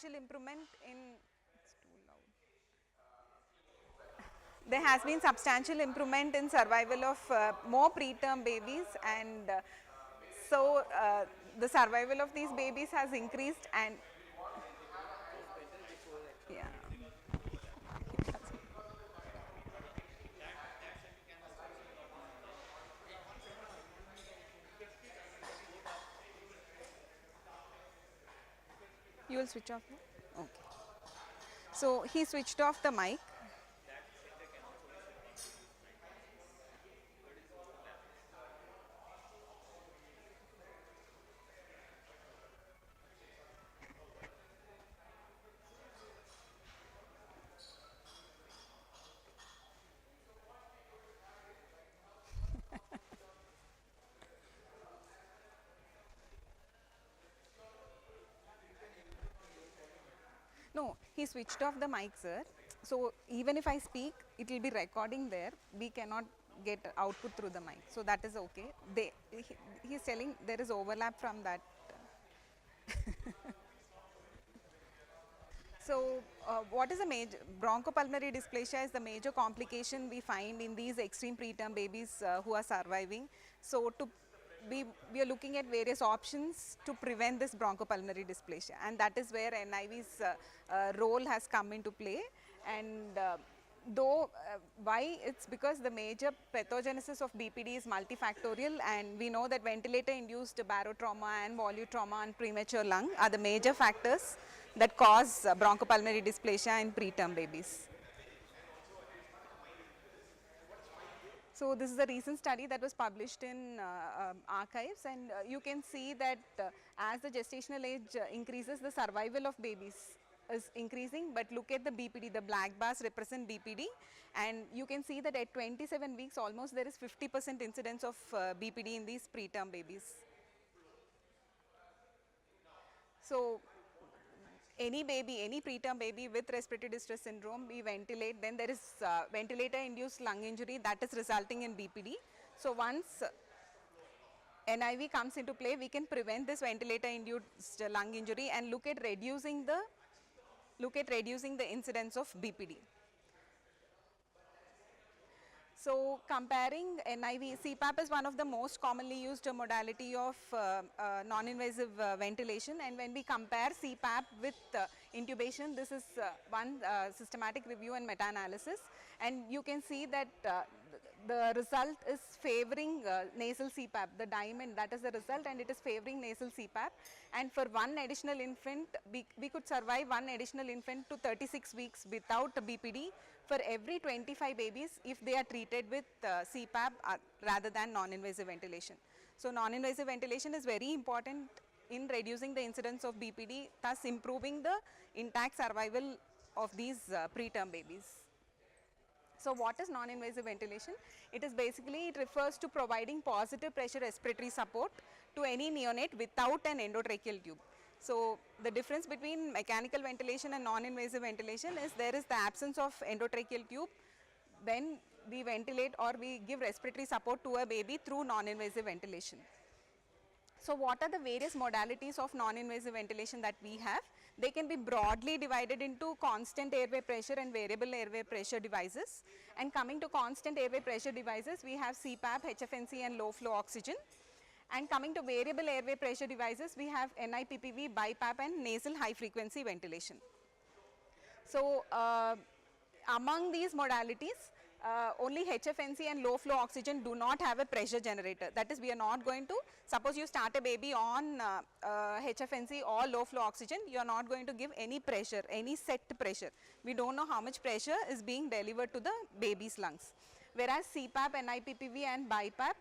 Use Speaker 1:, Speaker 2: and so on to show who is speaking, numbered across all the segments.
Speaker 1: substantial improvement in, it's too loud. There has been substantial improvement in survival of more preterm babies, and so the survival of these babies has increased. And yeah. You will switch off? Okay. So he switched off the mic. No, he switched off the mic, sir. So even if I speak, it will be recording there. We cannot get output through the mic. So that is okay. He's telling there is overlap from that. So what is a major bronchopulmonary dysplasia is the major complication we find in these extreme preterm babies who are surviving. So we are looking at various options to prevent this bronchopulmonary dysplasia, and that is where NIV's role has come into play. And though why, it's because the major pathogenesis of BPD is multifactorial, and we know that ventilator induced barotrauma and volutrauma and premature lung are the major factors that cause bronchopulmonary dysplasia in preterm babies. So this is a recent study that was published in archives, and you can see that as the gestational age increases, the survival of babies is increasing. But look at the BPD, the black bars represent BPD, and you can see that at 27 weeks almost there is 50% incidence of BPD in these preterm babies. So any baby, any preterm baby with respiratory distress syndrome, we ventilate, then there is ventilator induced lung injury that is resulting in BPD. So once NIV comes into play, we can prevent this ventilator induced lung injury and look at reducing the incidence of BPD. So comparing NIV, CPAP is one of the most commonly used modality of non-invasive ventilation, and when we compare CPAP with intubation, this is one systematic review and meta-analysis, and you can see that the result is favoring nasal CPAP, the diamond, that is the result, and it is favoring nasal CPAP. And for one additional infant, we could survive one additional infant to 36 weeks without BPD for every 25 babies if they are treated with CPAP rather than non-invasive ventilation. So non-invasive ventilation is very important in reducing the incidence of BPD, thus improving the intact survival of these preterm babies. So what is non-invasive ventilation? It is basically, it refers to providing positive pressure respiratory support to any neonate without an endotracheal tube. So the difference between mechanical ventilation and non-invasive ventilation is there is the absence of endotracheal tube when we ventilate or we give respiratory support to a baby through non-invasive ventilation. So what are the various modalities of non-invasive ventilation that we have? They can be broadly divided into constant airway pressure and variable airway pressure devices. And coming to constant airway pressure devices, we have CPAP, HFNC and low flow oxygen. And coming to variable airway pressure devices, we have NIPPV, BiPAP and nasal high frequency ventilation. So among these modalities, only HFNC and low flow oxygen do not have a pressure generator. That is, we are not going to, suppose you start a baby on HFNC or low flow oxygen, you are not going to give any pressure, any set pressure. We don't know how much pressure is being delivered to the baby's lungs. Whereas CPAP, NIPPV and BiPAP,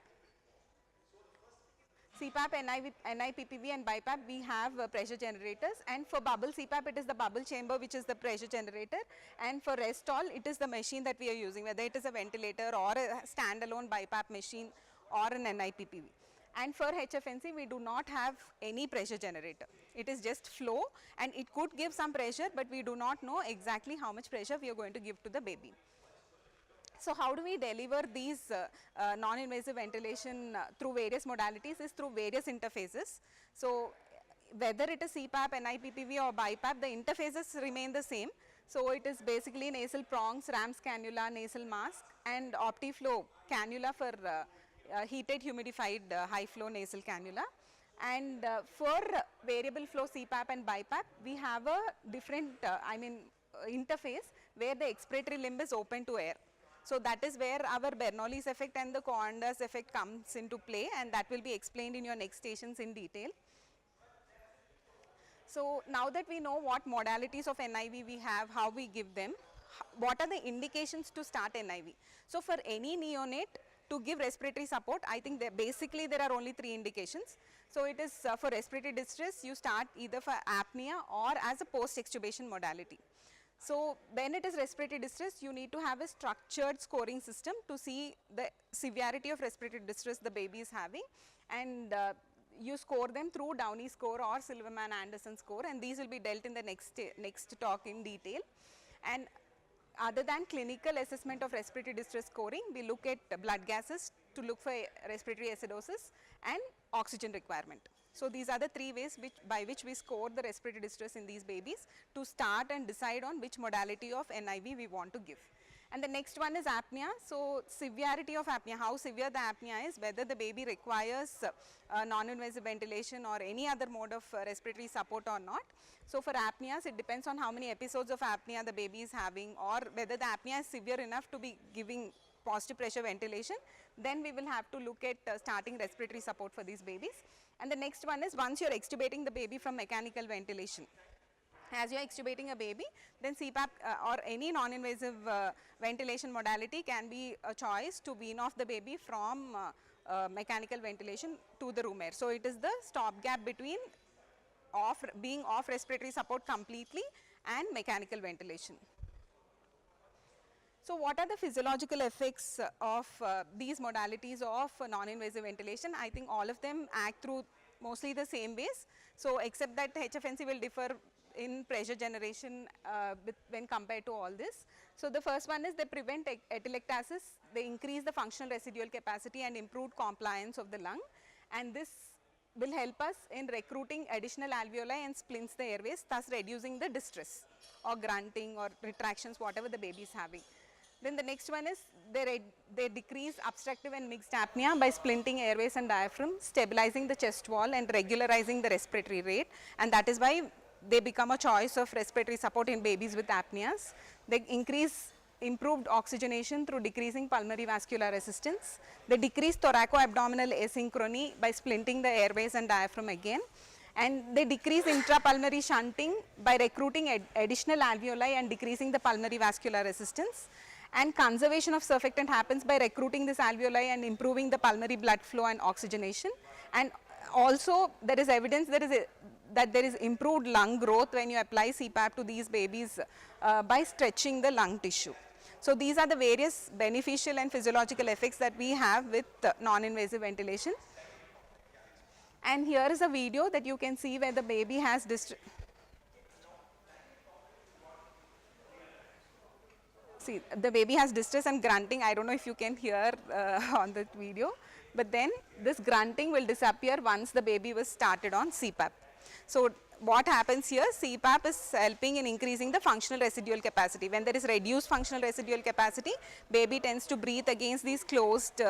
Speaker 1: NIPPV and BiPAP, we have pressure generators, and for bubble CPAP, it is the bubble chamber which is the pressure generator, and for rest all, it is the machine that we are using, whether it is a ventilator or a standalone BiPAP machine or an NIPPV. And for HFNC, we do not have any pressure generator. It is just flow, and it could give some pressure, but we do not know exactly how much pressure we are going to give to the baby. So how do we deliver these non-invasive ventilation through various modalities is through various interfaces. So whether it is CPAP, NIPPV or BiPAP, the interfaces remain the same. So it is basically nasal prongs, Ram's cannula, nasal mask, and OptiFlow cannula for heated humidified high flow nasal cannula. And for variable flow CPAP and BiPAP, we have a different interface where the expiratory limb is open to air. So that is where our Bernoulli's effect and the Coand's effect comes into play, and that will be explained in your next stations in detail. So now that we know what modalities of NIV we have, how we give them, what are the indications to start NIV? So for any neonate to give respiratory support, I think basically there are only 3 indications. So it is for respiratory distress, you start either for apnea or as a post-extubation modality. So when it is respiratory distress, you need to have a structured scoring system to see the severity of respiratory distress the baby is having, and you score them through Downey score or Silverman-Anderson score, and these will be dealt in the next talk in detail. And other than clinical assessment of respiratory distress scoring, we look at blood gases to look for respiratory acidosis and oxygen requirement. So these are the 3 ways by which we score the respiratory distress in these babies to start and decide on which modality of NIV we want to give. And the next one is apnea. So severity of apnea, how severe the apnea is, whether the baby requires non-invasive ventilation or any other mode of respiratory support or not. So for apneas, it depends on how many episodes of apnea the baby is having, or whether the apnea is severe enough to be giving positive pressure ventilation. Then we will have to look at starting respiratory support for these babies. And the next one is once you are extubating the baby from mechanical ventilation. As you are extubating a baby, then CPAP or any non-invasive ventilation modality can be a choice to wean off the baby from mechanical ventilation to the room air. So it is the stopgap between being off respiratory support completely and mechanical ventilation. So what are the physiological effects of these modalities of non-invasive ventilation? I think all of them act through mostly the same ways. So except that HFNC will differ in pressure generation when compared to all this. So the first one is they prevent atelectasis, they increase the functional residual capacity and improved compliance of the lung, and this will help us in recruiting additional alveoli and splints the airways, thus reducing the distress or grunting or retractions, whatever the baby is having. Then the next one is they decrease obstructive and mixed apnea by splinting airways and diaphragm, stabilizing the chest wall and regularizing the respiratory rate, and that is why they become a choice of respiratory support in babies with apneas. They increase improved oxygenation through decreasing pulmonary vascular resistance. They decrease thoraco-abdominal asynchrony by splinting the airways and diaphragm again. And they decrease intrapulmonary shunting by recruiting additional alveoli and decreasing the pulmonary vascular resistance. And conservation of surfactant happens by recruiting this alveoli and improving the pulmonary blood flow and oxygenation. And also there is evidence that there is improved lung growth when you apply CPAP to these babies by stretching the lung tissue. So these are the various beneficial and physiological effects that we have with non-invasive ventilation. And here is a video that you can see where the baby has distress and grunting. I don't know if you can hear on the video, but then this grunting will disappear once the baby was started on CPAP. So what happens here, CPAP is helping in increasing the functional residual capacity. When there is reduced functional residual capacity, baby tends to breathe against these closed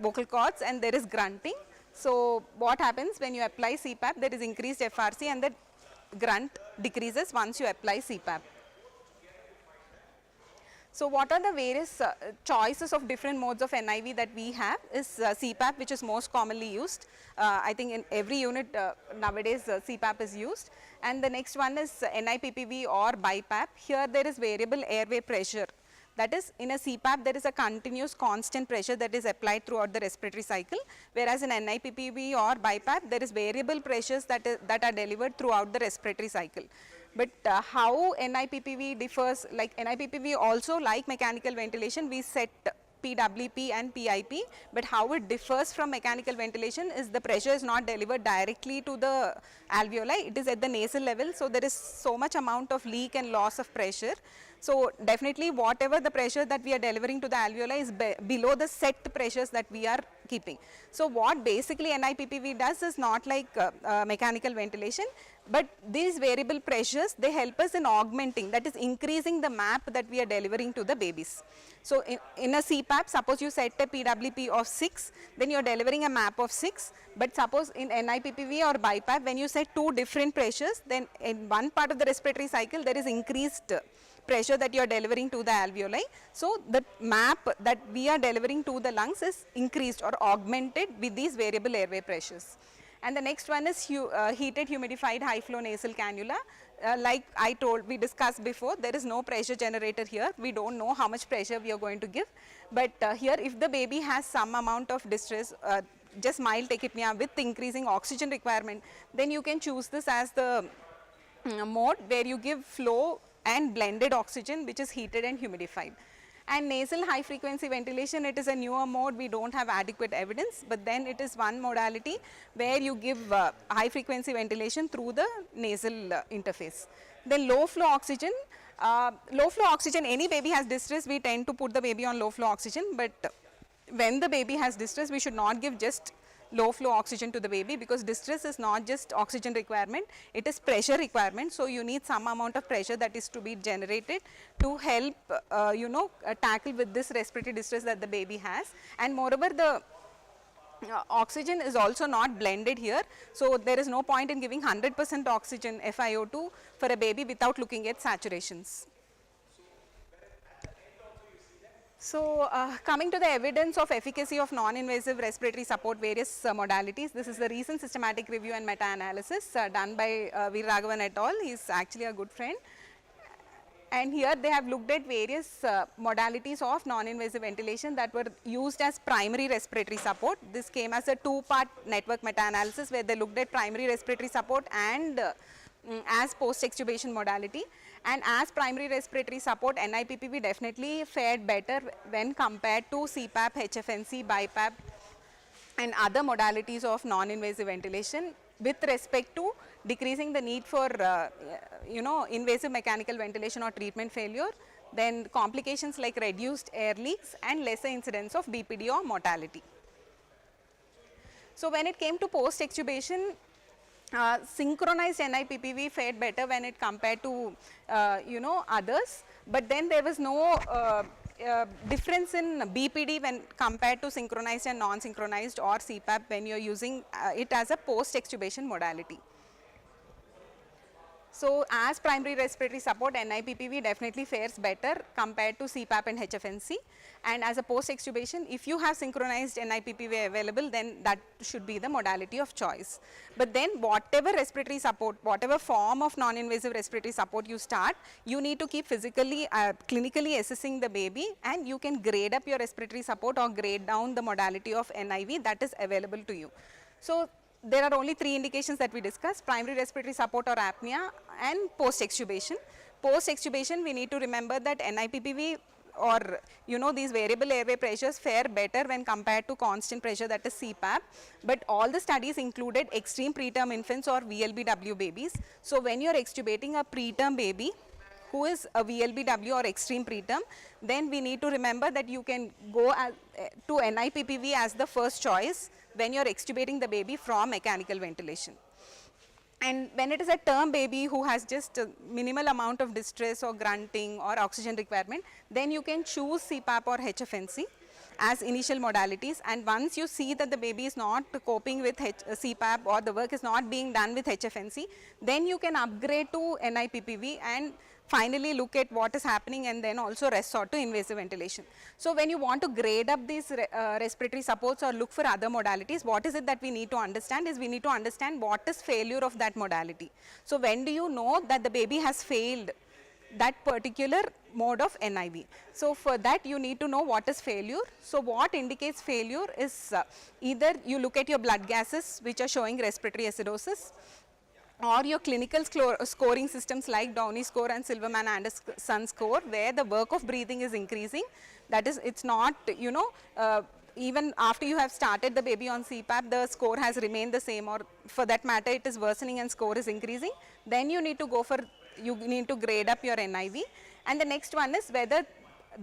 Speaker 1: vocal cords and there is grunting. So what happens when you apply CPAP, there is increased FRC and the grunt decreases once you apply CPAP. So what are the various choices of different modes of NIV that we have is CPAP, which is most commonly used. I think in every unit nowadays CPAP is used. And the next one is NIPPV or BiPAP. Here there is variable airway pressure. That is, in a CPAP there is a continuous constant pressure that is applied throughout the respiratory cycle, whereas in NIPPV or BiPAP there is variable pressures that are delivered throughout the respiratory cycle. But how NIPPV differs, like NIPPV also like mechanical ventilation, we set PWP and PIP, but how it differs from mechanical ventilation is the pressure is not delivered directly to the alveoli, it is at the nasal level, so there is so much amount of leak and loss of pressure. So definitely whatever the pressure that we are delivering to the alveoli is below the set pressures that we are keeping. So what basically NIPPV does is not like mechanical ventilation, but these variable pressures, they help us in augmenting, that is increasing the map that we are delivering to the babies. So in a CPAP, suppose you set a PWP of 6, then you are delivering a map of 6, but suppose in NIPPV or BiPAP, when you set 2 different pressures, then in one part of the respiratory cycle, there is increased pressure that you are delivering to the alveoli. So the map that we are delivering to the lungs is increased or augmented with these variable airway pressures. And the next one is heated humidified high flow nasal cannula. Like I told, we discussed before, there is no pressure generator here. We don't know how much pressure we are going to give. But here, if the baby has some amount of distress, just mild tachypnea with increasing oxygen requirement, then you can choose this as the mode where you give flow and blended oxygen, which is heated and humidified. And nasal high frequency ventilation, it is a newer mode, we don't have adequate evidence, but then it is one modality where you give high frequency ventilation through the nasal interface. Then low flow oxygen, any baby has distress, we tend to put the baby on low flow oxygen, but when the baby has distress, we should not give just low flow oxygen to the baby, because distress is not just oxygen requirement, it is pressure requirement. So you need some amount of pressure that is to be generated to help tackle with this respiratory distress that the baby has. And moreover, the oxygen is also not blended here, so there is no point in giving 100% oxygen FiO2 for a baby without looking at saturations. So, coming to the evidence of efficacy of non-invasive respiratory support various modalities, this is the recent systematic review and meta-analysis done by Veeraraghavan et al. He is actually a good friend. And here they have looked at various modalities of non-invasive ventilation that were used as primary respiratory support. This came as a 2-part network meta-analysis where they looked at primary respiratory support and as post-extubation modality. And as primary respiratory support, NIPPV definitely fared better when compared to CPAP, HFNC, BiPAP and other modalities of non-invasive ventilation with respect to decreasing the need for invasive mechanical ventilation or treatment failure, then complications like reduced air leaks and lesser incidence of BPD or mortality. So when it came to post-extubation, synchronized NIPPV fared better when it compared to others, but then there was no difference in BPD when compared to synchronized and non-synchronized or CPAP when you are using it as a post-extubation modality. So as primary respiratory support, NIPPV definitely fares better compared to CPAP and HFNC, and as a post-extubation, if you have synchronized NIPPV available, then that should be the modality of choice. But then whatever respiratory support, whatever form of non-invasive respiratory support you start, you need to keep physically, clinically assessing the baby, and you can grade up your respiratory support or grade down the modality of NIV that is available to you. So there are only 3 indications that we discussed: primary respiratory support or apnea and post-extubation. Post-extubation, we need to remember that NIPPV or these variable airway pressures fare better when compared to constant pressure, that is CPAP, but all the studies included extreme preterm infants or VLBW babies. So when you are extubating a preterm baby who is a VLBW or extreme preterm, then we need to remember that you can go to NIPPV as the first choice when you are extubating the baby from mechanical ventilation. And when it is a term baby who has just a minimal amount of distress or grunting or oxygen requirement, then you can choose CPAP or HFNC as initial modalities. And once you see that the baby is not coping with CPAP or the work is not being done with HFNC, then you can upgrade to NIPPV and finally look at what is happening and then also resort to invasive ventilation. So when you want to grade up these respiratory supports or look for other modalities, what is it that we need to understand is we need to understand what is failure of that modality. So when do you know that the baby has failed that particular mode of NIV? So for that you need to know what is failure. So what indicates failure is either you look at your blood gases which are showing respiratory acidosis, or your clinical scoring systems like Downey score and Silverman-Anderson score, where the work of breathing is increasing. That is, it's not, even after you have started the baby on CPAP, the score has remained the same, or for that matter, it is worsening and score is increasing. Then you need to go for, you need to grade up your NIV. And the next one is whether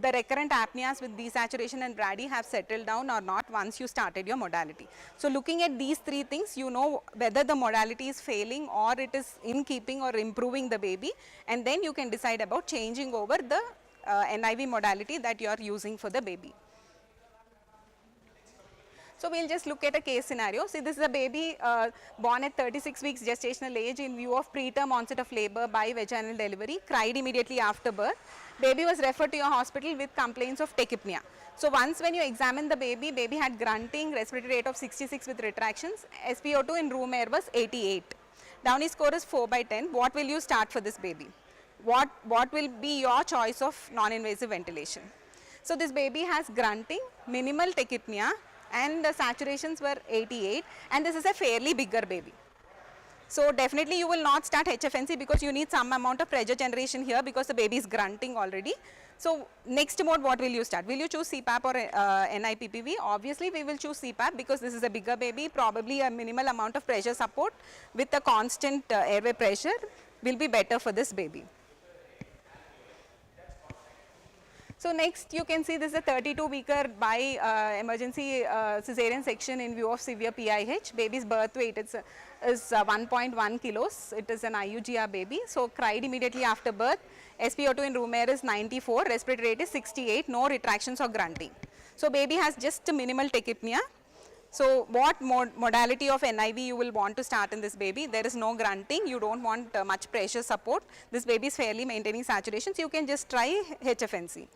Speaker 1: the recurrent apneas with desaturation and brady have settled down or not once you started your modality. So looking at these three things, you know whether the modality is failing or it is in keeping or improving the baby, and then you can decide about changing over the NIV modality that you are using for the baby. So we'll just look at a case scenario. See, this is a baby born at 36 weeks gestational age in view of preterm onset of labor by vaginal delivery, cried immediately after birth. Baby was referred to your hospital with complaints of tachypnea. So once when you examine the baby, baby had grunting, respiratory rate of 66 with retractions, SpO2 in room air was 88. Downey score is 4/10. What will you start for this baby? What will be your choice of non-invasive ventilation? So this baby has grunting, minimal tachypnea, and the saturations were 88, and this is a fairly bigger baby. So definitely you will not start HFNC because you need some amount of pressure generation here because the baby is grunting already. So next mode, what will you start? Will you choose CPAP or NIPPV? Obviously we will choose CPAP because this is a bigger baby, probably a minimal amount of pressure support with a constant airway pressure will be better for this baby. So next you can see this is a 32-weeker by emergency cesarean section in view of severe PIH. Baby's birth weight is 1.1 kilos. It is an IUGR baby. So cried immediately after birth. SpO2 in room air is 94. Respiratory rate is 68. No retractions or grunting. So baby has just a minimal tachypnea. So what modality of NIV you will want to start in this baby? There is no grunting. You don't want much pressure support. This baby is fairly maintaining saturation. So you can just try HFNC.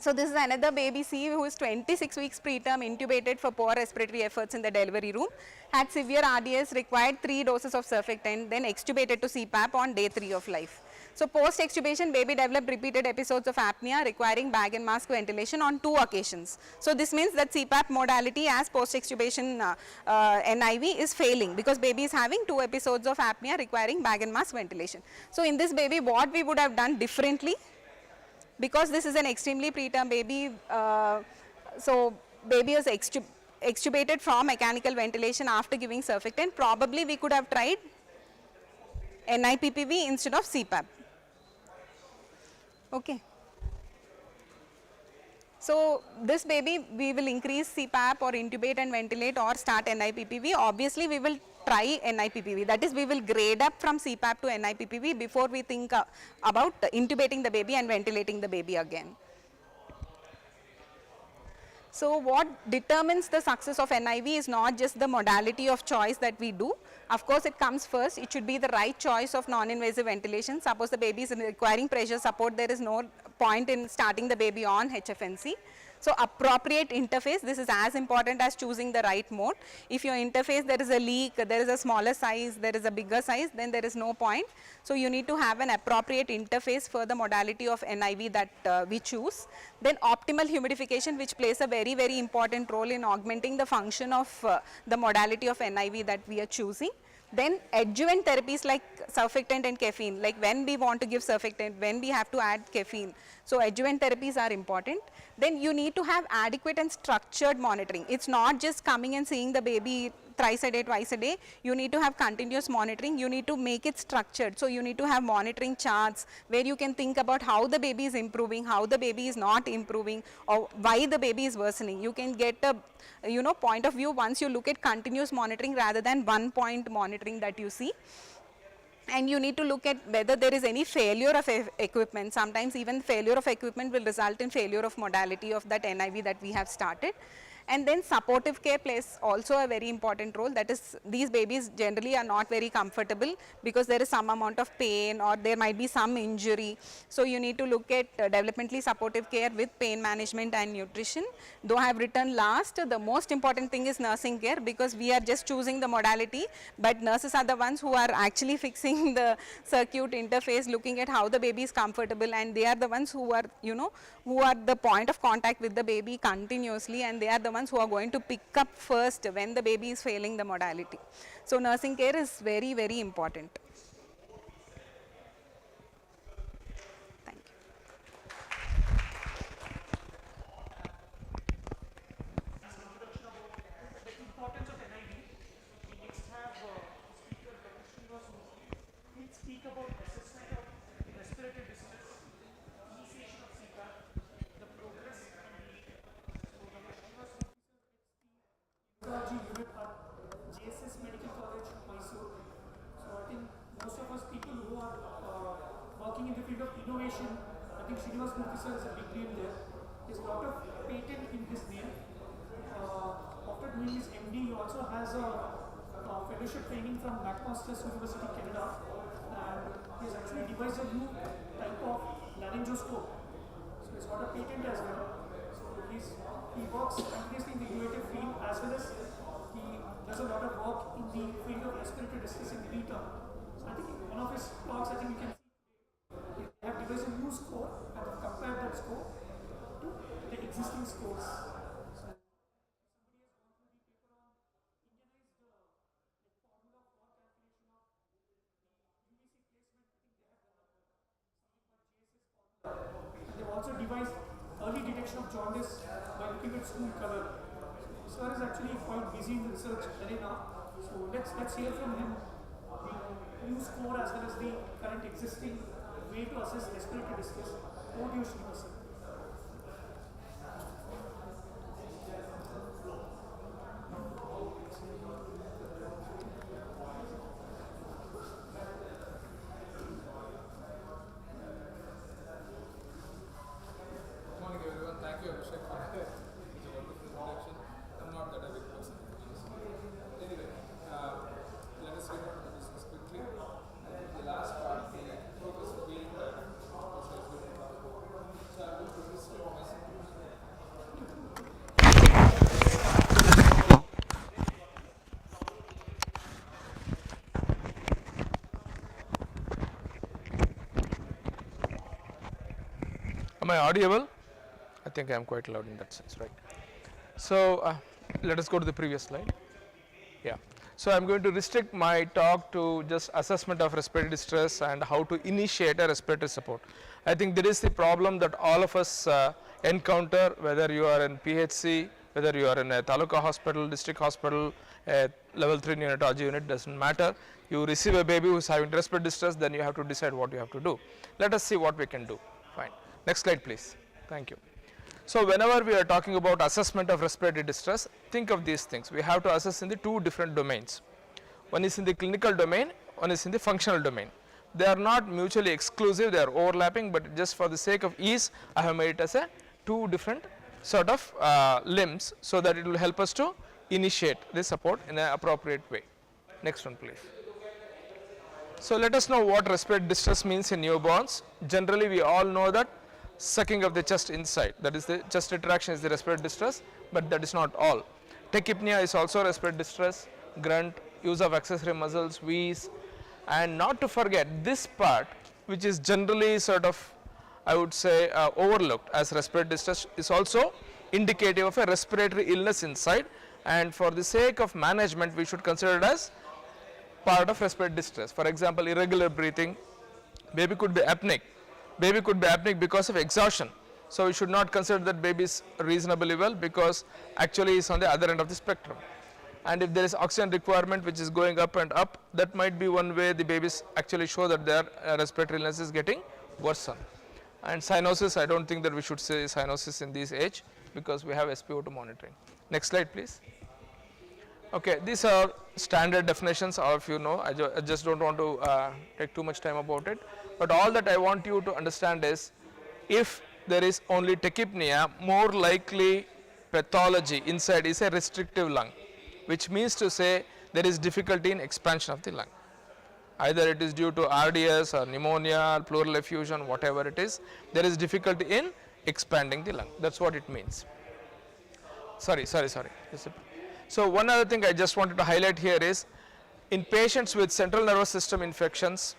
Speaker 1: So this is another baby C who is 26 weeks preterm, intubated for poor respiratory efforts in the delivery room, had severe RDS, required 3 doses of surfactant, then extubated to CPAP on day 3 of life. So post extubation, baby developed repeated episodes of apnea requiring bag and mask ventilation on 2 occasions. So this means that CPAP modality as post extubation NIV is failing because baby is having 2 episodes of apnea requiring bag and mask ventilation. So in this baby, what we would have done differently? Because this is an extremely preterm baby, so baby is extubated from mechanical ventilation after giving surfactant. Probably we could have tried NIPPV instead of CPAP. Okay. So this baby we will increase CPAP or intubate and ventilate or start NIPPV. Obviously we will try NIPPV, that is we will grade up from CPAP to NIPPV before we think about intubating the baby and ventilating the baby again. So what determines the success of NIV is not just the modality of choice that we do. Of course it comes first, it should be the right choice of non-invasive ventilation. Suppose the baby is requiring pressure support, there is no point in starting the baby on HFNC. So appropriate interface, this is as important as choosing the right mode. If your interface there is a leak, there is a smaller size, there is a bigger size, then there is no point. So you need to have an appropriate interface for the modality of NIV that we choose. Then optimal humidification, which plays a very, very important role in augmenting the function of the modality of NIV that we are choosing. Then adjuvant therapies like surfactant and caffeine, like when we want to give surfactant, when we have to add caffeine. So adjuvant therapies are important. Then you need to have adequate and structured monitoring. It's not just coming and seeing the baby thrice a day, twice a day. You need to have continuous monitoring. You need to make it structured. So you need to have monitoring charts where you can think about how the baby is improving, how the baby is not improving, or why the baby is worsening. You can get a point of view once you look at continuous monitoring rather than one point monitoring that you see. And you need to look at whether there is any failure of equipment. Sometimes even failure of equipment will result in failure of modality of that NIV that we have started. And then supportive care plays also a very important role. That is, these babies generally are not very comfortable because there is some amount of pain or there might be some injury. So you need to look at developmentally supportive care with pain management and nutrition. Though I have written last, the most important thing is nursing care because we are just choosing the modality, but nurses are the ones who are actually fixing the circuit interface, looking at how the baby is comfortable, and they are the ones who are, who are the point of contact with the baby continuously, and they are the ones who are going to pick up first when the baby is failing the modality. So nursing care is very, very important. Thank you.
Speaker 2: The importance of NIV. We next have speaker Dr. Srinivas. He'll speak about assessment of respiratory distress innovation. I think Srinivas Murthy sir is a big name there. There's a lot of patent in his name. After doing his MD, he also has a fellowship training from McMaster's University, Canada, and he has actually devised a new type of laryngoscope. So he's got a patent as well. So he works continuously in the innovative field as well as he does a lot of work in the field of respiratory distress and return. So I think in one of his talks, I think you can see they have devised a new score and have compared that score to the existing scores. They've also devised early detection of jaundice by looking at stool color. Sir is actually quite busy in the research arena. So let's hear from him the new score as well as the current existing way to assess respiratory distress. Over to you, Srinivas sir.
Speaker 3: Good morning everyone. Thank you Abhishek for such a wonderful introduction. I'm not that a big person. Anyway, let us get on to the business quickly. The last part, the focus of being the so I'm going to restrict myself. Am I audible? I think I am quite loud in that sense, right? So let us go to the previous slide. Yeah. So I'm going to restrict my talk to just assessment of respiratory distress and how to initiate a respiratory support. I think there is the problem that all of us encounter, whether you are in PHC, whether you are in a taluka hospital, district hospital, a level 3 neonatology unit, doesn't matter. You receive a baby who is having respiratory distress, then you have to decide what you have to do. Let us see what we can do. Fine. Next slide please. Thank you. So whenever we are talking about assessment of respiratory distress, think of these things. We have to assess in the two different domains. One is in the clinical domain, one is in the functional domain. They are not mutually exclusive, they are overlapping, but just for the sake of ease, I have made it as a two different sort of limbs so that it will help us to initiate the support in an appropriate way. Next one please. So let us know what respiratory distress means in newborns. Generally we all know that sucking of the chest inside, that is the chest retraction is the respiratory distress, but that is not all. Tachypnea is also respiratory distress, grunt, use of accessory muscles, wheeze, and not to forget this part which is generally sort of, I would say, overlooked as respiratory distress is also indicative of a respiratory illness inside, and for the sake of management we should consider it as part of respiratory distress. For example, irregular breathing, baby could be apneic. Baby could be apneic because of exhaustion. So we should not consider that baby is reasonably well because actually he is on the other end of the spectrum. And if there is oxygen requirement which is going up and up, that might be one way the babies actually show that their respiratory illness is getting worsened. And cyanosis, I don't think that we should say cyanosis in this age because we have SpO2 monitoring. Next slide please. Okay, these are standard definitions, all of you know. I just don't want to take too much time about it. But all that I want you to understand is, if there is only tachypnea, more likely pathology inside is a restrictive lung, which means to say there is difficulty in expansion of the lung. Either it is due to RDS or pneumonia, or pleural effusion, whatever it is, there is difficulty in expanding the lung. That's what it means. Sorry. So one other thing I just wanted to highlight here is, in patients with central nervous system infections,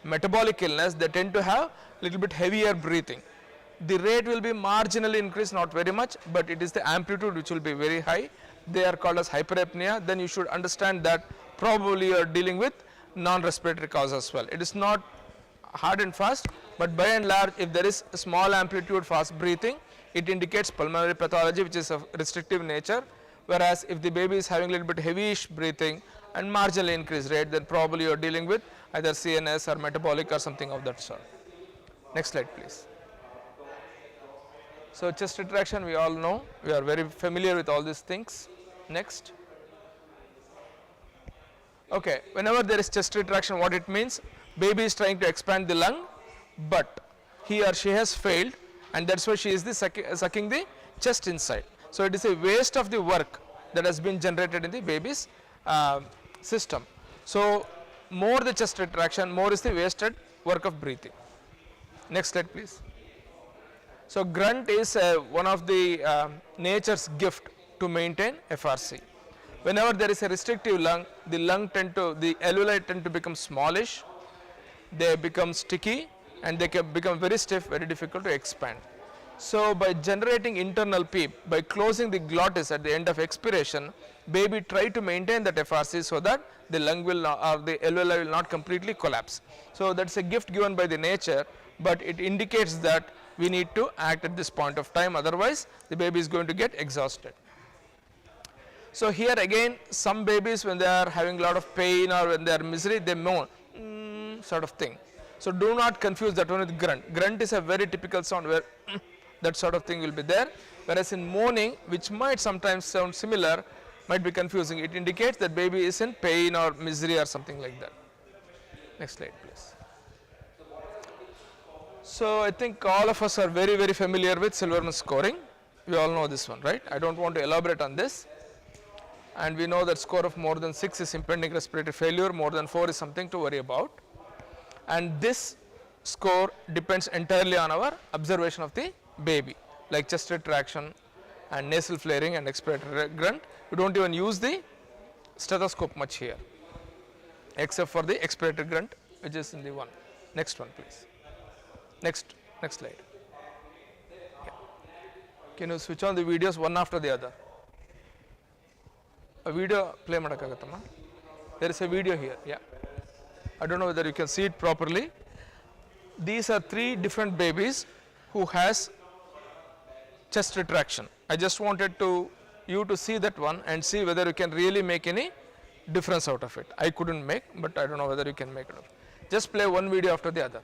Speaker 3: metabolic illness, they tend to have little bit heavier breathing. The rate will be marginally increased, not very much, but it is the amplitude which will be very high. They are called as hyperapnea. Then you should understand that probably you are dealing with non-respiratory cause as well. It is not hard and fast, but by and large, if there is a small amplitude fast breathing, it indicates pulmonary pathology which is of restrictive nature. Whereas if the baby is having a little bit heavyish breathing and marginally increased rate, then probably you are dealing with either CNS or metabolic or something of that sort. Next slide please. So chest retraction we all know, we are very familiar with all these things. Next. Okay, whenever there is chest retraction, what it means, baby is trying to expand the lung, but he or she has failed, and that's why she is the sucking the chest inside. So it is a waste of the work that has been generated in the baby's system. So more the chest retraction, more is the wasted work of breathing. Next slide please. So grunt is one of the nature's gift to maintain FRC. Whenever there is a restrictive lung, the alveoli tend to become smallish, they become sticky, and they can become very stiff, very difficult to expand. So by generating internal PEEP, by closing the glottis at the end of expiration, baby try to maintain that FRC so that the lung will not, or the alveoli will not completely collapse. So that's a gift given by the nature, but it indicates that we need to act at this point of time, otherwise the baby is going to get exhausted. So here again, some babies when they are having a lot of pain or when they are misery, they moan, sort of thing. So do not confuse that one with grunt. Grunt is a very typical sound where that sort of thing will be there, whereas in moaning, which might sometimes sound similar, might be confusing. It indicates that baby is in pain or misery or something like that. Next slide please. So I think all of us are very, very familiar with Silverman scoring. We all know this one, right? I don't want to elaborate on this. And we know that score of more than 6 is impending respiratory failure, more than 4 is something to worry about. And this score depends entirely on our observation of the baby, like chest retraction and nasal flaring and expiratory grunt. We don't even use the stethoscope much here, except for the expiratory grunt, which is in the one. Next one please. Next slide. Yeah. Can you switch on the videos one after the other? A video play madakagattama. There is a video here. Yeah. I don't know whether you can see it properly. These are 3 different babies who has chest retraction. I just wanted you to see that one and see whether you can really make any difference out of it. I couldn't make, but I don't know whether you can make it. Just play one video after the other.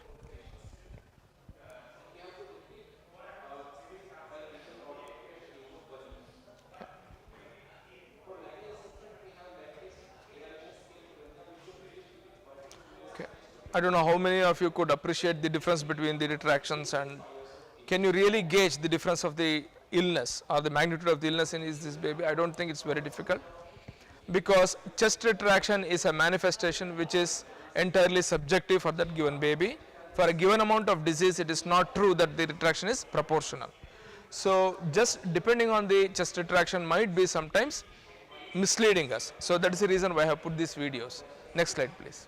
Speaker 3: I don't know how many of you could appreciate the difference between the retractions, and can you really gauge the difference of the illness or the magnitude of the illness in this baby? I don't think it's very difficult, because chest retraction is a manifestation which is entirely subjective for that given baby. For a given amount of disease, it is not true that the retraction is proportional. So just depending on the chest retraction might be sometimes misleading us. So that is the reason why I have put these videos. Next slide please.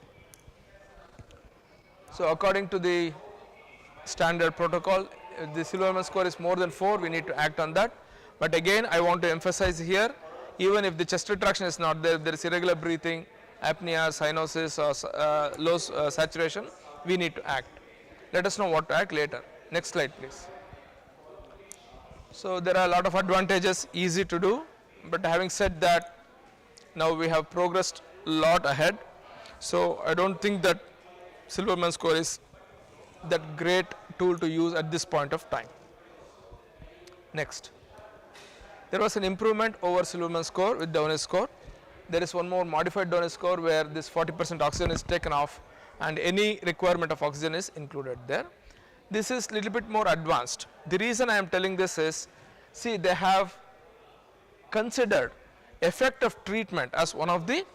Speaker 3: So according to the standard protocol, if the Silverman score is more than 4, we need to act on that. But again, I want to emphasize here, even if the chest retraction is not there, if there is irregular breathing, apnea, cyanosis or low saturation, we need to act. Let us know what to act later. Next slide please. So there are a lot of advantages, easy to do, but having said that, now we have progressed a lot ahead. So I don't think that Silverman score is that great tool to use at this point of time. Next. There was an improvement over Silverman score with Downey score. There is one more modified Downey score where this 40% oxygen is taken off and any requirement of oxygen is included there. This is little bit more advanced. The reason I am telling this is, see, they have considered effect of treatment as one of the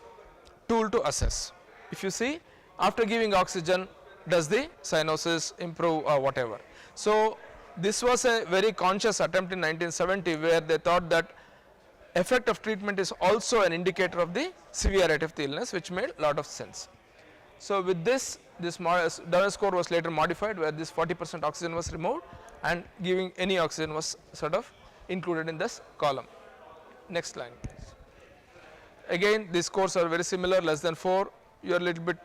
Speaker 3: tool to assess. If you see, after giving oxygen, does the cyanosis improve or whatever. So this was a very conscious attempt in 1970 where they thought that effect of treatment is also an indicator of the severity of the illness, which made a lot of sense. So with this Downey score was later modified where this 40% oxygen was removed and giving any oxygen was sort of included in this column. Next line please. Again, these scores are very similar, less than 4 you are a little bit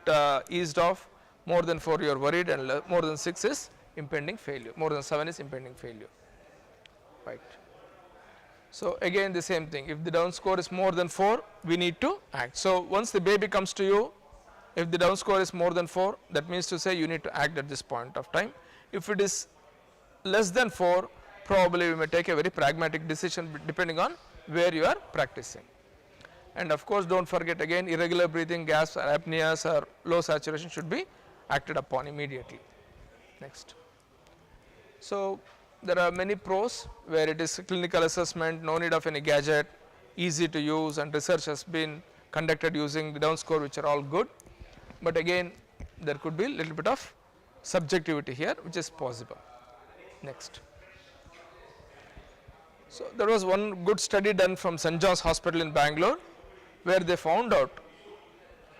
Speaker 3: eased off, more than 4 you are worried, and more than 6 is impending failure, more than 7 is impending failure, right. So again the same thing, if the Down score is more than 4 we need to act. So once the baby comes to you, if the Down score is more than 4, that means to say you need to act at this point of time. If it is less than 4, probably we may take a very pragmatic decision depending on where you are practicing. And of course don't forget again, irregular breathing, gasps or apneas or low saturation should be acted upon immediately. Next. So, there are many pros where it is clinical assessment, no need of any gadget, easy to use, and research has been conducted using the down score, which are all good. But again, there could be a little bit of subjectivity here, which is possible. Next. So, there was one good study done from St. John's Hospital in Bangalore, where they found out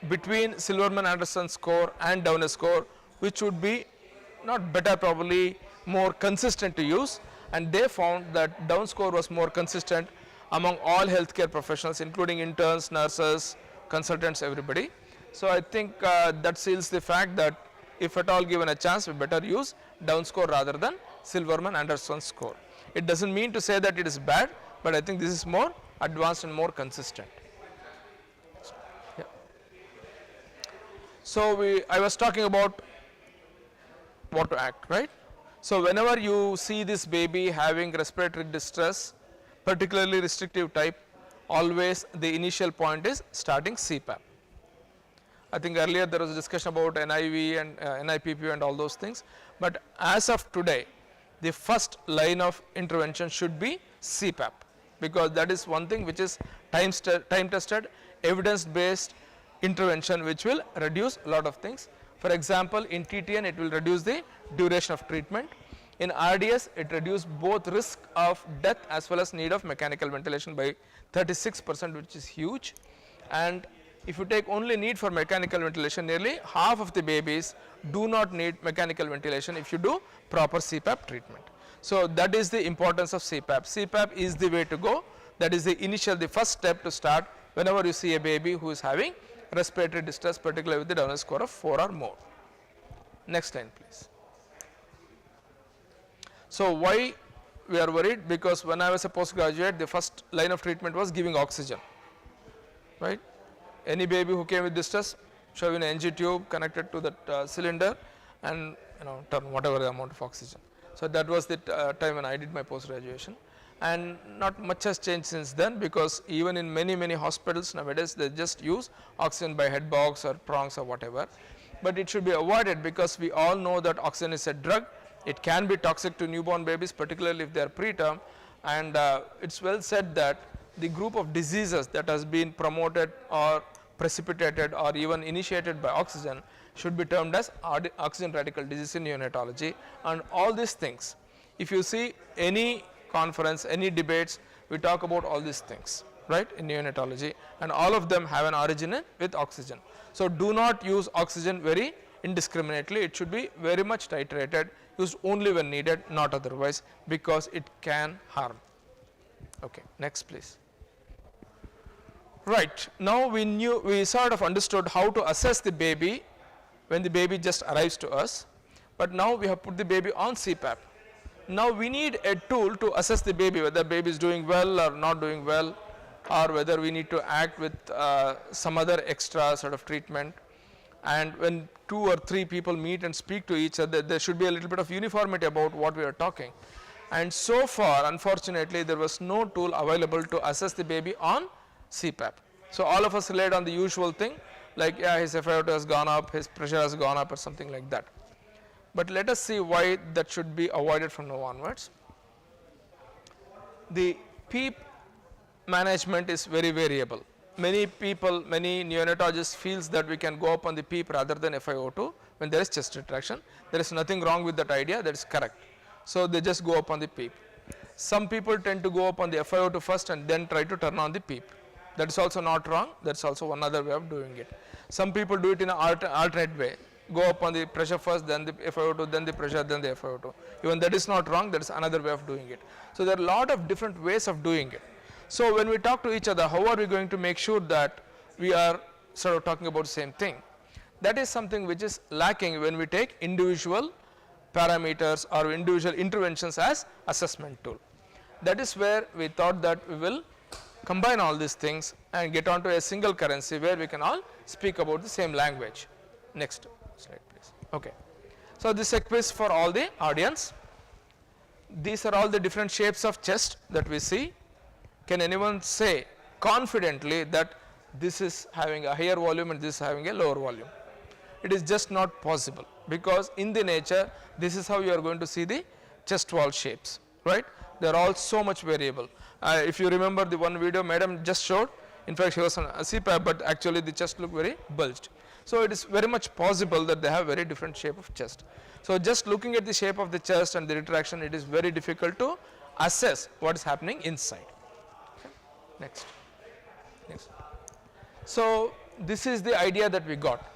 Speaker 3: between Silverman-Anderson score and Downer score, which would be not better, probably more consistent to use, and they found that Down score was more consistent among all healthcare professionals, including interns, nurses, consultants, everybody. So, I think that seals the fact that if at all given a chance, we better use Down score rather than Silverman-Anderson score. It does not mean to say that it is bad, but I think this is more advanced and more consistent. Yeah. So, I was talking about what to act, right. So, whenever you see this baby having respiratory distress, particularly restrictive type, always the initial point is starting CPAP. I think earlier there was a discussion about NIV and NIPP and all those things, but as of today, the first line of intervention should be CPAP, because that is one thing which is time tested, evidence based intervention, which will reduce a lot of things. For example, in TTN it will reduce the duration of treatment. In RDS it reduces both risk of death as well as need of mechanical ventilation by 36%, which is huge. And if you take only need for mechanical ventilation, nearly half of the babies do not need mechanical ventilation if you do proper CPAP treatment. So, that is the importance of CPAP. CPAP is the way to go. That is the first step to start whenever you see a baby who is having respiratory distress, particularly with the Downer score of 4 or more. Next line please. So, why we are worried? Because when I was a postgraduate, the first line of treatment was giving oxygen, right. Any baby who came with distress, shove in an NG tube connected to that cylinder and turn whatever the amount of oxygen. So, that was the time when I did my post graduation, and not much has changed since then, because even in many hospitals nowadays they just use oxygen by head box or prongs or whatever, but it should be avoided because we all know that oxygen is a drug. It can be toxic to newborn babies, particularly if they are preterm, and it is well said that the group of diseases that has been promoted or precipitated or even initiated by oxygen should be termed as oxygen radical disease in neonatology. And all these things, if you see any conference, any debates, we talk about all these things, right, in neonatology, and all of them have an origin with oxygen. So, do not use oxygen very indiscriminately. It should be very much titrated, used only when needed, not otherwise, because it can harm. Okay, next please. Right, now we sort of understood how to assess the baby when the baby just arrives to us, but now we have put the baby on CPAP. Now we need a tool to assess the baby, whether baby is doing well or not doing well, or whether we need to act with some other extra sort of treatment. And when 2 or 3 people meet and speak to each other, there should be a little bit of uniformity about what we are talking. And so far, unfortunately, there was no tool available to assess the baby on CPAP. So, all of us relied on the usual thing, like his FiO2 has gone up, his pressure has gone up or something like that. But let us see why that should be avoided from now onwards. The PEEP management is very variable. Many people, many neonatologists feels that we can go up on the PEEP rather than FiO2 when there is chest retraction. There is nothing wrong with that idea, that is correct. So, they just go up on the PEEP. Some people tend to go up on the FiO2 first and then try to turn on the PEEP. That is also not wrong, that is also one other way of doing it. Some people do it in an alternate way, go up on the pressure first, then the FiO2, then the pressure, then the FiO2. Even that is not wrong, that is another way of doing it. So, there are a lot of different ways of doing it. So, when we talk to each other, how are we going to make sure that we are sort of talking about the same thing? That is something which is lacking when we take individual parameters or individual interventions as assessment tool. That is where we thought that we will combine all these things and get onto a single currency where we can all speak about the same language. Next slide please. Okay. So, this is a quiz for all the audience. These are all the different shapes of chest that we see. Can anyone say confidently that this is having a higher volume and this is having a lower volume? It is just not possible, because in the nature this is how you are going to see the chest wall shapes, right? They are all so much variable. If you remember the one video madam just showed, in fact she was on a CPAP, but actually the chest looked very bulged. So it is very much possible that they have very different shape of chest. So just looking at the shape of the chest and the retraction, it is very difficult to assess what is happening inside. Okay. Next. So this is the idea that we got.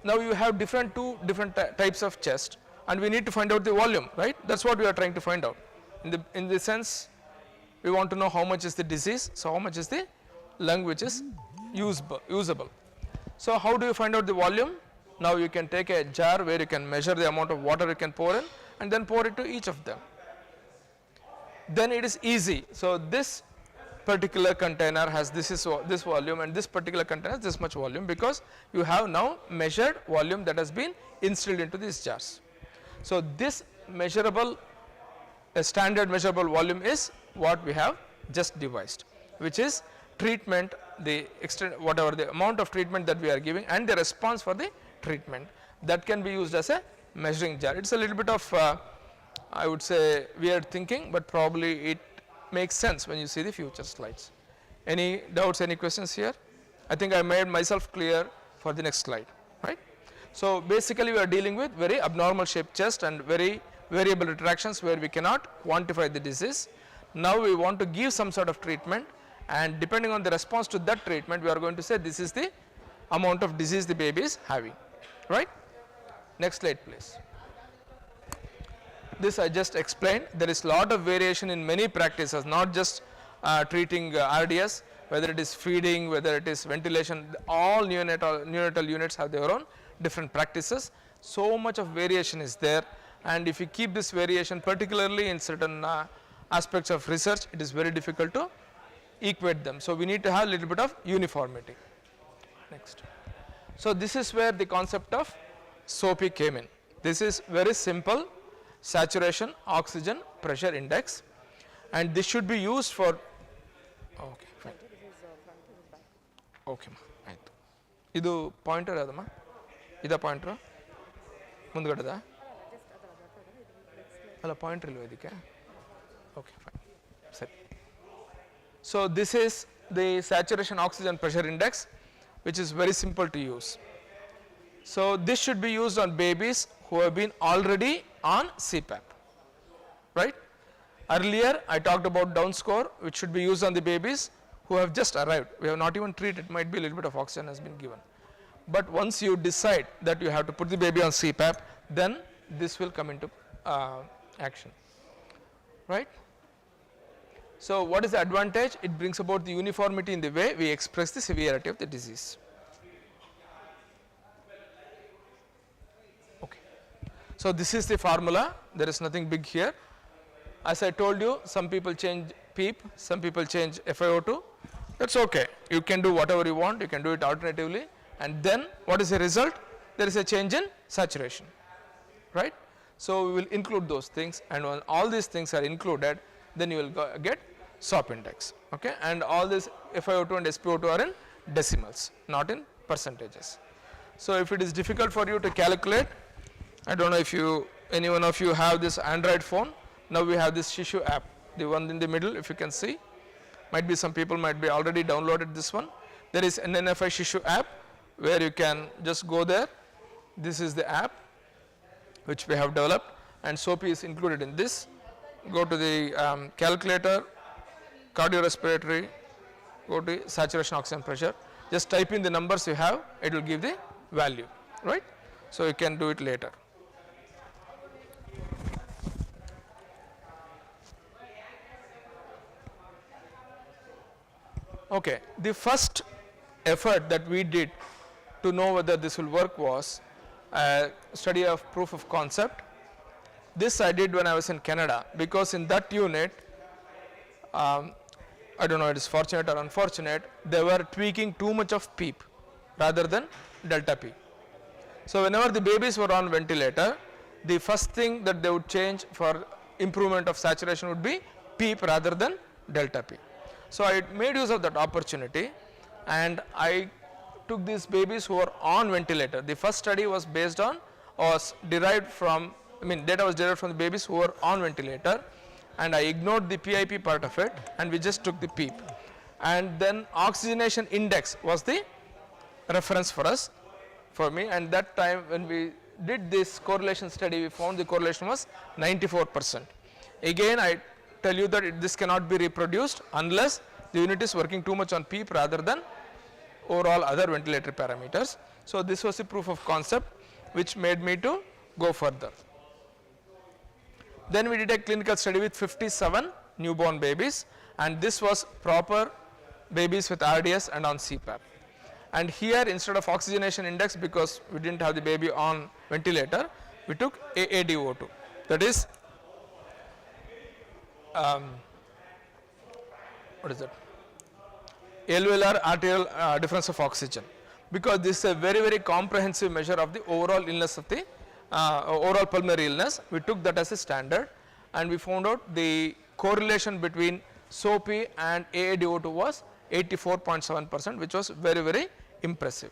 Speaker 3: Now you have two different types of chest, and we need to find out the volume, right? That's what we are trying to find out. In the sense, we want to know how much is the disease, so how much is the lung which is usable. So how do you find out the volume? Now you can take a jar where you can measure the amount of water you can pour in, and then pour it to each of them. Then it is easy. So this particular container has this volume, and this particular container has this much volume, because you have now measured volume that has been instilled into these jars. So this measurable, a standard measurable volume is what we have just devised, which is treatment, the extent, whatever the amount of treatment that we are giving and the response for the treatment, that can be used as a measuring jar. It's a little bit of I would say weird thinking, but probably it makes sense when you see the future slides. Any doubts, any questions here? I think I made myself clear for the next slide, right? So basically we are dealing with very abnormal shaped chest and very variable retractions where we cannot quantify the disease. Now we want to give some sort of treatment, and depending on the response to that treatment, we are going to say this is the amount of disease the baby is having, right? Next slide please. This I just explained. There is lot of variation in many practices, not just treating RDS, whether it is feeding, whether it is ventilation, all neonatal units have their own different practices. So much of variation is there, and if you keep this variation particularly in certain aspects of research, it is very difficult to equate them. So we need to have a little bit of uniformity. Next. So this is where the concept of SOAPy came in. This is very simple, saturation oxygen pressure index, and this should be used for, okay fine, okay ma ಆಯ್ತು. ಇದು pointer ಅದಮ್ಮ, ಇದ pointer ಮುಂದ್ಗಡೆದ ಅಲ್ಲ pointer ಇಲ್ವಾ ಇದಕ್ಕೆ? Okay fine ಸರಿ. So this is the saturation oxygen pressure index, which is very simple to use. So this should be used on babies who have been already on CPAP, right? Earlier I talked about down score, which should be used on the babies who have just arrived. We have not even treated, might be a little bit of oxygen has been given. But once you decide that you have to put the baby on CPAP, then this will come into action, right? So what is the advantage? It brings about the uniformity in the way we express the severity of the disease. So this is the formula, there is nothing big here. As I told you, some people change PEEP, some people change FiO2, that's okay. You can do whatever you want, you can do it alternatively, and then what is the result? There is a change in saturation, right? So we will include those things, and when all these things are included, then you will get SOAP index, okay? And all this FiO2 and SpO2 are in decimals, not in percentages. So if it is difficult for you to calculate, I don't know if any one of you have this Android phone. Now we have this Shishu app, the one in the middle, if you can see. Might be some people might be already downloaded this one. There is an NFI Shishu app where you can just go there. This is the app which we have developed, and SOAPy is included in this. Go to the calculator, cardiorespiratory, go to saturation oxygen pressure. Just type in the numbers you have, it will give the value, right? So you can do it later. Okay, the first effort that we did to know whether this will work was a study of proof of concept. This I did when I was in Canada, because in that unit, I don't know it is fortunate or unfortunate, they were tweaking too much of PEEP rather than delta P. So whenever the babies were on ventilator, the first thing that they would change for improvement of saturation would be PEEP rather than delta P. So I made use of that opportunity, and I took these babies who were on ventilator. The first study was derived from data was derived from the babies who were on ventilator, and I ignored the PIP part of it, and we just took the PEEP. And then oxygenation index was the reference for me, and that time when we did this correlation study, we found the correlation was 94%. Again, I tell you that this cannot be reproduced unless the unit is working too much on PEEP rather than overall other ventilatory parameters. So this was a proof of concept which made me to go further. Then we did a clinical study with 57 newborn babies, and this was proper babies with RDS and on CPAP. And here, instead of oxygenation index, because we didn't have the baby on ventilator, we took AADO2, that is what is that, alveolar arterial difference of oxygen, because this is a very comprehensive measure of the overall illness of the overall pulmonary illness. We took that as a standard, and we found out the correlation between SOPI and AADO2 was 84.7%, which was very impressive.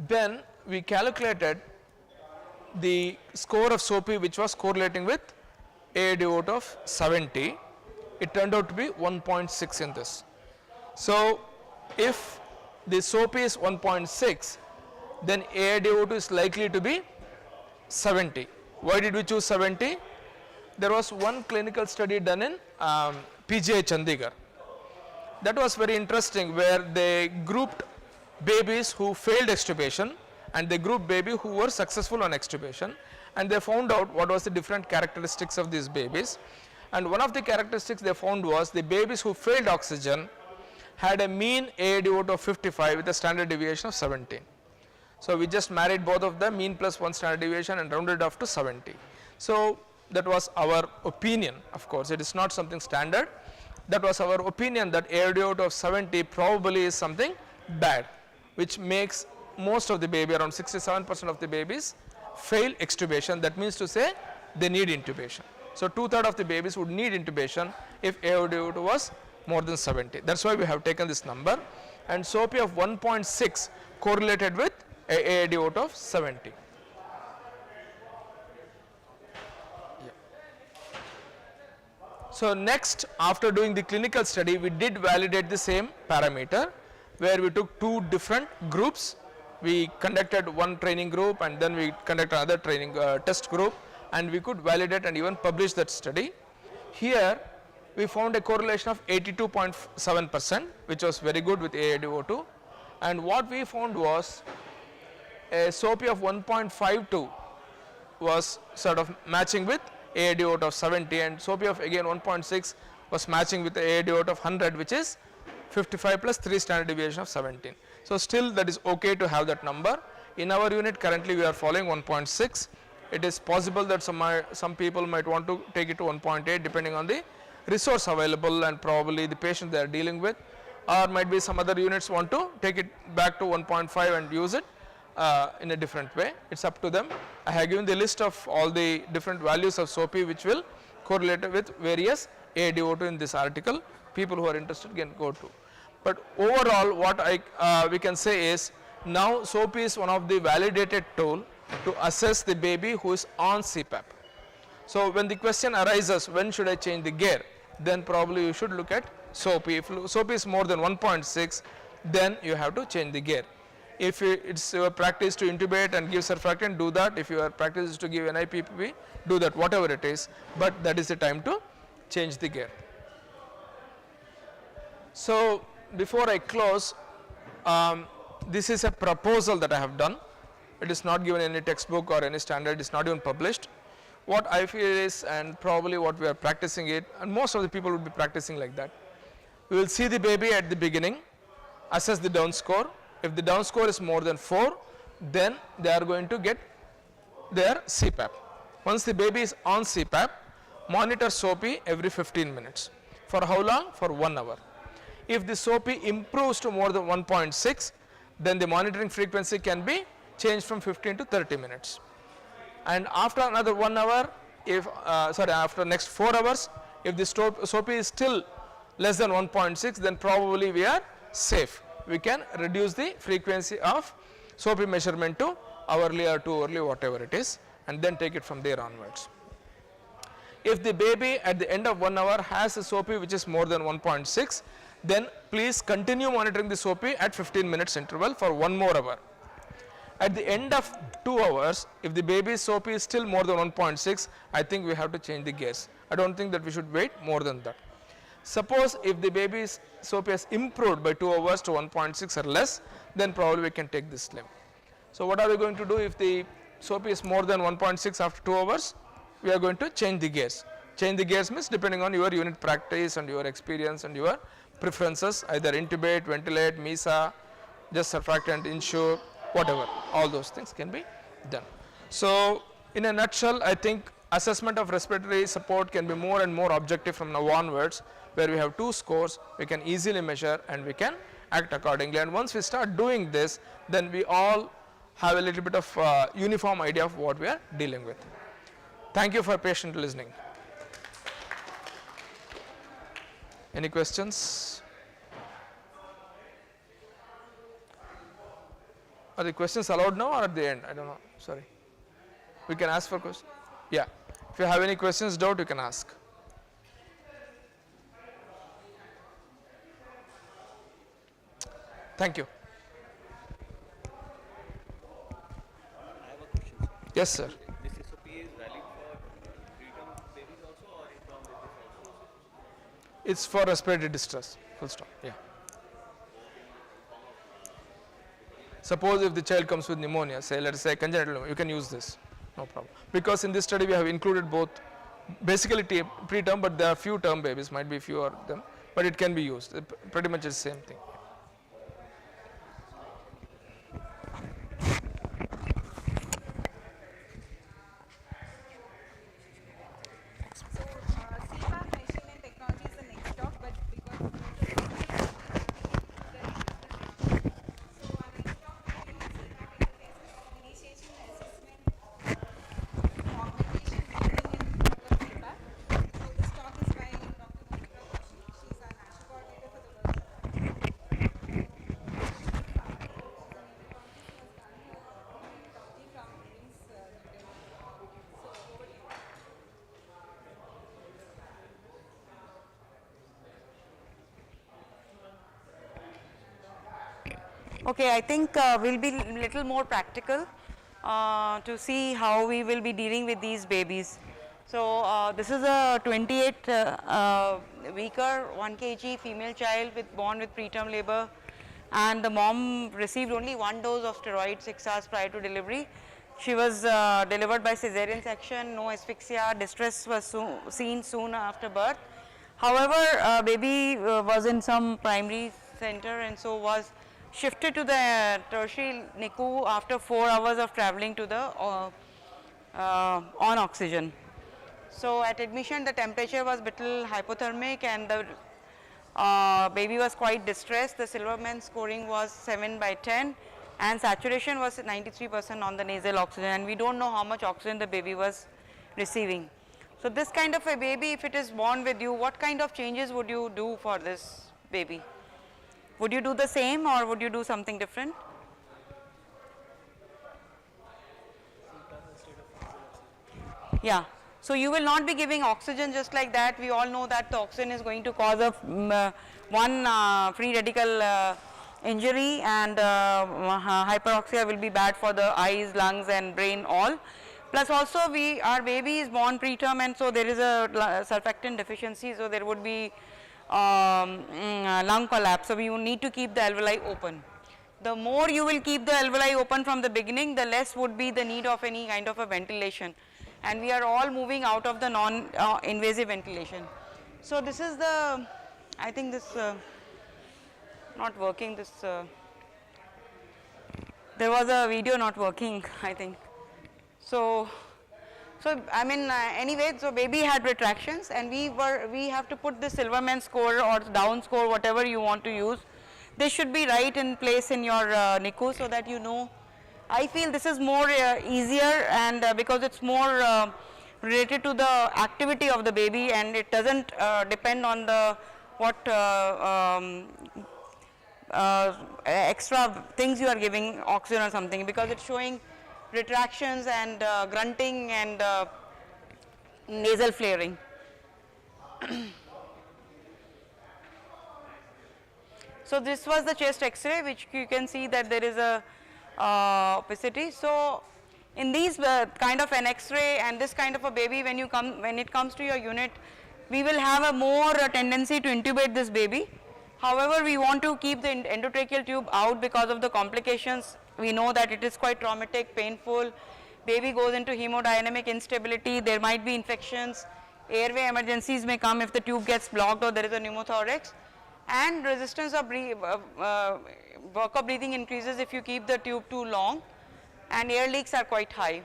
Speaker 3: Then we calculated the score of SOPI which was correlating with AADO2 of 70. It turned out to be 1.6 in this. So if the SOPI is 1.6, then AADO2 is likely to be 70. Why did we choose 70? There was one clinical study done in PGI Chandigarh. That was very interesting, where they grouped babies who failed extubation and they grouped babies who were successful on extubation, and they found out what was the different characteristics of these babies. And one of the characteristics they found was the babies who failed oxygen had a mean AADO2 of 55 with a standard deviation of 17. So we just married both of them, mean plus 1 standard deviation, and rounded off to 70. So that was our opinion. Of course, it is not something standard. That was our opinion, that AADO2 of 70 probably is something bad, which makes most of the baby, around 67% of the babies, fail extubation. That means to say they need intubation. So 2/3 of the babies would need intubation if AADO2 was more than 70. That's why we have taken this number, and SOPI of 1.6 correlated with AADO2 of 70. So next, after doing the clinical study, we did validate the same parameter, where we took two different groups. We conducted one training group, and then we conducted another training test group, and we could validate and even publish that study. Here we found a correlation of 82.7%, which was very good with AADO2, and what we found was a SOPI of 1.52 was sort of matching with AADO2 of 70, and SOPI of again 1.6 was matching with the AADO2 of 100, which is 55 plus 3 standard deviation of 17. So still that is okay to have that number. In our unit currently we are following 1.6. It is possible that some people might want to take it to 1.8 depending on the resource available and probably the patient they are dealing with, or might be some other units want to take it back to 1.5 and use it in a different way. It's up to them. I have given the list of all the different values of SOPI which will correlate with various AADO2 in this article. People who are interested can go to. But overall what we can say is, now SOPI is one of the validated tool to assess the baby who is on CPAP. So when the question arises, when should I change the gear, then probably you should look at SOPI. If SOPI is more than 1.6, then you have to change the gear. If it's your practice to intubate and give surfactant, do that. If your practice is to give NIPPV, do that, whatever it is, but that is the time to change the gear. So before I close, this is a proposal that I have done. It is not given in any textbook or any standard, it is not even published. What I feel is, and probably what we are practicing it, and most of the people will be practicing like that. We will see the baby at the beginning, assess the down score. If the down score is more than 4, then they are going to get their CPAP. Once the baby is on CPAP, monitor SOPI every 15 minutes. For how long? For 1 hour. If the SOPI improves to more than 1.6, then the monitoring frequency can be changed from 15 to 30 minutes. And after another 1 hour, after next 4 hours, if the SOPI is still less than 1.6, then probably we are safe. We can reduce the frequency of SOPI measurement to hourly or 2 hourly, whatever it is, and then take it from there onwards. If the baby at the end of 1 hour has a SOPI which is more than 1.6, then please continue monitoring the SOPI at 15 minutes interval for 1 more hour. At the end of 2 hours, if the baby's SOPI is still more than 1.6, I think we have to change the gears. I don't think that we should wait more than that. Suppose if the baby's SOPI has improved by 2 hours to 1.6 or less, then probably we can take this limb. So what are we going to do if the SOPI is more than 1.6 after 2 hours? We are going to change the gears. Change the gears means depending on your unit practice and your experience and your preferences, either intubate, ventilate, MESA, just surfactant, insure, whatever, all those things can be done. So in a nutshell, I think assessment of respiratory support can be more and more objective from now onwards, where we have 2 scores, we can easily measure and we can act accordingly. And once we start doing this, then we all have a little bit of uniform idea of what we are dealing with. Thank you for patient listening. Any questions? Are the questions allowed now or at the end? I don't know. Sorry. We can ask for questions. Yeah. If you have any questions, doubt, you can ask. Thank you.
Speaker 4: I have a question, sir.
Speaker 3: Yes, sir.
Speaker 4: This SOP is valid for preterm babies also or infant babies also?
Speaker 3: It's for respiratory distress. Full stop. Yeah. Suppose if the child comes with pneumonia, say let us say congenital pneumonia, you can use this, no problem. Because in this study we have included both, basically preterm, but there are few term babies, might be few of them, but it can be used. Pretty much the same thing.
Speaker 1: So, CPAP machine and technology is the next talk, but because so our next talk will be on CPAP interfaces, initiation, assessment, augmentation, training, and proper feedback. So this talk is by Dr. Monica Joshi. She is our national coordinator for the World
Speaker 5: Okay, I think we'll be little more practical to see how we will be dealing with these babies. So this is a 28 weeker, 1 kg female child born with preterm labor, and the mom received only 1 dose of steroid 6 hours prior to delivery. She was delivered by cesarean section, no asphyxia, distress was seen soon after birth. However, baby was in some primary center and so was shifted to the tertiary NICU after 4 hours of traveling to the on oxygen. So at admission the temperature was little hypothermic and the baby was quite distressed. The Silverman scoring was 7/10 and saturation was 93% on the nasal oxygen, and we don't know how much oxygen the baby was receiving. So this kind of a baby, if it is born with you, what kind of changes would you do for this baby? Would you do the same or would you do something different? Yeah. So you will not be giving oxygen just like that. We all know that the oxygen is going to cause one free radical injury, and hyperoxia will be bad for the eyes, lungs and brain all. Plus also our baby is born preterm, and so there is a surfactant deficiency, so there would be lung collapse. So we will need to keep the alveoli open. The more you will keep the alveoli open from the beginning, the less would be the need of any kind of a ventilation. And we are all moving out of the non-invasive ventilation. So this is the, I think this not working, this there was a video not working, I think. So I mean anyway, so baby had retractions, and we have to put the Silverman score or down score, whatever you want to use. They should be right in place in your NICU so that you know. I feel this is more easier, and because it's more related to the activity of the baby, and it doesn't depend on the what extra things you are giving, oxygen or something, because it's showing retractions and grunting and nasal flaring. So this was the chest X-ray, which you can see that there is a opacity. So in these kind of an X-ray and this kind of a baby, when it comes to your unit, we will have a more tendency to intubate this baby. However, we want to keep the endotracheal tube out because of the complications. We know that it is quite traumatic, painful. Baby goes into hemodynamic instability. There might be infections. Airway emergencies may come if the tube gets blocked or there is a pneumothorax. And resistance of workup breathing increases if you keep the tube too long, and air leaks are quite high.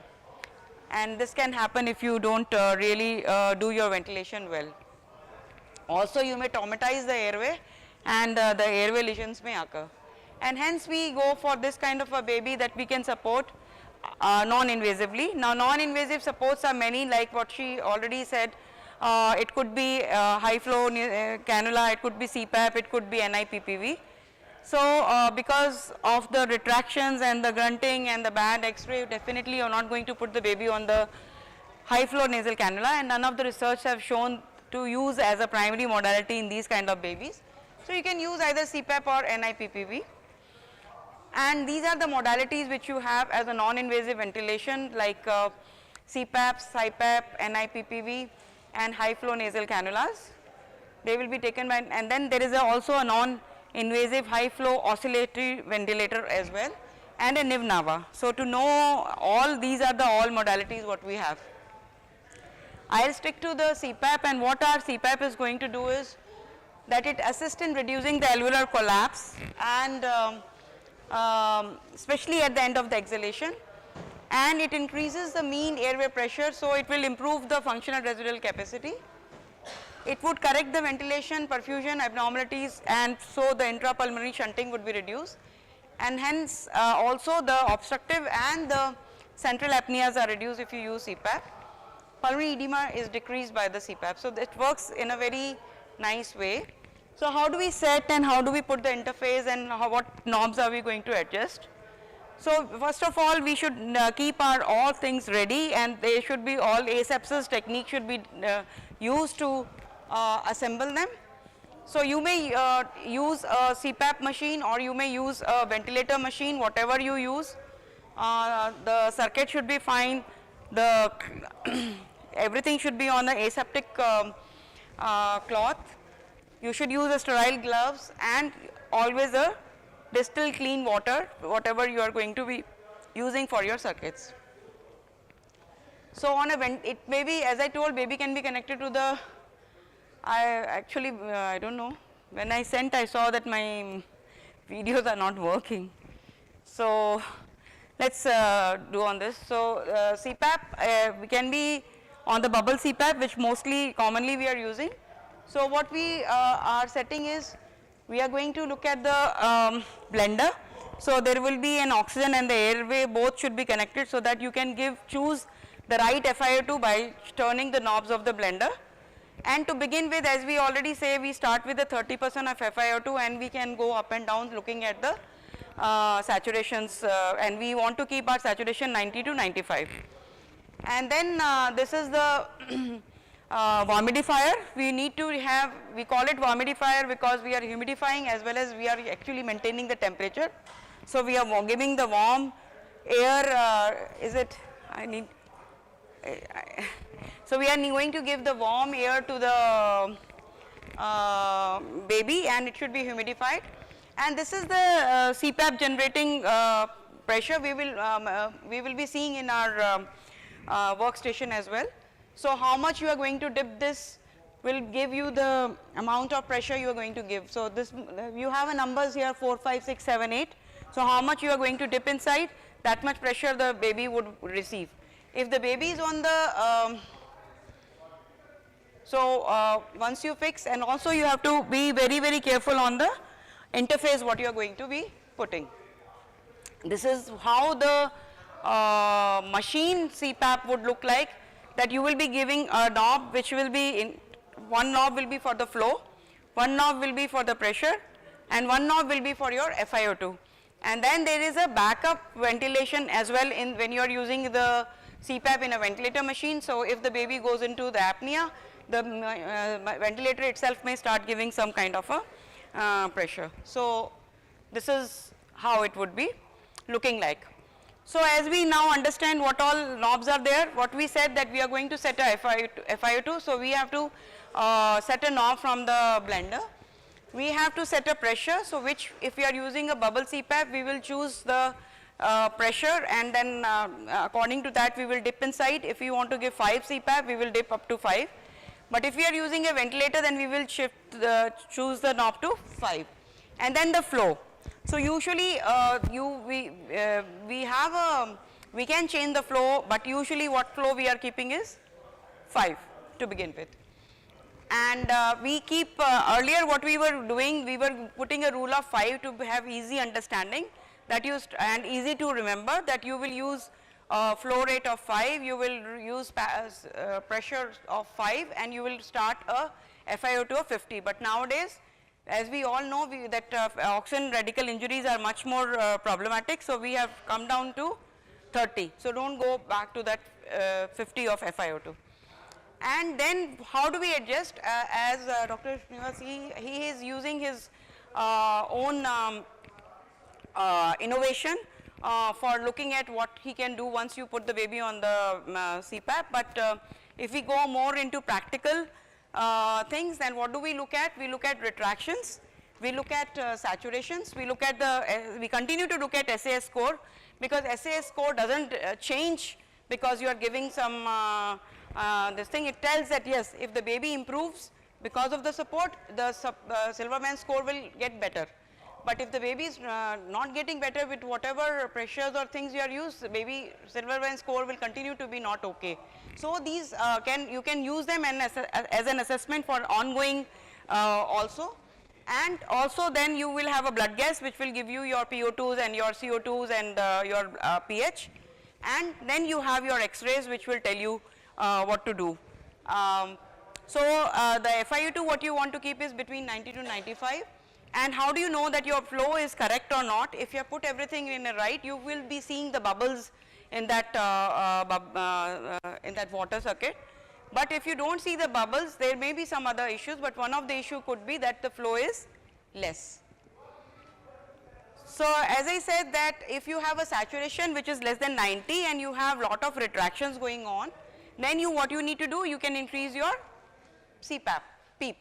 Speaker 5: And this can happen if you don't really do your ventilation well. Also, you may traumatize the airway and the airway lesions may occur. And hence we go for this kind of a baby that we can support non-invasively. Now non-invasive supports are many, like what she already said. It could be high flow cannula, it could be CPAP, it could be NIPPV. So because of the retractions and the grunting and the bad X-ray, definitely you are not going to put the baby on the high flow nasal cannula, and none of the research have shown to use as a primary modality in these kind of babies. So you can use either CPAP or NIPPV. And these are the modalities which you have as a non-invasive ventilation, like CPAP, CIPAP, NIPPV and high flow nasal cannulas. They will be taken by, and then there is also a non-invasive high flow oscillatory ventilator as well, and a NIV-NAVA. So to know all these are the all modalities what we have. I will stick to the CPAP, and what our CPAP is going to do is that it assists in reducing the alveolar collapse and especially at the end of the exhalation, and it increases the mean airway pressure, so it will improve the functional residual capacity. It would correct the ventilation, perfusion abnormalities, and so the intrapulmonary shunting would be reduced, and hence also the obstructive and the central apneas are reduced if you use CPAP. Pulmonary edema is decreased by the CPAP, so it works in a very nice way. So how do we set and how do we put the interface, and what knobs are we going to adjust? So first of all, we should keep our all things ready, and they should be all asepsis technique should be used to assemble them. So you may use a CPAP machine or you may use a ventilator machine, whatever you use. The circuit should be fine, the everything should be on an aseptic cloth. You should use a sterile gloves and always a distilled clean water, whatever you are going to be using for your circuits. So on a it may be, as I told, baby can be connected to the, I don't know, when I sent I saw that my videos are not working. So let's do on this. So CPAP we can be on the bubble CPAP, which mostly commonly we are using. So what we are setting is, we are going to look at the blender. So there will be an oxygen and the airway, both should be connected, so that you can choose the right FiO2 by turning the knobs of the blender. And to begin with, as we already say, we start with the 30% of FiO2 and we can go up and down looking at the saturations, and we want to keep our saturation 90 to 95. And then this is the humidifier. We need to have, we call it humidifier because we are humidifying as well as we are actually maintaining the temperature. So we are giving the warm air, so we are going to give the warm air to the baby, and it should be humidified. And this is the CPAP generating pressure we will be seeing in our workstation as well. So how much you are going to dip this will give you the amount of pressure you are going to give. So this, you have a numbers here 4, 5, 6, 7, 8. So how much you are going to dip inside, that much pressure the baby would receive. If the baby is on the, once you fix, and also you have to be very, very careful on the interface what you are going to be putting. This is how the machine CPAP would look like, that you will be giving a knob which will be in, one knob will be for the flow, one knob will be for the pressure, and one knob will be for your FiO2. And then there is a backup ventilation as well in when you are using the CPAP in a ventilator machine. So if the baby goes into the apnea, the ventilator itself may start giving some kind of a pressure. So this is how it would be looking like. So as we now understand what all knobs are there, what we said that we are going to set a FiO2, so we have to set a knob from the blender. We have to set a pressure, so which if we are using a bubble CPAP, we will choose the pressure, and then according to that we will dip inside. If we want to give 5 CPAP, we will dip up to 5. But if we are using a ventilator, then we will choose the knob to 5. And then the flow. So usually we can change the flow, but usually what flow we are keeping is 5 to begin with. And we keep earlier what we were doing, we were putting a rule of 5 to have easy understanding that and easy to remember, that you will use flow rate of 5, you will use pressure of 5, and you will start a FiO2 of 50. But nowadays, as we all know that oxygen radical injuries are much more problematic, so we have come down to 30. So don't go back to that 50 of FiO2. And then how do we adjust? As Dr. Srinivas, he is using his own innovation for looking at what he can do once you put the baby on the CPAP. But if we go more into practical things, then what do we look at? We look at retractions, we look at saturations, we look at we continue to look at SAS score, because SAS score doesn't change because you are giving some this thing. It tells that yes, if the baby improves because of the support, the Silverman score will get better. But if the baby is not getting better with whatever pressures or things you are used, the baby Silverman score will continue to be not okay. So these you can use them as an assessment for ongoing also. And also then you will have a blood gas which will give you your PO2s and your CO2s and your pH, and then you have your X-rays which will tell you what to do. So the FiO2 what you want to keep is between 90 to 95. And how do you know that your flow is correct or not? If you have put everything in a right, you will be seeing the bubbles in that water circuit. But if you don't see the bubbles, there may be some other issues, but one of the issue could be that the flow is less. So as I said that if you have a saturation which is less than 90 and you have lot of retractions going on, then what you need to do, you can increase your CPAP, PEEP.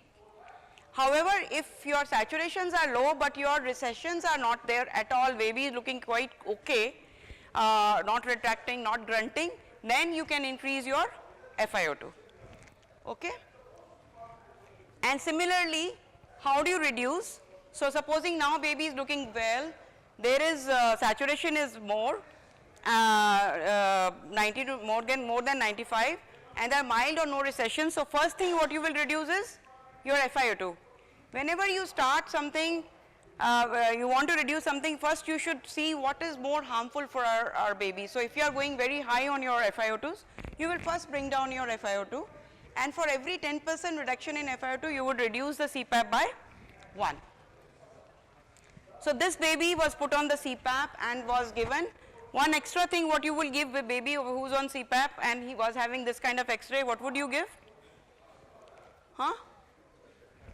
Speaker 5: However, if your saturations are low but your recessions are not there at all, baby is looking quite okay, not retracting, not grunting, then you can increase your FiO2, okay. And similarly, how do you reduce? So supposing now baby is looking well, there is saturation is more, 90 to more than 95, and there are mild or no recession. So first thing what you will reduce is your FiO2. Whenever you start something, you want to reduce something, first you should see what is more harmful for our baby. So if you are going very high on your FiO2s, you will first bring down your FiO2, and for every 10% reduction in FiO2, you would reduce the CPAP by 1. So this baby was put on the CPAP and was given one extra thing. What you will give a baby who's on CPAP and he was having this kind of X-ray, what would you give?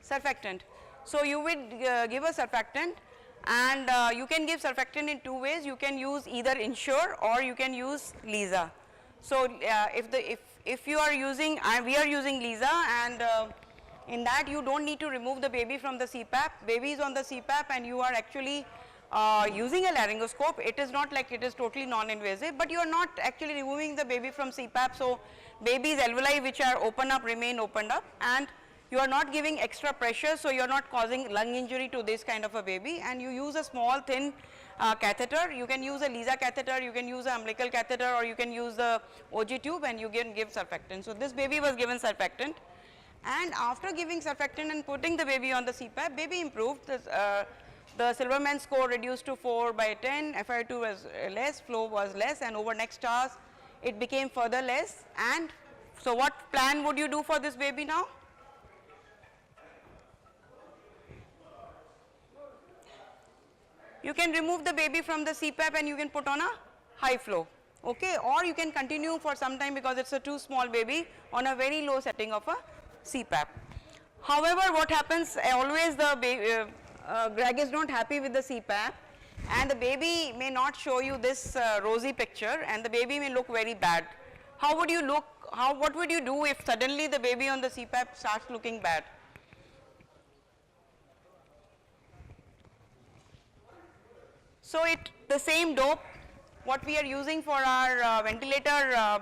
Speaker 5: Surfactant. So you would give a surfactant, and you can give surfactant in 2 ways. You can use either Insure or you can use Lisa. So if you are using, we are using Lisa, and in that you don't need to remove the baby from the CPAP. Baby is on the CPAP and you are actually using a laryngoscope. It is not like it is totally non-invasive, but you are not actually removing the baby from CPAP. So baby's alveoli which are open up remain opened up, and you are not giving extra pressure, so you are not causing lung injury to this kind of a baby. And you use a small thin catheter. You can use a Lisa catheter, you can use an umbilical catheter, or you can use the OG tube, and you can give surfactant. So this baby was given surfactant, and after giving surfactant and putting the baby on the CPAP, baby improved. The Silverman score reduced to 4/10, FiO2 was less, flow was less, and over next hours it became further less. And so what plan would you do for this baby now? you can remove the baby from the CPAP and you can put on a high flow, okay, or you can continue for some time because it's a too small baby on a very low setting of a CPAP. However, what happens always the Greg is not happy with the CPAP and the baby may not show you this rosy picture and the baby may look very bad. How would you look, what would you do if suddenly the baby on the CPAP starts looking bad? So the same dope what we are using for our ventilator,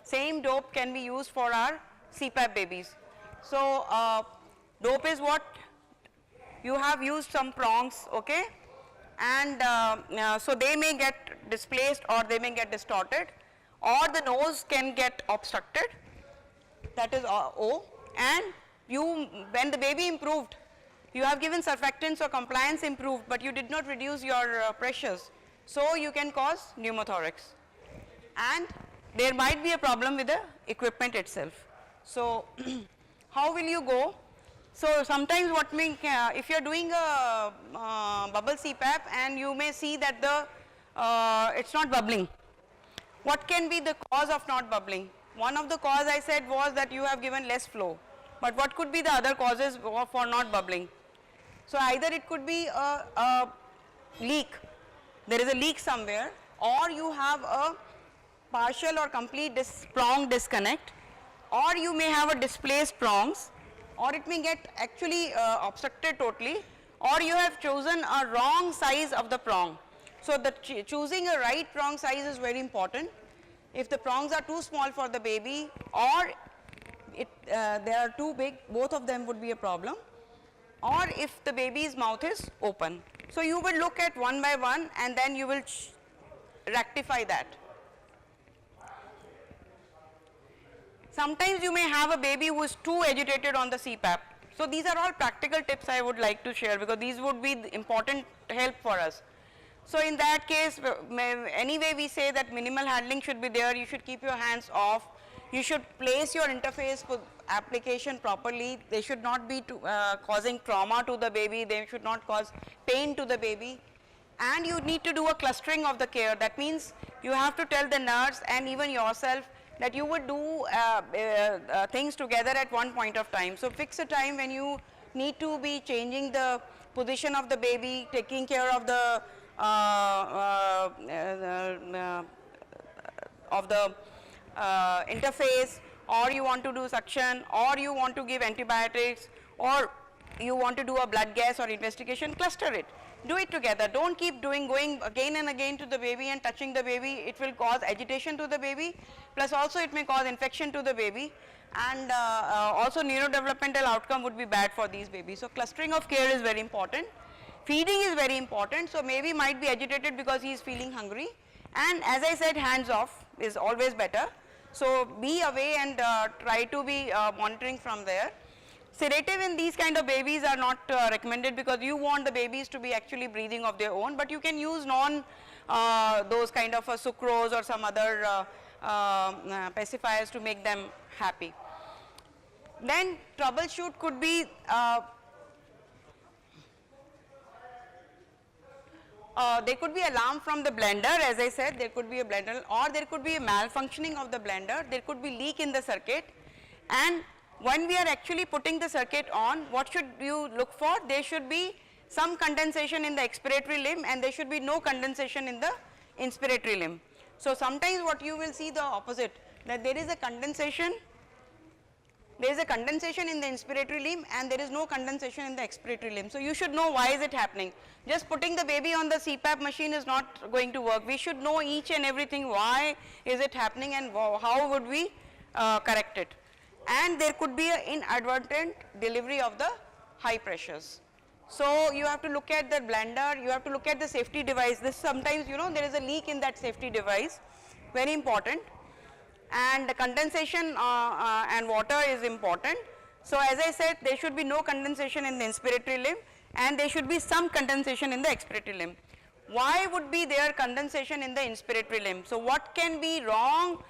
Speaker 5: same dope can be used for our CPAP babies. So dope is what you have used some prongs, okay, and so they may get displaced or they may get distorted or the nose can get obstructed, that is O, and when the baby improved, you have given surfactants or compliance improved but you did not reduce your pressures, so you can cause pneumothorax and there might be a problem with the equipment itself. So how will you go? So sometimes what if you are doing a bubble CPAP and you may see that it's not bubbling. What can be the cause of not bubbling? One of the cause I said was that you have given less flow, but what could be the other causes for not bubbling? So either it could be a leak, there is a leak somewhere, or you have a partial or complete prong disconnect, or you may have a displaced prongs, or it may get actually obstructed totally, or you have chosen a wrong size of the prong. So choosing a right prong size is very important. If the prongs are too small for the baby or they are too big, both of them would be a problem, or if the baby's mouth is open. So you will look at one by one and then you will rectify that. Sometimes you may have a baby who is too agitated on the CPAP. So these are all practical tips I would like to share because these would be important help for us. So in that case, anyway we say that minimal handling should be there, you should keep your hands off, you should place your interface application properly, they should not be causing trauma to the baby, they should not cause pain to the baby, and you need to do a clustering of the care. That means you have to tell the nurse and even yourself that you would do things together at one point of time. So fix a time when you need to be changing the position of the baby, taking care of the interface, or you want to do suction, or you want to give antibiotics, or you want to do a blood gas or investigation, cluster it. Do it together. Don't keep going again and again to the baby and touching the baby. It will cause agitation to the baby, plus also it may cause infection to the baby, and also neurodevelopmental outcome would be bad for these babies. So clustering of care is very important. Feeding is very important. So baby might be agitated because he is feeling hungry, and as I said, hands off is always better. So be away and try to be monitoring from there. Sedative in these kind of babies are not recommended because you want the babies to be actually breathing of their own, but you can use those kind of sucrose or some other pacifiers to make them happy. Then troubleshoot could be there could be alarm from the blender, as I said, there could be a blender, or there could be a malfunctioning of the blender, there could be leak in the circuit, and when we are actually putting the circuit on, what should you look for? There should be some condensation in the expiratory limb and there should be no condensation in the inspiratory limb. So sometimes what you will see the opposite, that there is a condensation in the inspiratory limb and there is no condensation in the expiratory limb. So you should know why is it happening. Just putting the baby on the CPAP machine is not going to work. We should know each and everything, why is it happening and how would we correct it. And there could be an inadvertent delivery of the high pressures. So you have to look at the blender, you have to look at the safety device. This sometimes, you know, there is a leak in that safety device, very important. And the condensation and water is important. So as I said, there should be no condensation in the inspiratory limb and there should be some condensation in the expiratory limb. Why would be there condensation in the inspiratory limb? So what can be wrong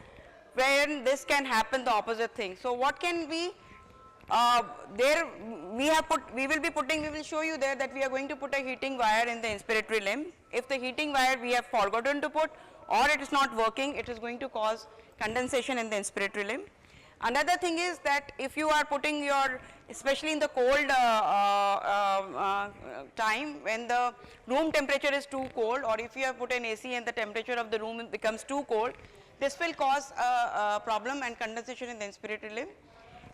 Speaker 5: when this can happen the opposite thing? So what can be there we will show you there that we are going to put a heating wire in the inspiratory limb. If the heating wire we have forgotten to put or it is not working, it is going to cause condensation in the inspiratory limb. Another thing is that if you are putting your, especially in the cold time when the room temperature is too cold, or if you have put an AC and the temperature of the room becomes too cold, this will cause a problem and condensation in the inspiratory limb.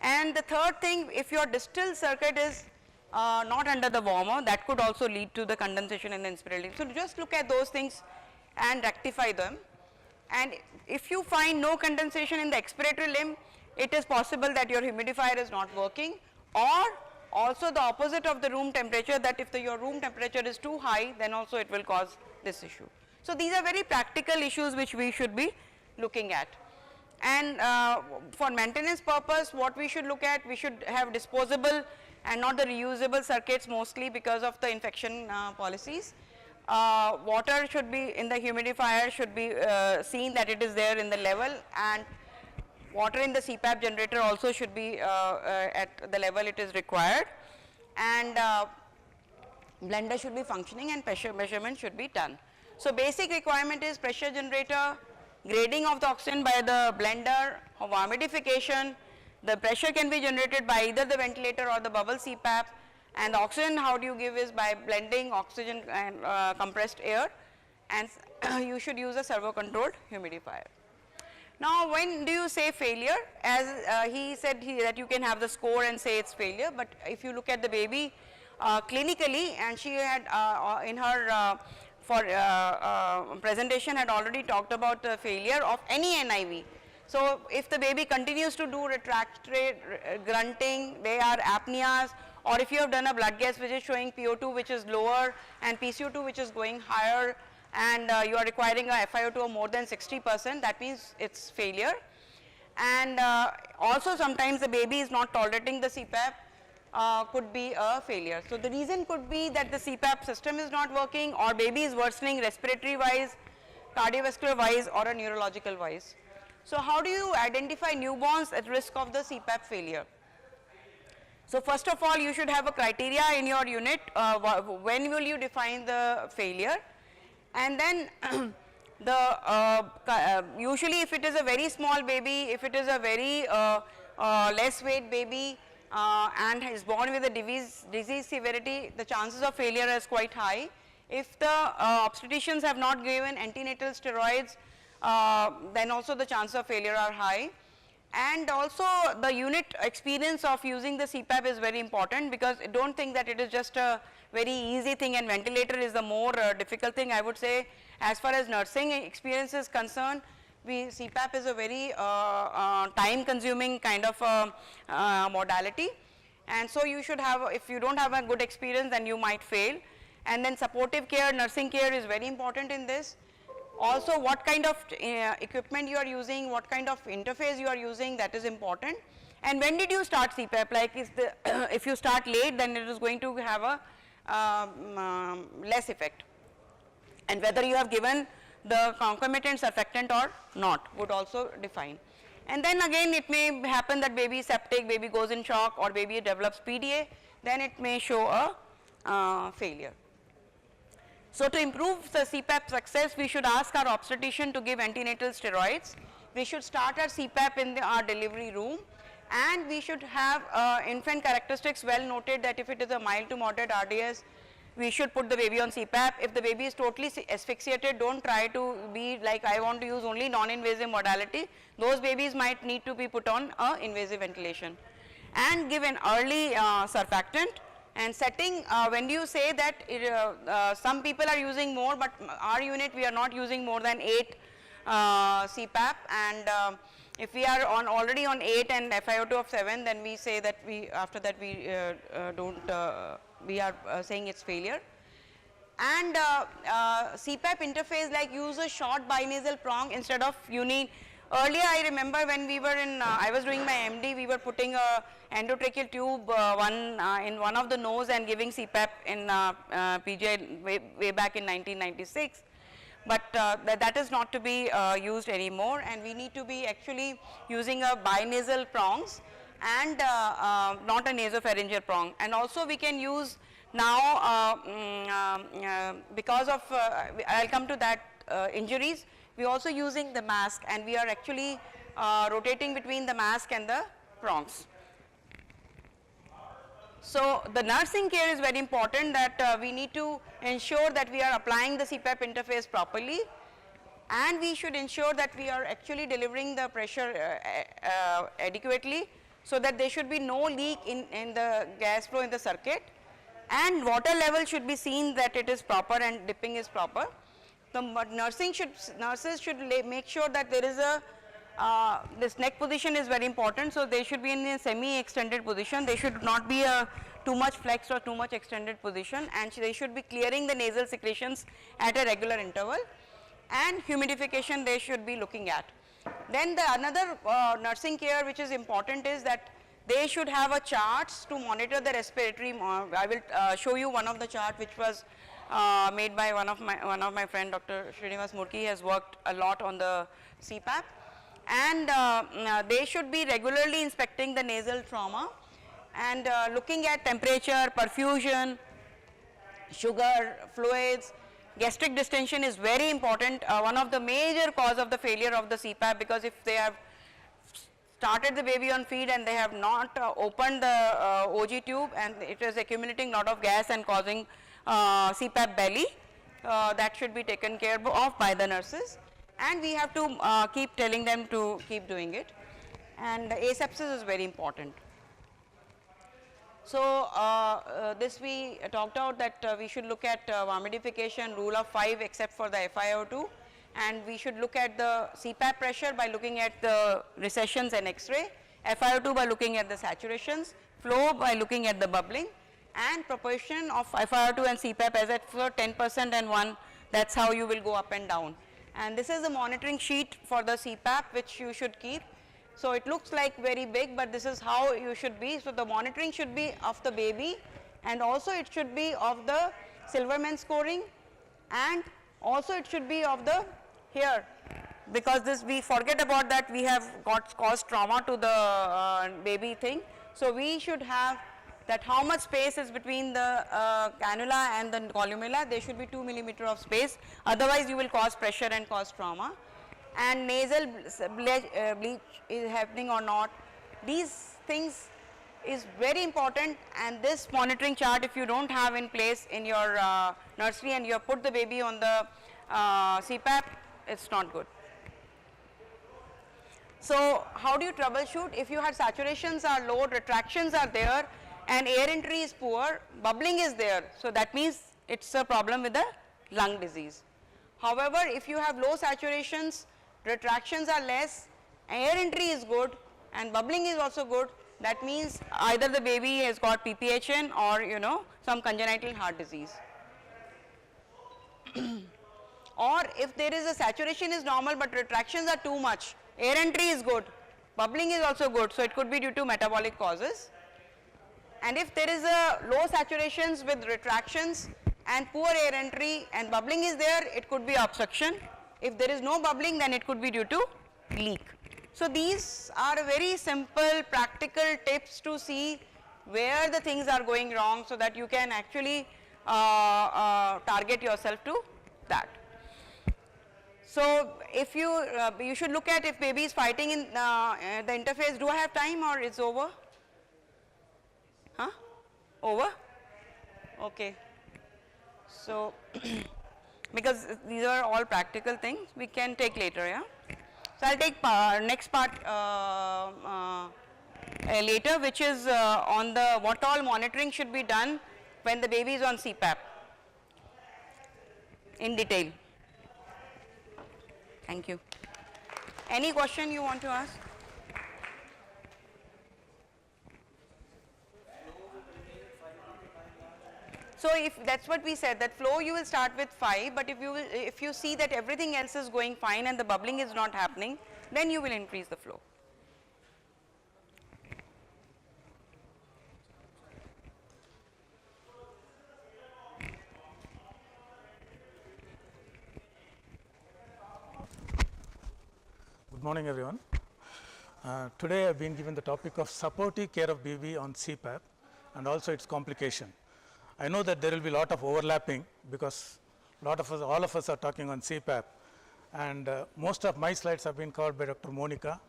Speaker 5: And the third thing, if your distal circuit is not under the warmer, that could also lead to the condensation in the inspiratory limb. So just look at those things and rectify them. And if you find no condensation in the expiratory limb, it is possible that your humidifier is not working, or also the opposite of the room temperature, that if your room temperature is too high, then also it will cause this issue. So these are very practical issues which we should be looking at. And for maintenance purpose, what we should look at, we should have disposable and not the reusable circuits, mostly because of the infection policies. Water should be in the humidifier, should be seen that it is there in the level, and water in the CPAP generator also should be at the level it is required, and blender should be functioning and pressure measurement should be done. So basic requirement is pressure generator, grading of the oxygen by the blender, humidification. The pressure can be generated by either the ventilator or the bubble CPAP, and the oxygen how do you give is by blending oxygen and compressed air, and you should use a servo controlled humidifier. Now when do you say failure? As he said that you can have the score and say it's failure, but if you look at the baby clinically, and she had in her presentation had already talked about the failure of any NIV. So if the baby continues to do retracted grunting, they are apneas, or if you have done a blood gas which is showing PO2 which is lower and PCO2 which is going higher, and you are requiring a FiO2 of more than 60%, that means it's failure. And also sometimes the baby is not tolerating the CPAP, could be a failure. So the reason could be that the CPAP system is not working, or baby is worsening respiratory wise, cardiovascular wise, or a neurological wise. So how do you identify newborns at risk of the CPAP failure? So first of all, you should have a criteria in your unit, when will you define the failure, and then usually if it is a very small baby, if it is a very less weight baby and is born with a disease severity, the chances of failure is quite high. If the obstetricians have not given antenatal steroids, then also the chances of failure are high. And also the unit experience of using the CPAP is very important, because don't think that it is just a very easy thing and ventilator is the more difficult thing. I would say as far as nursing experience is concerned, CPAP is a very time consuming kind of modality, and so you should have, if you don't have a good experience then you might fail. And then supportive care, nursing care is very important in this. Also what kind of equipment you are using, what kind of interface you are using, that is important. And when did you start CPAP, like is the if you start late, then it is going to have a less effect, and whether you have given the concomitant surfactant or not would also define. And then again it may happen that baby is septic, baby goes in shock, or baby develops PDA, then it may show a failure. So to improve the CPAP success, we should ask our obstetrician to give antenatal steroids. We should start our CPAP in our delivery room, and we should have infant characteristics well noted, that if it is a mild to moderate RDS, we should put the baby on CPAP. If the baby is totally asphyxiated, don't try to be like, I want to use only non-invasive modality. Those babies might need to be put on invasive ventilation. And give an early surfactant. And setting, when you say that some people are using more, but our unit we are not using more than 8 CPAP, and if we are already on 8 and FiO2 of 7, then we say that after that we we are saying it's failure. And CPAP interface, like use a short binasal prong instead of earlier I remember when we were in, I was doing my MD, we were putting a endotracheal tube in one of the nose and giving CPAP in PGI way back in 1996. But that is not to be used anymore, and we need to be actually using a binasal prongs, and not a nasopharyngeal prong. And also we can use now because of I'll come to that injuries, we are also using the mask, and we are actually rotating between the mask and the prongs. So the nursing care is very important, that we need to ensure that we are applying the CPAP interface properly, and we should ensure that we are actually delivering the pressure adequately, so that there should be no leak in the gas flow in the circuit, and water level should be seen that it is proper and dipping is proper. The nurses should make sure that there is a this neck position is very important, so they should be in a semi extended position. They should not be a too much flexed or too much extended position, and they should be clearing the nasal secretions at a regular interval, and humidification they should be looking at. Then the another nursing care which is important is that they should have a charts to monitor the respiratory. I will show you one of the chart which was made by one of my friend, Dr. Srinivas Murki. He has worked a lot on the CPAP, and they should be regularly inspecting the nasal trauma and looking at temperature, perfusion, sugar, fluids. Gastric distension is very important, one of the major cause of the failure of the CPAP, because if they have started the baby on feed and they have not opened the OG tube and it is accumulating lot of gas and causing CPAP belly, that should be taken care of by the nurses, and we have to keep telling them to keep doing it, and asepsis is very important. So this we talked out that we should look at humidification, rule of 5 except for the FiO2, and we should look at the CPAP pressure by looking at the recessions and X-ray, FiO2 by looking at the saturations, flow by looking at the bubbling, and proportion of FiO2 and CPAP as at for 10% and 1, that is how you will go up and down. And this is a monitoring sheet for the CPAP which you should keep. So it looks like very big, but this is how you should be. So the monitoring should be of the baby, and also it should be of the Silverman scoring, and also it should be of the here, because this we forget about that, we have caused trauma to the baby thing. So we should have that how much space is between the cannula and the columella. There should be 2 millimeter of space, otherwise you will cause pressure and cause trauma. And nasal bleach is happening or not, these things is very important, and this monitoring chart if you don't have in place in your nursery and you have put the baby on the CPAP, it's not good. So how do you troubleshoot? If you have saturations are low, retractions are there, and air entry is poor, bubbling is there, so that means it's a problem with the lung disease. However, if you have low saturations, retractions are less, air entry is good and bubbling is also good, that means either the baby has got PPHN or some congenital heart disease. Or if there is a saturation is normal but retractions are too much, air entry is good, bubbling is also good, so it could be due to metabolic causes. And if there is a low saturations with retractions and poor air entry and bubbling is there, it could be obstruction. If there is no bubbling, then it could be due to leak. So these are very simple practical tips to see where the things are going wrong, so that you can actually target yourself to that. So if you should look at if baby is fighting in the interface. Do I have time or it's over? Huh? Over? Okay. So because these are all practical things, we can take later, yeah. So I'll take next part later, which is on the what all monitoring should be done when the baby is on CPAP in detail. Thank you. Any question you want to ask? So if that's what we said, that flow you will start with 5, but if you see that everything else is going fine and the bubbling is not happening, then you will increase the flow.
Speaker 6: Good morning, everyone. Today I've been given the topic of supportive care of baby on CPAP and also its complication. I know that there will be a lot of overlapping because all of us are talking on CPAP, and most of my slides have been covered by Dr. Monica,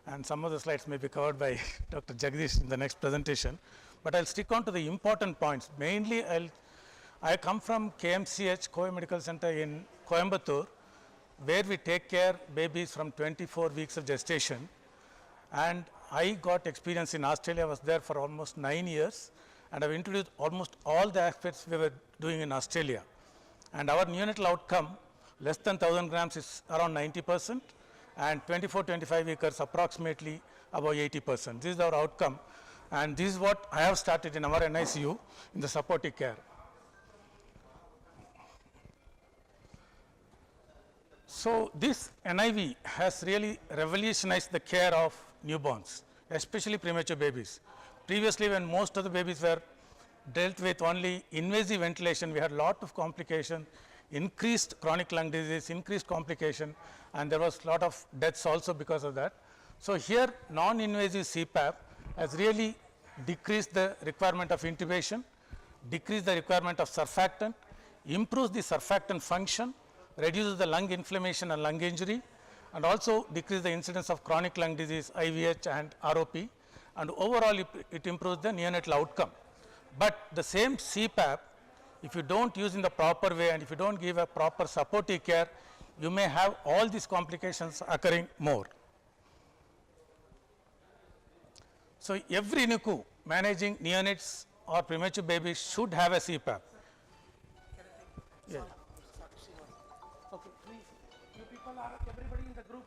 Speaker 6: and some of the slides may be covered by Dr. Jagdish in the next presentation. But I'll stick on to the important points. Mainly, I come from KMCH, Koya Medical Center in Coimbatore, where we take care babies from 24 weeks of gestation. And I got experience in Australia. I was there for almost 9 years, and I've introduced almost all the aspects we were doing in Australia. And our neonatal outcome, less than 1,000 grams, is around 90%, and 24-25 weekers approximately about 80%. This is our outcome, and this is what I have started in our NICU in the supportive care. So this NIV has really revolutionized the care of newborns, especially premature babies. Previously, when most of the babies were dealt with only invasive ventilation, we had a lot of complication, increased chronic lung disease, increased complication, and there was a lot of deaths also because of that. So here, non-invasive CPAP has really decreased the requirement of intubation, decreased the requirement of surfactant, improves the surfactant function, reduces the lung inflammation and lung injury, and also decrease the incidence of chronic lung disease, IVH and ROP, and overall it improves the neonatal outcome. But the same CPAP, if you don't use in the proper way and if you don't give a proper supportive care, you may have all these complications occurring more. So every NICU managing neonates or premature babies should have a CPAP. Yeah.
Speaker 2: Okay, please. You people are everybody in the group.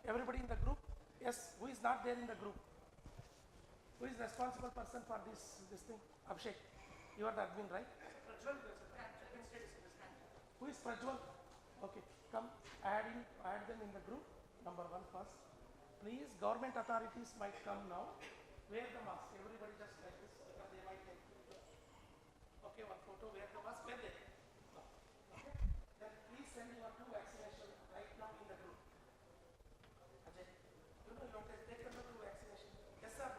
Speaker 2: Everybody in the group? Yes. Who is not there in the group? Who is the responsible person for this thing? Abhishek, you are the admin, right? Who is Prajwal? Okay, come add them in the group. Number 1 first. Please, government authorities might come now. Wear the mask. Everybody just like this because they might take pictures. Okay, one photo. Wear the mask. Wear it. Okay. Then please send your 2 vaccinations right now in the group. Ajay, you know you have taken the 2 vaccinations. Yes, sir.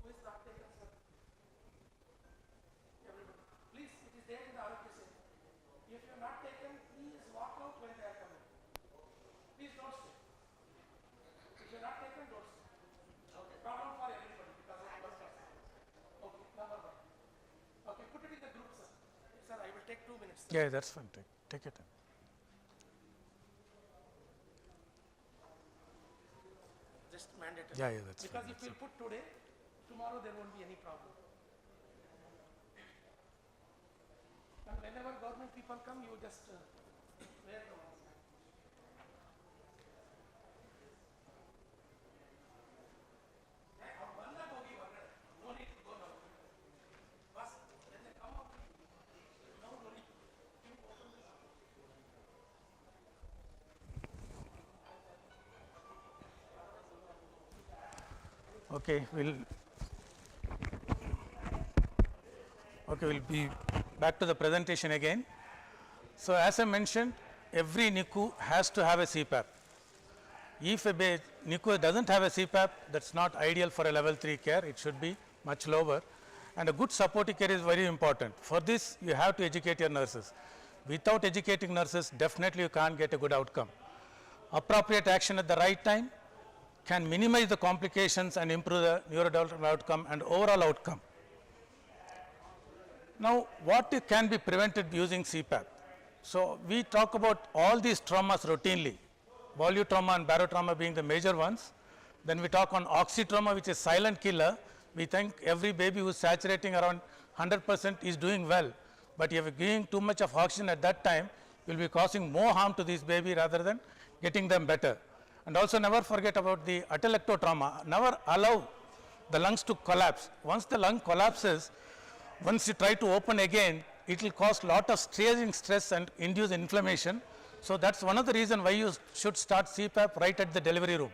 Speaker 2: Who is not taken, sir? Everybody. Please, it is there in the ROKC. If you are not taken, please walk out when they are coming. Please don't stay. If you are not taken, don't stay. Okay. Problem for everybody because of one person. Okay, number 1. Okay, put it in the group, sir. Sir, I will take 2 minutes. Sir.
Speaker 6: Yeah, that's fine. Take your time.
Speaker 2: Just mandatory.
Speaker 6: Yeah, that's
Speaker 2: because
Speaker 6: fine.
Speaker 2: if you put today, tomorrow there won't be any problem. And whenever government people come, you just wear the mask. No need to go now. Bus, when they come out, no need. You open this.
Speaker 6: Okay, we'll be back to the presentation again. So as I mentioned, every NICU has to have a CPAP. If a NICU doesn't have a CPAP, that's not ideal for a level 3 care. It should be much lower. And a good supportive care is very important. For this, you have to educate your nurses. Without educating nurses, definitely you can't get a good outcome. Appropriate action at the right time can minimize the complications and improve the neurodevelopmental outcome and overall outcome. Now, what can be prevented using CPAP? So we talk about all these traumas routinely, trauma and barotrauma being the major ones. Then we talk on oxytrauma, which is silent killer. We think every baby who is saturating around 100% is doing well. But if you're giving too much of oxygen at that time, you'll be causing more harm to this baby rather than getting them better. And also never forget about the atelectotrauma. Never allow the lungs to collapse. Once the lung collapses, once you try to open again, it will cause lot of staging stress and induce inflammation. So that's one of the reasons why you should start CPAP right at the delivery room.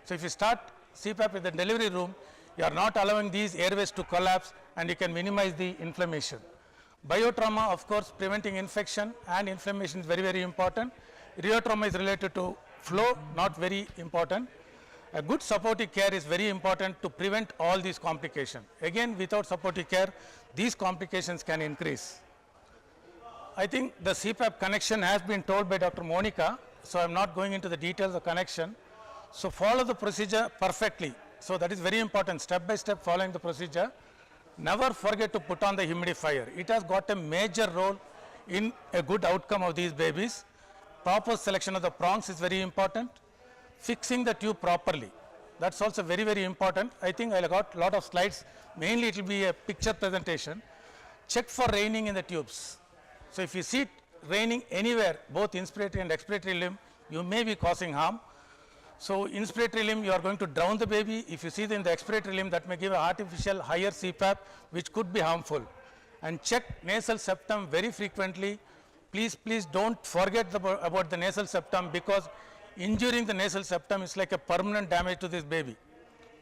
Speaker 6: So if you start CPAP in the delivery room, you are not allowing these airways to collapse and you can minimize the inflammation. Biotrauma, of course, preventing infection and inflammation is very, very important. Rheotrauma is related to flow, not very important. A good supportive care is very important to prevent all these complications. Again, without supportive care, these complications can increase. I think the CPAP connection has been told by Dr. Monica, so I am not going into the details of connection. So follow the procedure perfectly. So that is very important, step by step following the procedure. Never forget to put on the humidifier. It has got a major role in a good outcome of these babies. Proper selection of the prongs is very important. Fixing the tube properly, that's also very, very important. I think I got a lot of slides, mainly it will be a picture presentation. Check for raining in the tubes. So if you see it raining anywhere, both inspiratory and expiratory limb, you may be causing harm. So inspiratory limb, you are going to drown the baby. If you see in the expiratory limb, that may give an artificial higher CPAP, which could be harmful. And check nasal septum very frequently. Please, please don't forget about the nasal septum, because injuring the nasal septum is like a permanent damage to this baby.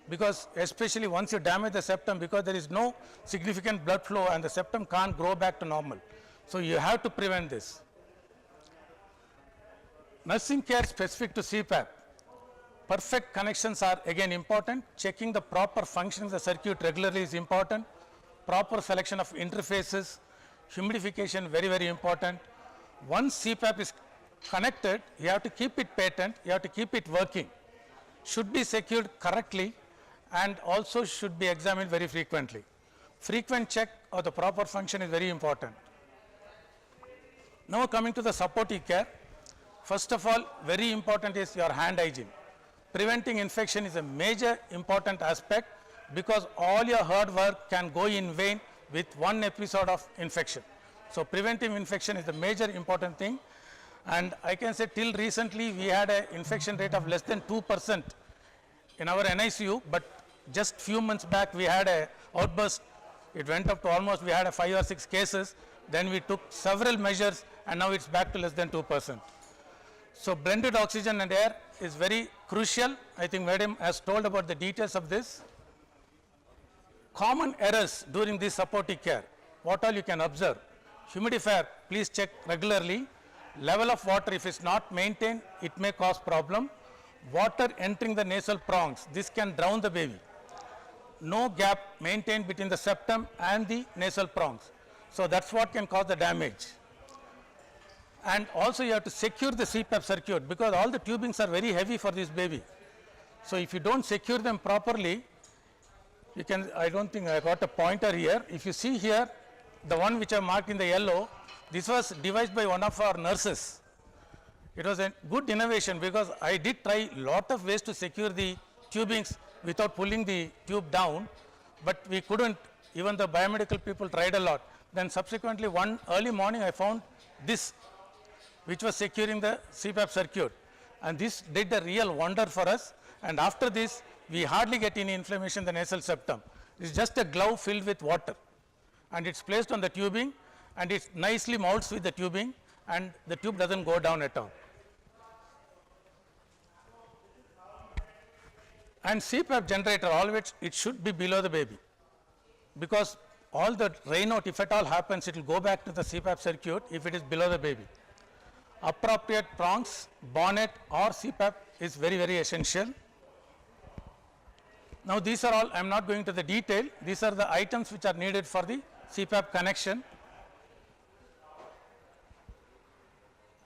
Speaker 6: Because especially once you damage the septum, because there is no significant blood flow and the septum can't grow back to normal. So you have to prevent this. Nursing care specific to CPAP. Perfect connections are again important. Checking the proper function of the circuit regularly is important. Proper selection of interfaces, humidification very, very important. Once CPAP is connected, you have to keep it patent, you have to keep it working. Should be secured correctly and also should be examined very frequently. Frequent check of the proper function is very important. Now coming to the supportive care. First of all, very important is your hand hygiene. Preventing infection is a major important aspect, because all your hard work can go in vain with one episode of infection. So preventive infection is the major important thing. And I can say till recently we had an infection rate of less than 2% in our NICU, but just few months back we had a outburst. It went up to almost, we had a 5 or 6 cases. Then we took several measures and now it's back to less than 2%. So blended oxygen and air is very crucial. I think Madam has told about the details of this. Common errors during this supportive care, what all you can observe. Humidifier, please check regularly. Level of water, if it's not maintained, it may cause problem. Water entering the nasal prongs, this can drown the baby. No gap maintained between the septum and the nasal prongs. So that's what can cause the damage. And also you have to secure the CPAP circuit, because all the tubings are very heavy for this baby. So if you don't secure them properly, you can, I don't think I got a pointer here. If you see here, the one which I marked in the yellow, this was devised by one of our nurses. It was a good innovation, because I did try lot of ways to secure the tubings without pulling the tube down, but we couldn't. Even the biomedical people tried a lot. Then subsequently one early morning I found this, which was securing the CPAP circuit, and this did a real wonder for us. And after this we hardly get any inflammation in the nasal septum. It's just a glove filled with water, and it's placed on the tubing, and it nicely mounts with the tubing, and the tube doesn't go down at all. And CPAP generator, always it should be below the baby, because all the rain out, if at all happens, it will go back to the CPAP circuit if it is below the baby. Appropriate prongs, bonnet or CPAP is very, very essential. Now these are all, I am not going to the detail, these are the items which are needed for the CPAP connection.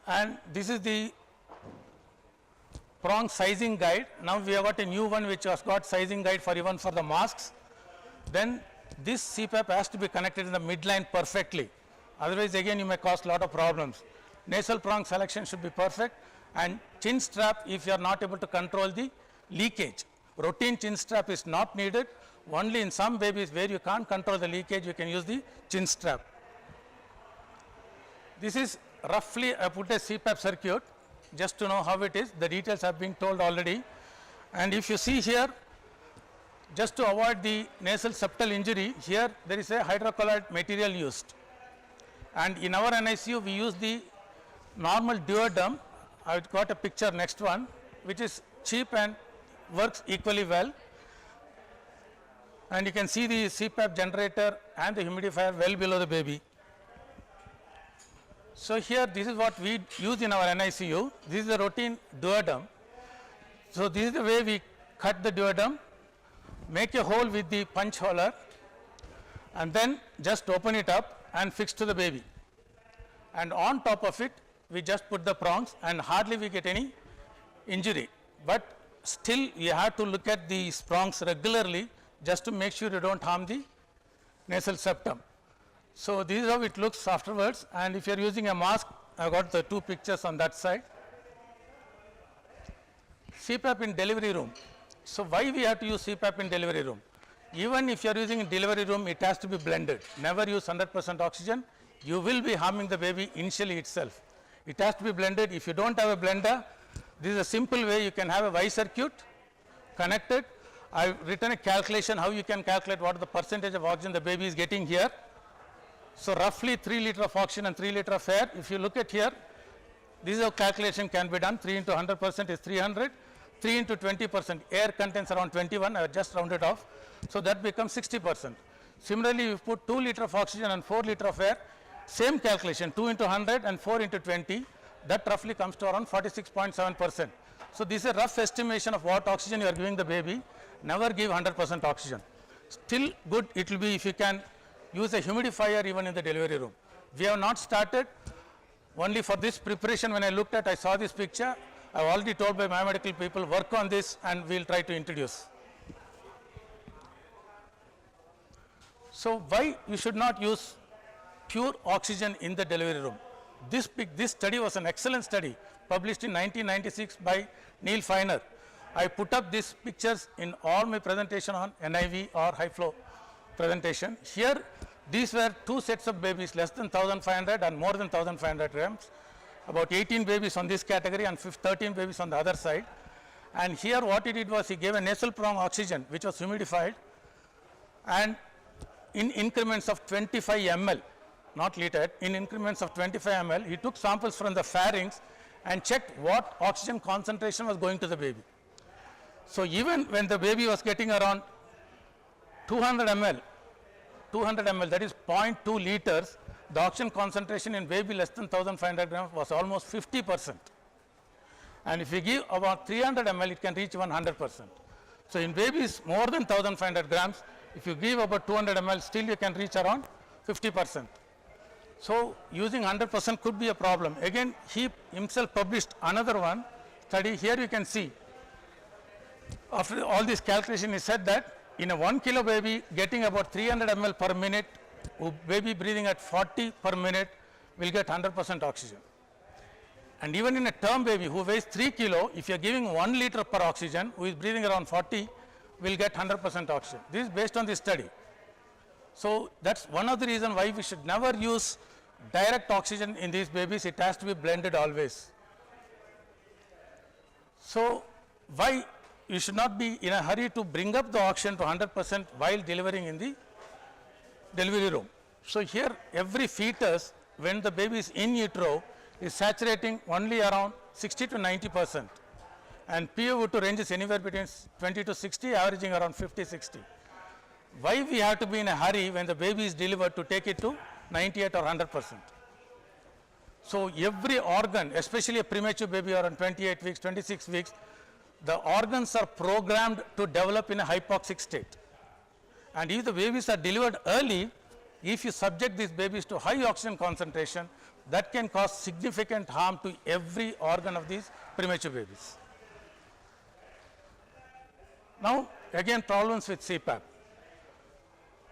Speaker 6: And this is the prong sizing guide. Now we have got a new one which has got sizing guide for even for the masks. Then this CPAP has to be connected in the midline perfectly. Otherwise again you may cause lot of problems. Nasal prong selection should be perfect, and chin strap, if you are not able to control the leakage. Routine chin strap is not needed. Only in some babies where you can't control the leakage, you can use the chin strap. This is roughly I put a CPAP circuit just to know how it is. The details have been told already. And if you see here, just to avoid the nasal septal injury, here there is a hydrocolloid material used. And in our NICU, we use the normal duoderm. I've got a picture next one, which is cheap and works equally well. And you can see the CPAP generator and the humidifier well below the baby. So here, this is what we use in our NICU. This is the routine duoderm. So this is the way we cut the duodenum, make a hole with the punch holder, and then just open it up and fix to the baby. And on top of it, we just put the prongs, and hardly we get any injury. But still, you have to look at these prongs regularly just to make sure you don't harm the nasal septum. So this is how it looks afterwards. And if you are using a mask, I got the two pictures on that side. CPAP in delivery room. So why we have to use CPAP in delivery room? Even if you are using in delivery room, it has to be blended. Never use 100% oxygen. You will be harming the baby initially itself. It has to be blended. If you don't have a blender, this is a simple way you can have a Y circuit connected. I've written a calculation how you can calculate what the percentage of oxygen the baby is getting here. So roughly 3 liters of oxygen and 3 liters of air. If you look at here, this is how calculation can be done. 3 into 100% is 300. 3 into 20%, air contains around 21, I have just rounded off. So that becomes 60%. Similarly, you put 2 liters of oxygen and 4 liters of air, same calculation, 2 into 100 and 4 into 20, that roughly comes to around 46.7%. So this is a rough estimation of what oxygen you are giving the baby. Never give 100% oxygen. Still good it will be if you can use a humidifier even in the delivery room. We have not started. Only for this preparation, when I looked at, I saw this picture. I have already told my biomedical people, work on this and we will try to introduce. So why you should not use pure oxygen in the delivery room? This study was an excellent study published in 1996 by Neil Feiner. I put up these pictures in all my presentation on NIV or high flow presentation. Here these were 2 sets of babies, less than 1500 and more than 1500 grams. About 18 babies on this category and 13 babies on the other side. And here what he did was he gave a nasal prong oxygen which was humidified, and in increments of 25 ml, not liter, in increments of 25 ml, he took samples from the pharynx and checked what oxygen concentration was going to the baby. So even when the baby was getting around 200 ml, that is 0.2 liters, the oxygen concentration in baby less than 1500 grams was almost 50%. And if you give about 300 ml, it can reach 100%. So in babies more than 1500 grams, if you give about 200 ml, still you can reach around 50%. So using 100% could be a problem. Again, he himself published another one study. Here you can see, after all this calculation, he said that in a 1 kilo baby getting about 300 ml per minute, baby breathing at 40 per minute will get 100% oxygen. And even in a term baby who weighs 3 kilo, if you are giving 1 liter per oxygen, who is breathing around 40, will get 100% oxygen. This is based on this study. So that's one of the reasons why we should never use direct oxygen in these babies. It has to be blended always. So why you should not be in a hurry to bring up the oxygen to 100% while delivering in the delivery room. So here every fetus, when the baby is in utero, is saturating only around 60 to 90%, and PaO2 ranges anywhere between 20 to 60, averaging around 50-60. Why we have to be in a hurry when the baby is delivered to take it to 98 or 100%? So every organ, especially a premature baby around 28 weeks, 26 weeks, the organs are programmed to develop in a hypoxic state. And if the babies are delivered early, if you subject these babies to high oxygen concentration, that can cause significant harm to every organ of these premature babies. Now, again, problems with CPAP.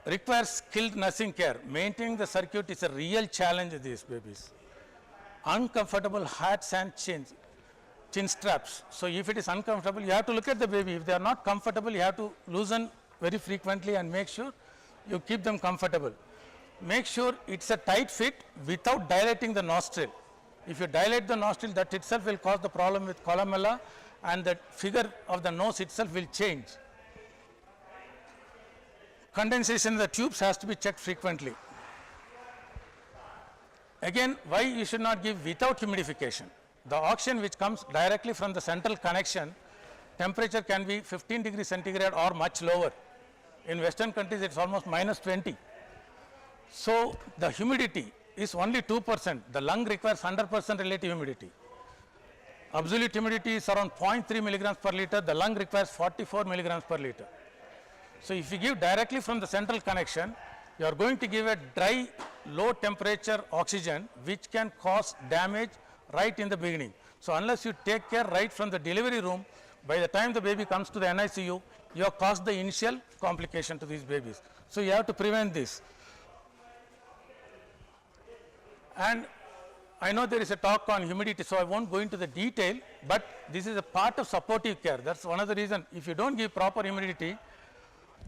Speaker 6: Requires skilled nursing care. Maintaining the circuit is a real challenge with these babies. Uncomfortable hats and chin straps. So if it is uncomfortable, you have to look at the baby. If they are not comfortable, you have to loosen very frequently and make sure you keep them comfortable. Make sure it's a tight fit without dilating the nostril. If you dilate the nostril, that itself will cause the problem with columella, and the figure of the nose itself will change. Condensation in the tubes has to be checked frequently. Again, why you should not give without humidification? The oxygen which comes directly from the central connection, temperature can be 15 degrees centigrade or much lower. In Western countries, it's almost minus 20. So the humidity is only 2%. The lung requires 100% relative humidity. absolute humidity is around 0.3 milligrams per liter, the lung requires 44 milligrams per liter. So if you give directly from the central connection, you are going to give a dry, low temperature oxygen which can cause damage right in the beginning. So unless you take care right from the delivery room, by the time the baby comes to the NICU, you have caused the initial complication to these babies. So you have to prevent this. And I know there is a talk on humidity, so I won't go into the detail, but this is a part of supportive care. That's one of the reasons. If you don't give proper humidity,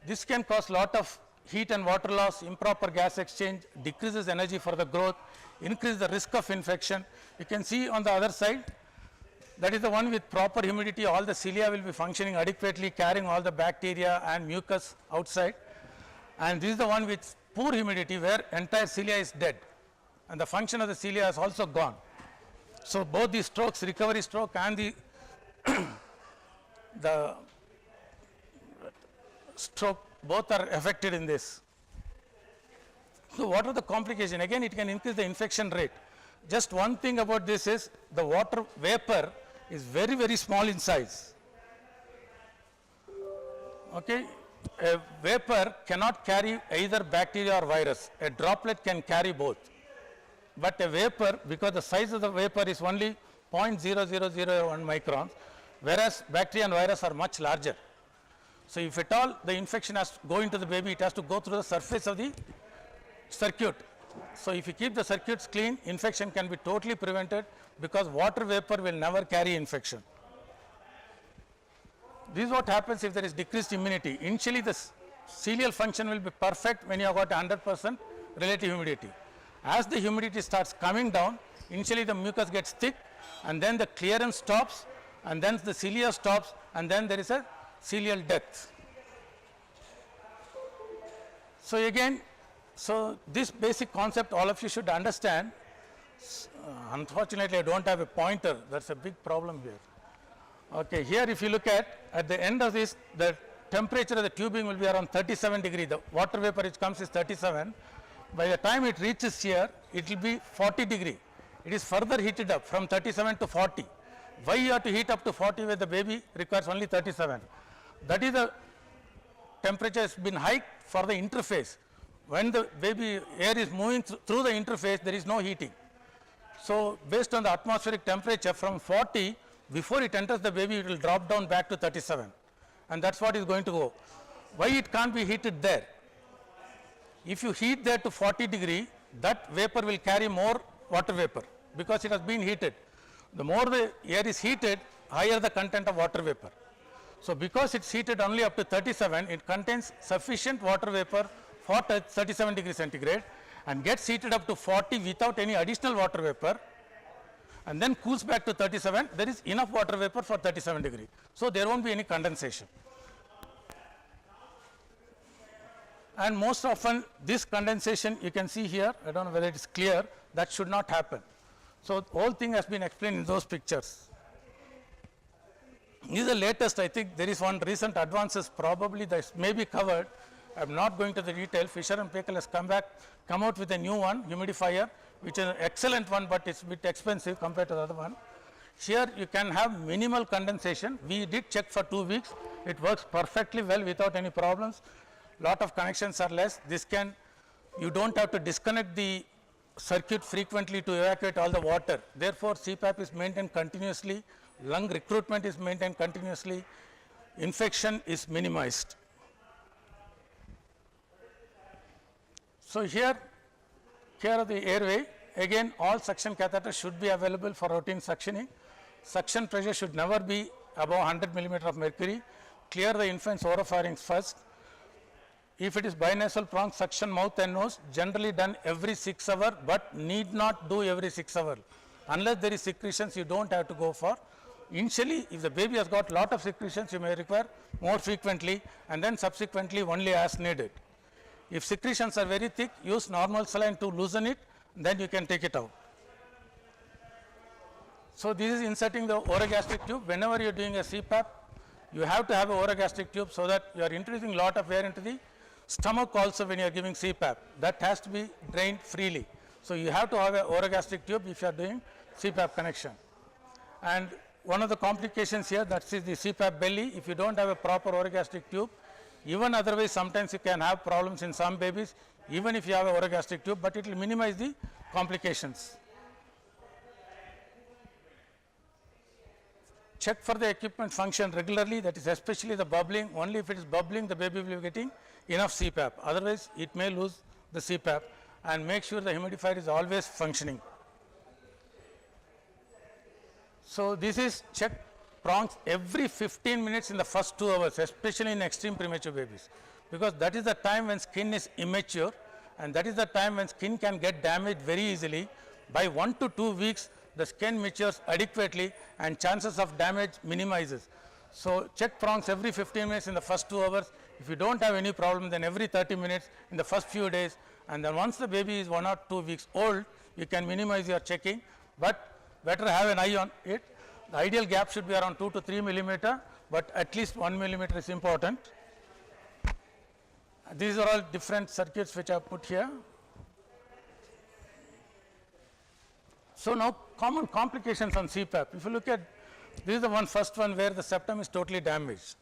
Speaker 6: this can cause lot of heat and water loss, improper gas exchange, decreases energy for the growth, increase the risk of infection. You can see on the other side, that is the one with proper humidity, all the cilia will be functioning adequately, carrying all the bacteria and mucus outside. And this is the one with poor humidity where entire cilia is dead and the function of the cilia is also gone. So both the strokes, recovery stroke and the stroke, both are affected in this. So what are the complications? Again, it can increase the infection rate. Just one thing about this is the water vapor is very, very small in size. Okay, a vapor cannot carry either bacteria or virus. A droplet can carry both. But a vapor, because the size of the vapor is only 0.0001 microns, whereas bacteria and virus are much larger. So if at all the infection has to go into the baby, it has to go through the surface of the circuit. So if you keep the circuits clean, infection can be totally prevented because water vapor will never carry infection. This is what happens if there is decreased immunity. Initially the cilial function will be perfect when you have got 100% relative humidity. As the humidity starts coming down, initially the mucus gets thick and then the clearance stops and then the cilia stops and then there is a cilial death. So again, so this basic concept all of you should understand. Unfortunately, I don't have a pointer. That's a big problem here. Okay, here if you look at the end of this, the temperature of the tubing will be around 37 degrees. The water vapor which comes is 37. By the time it reaches here, it will be 40 degree. It is further heated up from 37 to 40. Why you have to heat up to 40 where the baby requires only 37? That is the temperature has been hiked for the interface. When the baby air is moving through the interface, there is no heating. So based on the atmospheric temperature from 40, before it enters the baby, it will drop down back to 37. And that's what is going to go. Why it can't be heated there? If you heat there to 40 degree, that vapor will carry more water vapor because it has been heated. The more the air is heated, higher the content of water vapor. So because it's heated only up to 37, it contains sufficient water vapor for 37 degrees centigrade and gets heated up to 40 without any additional water vapor and then cools back to 37. There is enough water vapor for 37 degree. So there won't be any condensation. And most often this condensation you can see here, I don't know whether it is clear, that should not happen. So the whole thing has been explained in those pictures. This is the latest. I think there is one recent advances probably that may be covered. I am not going to the detail. Fisher and Paykel has come out with a new one, humidifier, which is an excellent one, but it's a bit expensive compared to the other one. Here you can have minimal condensation. We did check for 2 weeks. It works perfectly well without any problems. Lot of connections are less. This can, you don't have to disconnect the circuit frequently to evacuate all the water. Therefore, CPAP is maintained continuously. Lung recruitment is maintained continuously. Infection is minimized. So here, care of the airway. Again, all suction catheters should be available for routine suctioning. Suction pressure should never be above 100 millimeter of mercury. Clear the infant's oropharynx first. If it is binasal prong suction, mouth and nose, generally done every 6 hours, but need not do every 6 hours. Unless there is secretions, you don't have to go for. Initially, if the baby has got lot of secretions, you may require more frequently and then subsequently only as needed. If secretions are very thick, use normal saline to loosen it, then you can take it out. So this is inserting the orogastric tube. Whenever you are doing a CPAP, you have to have an orogastric tube so that you are introducing lot of air into the stomach also when you are giving CPAP. That has to be drained freely. So you have to have an orogastric tube if you are doing CPAP connection. And one of the complications here, that is the CPAP belly. If you don't have a proper orogastric tube, even otherwise sometimes you can have problems in some babies, even if you have a orogastric tube, but it will minimize the complications. Check for the equipment function regularly, that is especially the bubbling. Only if it is bubbling, the baby will be getting enough CPAP. Otherwise, it may lose the CPAP, and make sure the humidifier is always functioning. So this is check prongs every 15 minutes in the first 2 hours, especially in extreme premature babies, because that is the time when skin is immature, and that is the time when skin can get damaged very easily. By 1 to 2 weeks, the skin matures adequately and chances of damage minimizes. So check prongs every 15 minutes in the first 2 hours. If you don't have any problem, then every 30 minutes in the first few days, and then once the baby is 1 or 2 weeks old, you can minimize your checking, but better have an eye on it. The ideal gap should be around 2 to 3 millimeter, but at least 1 millimeter is important. These are all different circuits which I have put here. So now common complications on CPAP. If you look at, this is the first one where the septum is totally damaged.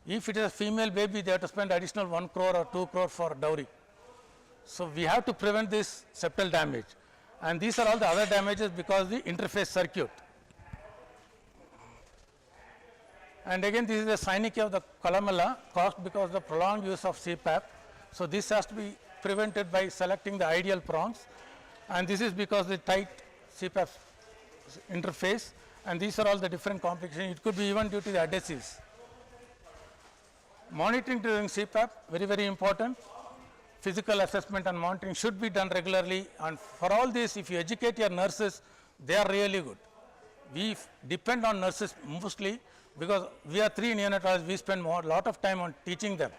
Speaker 6: If it is a female baby, they have to spend additional 1 crore or 2 crore for dowry. So we have to prevent this septal damage. And these are all the other damages because the interface circuit. And again, this is the synecdoche of the columella caused because of the prolonged use of CPAP. So this has to be prevented by selecting the ideal prongs. And this is because the tight CPAP interface, and these are all the different complications. It could be even due to the adhesives. Monitoring during CPAP, very, very important. Physical assessment and monitoring should be done regularly, and for all this, if you educate your nurses, they are really good. We depend on nurses mostly because we are 3 neonatologists, we spend a lot of time on teaching them.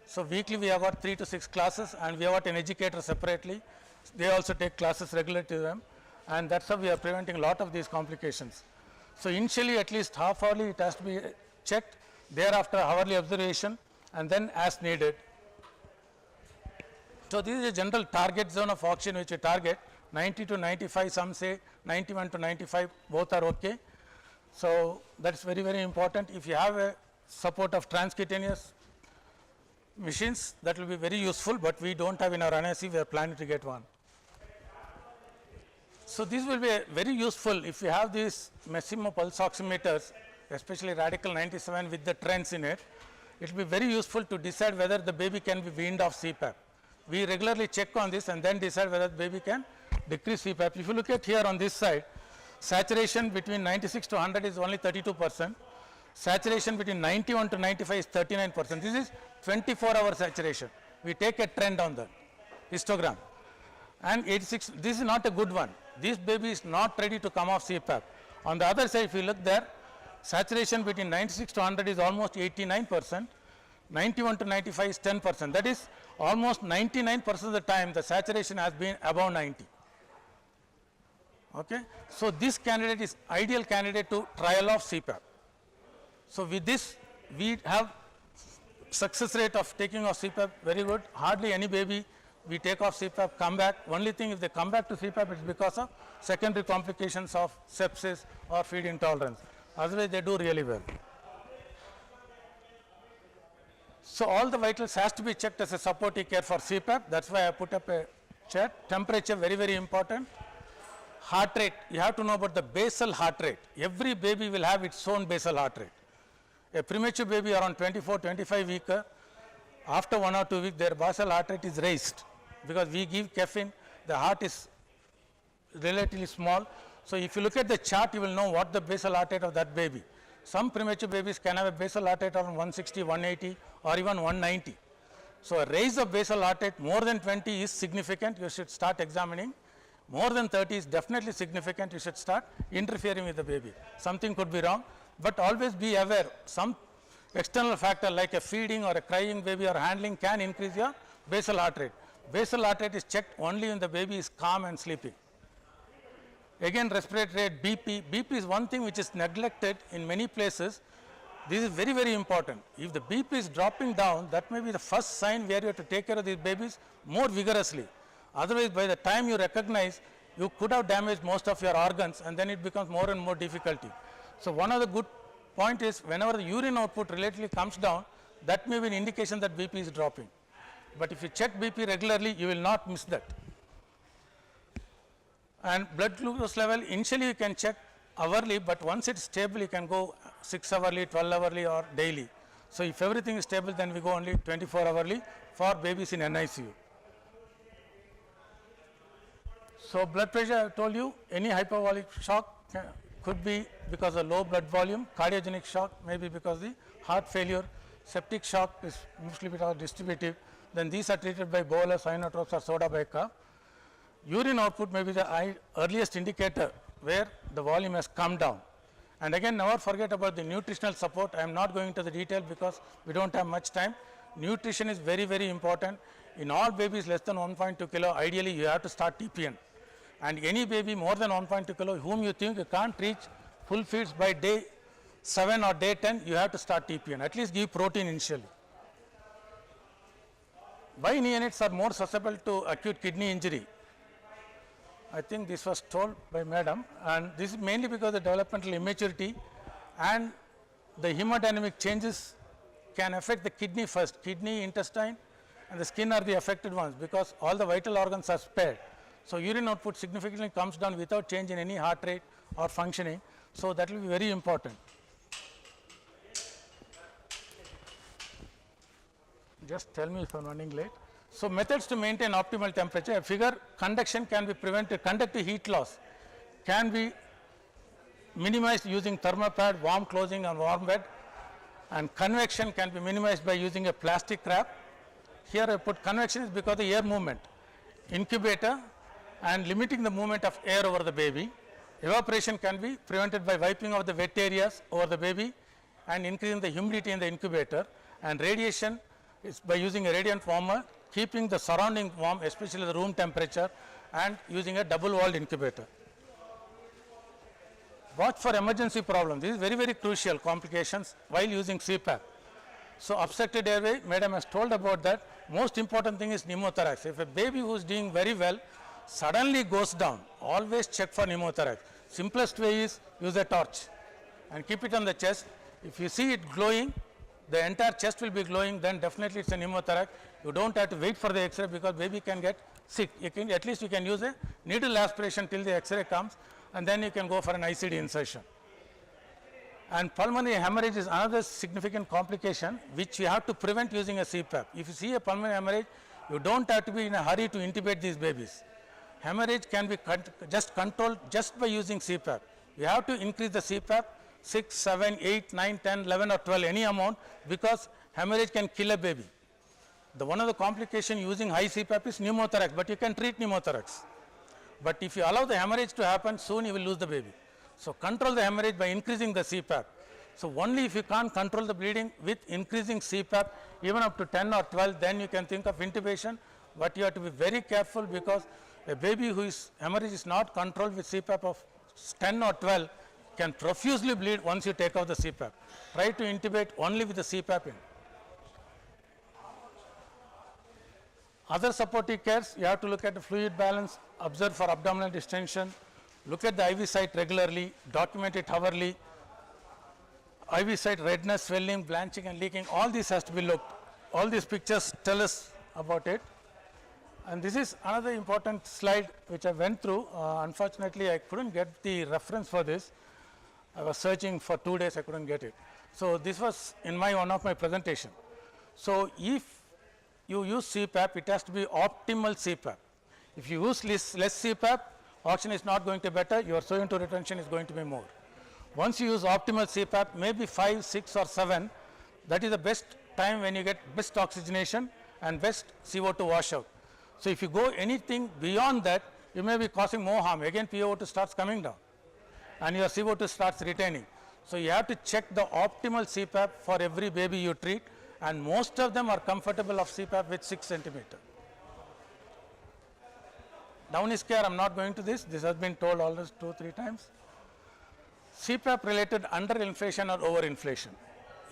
Speaker 6: So weekly we have got 3 to 6 classes, and we have got an educator separately. They also take classes regularly to them, and that's how we are preventing a lot of these complications. So initially at least half hourly it has to be checked, thereafter hourly observation, and then as needed. So this is a general target zone of oxygen which we target, 90 to 95, some say 91 to 95, both are okay. So that's very, very important. If you have a support of transcutaneous machines, that will be very useful, but we don't have in our NIC, we are planning to get one. So this will be very useful if you have these Massimo pulse oximeters, especially Radical 97 with the trends in it. It will be very useful to decide whether the baby can be weaned off CPAP. We regularly check on this and then decide whether the baby can decrease CPAP. If you look at here on this side, saturation between 96 to 100 is only 32%. Saturation between 91 to 95 is 39%. This is 24-hour saturation. We take a trend on the histogram. And 86, this is not a good one. This baby is not ready to come off CPAP. On the other side, if you look there, saturation between 96 to 100 is almost 89%. 91 to 95 is 10%. That is almost 99% of the time the saturation has been above 90. Okay? So this candidate is ideal candidate to trial of CPAP. So with this, we have success rate of taking off CPAP very good. Hardly any baby we take off CPAP come back. Only thing, if they come back to CPAP, it's because of secondary complications of sepsis or feed intolerance. Otherwise, they do really well. So all the vitals has to be checked as a supportive care for CPAP. That's why I put up a chart. Temperature, very, very important. Heart rate, you have to know about the basal heart rate. Every baby will have its own basal heart rate. A premature baby around 24, 25 weeks, after 1 or 2 weeks, their basal heart rate is raised because we give caffeine, the heart is relatively small. So if you look at the chart, you will know what the basal heart rate of that baby. Some premature babies can have a basal heart rate of 160, 180 or even 190. So a raise of basal heart rate more than 20 is significant, you should start examining. More than 30 is definitely significant, you should start interfering with the baby. Something could be wrong, but always be aware, some external factor like a feeding or a crying baby or handling can increase your basal heart rate. Basal heart rate is checked only when the baby is calm and sleeping. Again, respiratory rate, BP. BP is one thing which is neglected in many places. This is very, very important. If the BP is dropping down, that may be the first sign where you have to take care of these babies more vigorously. Otherwise, by the time you recognize, you could have damaged most of your organs, and then it becomes more and more difficulty. So one of the good point is whenever the urine output relatively comes down, that may be an indication that BP is dropping. But if you check BP regularly, you will not miss that. And blood glucose level, initially you can check hourly, but once it's stable, you can go 6 hourly, 12 hourly or daily. So if everything is stable, then we go only 24 hourly for babies in NICU. So blood pressure, I told you, any hyperbolic shock could be because of low blood volume, cardiogenic shock maybe because of the heart failure, septic shock is mostly because of distributive, then these are treated by bolus, inotropes or soda bicarb. Urine output may be the earliest indicator where the volume has come down. And again, never forget about the nutritional support. I am not going into the detail because we don't have much time. Nutrition is very, very important. In all babies less than 1.2 kilo, ideally you have to start TPN. And any baby more than 1.2 kilo whom you think you can't reach full feeds by day 7 or day 10, you have to start TPN. At least give protein initially. Why neonates are more susceptible to acute kidney injury? I think this was told by madam, and this is mainly because of the developmental immaturity and the hemodynamic changes can affect the kidney first. Kidney, intestine and the skin are the affected ones because all the vital organs are spared. So urine output significantly comes down without change in any heart rate or functioning. So that will be very important. Just tell me if I am running late. So methods to maintain optimal temperature. I figure conduction can be prevented, conductive heat loss can be minimized using thermopad, warm clothing and warm bed, and convection can be minimized by using a plastic wrap. Here I put convection is because of the air movement. Incubator and limiting the movement of air over the baby. Evaporation can be prevented by wiping of the wet areas over the baby and increasing the humidity in the incubator, and radiation is by using a radiant warmer, keeping the surrounding warm, especially the room temperature, and using a double walled incubator. Watch for emergency problems. This is very, very crucial complications while using CPAP. So obstructed airway, madam has told about that. Most important thing is pneumothorax. If a baby who is doing very well suddenly goes down, always check for pneumothorax. Simplest way is use a torch and keep it on the chest. If you see it glowing, the entire chest will be glowing, then definitely it's a pneumothorax. You don't have to wait for the X-ray because baby can get sick. You can, at least you can use a needle aspiration till the X-ray comes, and then you can go for an ICD insertion. And pulmonary hemorrhage is another significant complication which you have to prevent using a CPAP. If you see a pulmonary hemorrhage, you don't have to be in a hurry to intubate these babies. Hemorrhage can be just controlled just by using CPAP. You have to increase the CPAP 6, 7, 8, 9, 10, 11 or 12, any amount, because hemorrhage can kill a baby. One of the complications using high CPAP is pneumothorax, but you can treat pneumothorax. But if you allow the hemorrhage to happen, soon you will lose the baby. So control the hemorrhage by increasing the CPAP. So only if you can't control the bleeding with increasing CPAP, even up to 10 or 12, then you can think of intubation. But you have to be very careful because a baby whose hemorrhage is not controlled with CPAP of 10 or 12 can profusely bleed once you take out the CPAP. Try to intubate only with the CPAP in. Other supportive cares, you have to look at the fluid balance, observe for abdominal distension, look at the IV site regularly, document it hourly. IV site redness, swelling, blanching and leaking, all this has to be looked. All these pictures tell us about it. And this is another important slide which I went through. Unfortunately, I couldn't get the reference for this. I was searching for 2 days, I couldn't get it. So this was in one of my presentation. So if you use CPAP, it has to be optimal CPAP. If you use less CPAP, oxygen is not going to be better, your CO2 retention is going to be more. Once you use optimal CPAP, maybe 5, 6 or 7, that is the best time when you get best oxygenation and best CO2 washout. So if you go anything beyond that, you may be causing more harm. Again, PO2 starts coming down and your CO2 starts retaining. So you have to check the optimal CPAP for every baby you treat, and most of them are comfortable of CPAP with 6 centimeter. Down scare, I am not going to this has been told almost 2-3 times. CPAP related underinflation or overinflation.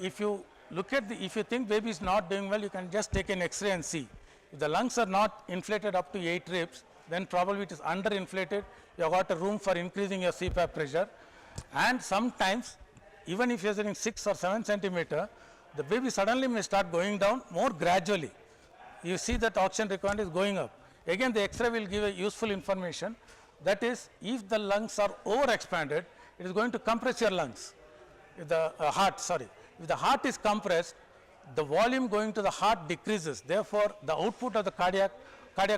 Speaker 6: If you look at if you think baby is not doing well, you can just take an X-ray and see. If the lungs are not inflated up to 8 ribs, then probably it is underinflated. You have got a room for increasing your CPAP pressure. And sometimes, even if you are sitting 6 or 7 centimeter, the baby suddenly may start going down more gradually. You see that oxygen requirement is going up. Again, the X-ray will give a useful information. That is, if the lungs are overexpanded, it is going to compress your lungs. If the if the heart is compressed, the volume going to the heart decreases. Therefore, the output of the cardiac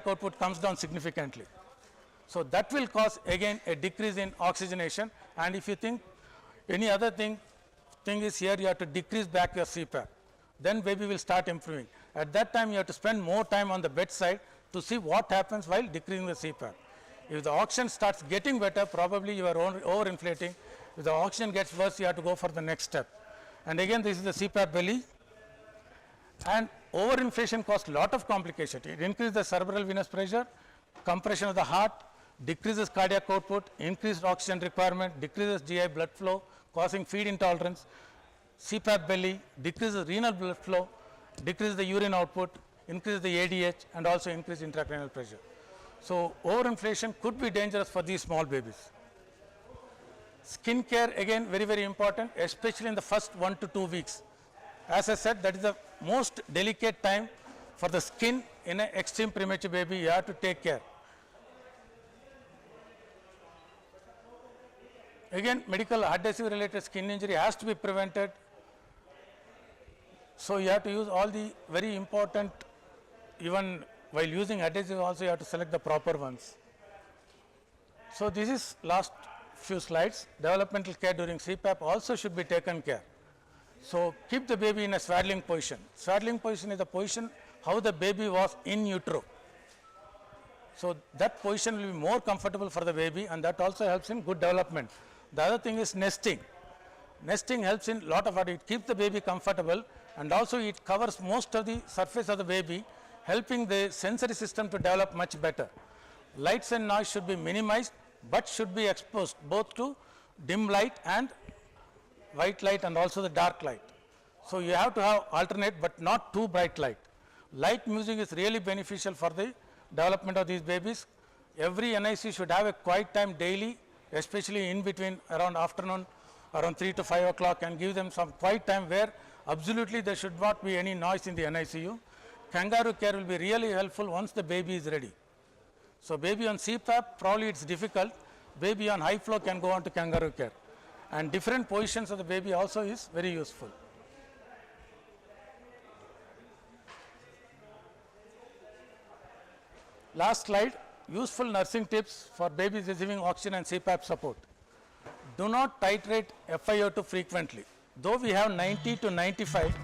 Speaker 6: output comes down significantly. So that will cause again a decrease in oxygenation. And if you think any other thing is here, you have to decrease back your CPAP. Then baby will start improving. At that time, you have to spend more time on the bedside to see what happens while decreasing the CPAP. If the oxygen starts getting better, probably you are overinflating. If the oxygen gets worse, you have to go for the next step. And again, this is the CPAP belly. And overinflation causes a lot of complications. It increases the cerebral venous pressure, compression of the heart, decreases cardiac output, increased oxygen requirement, decreases GI blood flow, causing feed intolerance, CPAP belly, decreases renal blood flow, decreases the urine output, increases the ADH, and also increase intracranial pressure. So overinflation could be dangerous for these small babies. Skin care, again, very, very important, especially in the first 1 to 2 weeks. As I said, that is the most delicate time for the skin in an extreme premature baby. You have to take care. Again, medical adhesive related skin injury has to be prevented. So you have to use all the very important, even while using adhesive also you have to select the proper ones. So this is last few slides. Developmental care during CPAP also should be taken care. So keep the baby in a swaddling position. Swaddling position is the position how the baby was in utero. So that position will be more comfortable for the baby, and that also helps in good development. The other thing is nesting. Nesting helps in lot of it keeps the baby comfortable, and also it covers most of the surface of the baby, helping the sensory system to develop much better. Lights and noise should be minimized, but should be exposed both to dim light and white light and also the dark light. So you have to have alternate but not too bright light. Light music is really beneficial for the development of these babies. Every NIC should have a quiet time daily, especially in between around afternoon, around 3 to 5 o'clock, and give them some quiet time where absolutely there should not be any noise in the NICU. Kangaroo care will be really helpful once the baby is ready. So baby on CPAP, probably it's difficult. Baby on high flow can go on to kangaroo care. And different positions of the baby also is very useful. Last slide, useful nursing tips for babies receiving oxygen and CPAP support. Do not titrate FiO2 frequently. Though we have 90 to 95,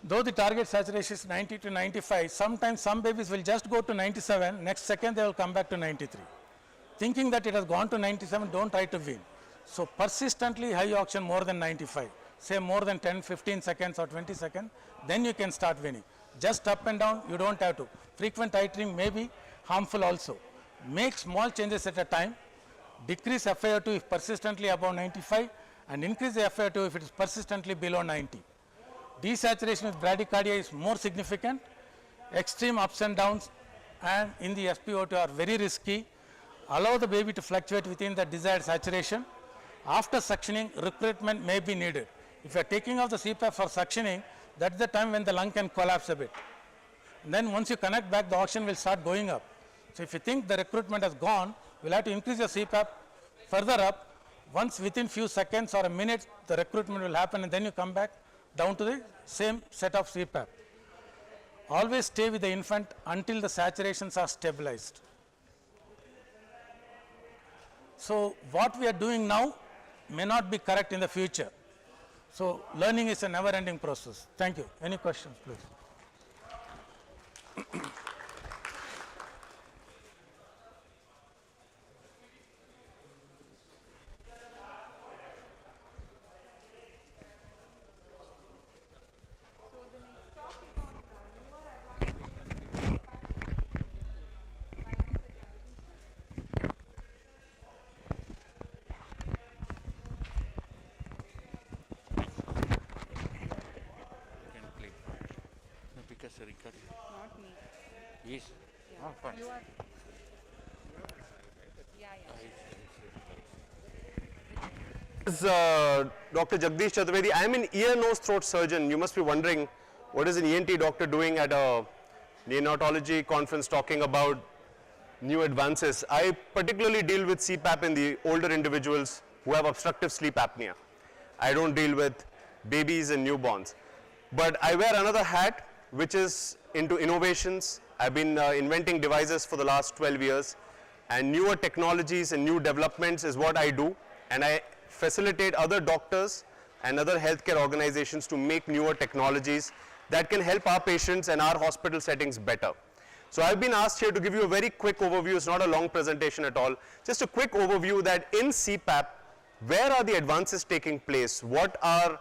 Speaker 6: though the target saturation is 90 to 95, sometimes some babies will just go to 97, next second they will come back to 93. Thinking that it has gone to 97, don't try to wean. So persistently high oxygen more than 95, say more than 10, 15 seconds or 20 seconds, then you can start weaning. Just up and down, you don't have to. Frequent titrating may be harmful also. Make small changes at a time, decrease FiO2 if persistently above 95, and increase the FiO2 if it is persistently below 90. Desaturation with bradycardia is more significant. Extreme ups and downs and in the SpO2 are very risky. Allow the baby to fluctuate within the desired saturation. After suctioning, recruitment may be needed. If you are taking off the CPAP for suctioning, that's the time when the lung can collapse a bit. And then once you connect back, the oxygen will start going up. So if you think the recruitment has gone, we'll have to increase your CPAP further up. Once within few seconds or a minute, the recruitment will happen, and then you come back down to the same set of CPAP. Always stay with the infant until the saturations are stabilized. So what we are doing now may not be correct in the future. So learning is a never-ending process. Thank you. Any questions, please?
Speaker 7: Yes. Oh, fine.
Speaker 8: This is Dr. Jagdish Chaturvedi. I am an ear, nose, throat surgeon. You must be wondering what is an ENT doctor doing at a neonatology conference talking about new advances. I particularly deal with CPAP in the older individuals who have obstructive sleep apnea. I don't deal with babies and newborns. But I wear another hat which is into innovations. I've been inventing devices for the last 12 years, and newer technologies and new developments is what I do, and I facilitate other doctors and other healthcare organizations to make newer technologies that can help our patients and our hospital settings better. So I've been asked here to give you a very quick overview. It's not a long presentation at all. Just a quick overview that in CPAP, where are the advances taking place? What are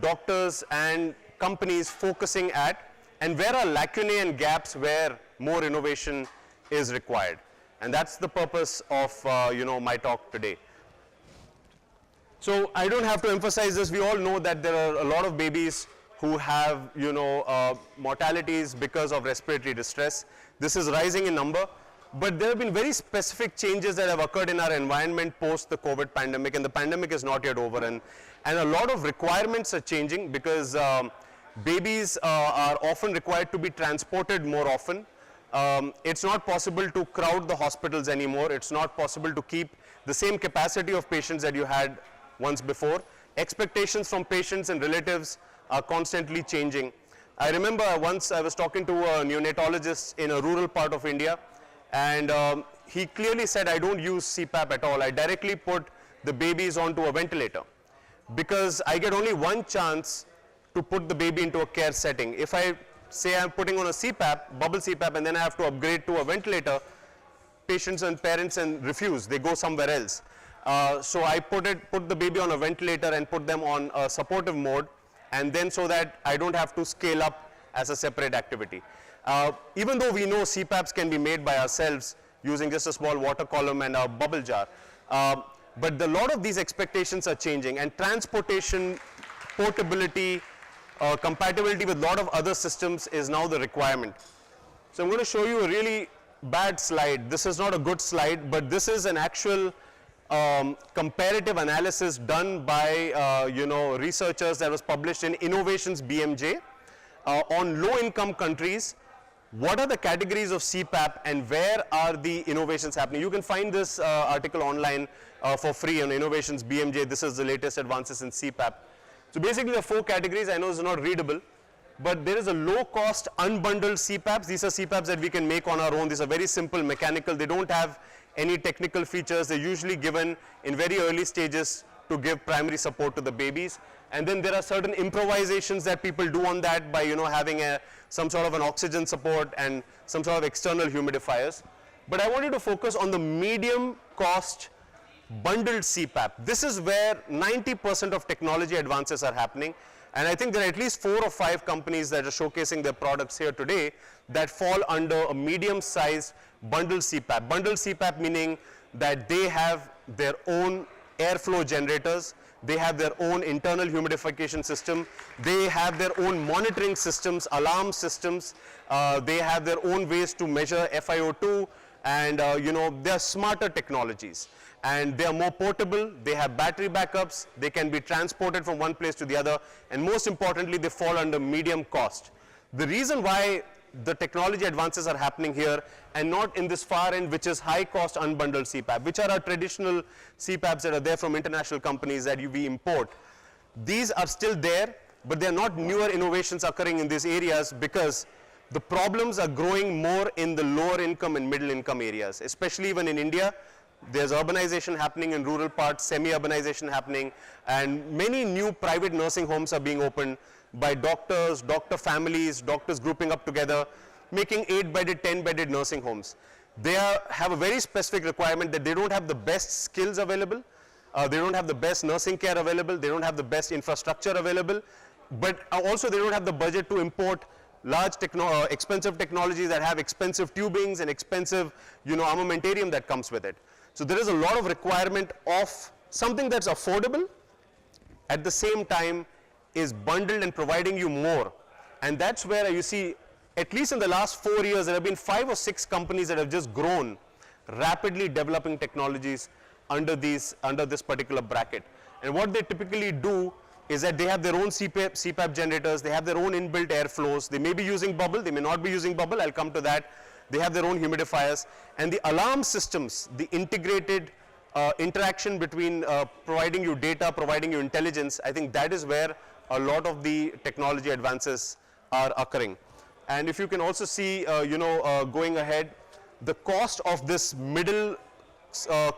Speaker 8: doctors and companies focusing at? And where are lacunae and gaps where more innovation is required? And that's the purpose of my talk today. So I don't have to emphasize this. We all know that there are a lot of babies who have mortalities because of respiratory distress. This is rising in number, but there have been very specific changes that have occurred in our environment post the COVID pandemic, and the pandemic is not yet over, and a lot of requirements are changing because babies are often required to be transported more often. It's not possible to crowd the hospitals anymore. It's not possible to keep the same capacity of patients that you had once before. Expectations from patients and relatives are constantly changing. I remember once I was talking to a neonatologist in a rural part of India, and he clearly said, I don't use CPAP at all. I directly put the babies onto a ventilator because I get only one chance to put the baby into a care setting. If I say I'm putting on a CPAP, bubble CPAP, and then I have to upgrade to a ventilator, patients and parents refuse. They go somewhere else. So I put the baby on a ventilator and put them on a supportive mode, and then so that I don't have to scale up as a separate activity. Even though we know CPAPs can be made by ourselves using just a small water column and a bubble jar, but a lot of these expectations are changing, and transportation, portability, compatibility with a lot of other systems is now the requirement. So I'm going to show you a really bad slide. This is not a good slide, but this is an actual comparative analysis done by researchers that was published in Innovations BMJ on low-income countries. What are the categories of CPAP and where are the innovations happening? You can find this article online for free on Innovations BMJ. This is the latest advances in CPAP. So basically there are 4 categories. I know it's not readable, but there is a low-cost unbundled CPAPs. These are CPAPs that we can make on our own. These are very simple, mechanical. They don't have any technical features. They're usually given in very early stages to give primary support to the babies. And then there are certain improvisations that people do on that by having some sort of an oxygen support and some sort of external humidifiers. But I wanted to focus on the medium cost bundled CPAP. This is where 90% of technology advances are happening. And I think there are at least 4 or 5 companies that are showcasing their products here today that fall under a medium-sized bundled CPAP. Bundled CPAP meaning that they have their own airflow generators, they have their own internal humidification system, they have their own monitoring systems, alarm systems, they have their own ways to measure FiO2, and they are smarter technologies. And they are more portable, they have battery backups, they can be transported from one place to the other, and most importantly, they fall under medium cost. The reason why the technology advances are happening here and not in this far end, which is high cost unbundled CPAP, which are our traditional CPAPs that are there from international companies that we import. These are still there, but they are not newer innovations occurring in these areas because the problems are growing more in the lower income and middle income areas, especially even in India. There's urbanization happening in rural parts, semi-urbanization happening, and many new private nursing homes are being opened by doctors, doctor families, doctors grouping up together, making 8-bedded, 10-bedded nursing homes. They have a very specific requirement that they don't have the best skills available, they don't have the best nursing care available, they don't have the best infrastructure available, but also they don't have the budget to import large expensive technologies that have expensive tubings and expensive armamentarium that comes with it. So there is a lot of requirement of something that's affordable, at the same time is bundled and providing you more. And that's where you see at least in the last 4 years, there have been 5 or 6 companies that have just grown, rapidly developing technologies under this particular bracket. And what they typically do is that they have their own CPAP generators, they have their own inbuilt airflows, they may be using bubble, they may not be using bubble, I'll come to that. They have their own humidifiers, and the alarm systems, the integrated interaction between providing you data, providing you intelligence, I think that is where a lot of the technology advances are occurring. And if you can also see, going ahead, the cost of this middle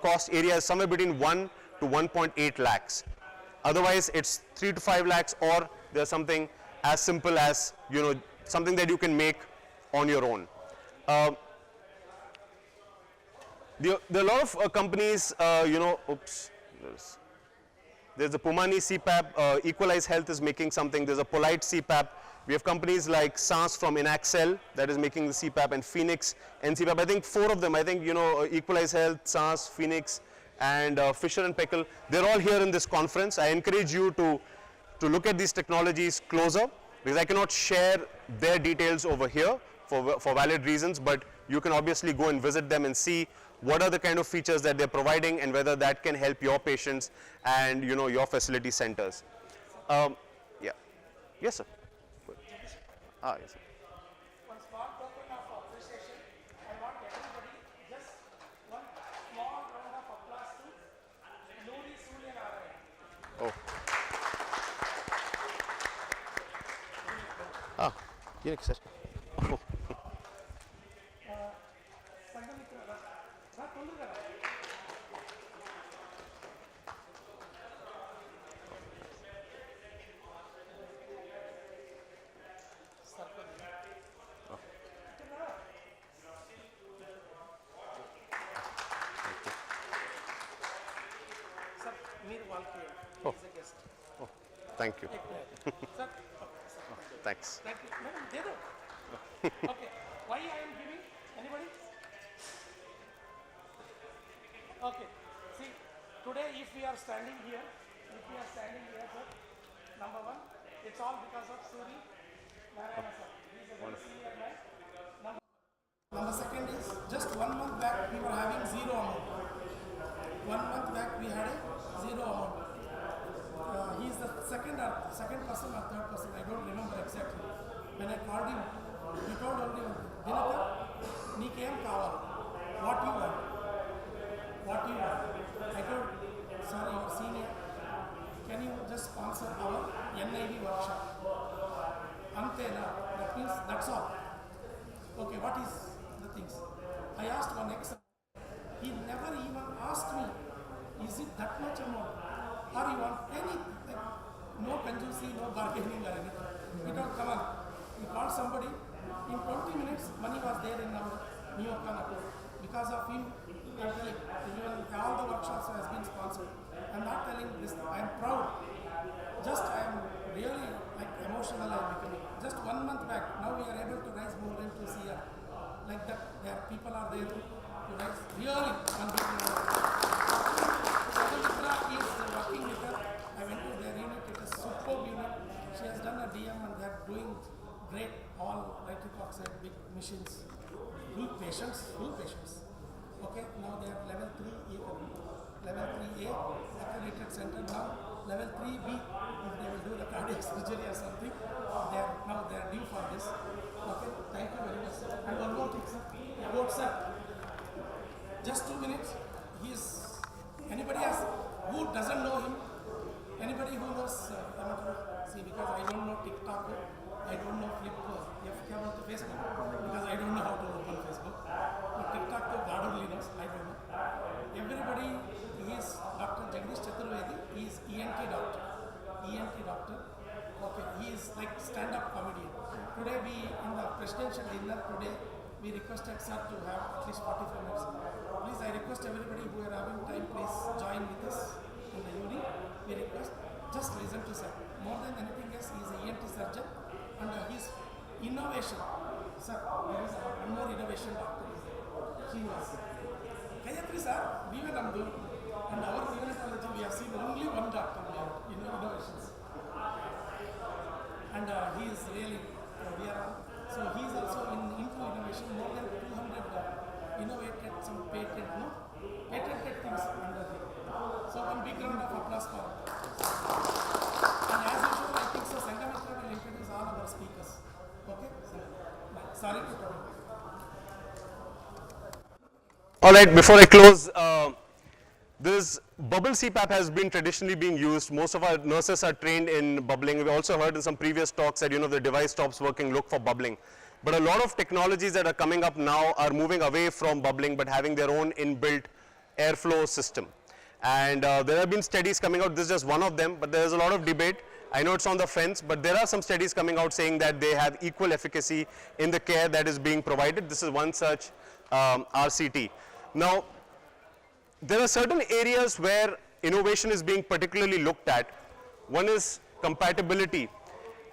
Speaker 8: cost area is somewhere between 1 to 1.8 lakhs. Otherwise, it's 3 to 5 lakhs, or there's something as simple as, something that you can make on your own. There are a lot of companies, there's the Pumani CPAP, Equalize Health is making something, there's a Polite CPAP. We have companies like SANS from Inaxcel that is making the CPAP, and Phoenix NCPAP. I think 4 of them, Equalize Health, SANS, Phoenix, and Fisher and Paykel, they're all here in this conference. I encourage you to look at these technologies closer, because I cannot share their details over here for valid reasons, but you can obviously go and visit them and see what are the kind of features that they're providing and whether that can help your patients and your facility centers. Yeah. Yes, sir. Yes, sir.
Speaker 2: One small token of appreciation. I want everybody just one small round of applause to Nuri Sulian Arai.
Speaker 8: Sir. Thank you. Thanks.
Speaker 2: Thank you. Madam, Dedo. Okay. Why I am giving? Anybody? Okay. See, today if we are standing here, sir, number one, it's all because of Suri Narayana sir. He is a very senior man. Number second is, just 1 month back we were having zero amount. 1 month back we had a zero amount. He is the second person or third person, I don't remember exactly. When I called him, he told only one thing, Dinakar, Nikem Kaval, what you want? What you want? I told, sir, you are senior, can you just sponsor our NIV workshop? Antena, that means that's all. Okay, what is the things? I asked one ex, he never even asked me, is it that much amount? Or you want anything, like no conjuicy, no bargaining or anything. We told, come on. We called somebody, in 20 minutes, money was there in our Neocon account. Because of him, I'm telling, even all the workshops has been sponsored. I'm not telling this, I am proud. Just I am really like emotional I am becoming. Just 1 month back, now we are able to raise more than 2 CR. Like that, there people are there to raise really on big level. Is working with her. I went to their unit, it is superb unit. She has done a DM and they are doing great, all nitric oxide, big machines, full patients. Okay, now they are level 3A, level 3A, accredited center. Now level 3B, if they will do the cardiac surgery or something, they are due for this. Okay, thank you very much, sir. And one more thing, sir, about sir, just 2 minutes, he is, anybody else who doesn't know him, anybody who knows, see, because I don't know TikTok, I don't know Flip, Facebook, because I don't know how to open Facebook. But TikTok, God only knows, I don't know. Everybody, he is Dr. Jagdish Chaturvedi, he is ENT doctor. Okay, he is like stand-up comedian. Today in the presidential dinner today, we requested sir to have at least 45 minutes. Please, I request everybody who are having time, please join with us in the uni. We request, just listen to sir. More than anything else, he is an ENT surgeon, and his innovation, sir, there is one more innovation doctor is there. She was Kayatri sir, Vivekananda, and our neonatology, we have seen only one doctor in innovations. And he is really, we are So he's also into innovation. More than 200 innovated some patented things under him. So one big round of applause for him. And as usual, I think so Sangamitra will introduce all our speakers. Okay? Sorry to talk.
Speaker 8: All right, before I close, this bubble CPAP has been traditionally being used. Most of our nurses are trained in bubbling. We also heard in some previous talks that, the device stops working, look for bubbling. But a lot of technologies that are coming up now are moving away from bubbling, but having their own inbuilt airflow system. And there have been studies coming out. This is just one of them, but there is a lot of debate. I know it's on the fence, but there are some studies coming out saying that they have equal efficacy in the care that is being provided. This is one such RCT. Now, there are certain areas where innovation is being particularly looked at. One is compatibility.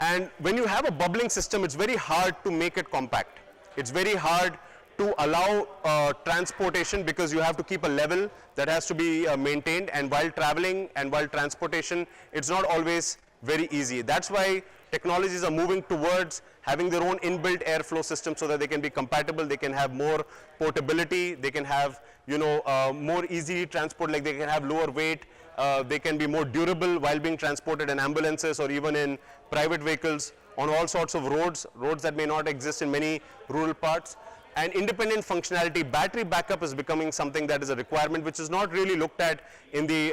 Speaker 8: And when you have a bubbling system, it's very hard to make it compact. It's very hard to allow transportation because you have to keep a level that has to be maintained, and while traveling and while transportation, it's not always very easy. That's why technologies are moving towards having their own inbuilt airflow system so that they can be compatible, they can have more portability, they can have more easy transport, like they can have lower weight, they can be more durable while being transported in ambulances or even in private vehicles on all sorts of roads that may not exist in many rural parts. And independent functionality, battery backup is becoming something that is a requirement which is not really looked at in the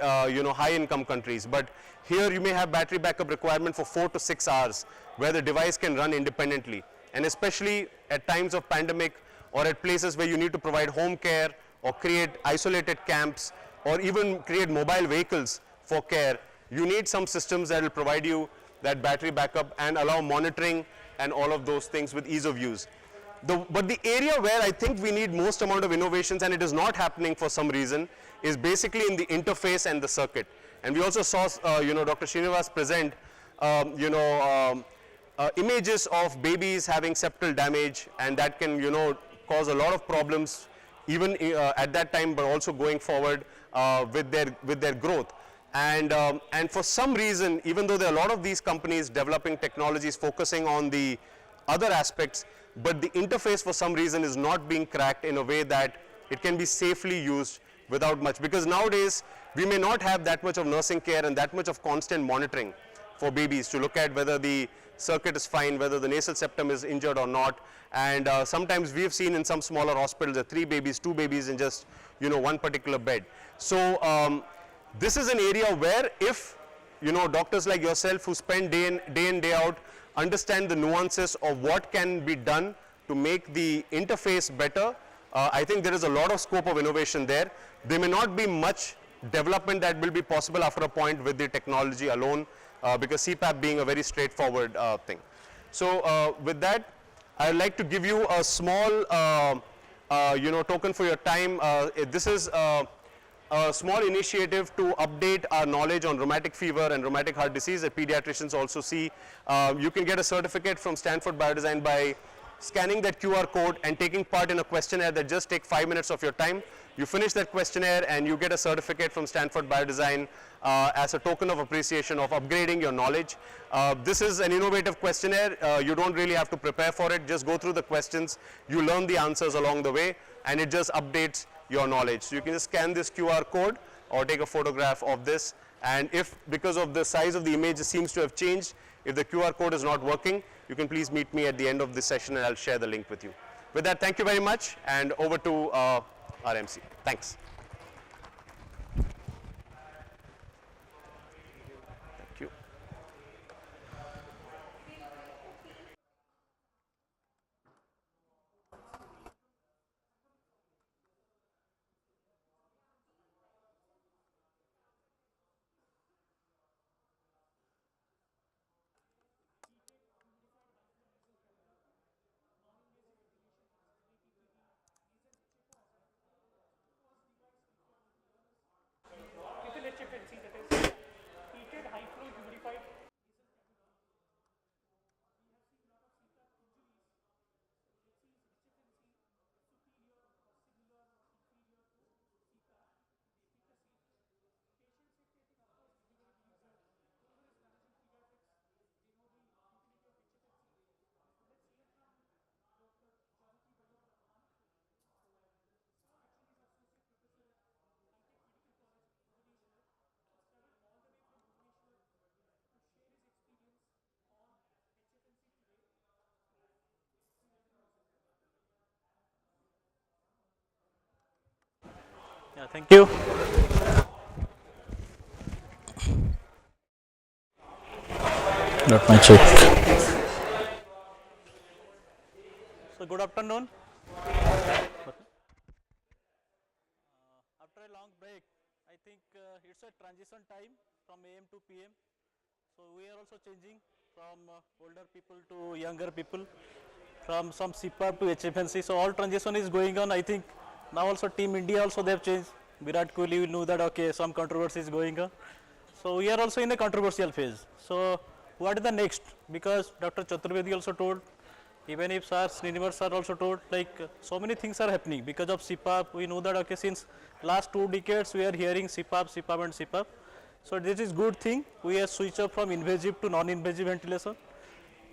Speaker 8: high income countries. But here you may have battery backup requirement for 4 to 6 hours where the device can run independently. And especially at times of pandemic or at places where you need to provide home care or create isolated camps or even create mobile vehicles for care, you need some systems that will provide you that battery backup and allow monitoring and all of those things with ease of use. But the area where I think we need most amount of innovations, and it is not happening for some reason, is basically in the interface and the circuit. And we also saw, Dr. Srinivas present, images of babies having septal damage, and that can, cause a lot of problems even at that time, but also going forward with their growth. And for some reason, even though there are a lot of these companies developing technologies focusing on the other aspects, but the interface for some reason is not being cracked in a way that it can be safely used without much. Because nowadays, we may not have that much of nursing care and that much of constant monitoring for babies to look at whether the circuit is fine, whether the nasal septum is injured or not. And sometimes we have seen in some smaller hospitals that 3 babies, 2 babies in just, one particular bed. So this is an area where if, doctors like yourself who spend day in, day out, understand the nuances of what can be done to make the interface better, I think there is a lot of scope of innovation there. There may not be much development that will be possible after a point with the technology alone, because CPAP being a very straightforward thing. So with that, I would like to give you a small token for your time. This is a small initiative to update our knowledge on rheumatic fever and rheumatic heart disease that pediatricians also see. You can get a certificate from Stanford Biodesign by scanning that QR code and taking part in a questionnaire that just takes 5 minutes of your time. You finish that questionnaire and you get a certificate from Stanford Biodesign as a token of appreciation of upgrading your knowledge. This is an innovative questionnaire. You don't really have to prepare for it. Just go through the questions. You learn the answers along the way, and it just updates your knowledge. So you can just scan this QR code or take a photograph of this, and if because of the size of the image it seems to have changed, if the QR code is not working, you can please meet me at the end of this session and I'll share the link with you. With that, thank you very much, and over to our MC. Thanks. Thank you.
Speaker 7: Thank you.
Speaker 9: Let me check.
Speaker 7: So good afternoon. After a long break, I think it's a transition time from AM to PM. So we are also changing from older people to younger people, from some CPAP to HFNC. So all transition is going on. I think now also Team India also they have changed. Virat Kohli will know that okay, some controversy is going on. So we are also in a controversial phase. So what is the next? Because Dr. Chaturvedi also told, even if Sir Srinivas sir also told, like so many things are happening because of CPAP. We know that okay, since last 2 decades we are hearing CPAP, CPAP and CPAP. So this is good thing. We have switched up from invasive to non-invasive ventilation.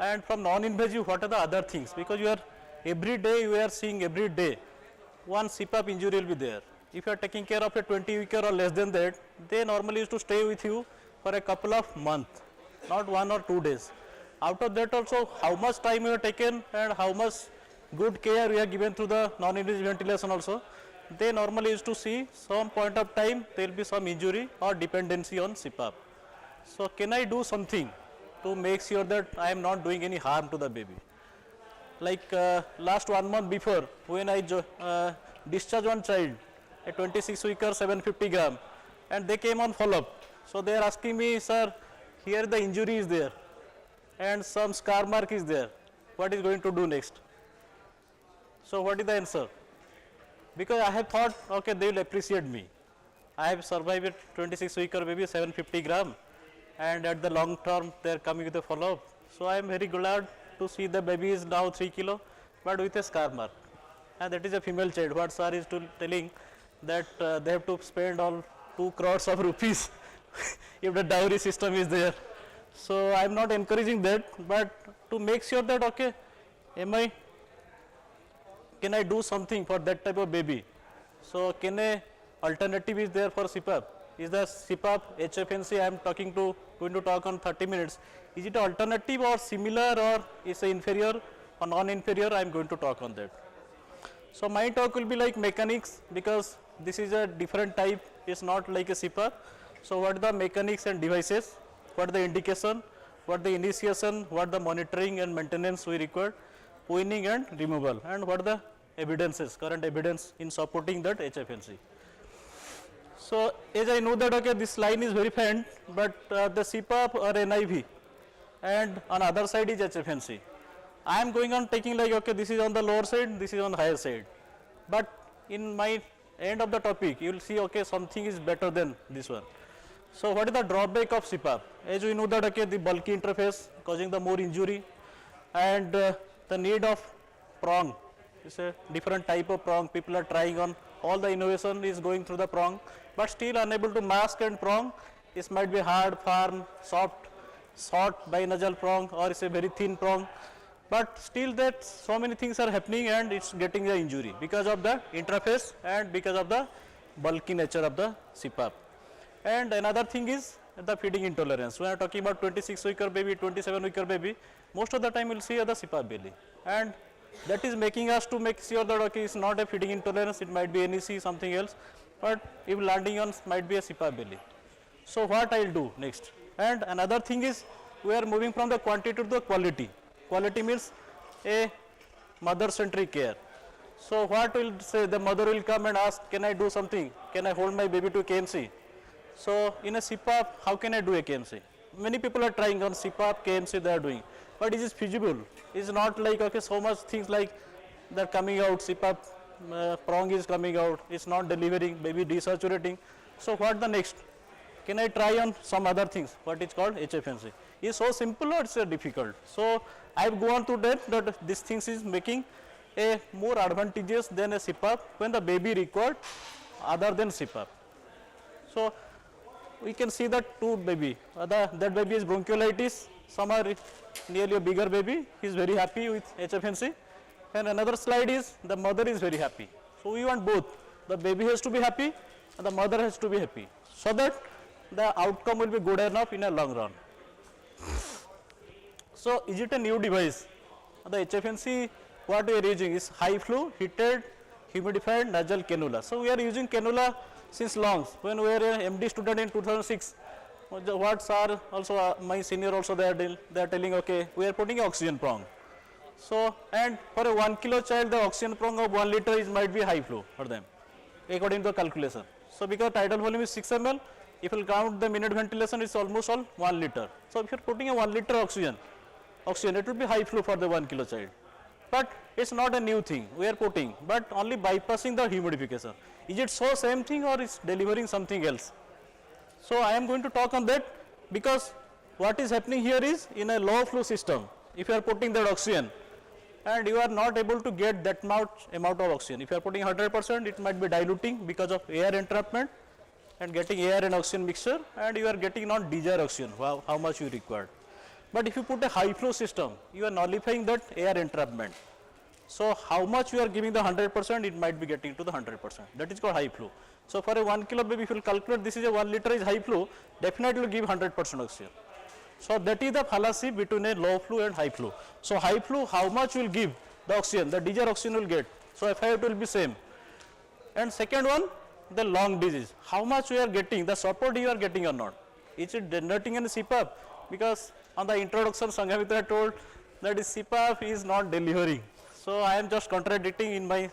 Speaker 7: And from non-invasive, what are the other things? Because you are every day you are seeing every day one CPAP injury will be there. If you are taking care of a 20-weeker or less than that, they normally used to stay with you for a couple of months, not 1 or 2 days. Out of that also, how much time you have taken and how much good care you have given through the non-invasive ventilation also, they normally used to see some point of time there will be some injury or dependency on CPAP. So can I do something to make sure that I am not doing any harm to the baby? Like last 1 month before, when I discharged one child, a 26-weeker 750 gram, and they came on follow-up. So they are asking me, sir, here the injury is there and some scar mark is there. What is going to do next? So what is the answer? Because I have thought, okay, they will appreciate me. I have survived a 26-weeker baby, 750 gram, and at the long term they are coming with a follow-up. So I am very glad to see the baby is now 3 kilo, but with a scar mark. And that is a female child. What sir is telling that they have to spend all 2 crores of rupees if the dowry system is there. So I am not encouraging that, but to make sure that okay, can I do something for that type of baby? So can a alternative is there for CPAP? Is the CPAP HFNC I am going to talk on 30 minutes. Is it an alternative or similar or is it inferior or non-inferior? I am going to talk on that. So my talk will be like mechanics because this is a different type. It's not like a CPAP. So what are the mechanics and devices? What are the indication? What the initiation? What the monitoring and maintenance we require? Weaning and removal, and what are the evidences, current evidence in supporting that HFNC. So as I know that okay, this line is very faint, but the CPAP or NIV and on other side is HFNC. I am going on taking like okay, this is on the lower side, this is on the higher side, but in my end of the topic you will see okay, something is better than this one. So what is the drawback of CPAP? As we know that okay, the bulky interface causing the more injury, and the need of prong is a different type of prong. People are trying on all the innovation is going through the prong, but still unable to mask and prong. This might be hard, firm, soft, short binasal prong, or it's a very thin prong. But still that so many things are happening and it's getting the injury because of the interface and because of the bulky nature of the CPAP. And another thing is the feeding intolerance. When I am talking about 26-weeker baby, 27-weeker baby, most of the time you will see the CPAP belly, and that is making us to make sure that okay, it's not a feeding intolerance, it might be NEC, something else, but if landing on might be a CPAP belly. So what I will do next? And another thing is we are moving from the quantity to the quality. Quality means a mother-centric care. So what will say, the mother will come and ask, can I do something? Can I hold my baby to KMC? So in a CPAP, how can I do a KMC? Many people are trying on CPAP, KMC they are doing, but is it feasible? It's not like okay, so much things like they're coming out, CPAP prong is coming out, it's not delivering, baby desaturating. So what the next? Can I try on some other things? What is called HFNC? Is so simple or it's difficult? So I've gone through that this things is making a more advantageous than a CPAP when the baby required other than CPAP. So we can see that two baby, that baby is bronchiolitis, some are nearly a bigger baby, he is very happy with HFNC, and another slide is the mother is very happy. So we want both, the baby has to be happy and the mother has to be happy, so that the outcome will be good enough in a long run. So is it a new device? The HFNC what we are using is high flow, heated, humidified nasal cannula. So we are using cannula since long. When we were a MD student in 2006, what sir also my senior also they are telling, okay, we are putting oxygen prong. So, and for a 1 kilo child, the oxygen prong of 1 liter is might be high flow for them, according to the calculation. So, because tidal volume is 6 ml, if you count the minute ventilation, it's almost all 1 liter. So, if you are putting a 1 liter oxygen, it will be high flow for the 1 kilo child. But it's not a new thing we are putting, but only bypassing the humidification. Is it so same thing or is delivering something else? So, I am going to talk on that, because what is happening here is in a low flow system, if you are putting that oxygen and you are not able to get that much amount of oxygen. If you are putting 100%, it might be diluting because of air entrapment and getting air and oxygen mixture, and you are getting not desired oxygen, how much you require. But if you put a high flow system, you are nullifying that air entrapment. So, how much you are giving the 100%, it might be getting to the 100%. That is called high flow. So, for a 1 kilo baby, if you calculate this is a 1 liter is high flow, definitely will give 100% oxygen. So, that is the fallacy between a low flow and high flow. So, high flow, how much will give the oxygen, the desired oxygen will get. So, FIF will be same. And second one, the long disease, how much you are getting, the support you are getting or not. Is it generating any CPAP? Because on the introduction, Sanghamitra told that CPAP is not delivering. So, I am just contradicting in my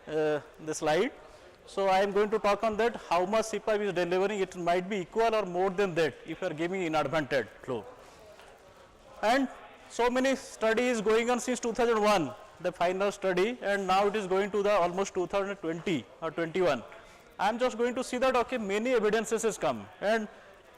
Speaker 7: the slide. So, I am going to talk on that, how much CPAP is delivering, it might be equal or more than that if you are giving inadvertent flow. And so many studies going on since 2001, the final study, and now it is going to the almost 2020 or 21. I am just going to see that, okay, many evidences has come, and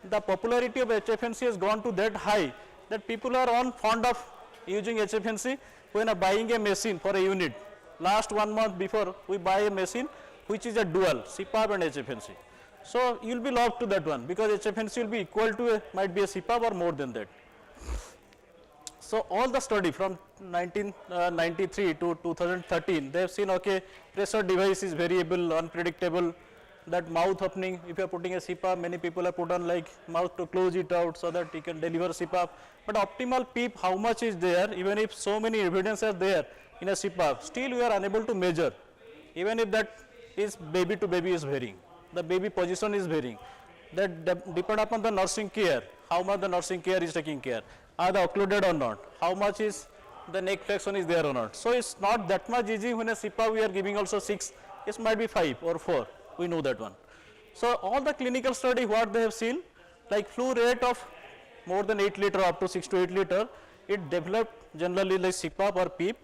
Speaker 7: the popularity of HFNC has gone to that high that people are on fond of using HFNC when buying a machine for a unit. Last 1 month before, we buy a machine which is a dual CPAP and HFNC. So, you will be loved to that one, because HFNC will be equal to might be a CPAP or more than that. So, all the study from 1993 to 2013, they have seen, okay, pressure device is variable, unpredictable, that mouth opening, if you are putting a CPAP, many people have put on like mouth to close it out so that you can deliver CPAP. But optimal PEEP, how much is there, even if so many evidence are there in a CPAP, still we are unable to measure, even if that is baby to baby is varying, the baby position is varying. That depend upon the nursing care, how much the nursing care is taking care, are they occluded or not, how much is the neck flexion is there or not. So, it's not that much easy when a CPAP we are giving also 6, it might be 5 or 4, we know that one. So, all the clinical study what they have seen, like flow rate of more than 8 liter up to 6 to 8 liter, it developed generally like CPAP or PEEP,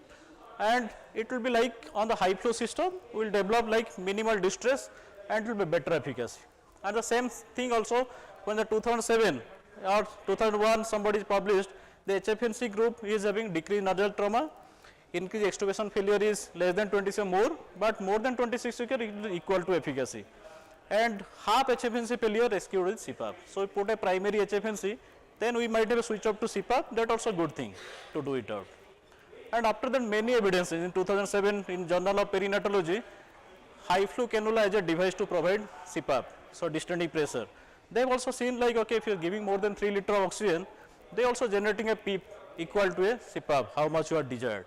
Speaker 7: and it will be like on the high flow system, we will develop like minimal distress and it will be better efficacy. And the same thing also when the 2007 or 2001 somebody is published, the HFNC group is having decreased nasal trauma, increased extubation failure is less than 27 more, but more than 26 it is equal to efficacy. And half HFNC failure rescued with CPAP. So, we put a primary HFNC, then we might have a switch up to CPAP, that also a good thing to do it out. And after that many evidences in 2007 in Journal of Perinatology, high flow cannula as a device to provide CPAP, so distending pressure. They have also seen like, okay, if you are giving more than 3 liter of oxygen, they also generating a PEEP equal to a CPAP, how much you are desired.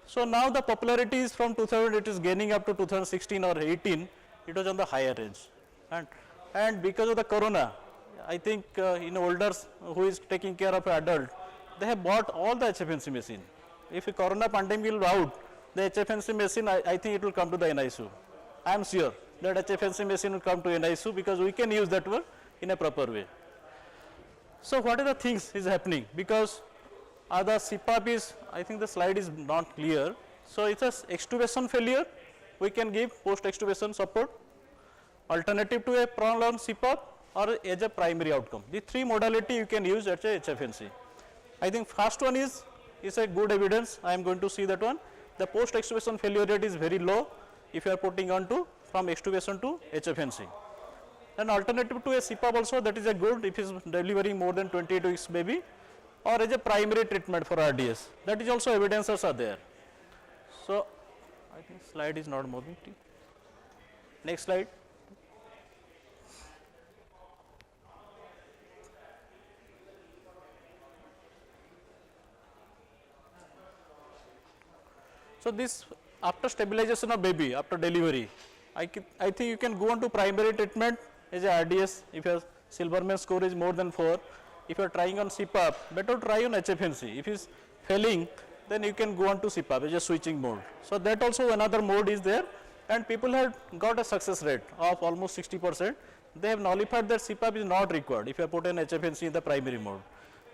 Speaker 7: So, now the popularity is from 2000, it is gaining up to 2016 or 18, it was on the higher range. And because of the corona, I think in older who is taking care of an adult, they have bought all the HFNC machine. If a corona pandemic will out, the HFNC machine, I think it will come to the NICU. I am sure that HFNC machine will come to NICU because we can use that one in a proper way. So, what are the things is happening? Because the CPAP is, I think the slide is not clear. So, it is extubation failure, we can give post extubation support, alternative to a prolonged CPAP or as a primary outcome. The 3 modality you can use at a HFNC. I think first one is a good evidence, I am going to see that one. The post extubation failure rate is very low if you are putting on to from extubation to HFNC. And alternative to a CPAP also, that is a good if it is delivering more than 28 weeks baby, or as a primary treatment for RDS, that is also evidences are there. So, I think slide is not moving. Next slide. So, this after stabilization of baby, after delivery, I think you can go on to primary treatment as a RDS if your Silverman score is more than 4. If you are trying on CPAP, better try on HFNC. If it is failing, then you can go on to CPAP as a switching mode. So that also another mode is there, and people have got a success rate of almost 60%. They have nullified that CPAP is not required if you put an HFNC in the primary mode.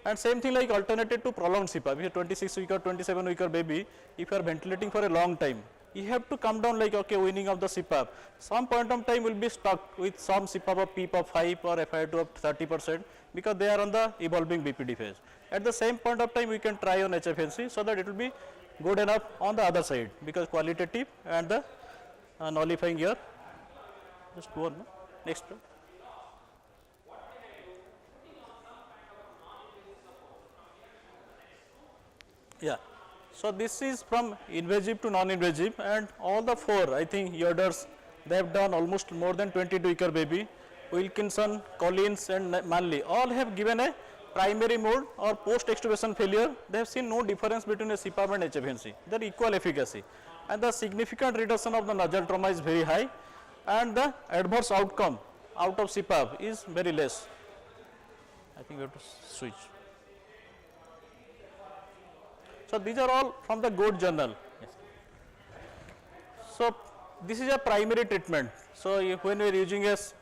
Speaker 7: And same thing like alternative to prolonged CPAP. If you are 26 week or 27 week baby, if you are ventilating for a long time, you have to come down like, okay, weaning of the CPAP. Some point of time will be stuck with some CPAP of PEEP of 5 or FiO2 of 30% because they are on the evolving BPD phase. At the same point of time, we can try on HFNC so that it will be good enough on the other side because qualitative and the nullifying here. Just go on, no? Next. Yeah. So this is from invasive to non-invasive, and all the 4, I think Yoder's, they have done almost more than 22-weeker baby. Wilkinson, Collins and Manley all have given a primary mode or post-extubation failure. They have seen no difference between a CPAP and HFNC. They are equal efficacy, and the significant reduction of the nasal trauma is very high, and the adverse outcome out of CPAP is very less. I think we have to switch. So these are all from the GOAT journal. Yes. So this is a primary treatment. So when we are using as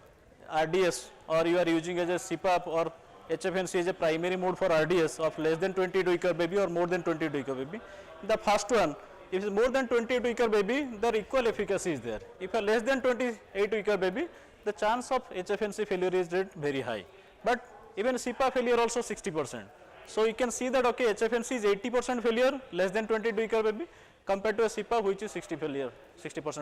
Speaker 7: RDS or you are using as a CPAP or HFNC as a primary mode for RDS of less than 22-weeker baby or more than 22-weeker baby. The first one, if it is more than 22-weeker baby, the equal efficacy is there. If you are less than 28-weeker baby, the chance of HFNC failure is very high. But even CPAP failure also 60%. So you can see that, okay, HFNC is 80% failure less than 22-weeker baby compared to a CPAP which is 60%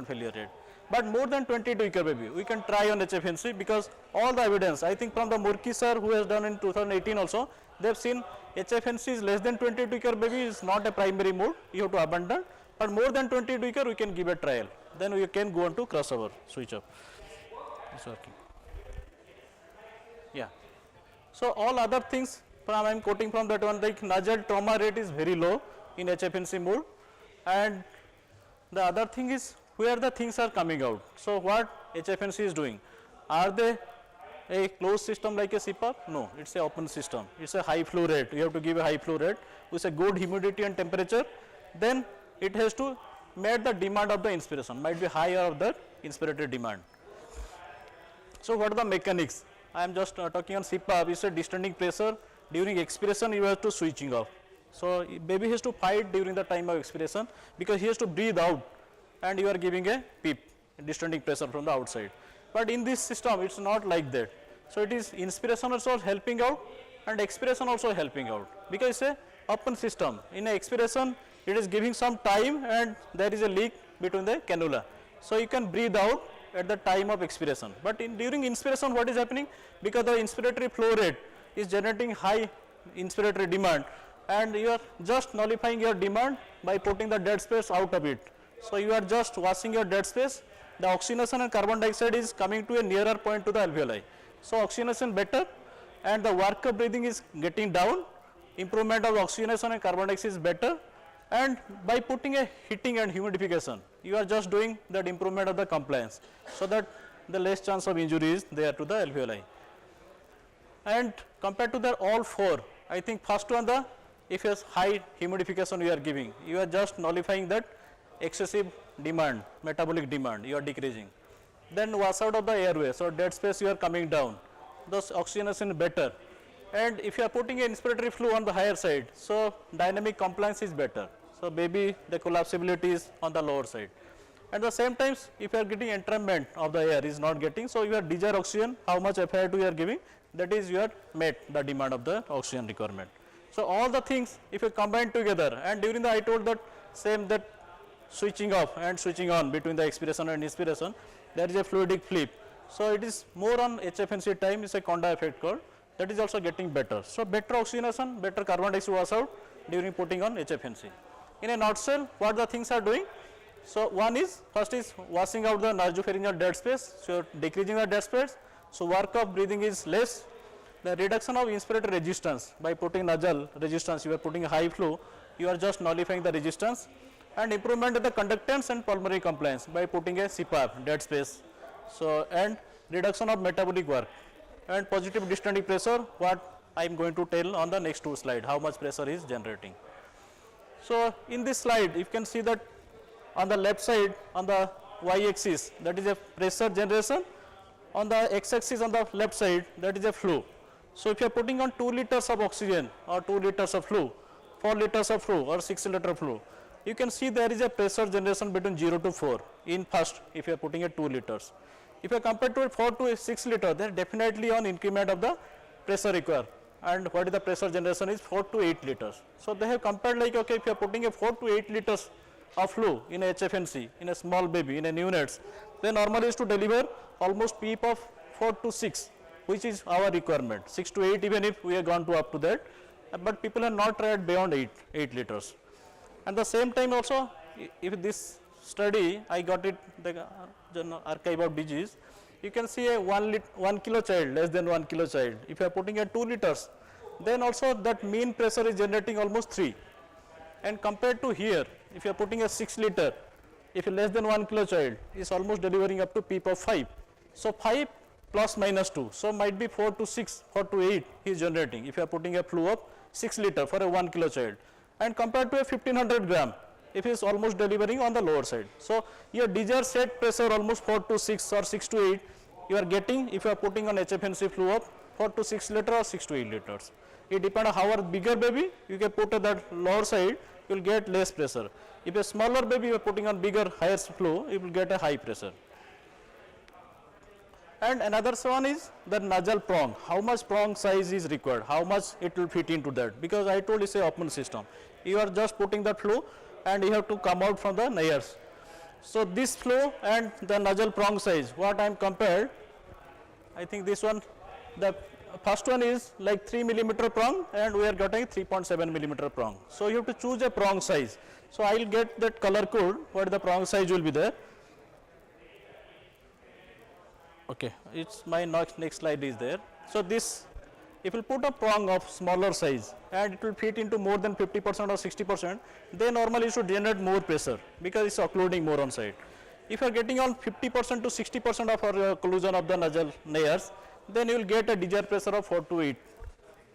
Speaker 7: failure rate. But more than 22-weeker baby, we can try on HFNC because all the evidence, I think from the Murki sir who has done in 2018 also, they have seen HFNC is less than 22-weeker baby is not a primary mode, you have to abandon, but more than 22-weeker we can give a trial. Then we can go on to crossover, switch up. It's working. Yeah. So all other things, I am quoting from that one, like nasal trauma rate is very low in HFNC mode, and the other thing is where the things are coming out. So what HFNC is doing? Are they a closed system like a CPAP? No, it's a open system. It's a high flow rate. You have to give a high flow rate with a good humidity and temperature. Then it has to meet the demand of the inspiration, might be higher of the inspiratory demand. So what are the mechanics? I am just talking on CPAP. It's a distending pressure. During expiration, you have to switching off. So baby has to fight during the time of expiration because he has to breathe out, and you are giving a PEEP, distending pressure from the outside. But in this system, it's not like that. So it is inspiration also helping out and expiration also helping out because it's a open system. In a expiration, it is giving some time and there is a leak between the cannula. So you can breathe out at the time of expiration. But during inspiration, what is happening? Because the inspiratory flow rate is generating high inspiratory demand, and you are just nullifying your demand by putting the dead space out of it. So you are just washing your dead space. The oxygenation and carbon dioxide is coming to a nearer point to the alveoli. So oxygenation better, and the work of breathing is getting down. Improvement of oxygenation and carbon dioxide is better, and by putting a heating and humidification, you are just doing that improvement of the compliance, so that the less chance of injury is there to the alveoli. And compared to the all 4, I think first one, the if you have high humidification you are giving, you are just nullifying that excessive demand, metabolic demand, you are decreasing. Then wash out of the airway, so dead space you are coming down, thus oxygenation better. And if you are putting an inspiratory flow on the higher side, so dynamic compliance is better. So baby, the collapsibility is on the lower side. At the same time, if you are getting entrainment of the air is not getting, so your desired oxygen, how much FiO2 you are giving, that is you are met the demand of the oxygen requirement. So all the things if you combine together, and during the I told that same that switching off and switching on between the expiration and inspiration, there is a fluidic flip. So it is more on HFNC time, is a Konda effect called, that is also getting better. So better oxygenation, better carbon dioxide wash out during putting on HFNC. In a nutshell, what the things are doing? So one is, first is washing out the nasopharyngeal dead space, so decreasing the dead space. So work of breathing is less. The reduction of inspiratory resistance by putting nasal resistance, you are putting a high flow, you are just nullifying the resistance. and improvement in the conductance and pulmonary compliance by putting a CPAP, dead space. So, and reduction of metabolic work and positive dystonic pressure, what I am going to tell on the next two slides, how much pressure is generating. So, in this slide you can see that on the left side on the y-axis that is a pressure generation, on the x-axis on the left side that is a flow. So, if you are putting on 2 liters of oxygen or 2 liters of flow, 4 liters of flow or 6 liter flow, you can see there is a pressure generation between 0 to 4 in first if you are putting a 2 liters. If you compare to a 4 to a 6 liter, then definitely on increment of the pressure required, and what is the pressure generation is 4 to 8 liters. So, they have compared like, okay, if you are putting a 4 to 8 liters of flow in a HFNC in a small baby in a neonates, then normally is to deliver almost PEEP of 4 to 6, which is our requirement, 6 to 8 even if we have gone to up to that, but people have not tried beyond 8 liters. And the same time also, if this study I got it the Journal Archive of Disease, you can see a 1 kilo child, less than 1 kilo child, if you are putting a 2 liters, then also that mean pressure is generating almost 3, and compared to here if you are putting a 6 liter, if you less than 1 kilo child is almost delivering up to PEEP of 5. So, 5 plus minus 2, so might be 4 to 6, 4 to 8 he is generating if you are putting a flow of 6 liter for a 1 kilo child, and compared to a 1500 gram if he is almost delivering on the lower side. So, your desired set pressure almost 4 to 6 or 6 to 8 you are getting if you are putting on HFNC flow of 4 to 6 liter or 6 to 8 liters. It depends on how bigger baby you can put at that lower side, you will get less pressure. If a smaller baby you are putting on bigger higher flow, you will get a high pressure. And another one is the nozzle prong, how much prong size is required, how much it will fit into that, because I told it's a open system. You are just putting that flow and you have to come out from the nares. So, this flow and the nozzle prong size, what I am compared, I think this one, the first one is like 3 millimeter prong and we are getting 3.7 millimeter prong. So, you have to choose a prong size. So, I will get that color code, what the prong size will be there. Okay, it's my next slide is there. So, this if you put a prong of smaller size and it will fit into more than 50% or 60%, then normally you should generate more pressure because it's occluding more on side. If you are getting on 50% to 60% of our occlusion of the nozzle nares, then you will get a desired pressure of 4 to 8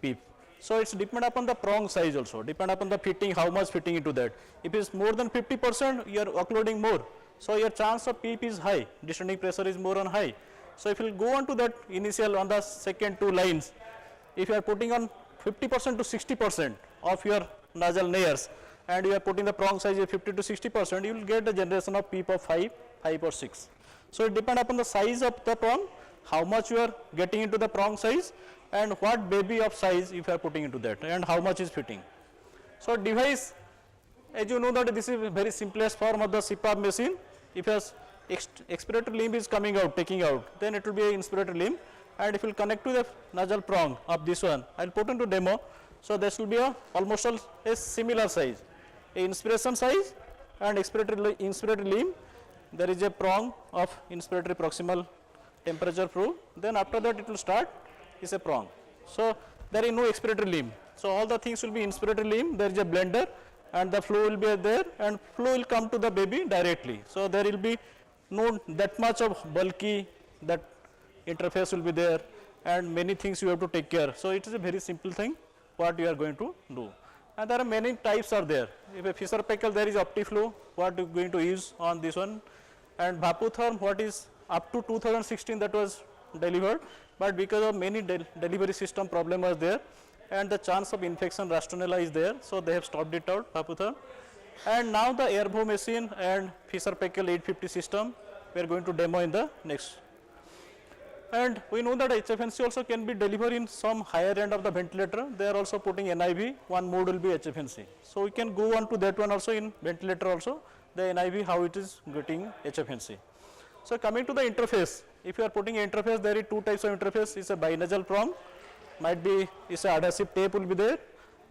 Speaker 7: PEEP. So, it's depend upon the prong size also, depend upon the fitting, how much fitting into that. If it's more than 50%, you are occluding more. So, your chance of PEEP is high, descending pressure is more on high. So, if you go on to that initial on the second two lines, if you are putting on 50% to 60% of your nozzle nares and you are putting the prong size of 50 to 60%, you will get a generation of PEEP of 5 or 6. So, it depends upon the size of the prong, how much you are getting into the prong size and what baby of size if you are putting into that and how much is fitting. So, device, as you know that this is very simplest form of the CPAP machine. If your expiratory limb is coming out, taking out, then it will be an inspiratory limb, and if you will connect to the nozzle prong of this one, I will put into demo. So, this will be almost a similar size, a inspiration size and inspiratory limb. There is a prong of inspiratory proximal temperature probe, then after that it will start is a prong. So, there is no expiratory limb. So, all the things will be inspiratory limb, there is a blender and the flow will be there and flow will come to the baby directly. So, there will be no that much of bulky, that interface will be there and many things you have to take care. So, it is a very simple thing what you are going to do, and there are many types are there. If a Fisher-Paykel, there is OptiFlow, what you are going to use on this one, and Vapotherm, what is up to 2016 that was delivered, but because of many delivery system problem was there and the chance of infection Rastronella is there, so they have stopped it out, Vapotherm. And now the Airvo machine and Fisher-Paykel 850 system we are going to demo in the next. And we know that HFNC also can be delivered in some higher end of the ventilator. They are also putting NIV, one mode will be HFNC. So, we can go on to that one also in ventilator also, the NIV how it is getting HFNC. So, coming to the interface, if you are putting an interface, there is two types of interface, is a binasal prong, might be is a adhesive tape will be there,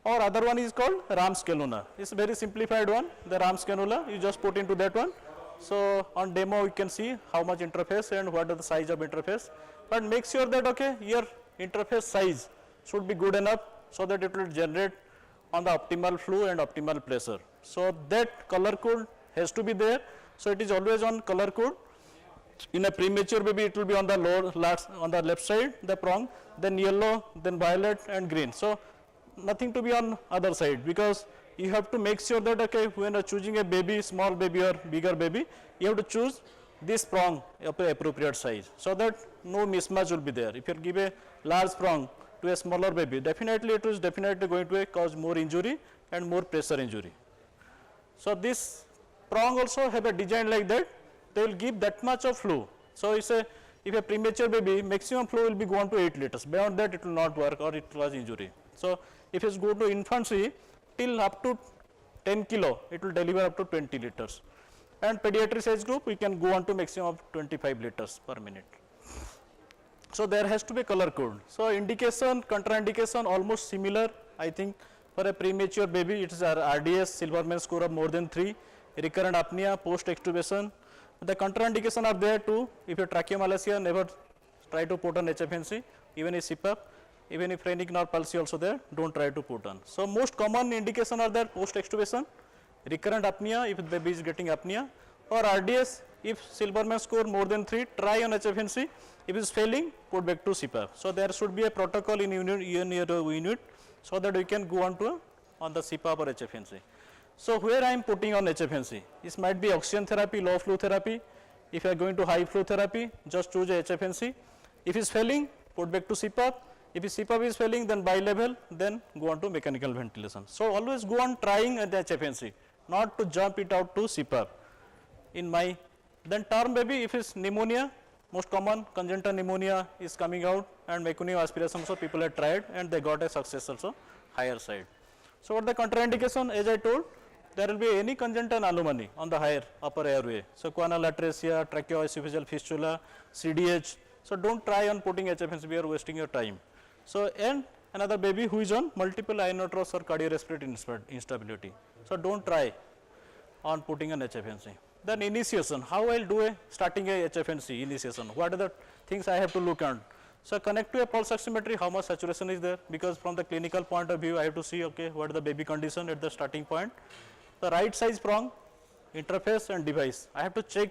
Speaker 7: or other one is called Ram's cannula. It's a very simplified one, the Ram's cannula, you just put into that one. So, on demo you can see how much interface and what are the size of interface, but make sure that okay, your interface size should be good enough so that it will generate on the optimal flow and optimal pressure. So that color code has to be there. So it is always on color code. In a premature baby, it will be on the on the left side, the prong, then yellow, then violet and green. So nothing to be on other side, because you have to make sure that, okay, when you are choosing a baby, small baby or bigger baby, you have to choose this prong of the appropriate size, so that no mismatch will be there. If you give a large prong to a smaller baby, definitely it is definitely going to cause more injury and more pressure injury. So this prong also have a design like that, they will give that much of flow. So it's a, if a premature baby, maximum flow will be gone to 8 liters, beyond that it will not work or it cause injury. So if it's go to infancy, till up to 10 kilo, it will deliver up to 20 liters. And pediatric age group, we can go on to maximum of 25 liters per minute. So there has to be color code. So indication, contraindication almost similar, I think. For a premature baby, it is RDS, Silverman score of more than 3, recurrent apnea, post-extubation. The contraindication are there too. If you tracheomalacia, never try to put on HFNC, even if CPAP, even if phrenic nerve palsy also there, don't try to put on. So most common indication are there: post-extubation, recurrent apnea if the baby is getting apnea, or RDS if Silverman score more than 3, try on HFNC. If it is failing, put back to CPAP. So there should be a protocol in unit so that we can go on to on the CPAP or HFNC. So where I am putting on HFNC, this might be oxygen therapy, low flow therapy. If you are going to high flow therapy, just choose a HFNC. If it is failing, put back to CPAP. If CPAP is failing, then bi-level, then go on to mechanical ventilation. So always go on trying at the HFNC, not to jump it out to CPAP. In my, then term baby, if it's pneumonia, most common congenital pneumonia is coming out, and meconium aspiration, so people have tried and they got a success also higher side. So what the contraindication, as I told, there will be any congenital anomaly on the higher upper airway. So coronal atresia, tracheoesophageal fistula, CDH. So don't try on putting HFNC, we are wasting your time. So and another baby who is on multiple inotrous or cardiorespiratory instability. So don't try on putting an HFNC. Then initiation, how I will do a starting a HFNC initiation, what are the things I have to look at. So connect to a pulse oximetry, how much saturation is there, because from the clinical point of view I have to see, okay, what is the baby condition at the starting point. The right size prong, interface and device, I have to check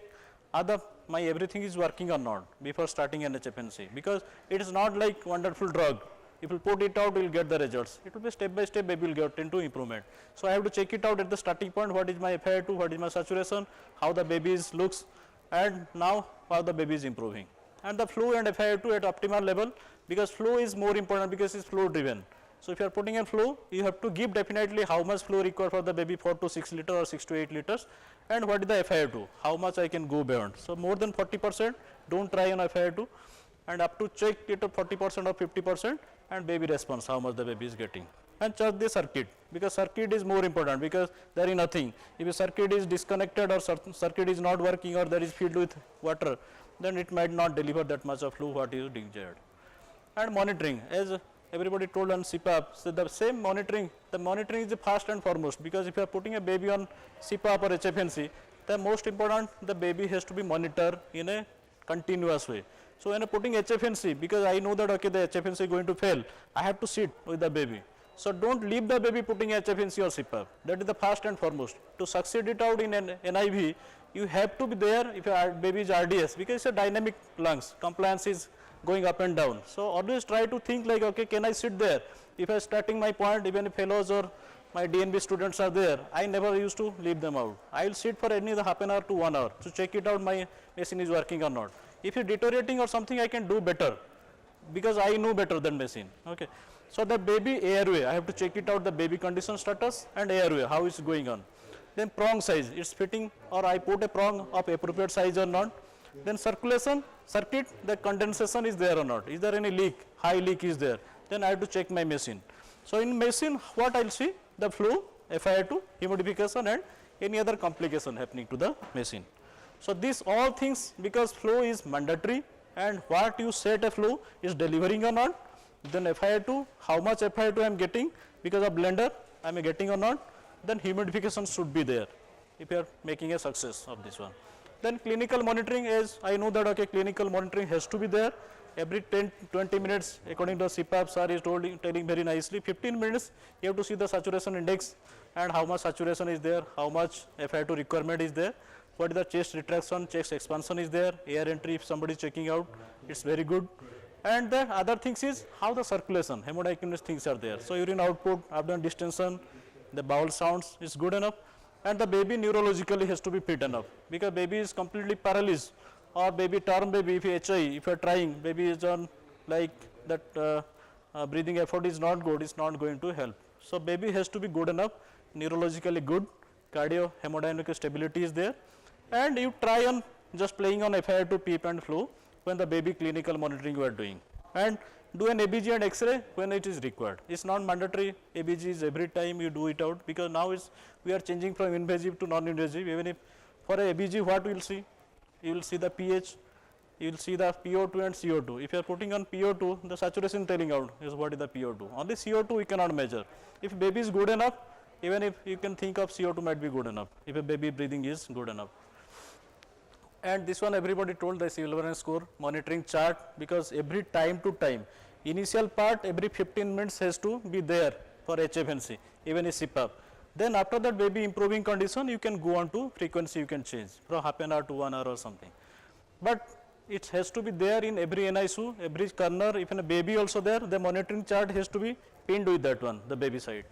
Speaker 7: other my everything is working or not before starting an HFNC, because it is not like wonderful drug. If you put it out, you will get the results. It will be step by step, baby will get into improvement. So I have to check it out at the starting point, what is my FiO2, what is my saturation, how the baby looks, and now how the baby is improving. And the flow and FiO2 at optimal level, because flow is more important, because it is flow driven. So if you are putting in flow, you have to give definitely how much flow required for the baby, 4 to 6 liters or 6 to 8 liters, and what is the FiO2, how much I can go beyond. So more than 40%, don't try on FiO2, and up to check it to 40% or 50%, and baby response, how much the baby is getting. And check the circuit, because circuit is more important, because there is nothing. If a circuit is disconnected or circuit is not working or there is filled with water, then it might not deliver that much of flow what is desired. And monitoring, as everybody told on CPAP, so the same monitoring, the monitoring is the first and foremost, because if you are putting a baby on CPAP or HFNC, the most important, the baby has to be monitored in a continuous way. So when I am putting HFNC, because I know that, okay, the HFNC is going to fail, I have to sit with the baby. So don't leave the baby putting HFNC or CPAP. That is the first and foremost. To succeed it out in an NIV, you have to be there if your baby is RDS, because it's a dynamic lungs, compliance is going up and down. So always try to think like, okay, can I sit there? If I am starting my point, even if fellows or my DNB students are there, I never used to leave them out. I will sit for any half an hour to 1 hour to check it out my machine is working or not. If it is deteriorating or something, I can do better, because I know better than machine. Okay. So the baby airway, I have to check it out, the baby condition status and airway, how is going on. Then prong size, it's fitting, or I put a prong of appropriate size or not. Then circulation, circuit, the condensation is there or not. Is there any leak, high leak is there. Then I have to check my machine. So in machine, what I will see, the flow, FiO2, humidification and any other complication happening to the machine. So these all things, because flow is mandatory, and what you set a flow is delivering or not. Then FiO2, how much FiO2 I am getting because of blender, I am getting or not. Then humidification should be there if you are making a success of this one. Then clinical monitoring is, I know that, okay, clinical monitoring has to be there. every 10-20 minutes according to the CPAP sir is telling very nicely, 15 minutes you have to see the saturation index and how much saturation is there, how much FiO2 requirement is there, what is the chest retraction, chest expansion is there, air entry if somebody is checking out, it's very good. And the other things is how the circulation, hemodynamic things are there. So urine output, abdomen distension, the bowel sounds is good enough, and the baby neurologically has to be fit enough, because baby is completely paralyzed, or baby term baby, if HI, if you are trying, baby is on like that breathing effort is not good, it's not going to help. So baby has to be good enough, neurologically good, cardio hemodynamic stability is there, and you try on just playing on FiO2 PEEP and flow when the baby clinical monitoring you are doing, and do an ABG and X-ray when it is required. It's not mandatory ABG is every time you do it out, because now we are changing from invasive to non-invasive. Even if for a ABG what we will see? You will see the pH, you will see the PO2 and CO2. If you are putting on PO2, the saturation telling out is what is the PO2. Only CO2 we cannot measure. If baby is good enough, even if you can think of CO2 might be good enough, if a baby breathing is good enough. And this one everybody told the silver score monitoring chart, because every time to time, initial part every 15 minutes has to be there for HFNC, even a CPAP. Then after that baby improving condition, you can go on to frequency, you can change from half an hour to 1 hour or something. But it has to be there in every NICU, every corner, even a baby also there, the monitoring chart has to be pinned with that one, the baby side.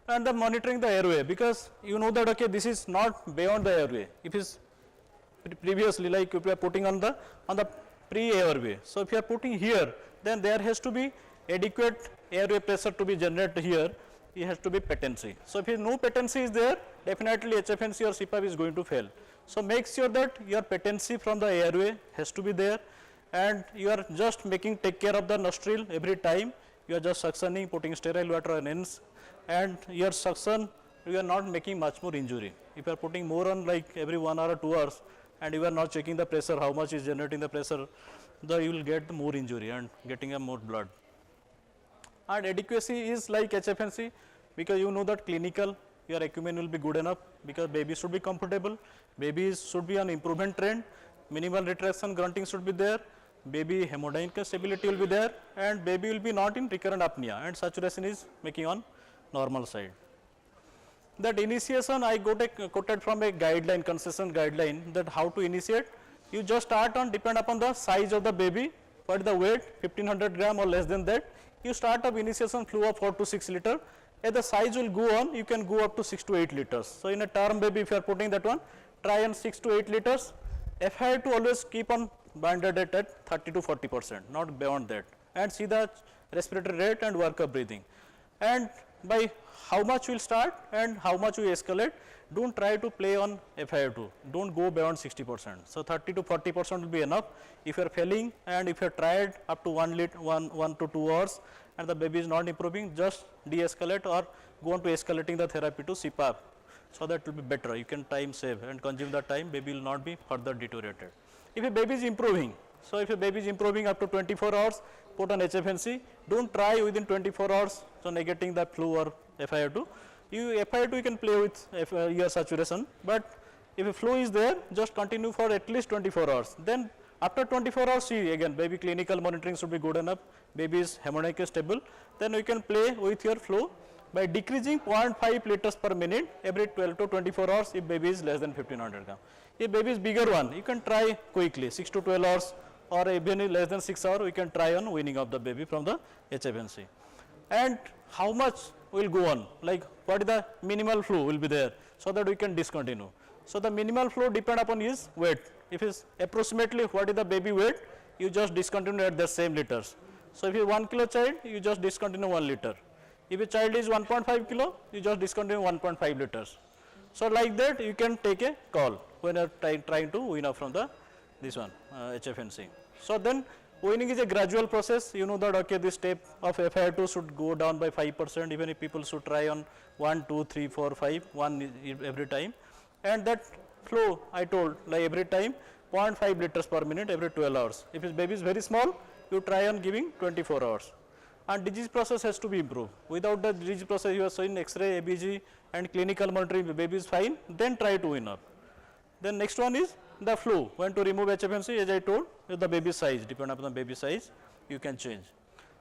Speaker 7: And the monitoring the airway, because you know that okay, this is not beyond the airway. If it's previously like if you are putting on the pre-airway. So if you are putting here, then there has to be adequate airway pressure to be generated here, it has to be patency. So if no patency is there, definitely HFNC or CPAP is going to fail. So make sure that your patency from the airway has to be there, and you are just take care of the nostril every time, you are just suctioning, putting sterile water on ends, and your suction, you are not making much more injury. If you are putting more on like every 1 hour or 2 hours, and you are not checking the pressure, how much is generating the pressure, then you will get more injury and getting a more blood. And adequacy is like HFNC, because you know that clinical, your equipment will be good enough, because baby should be comfortable, babies should be on improvement trend, minimal retraction, grunting should be there, baby hemodynamic stability will be there, and baby will be not in recurrent apnea, and saturation is making on normal side. That initiation I quoted from a guideline, concession guideline, that how to initiate. You just start on depend upon the size of the baby, what is the weight, 1500 gram or less than that. You start up initiation flow of 4 to 6 liter. As the size will go on, you can go up to 6 to 8 liters. So in a term baby, if you are putting that one, try on 6 to 8 liters. FiO2 always keep on banded at 30 to 40%, not beyond that, and see the respiratory rate and work of breathing. And by how much will start and how much we escalate, don't try to play on FiO2, don't go beyond 60%. So 30 to 40% will be enough. If you are failing and if you are tried up to 1 to 2 hours and the baby is not improving, just de-escalate or go on to escalating the therapy to CPAP. So that will be better, you can time save and consume the time, baby will not be further deteriorated. If a baby is improving, so if a baby is improving up to 24 hours, put on HFNC, don't try within 24 hours, so negating the flu or FiO2. FiO2 you can play with your saturation, but if a flu is there, just continue for at least 24 hours. Then after 24 hours, see again, baby clinical monitoring should be good enough, baby is hemodynamic stable, then we can play with your flow by decreasing 0.5 liters per minute every 12 to 24 hours if baby is less than 1500 gram. If baby is bigger one, you can try quickly 6 to 12 hours, or even less than 6 hours, we can try on weaning of the baby from the HFNC. And how much will go on, like what is the minimal flow will be there, so that we can discontinue. So the minimal flow depend upon his weight. If it's approximately what is the baby weight, you just discontinue at the same liters. So if you 1 kilo child, you just discontinue 1 liter. If a child is 1.5 kilo, you just discontinue 1.5 liters. So like that you can take a call when you are trying to wean off from the this one HFNC. So then weaning is a gradual process. You know that okay, this step of FiO2 should go down by 5%, even if people should try on 1, 2, 3, 4, 5, 1 every time. And that flow I told, like every time 0.5 liters per minute every 12 hours. If his baby is very small, you try on giving 24 hours. And disease process has to be improved. Without the disease process, you are showing X-ray, ABG and clinical monitoring, the baby is fine, then try to wean up. Then next one is the flu, when to remove HFNC, as I told, with the baby size, depending upon the baby size, you can change.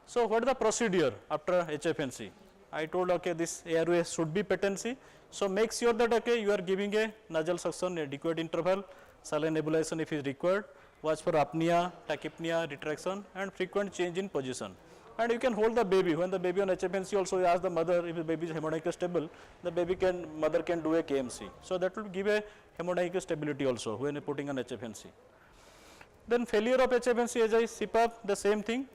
Speaker 7: So, what is the procedure after HFNC? I told, okay, this airway should be patency. So, make sure that, okay, you are giving a nasal suction, adequate interval, saline nebulization if is required, watch for apnea, tachypnea, retraction, and frequent change in position. And you can hold the baby. When the baby on HFNC also, you ask the mother if the baby is hemodynamic stable, the baby mother can do a KMC. So, that will give a hemodynamic stability also when you putting on HFNC. Then failure of HFNC, as I CPAP, the same thing,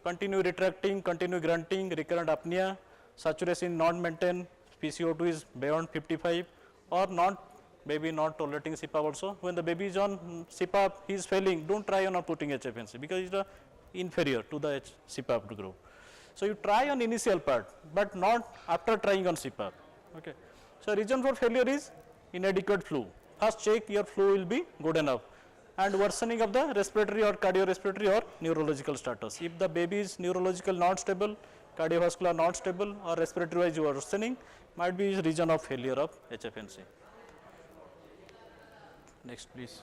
Speaker 7: continue retracting, continue grunting, recurrent apnea, saturation not maintained, PCO2 is beyond 55, or baby not tolerating CPAP also. When the baby is on CPAP, he is failing, don't try on putting HFNC because it is inferior to the CPAP group. So, you try on initial part, but not after trying on CPAP. Okay. So, reason for failure is inadequate flow. First check your flow will be good enough, and worsening of the respiratory or cardiorespiratory or neurological status. If the baby is neurological not stable, cardiovascular not stable, or respiratory wise worsening, might be reason of failure of HFNC. Next please.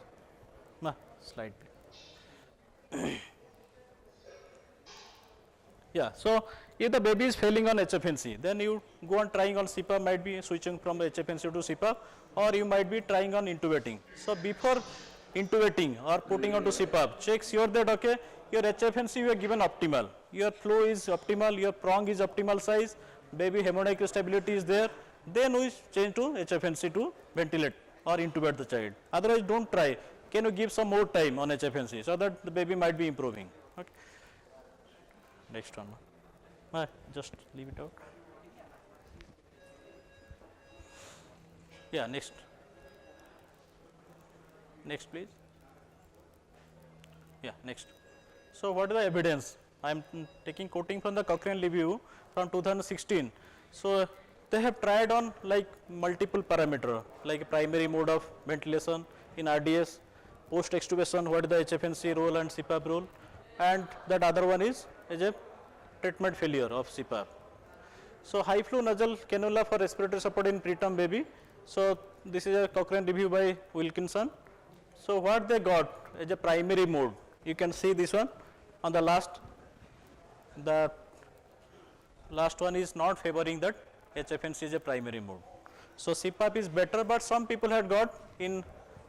Speaker 7: Slide please. Yeah, so if the baby is failing on HFNC, then you go on trying on CPAP, might be switching from the HFNC to CPAP, or you might be trying on intubating. So, before intubating or putting onto CPAP, check sure that, okay, your HFNC you are given optimal, your flow is optimal, your prong is optimal size, baby hemodynamic stability is there, then we change to HFNC to ventilate or intubate the child. Otherwise, don't try. Can you give some more time on HFNC so that the baby might be improving. Okay. Next one. Just leave it out. Yeah, next. Next please. Yeah, next. So, what is the evidence? I am taking quoting from the Cochrane review from 2016. So, they have tried on like multiple parameter, like primary mode of ventilation in RDS, post extubation, what is the HFNC role and CPAP role, and that other one is a treatment failure of CPAP. So, high flow nasal cannula for respiratory support in preterm baby. So, this is a Cochrane review by Wilkinson. So, what they got as a primary mode, you can see this one on the last one is not favoring that HFNC is a primary mode. So, CPAP is better, but some people had got in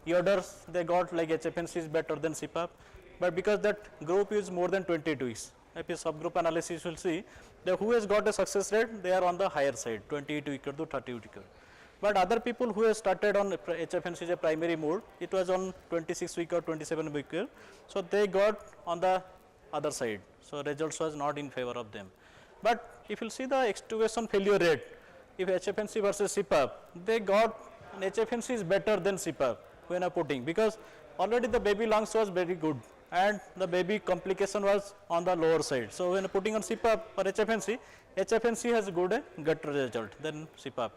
Speaker 7: Yoder's, they got like HFNC is better than CPAP, but because that group is more than 28 weeks. If a subgroup analysis will see that who has got a success rate, they are on the higher side, 28 weeker to 30 weeker. But other people who have started on HFNC as a primary mode, it was on 26 weeker, 27 weeker. So, they got on the other side. So, results was not in favor of them. But if you see the extubation failure rate, if HFNC versus CPAP, they got an HFNC is better than CPAP when putting, because already the baby lungs was very good and the baby complication was on the lower side. So, when putting on CPAP or HFNC, HFNC has good result than CPAP.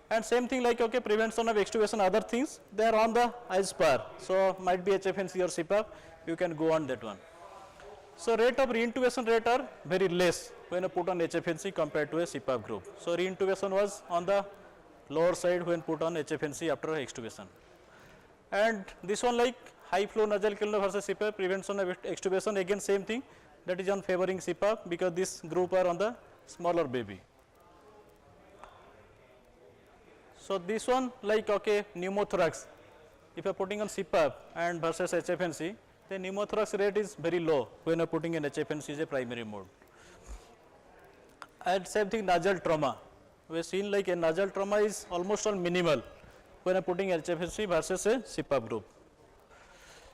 Speaker 7: And same thing like, okay, prevention of extubation, other things, they are on the as par. So, might be HFNC or CPAP, you can go on that one. So, rate of reintubation rate are very less when put on HFNC compared to a CPAP group. So, reintubation was on the lower side when put on HFNC after extubation. And this one like high flow nasal cannula versus CPAP, prevention of extubation, again same thing, that is on favoring CPAP because this group are on the smaller baby. So, this one like, okay, pneumothorax, if you are putting on CPAP and versus HFNC, the pneumothorax rate is very low when you are putting in HFNC as a primary mode. And same thing nasal trauma, we have seen like a nasal trauma is almost all minimal when you are putting HFNC versus a CPAP group.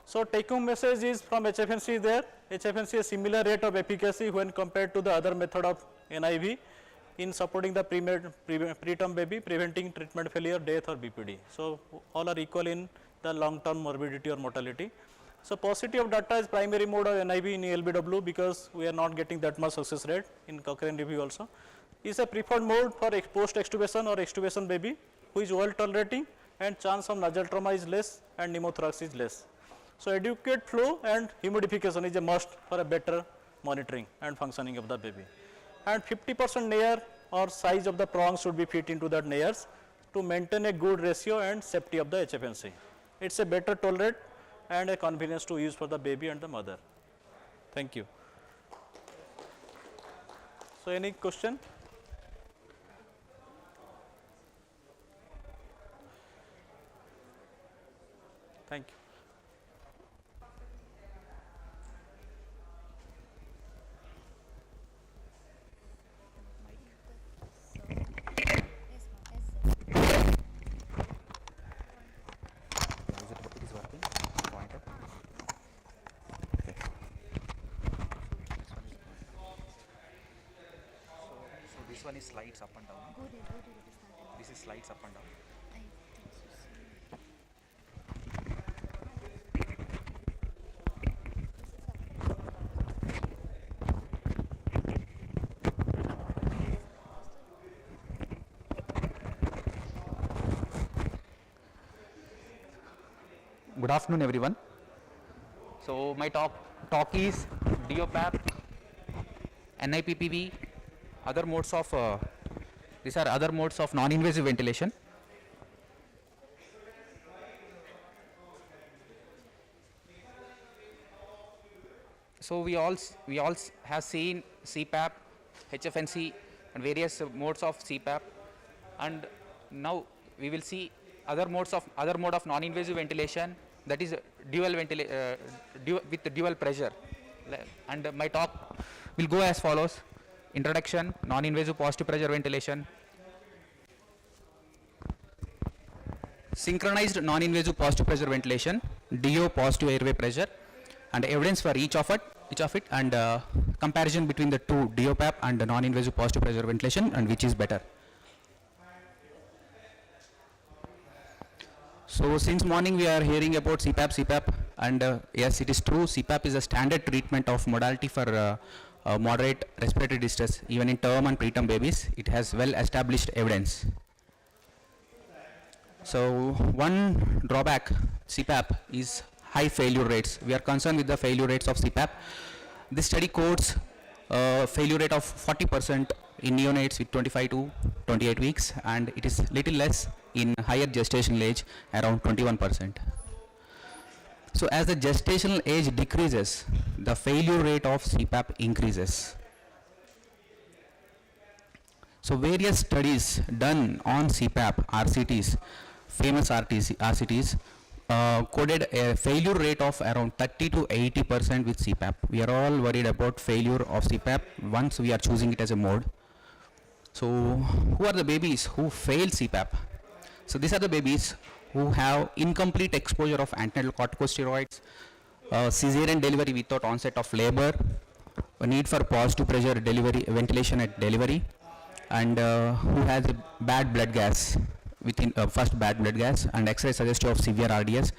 Speaker 7: So, take home message is from HFNC is there, HFNC a similar rate of efficacy when compared to the other method of NIV in supporting the preterm baby, preventing treatment failure, death or BPD. So, all are equal in the long term morbidity or mortality. So, paucity of data is primary mode of NIV in LBW because we are not getting that much success rate in Cochrane review also. Is a preferred mode for post extubation or extubation baby who is well tolerating and chance of nasal trauma is less and pneumothorax is less. So, adequate flow and humidification is a must for a better monitoring and functioning of the baby. And 50% nair or size of the prongs should be fit into that nairs to maintain a good ratio and safety of the HFNC. It's a better tolerate and a convenience to use for the baby and the mother. Thank you. So, any question? Thank you.
Speaker 10: This one is slides up and down. This is slides up and down. Good afternoon, everyone. So my talk is DOPAP, NIPPV, other modes of these are other modes of non-invasive ventilation. So we all have seen CPAP, HFNC, and various modes of CPAP, and now we will see other mode of non-invasive ventilation, that is with dual pressure. And my talk will go as follows: introduction, non-invasive positive pressure ventilation, synchronized non-invasive positive pressure ventilation, DO positive airway pressure, and evidence for each of it, and comparison between the two, DOPAP and the non-invasive positive pressure ventilation, and which is better. So since morning we are hearing about CPAP, and yes, it is true, CPAP is a standard treatment of modality for moderate respiratory distress, even in term and preterm babies. It has well established evidence. So one drawback CPAP is high failure rates. We are concerned with the failure rates of CPAP. This study quotes failure rate of 40% in neonates with 25 to 28 weeks, and it is little less in higher gestational age, around 21%. So as the gestational age decreases, the failure rate of CPAP increases. So various studies done on CPAP, RCTs, famous RCTs, coded a failure rate of around 30 to 80% with CPAP. We are all worried about failure of CPAP once we are choosing it as a mode. So who are the babies who fail CPAP? So these are the babies who have incomplete exposure of antenatal corticosteroids, cesarean delivery without onset of labor, a need for positive pressure delivery, ventilation at delivery, and who has a bad blood gas, within first bad blood gas, and X-ray suggestive of severe RDS.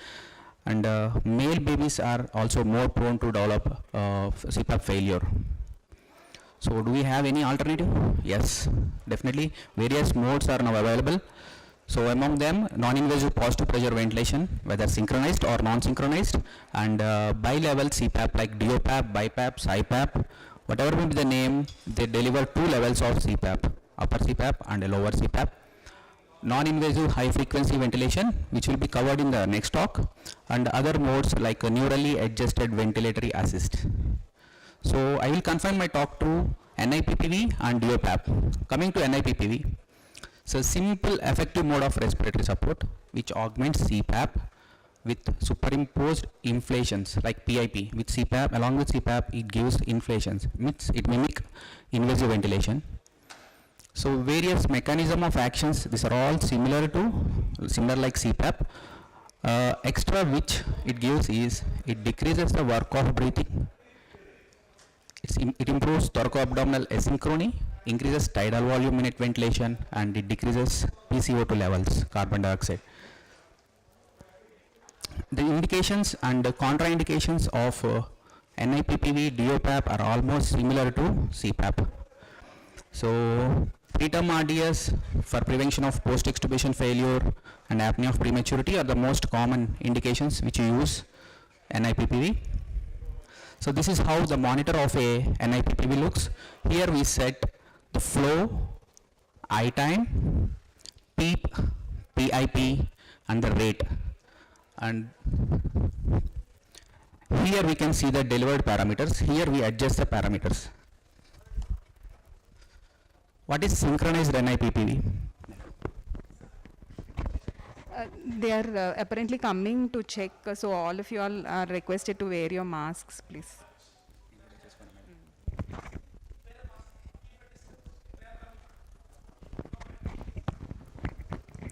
Speaker 10: And male babies are also more prone to develop CPAP failure. So do we have any alternative? Yes, definitely. Various modes are now available. So among them, non-invasive positive pressure ventilation, whether synchronized or non-synchronized, and bi-level CPAP like DOPAP, BiPAP, CIPAP, whatever may be the name, they deliver two levels of CPAP, upper CPAP and a lower CPAP. Non-invasive high frequency ventilation, which will be covered in the next talk, and other modes like neurally adjusted ventilatory assist. So I will confine my talk to NIPPV and DOPAP. Coming to NIPPV, so simple effective mode of respiratory support which augments CPAP with superimposed inflations like PIP. With CPAP, along with CPAP, it gives inflations, means it mimic invasive ventilation. So various mechanism of actions, these are all similar like CPAP. Extra which it gives is it decreases the work of breathing. It improves thoracoabdominal asynchrony, increases tidal volume minute ventilation, and it decreases PCO2 levels, carbon dioxide. The indications and the contraindications of NIPPV, DOPAP are almost similar to CPAP. So preterm RDS for prevention of post-extubation failure and apnea of prematurity are the most common indications which you use NIPPV. So this is how the monitor of a NIPPV looks. Here we set the flow, I time, PEEP, PIP, and the rate. And here we can see the delivered parameters. Here we adjust the parameters. What is synchronized NIPPV?
Speaker 1: They are apparently coming to check, so all of you all are requested to wear your masks, please.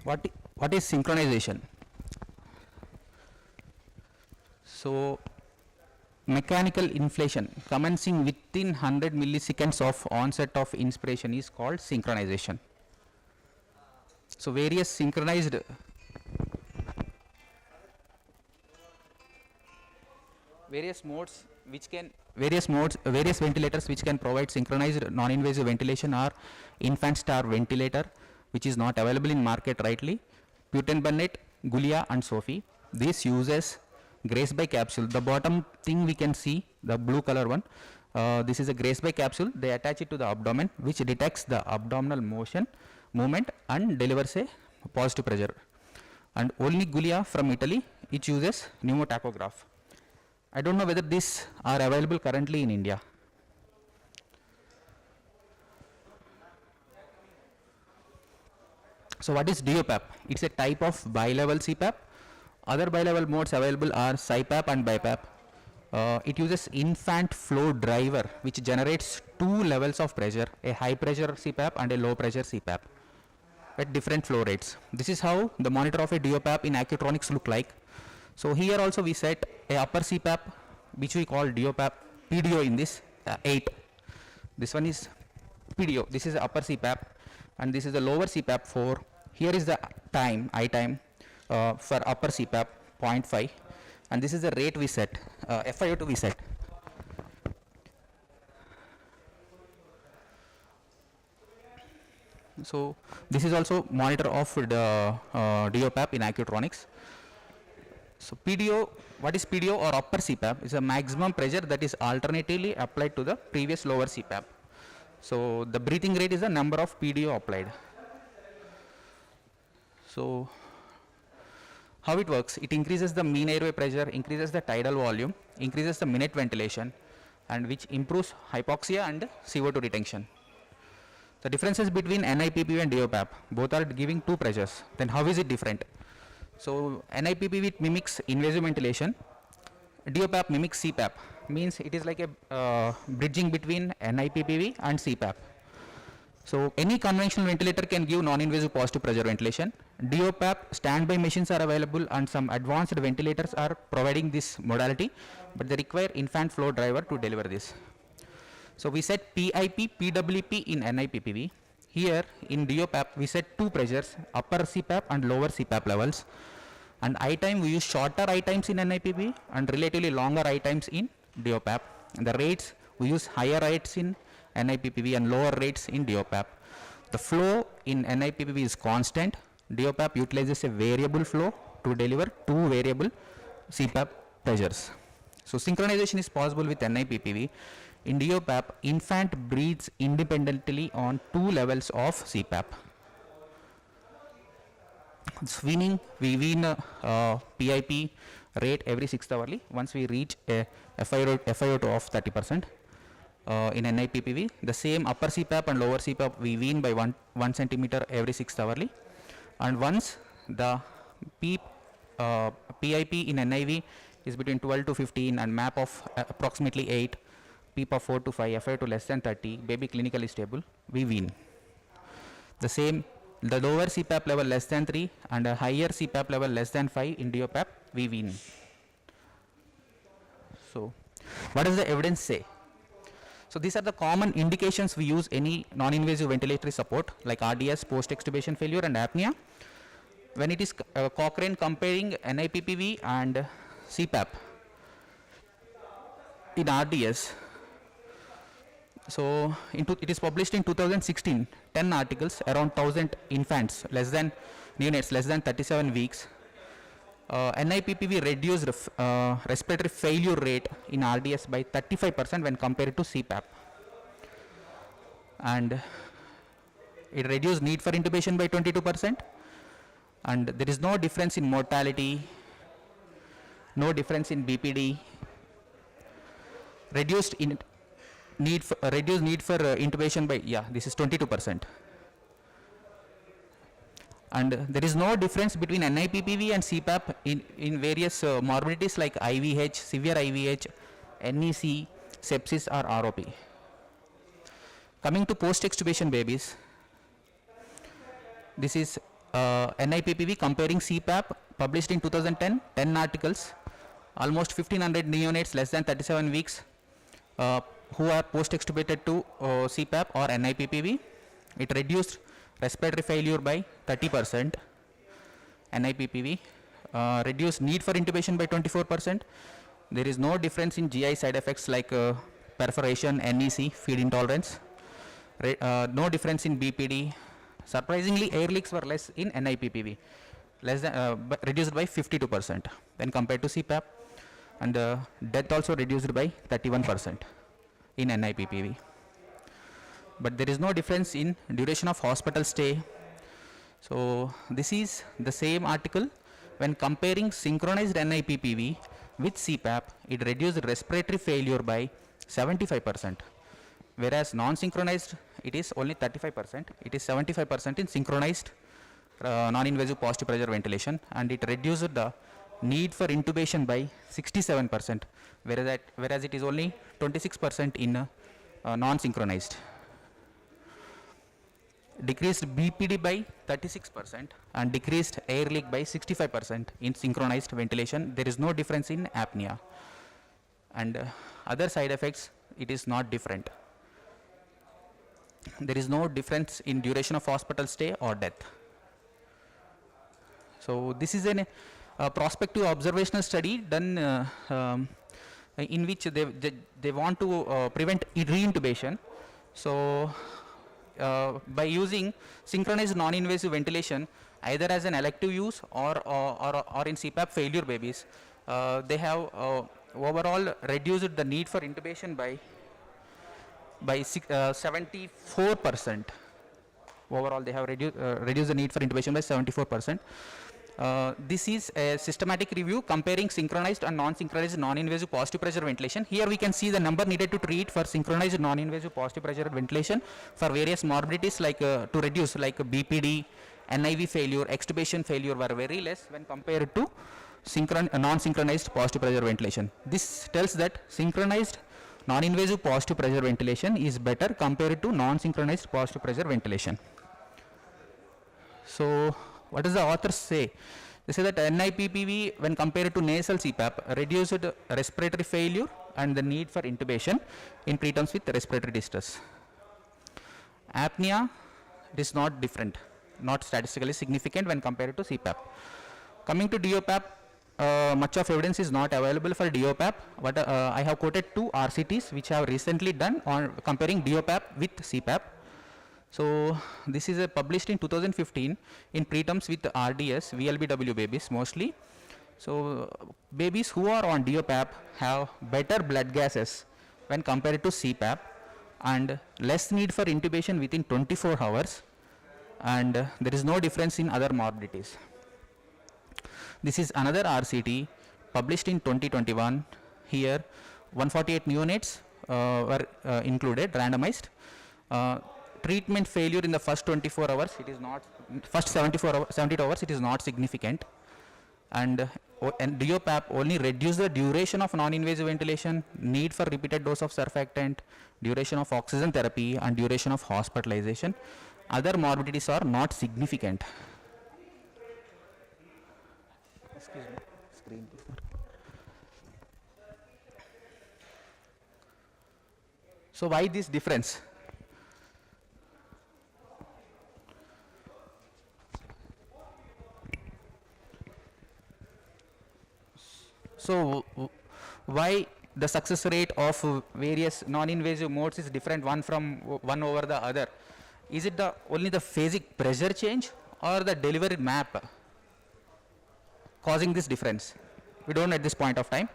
Speaker 10: What is synchronization? So, mechanical inflation commencing within 100 milliseconds of onset of inspiration is called synchronization. So, various synchronized various ventilators which can provide synchronized non-invasive ventilation are infant star ventilator, which is not available in market rightly, Putin-Burnett, Gulia and Sophie. This uses Grace by capsule. The bottom thing we can see, the blue color one, this is a Grace by capsule. They attach it to the abdomen, which detects the abdominal movement and delivers a positive pressure. And only Gulia from Italy, it uses pneumotachograph. I don't know whether these are available currently in India. So what is DOPAP? It's a type of bilevel CPAP. Other bilevel modes available are CPAP and BiPAP. It uses infant flow driver, which generates two levels of pressure, a high pressure CPAP and a low pressure CPAP at different flow rates. This is how the monitor of a DOPAP in Accutronics look like. So here also we set a upper CPAP, which we call DOPAP, PDO in this 8. This one is PDO. This is the upper CPAP, and this is the lower CPAP 4. Here is the time, I time for upper CPAP 0.5, and this is the rate we set, FiO2 we set. So this is also monitor of the DOPAP in Accutronics. So PDO, what is PDO or upper CPAP? Is a maximum pressure that is alternatively applied to the previous lower CPAP. So the breathing rate is the number of PDO applied. So how it works? It increases the mean airway pressure, increases the tidal volume, increases the minute ventilation, and which improves hypoxia and CO2 retention. The differences between NIPPV and DOPAP, both are giving two pressures. Then how is it different? So NIPPV mimics invasive ventilation, DOPAP mimics CPAP, means it is like a bridging between NIPPV and CPAP. So any conventional ventilator can give non-invasive positive pressure ventilation. DOPAP standby machines are available, and some advanced ventilators are providing this modality, but they require infant flow driver to deliver this. So we set PIP, PWP in NIPPV. Here in DOPAP we set two pressures, upper CPAP and lower CPAP levels. And I time we use shorter I times in NIPPV and relatively longer I times in DOPAP. And the rates we use higher rates in NIPPV and lower rates in DOPAP. The flow in NIPPV is constant. DOPAP utilizes a variable flow to deliver two variable CPAP pressures. So synchronization is possible with NIPPV. In DOPAP, infant breathes independently on two levels of CPAP. Weaning, we wean PIP rate every 6th hourly. Once we reach a FiO2 of 30%. In NIPPV, the same upper CPAP and lower CPAP we wean by 1 centimeter every 6th hourly. And once the PIP in NIV is between 12 to 15 and MAP of approximately 8, PIP of 4 to 5, FiO2 less than 30, baby clinically stable, we wean. The same, the lower CPAP level less than 3 and a higher CPAP level less than 5 in DOPAP, we wean. So, what does the evidence say? So these are the common indications we use any non-invasive ventilatory support like RDS, post-extubation failure and apnea. When it is Cochrane comparing NIPPV and CPAP in RDS, so it is published in 2016, 10 articles, around 1000 infants, neonates less than 37 weeks. NIPPV reduced respiratory failure rate in RDS by 35% when compared to CPAP. And it reduced need for intubation by 22%. And there is no difference in mortality no difference in BPD, reduced need for intubation by, yeah, this is 22%. And there is no difference between NIPPV and CPAP in various morbidities like IVH, severe IVH, NEC, sepsis or ROP. Coming to post-extubation babies, this is NIPPV comparing CPAP, published in 2010, 10 articles, almost 1500 neonates less than 37 weeks who are post-extubated to CPAP or NIPPV. It reduced respiratory failure by 30%, NIPPV, reduced need for intubation by 24%. There is no difference in GI side effects like perforation, NEC, feed intolerance. No difference in BPD. Surprisingly, air leaks were less in NIPPV, less than, reduced by 52% when compared to CPAP, and death also reduced by 31% in NIPPV. But there is no difference in duration of hospital stay. So this is the same article. When comparing synchronized NIPPV with CPAP, it reduced respiratory failure by 75%, whereas non-synchronized, it is only 35%. It is 75% in synchronized non-invasive positive pressure ventilation, and it reduced the need for intubation by 67%, whereas it is only 26% in non-synchronized. Decreased BPD by 36% and decreased air leak by 65% in synchronized ventilation. There is no difference in apnea. And other side effects, it is not different. There is no difference in duration of hospital stay or death. So this is a prospective observational study done in which they want to prevent reintubation. So by using synchronized non-invasive ventilation either as an elective use or in CPAP failure babies, they have overall reduced the need for intubation by 74%. Overall, they have reduced the need for intubation by 74%. This is a systematic review comparing synchronized and non-synchronized non-invasive positive pressure ventilation. Here we can see the number needed to treat for synchronized non-invasive positive pressure ventilation for various morbidities like to reduce like BPD, NIV failure, extubation failure were very less when compared to non-synchronized positive pressure ventilation. This tells that synchronized non-invasive positive pressure ventilation is better compared to non-synchronized positive pressure ventilation. So what does the authors say? They say that NIPPV when compared to nasal CPAP reduced respiratory failure and the need for intubation in preterms with respiratory distress. Apnea, it is not different, not statistically significant when compared to CPAP. Coming to DOPAP, much of evidence is not available for DOPAP, but I have quoted two RCTs which have recently done on comparing DOPAP with CPAP. So this is published in 2015 in preterms with RDS, VLBW babies mostly. So babies who are on DOPAP have better blood gases when compared to CPAP and less need for intubation within 24 hours, and there is no difference in other morbidities. This is another RCT published in 2021. Here 148 neonates were included, randomized. Treatment failure in the first 24 hours, it is not, first 72 hours, it is not significant. And DOPAP only reduce the duration of non-invasive ventilation, need for repeated dose of surfactant, duration of oxygen therapy, and duration of hospitalization. Other morbidities are not significant. Excuse me, screen. So why this difference? So why the success rate of various non-invasive modes is different one over the other? Is it only the phasic pressure change or the delivery map causing this difference? We don't know at this point of time.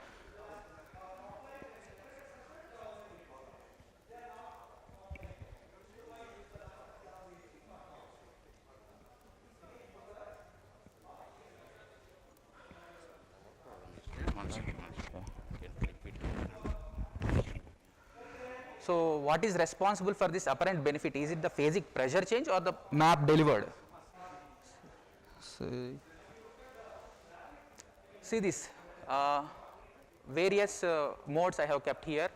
Speaker 10: So what is responsible for this apparent benefit? Is it the phasic pressure change or the map delivered? So, see this various modes I have kept here.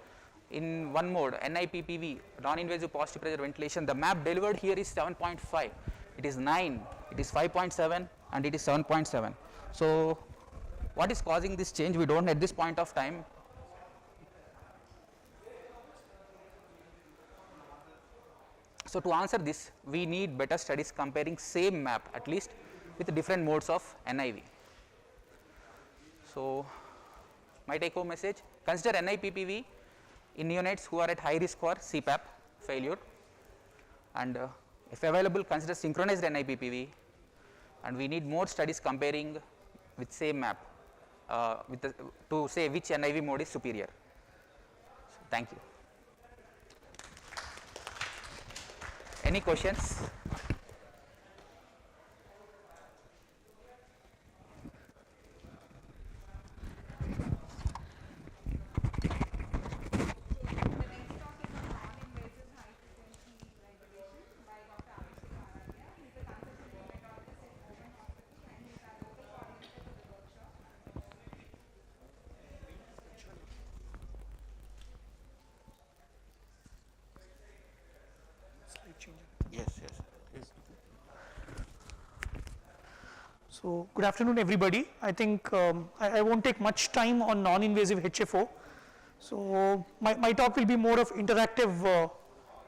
Speaker 10: In one mode, NIPPV, non-invasive positive pressure ventilation, the map delivered here is 7.5, it is 9, it is 5.7 and it is 7.7. So what is causing this change? We don't know at this point of time. So to answer this, we need better studies comparing same map at least with different modes of NIV. So my take home message, consider NIPPV in neonates who are at high risk for CPAP failure, and if available consider synchronized NIPPV, and we need more studies comparing with same map to say which NIV mode is superior. So, thank you. Any questions?
Speaker 2: So good afternoon everybody. I think I won't take much time on non-invasive HFO. So my talk will be more of interactive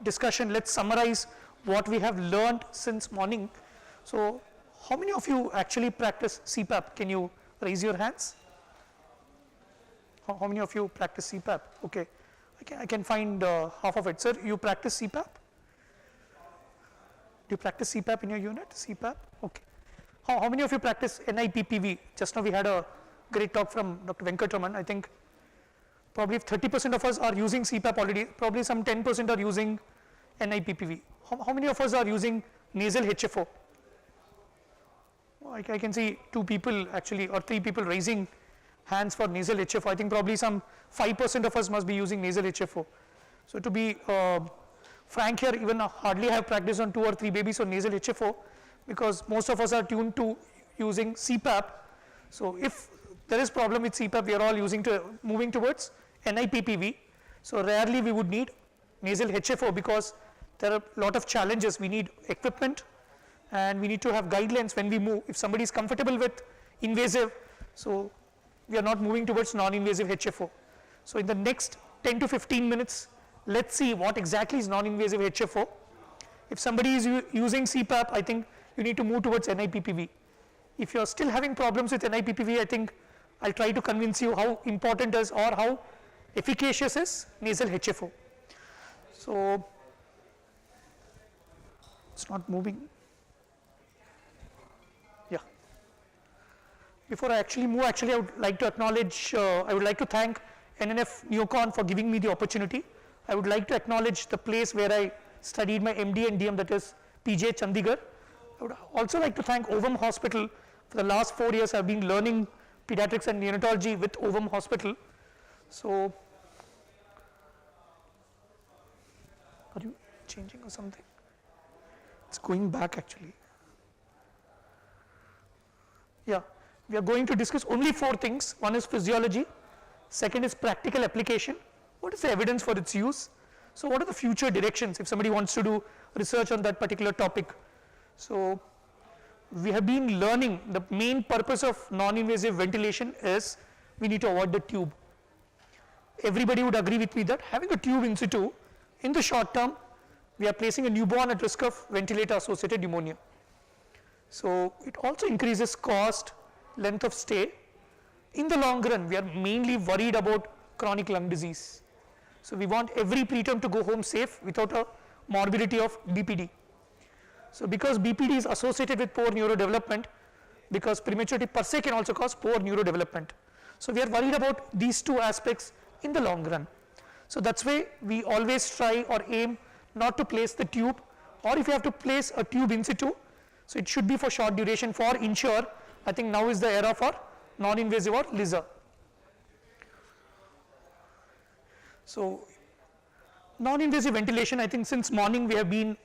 Speaker 2: discussion. Let's summarize what we have learned since morning. So how many of you actually practice CPAP? Can you raise your hands? How many of you practice CPAP? Okay, I can find half of it. Sir, you practice CPAP? Do you practice CPAP in your unit? CPAP? Okay. How many of you practice NIPPV? Just now we had a great talk from Dr. Venkatraman. I think probably if 30% of us are using CPAP already, probably some 10% are using NIPPV. How many of us are using nasal HFO? I can see 2 people actually or 3 people raising hands for nasal HFO. I think probably some 5% of us must be using nasal HFO. So to be frank here, even hardly have practiced on 2 or 3 babies on nasal HFO, because most of us are tuned to using CPAP. So if there is problem with CPAP, we are all moving towards NIPPV. So rarely we would need nasal HFO because there are a lot of challenges. We need equipment and we need to have guidelines when we move. If somebody is comfortable with invasive, so we are not moving towards non-invasive HFO. So in the next 10 to 15 minutes, let's see what exactly is non-invasive HFO. If somebody is using CPAP, I think you need to move towards NIPPV. If you are still having problems with NIPPV, I think I'll try to convince you how important is or how efficacious is nasal HFO. So it's not moving. Yeah. Before I actually move, I would like to acknowledge, I would like to thank NNF Neocon for giving me the opportunity. I would like to acknowledge the place where I studied my MD and DM, that is PJ Chandigarh. I would also like to thank Ovam Hospital. For the last 4 years, I have been learning pediatrics and neonatology with Ovam Hospital. So, are you changing or something? It's going back actually. Yeah, we are going to discuss only 4 things. One is physiology, second is practical application. What is the evidence for its use? So what are the future directions if somebody wants to do research on that particular topic? So we have been learning the main purpose of non-invasive ventilation is we need to avoid the tube. Everybody would agree with me that having a tube in situ, in the short term, we are placing a newborn at risk of ventilator associated pneumonia. So it also increases cost, length of stay. In the long run, we are mainly worried about chronic lung disease. So we want every preterm to go home safe without a morbidity of BPD. So because BPD is associated with poor neurodevelopment, because prematurity per se can also cause poor neurodevelopment. So we are worried about these 2 aspects in the long run. So that's why we always try or aim not to place the tube, or if you have to place a tube in situ, so it should be for short duration for ensure. I think now is the era for non-invasive or LISA. So Non-invasive ventilation, I think since morning we have been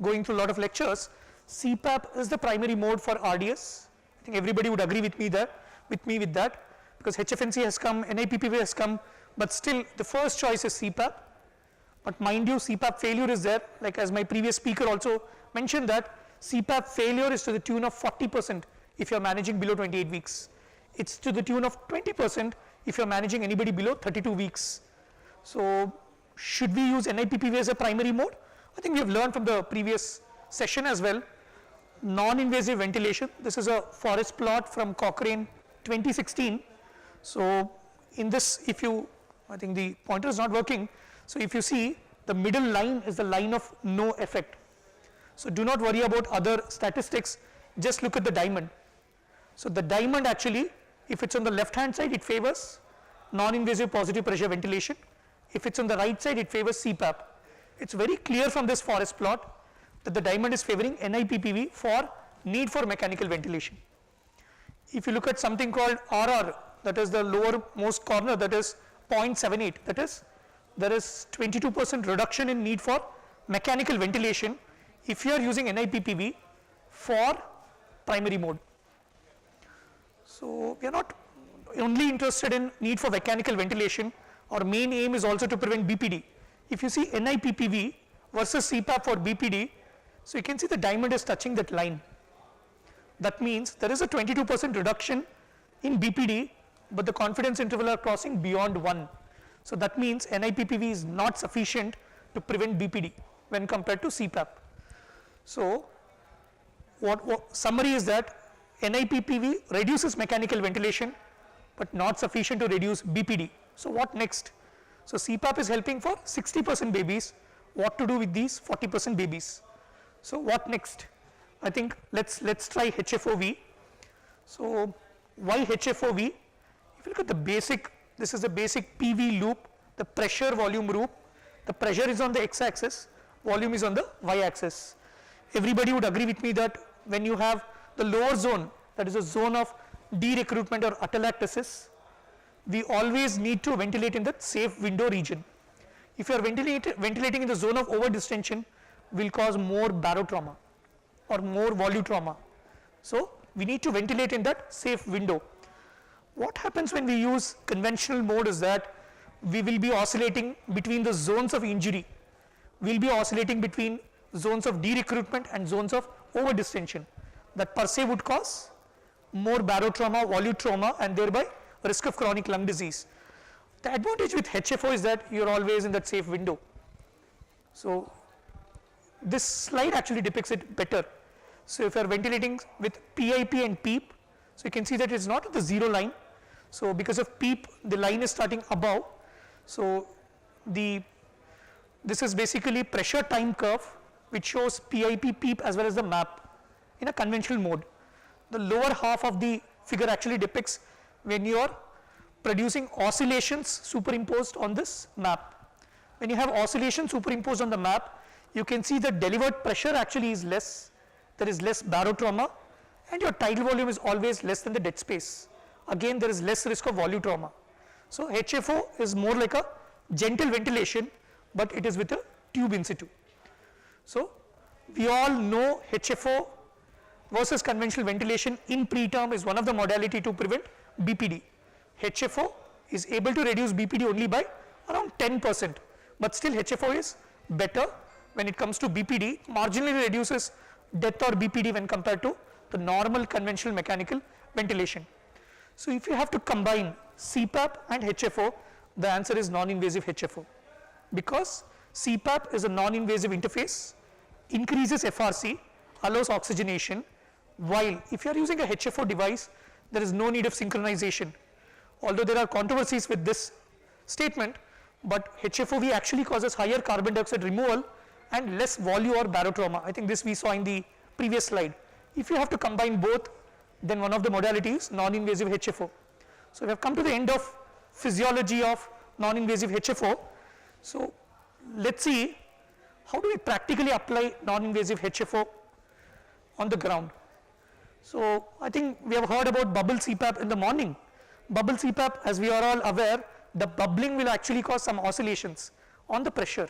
Speaker 2: going through a lot of lectures. CPAP is the primary mode for RDS. I think everybody would agree with me with that, because HFNC has come, NIPPV has come, but still the first choice is CPAP. But mind you, CPAP failure is there, like as my previous speaker also mentioned that CPAP failure is to the tune of 40% if you are managing below 28 weeks. It's to the tune of 20% if you are managing anybody below 32 weeks. So should we use NIPPV as a primary mode? I think we have learned from the previous session as well. Non-invasive ventilation, this is a forest plot from Cochrane 2016. So in this, if you, I think the pointer is not working. So if you see, the middle line is the line of no effect. So do not worry about other statistics, just look at the diamond. So the diamond actually, if it's on the left hand side, it favors non-invasive positive pressure ventilation. If it's on the right side, it favors CPAP. It's very clear from this forest plot that the diamond is favoring NIPPV for need for mechanical ventilation. If you look at something called RR, that is the lowermost corner, that is 0.78, that is there is 22% reduction in need for mechanical ventilation if you are using NIPPV for primary mode. So we are not only interested in need for mechanical ventilation, our main aim is also to prevent BPD. If you see NIPPV versus CPAP for BPD, so you can see the diamond is touching that line. That means there is a 22% reduction in BPD, but the confidence interval are crossing beyond 1. So that means NIPPV is not sufficient to prevent BPD when compared to CPAP. So what summary is that NIPPV reduces mechanical ventilation, but not sufficient to reduce BPD. So what next? So CPAP is helping for 60% babies. What to do with these 40% babies? So what next? I think let's try HFOV. So why HFOV? If you look at the basic, this is the basic PV loop, the pressure volume loop. The pressure is on the x-axis, volume is on the y-axis. Everybody would agree with me that when you have the lower zone, that is a zone of de-recruitment or atelectasis, we always need to ventilate in that safe window region. If you are ventilating in the zone of over-distension, will cause more barotrauma or more volutrauma. So we need to ventilate in that safe window. What happens when we use conventional mode is that we will be oscillating between the zones of injury. We will be oscillating between zones of de-recruitment and zones of over-distension. That per se would cause more barotrauma, volutrauma, and thereby risk of chronic lung disease. The advantage with HFO is that you are always in that safe window. So this slide actually depicts it better. So if you are ventilating with PIP and PEEP, so you can see that it is not at the zero line. So because of PEEP, the line is starting above. So this is basically pressure time curve which shows PIP, PEEP as well as the map in a conventional mode. The lower half of the figure actually depicts when you are producing oscillations superimposed on this map. When you have oscillations superimposed on the map, you can see the delivered pressure actually is less, there is less barotrauma, and your tidal volume is always less than the dead space. Again, there is less risk of volutrauma. So HFO is more like a gentle ventilation, but it is with a tube in situ. So we all know HFO versus conventional ventilation in preterm is one of the modality to prevent BPD. HFO is able to reduce BPD only by around 10%, but still HFO is better when it comes to BPD, marginally reduces death or BPD when compared to the normal conventional mechanical ventilation. So if you have to combine CPAP and HFO, the answer is non-invasive HFO, because CPAP is a non-invasive interface, increases FRC, allows oxygenation, while if you are using a HFO device, there is no need of synchronization. Although there are controversies with this statement, but HFOV actually causes higher carbon dioxide removal and less volu or barotrauma. I think this we saw in the previous slide. If you have to combine both, then one of the modalities non-invasive HFO. So we have come to the end of physiology of non-invasive HFO. So let's see how do we practically apply non-invasive HFO on the ground. So I think we have heard about bubble CPAP in the morning. Bubble CPAP, as we are all aware, the bubbling will actually cause some oscillations on the pressure.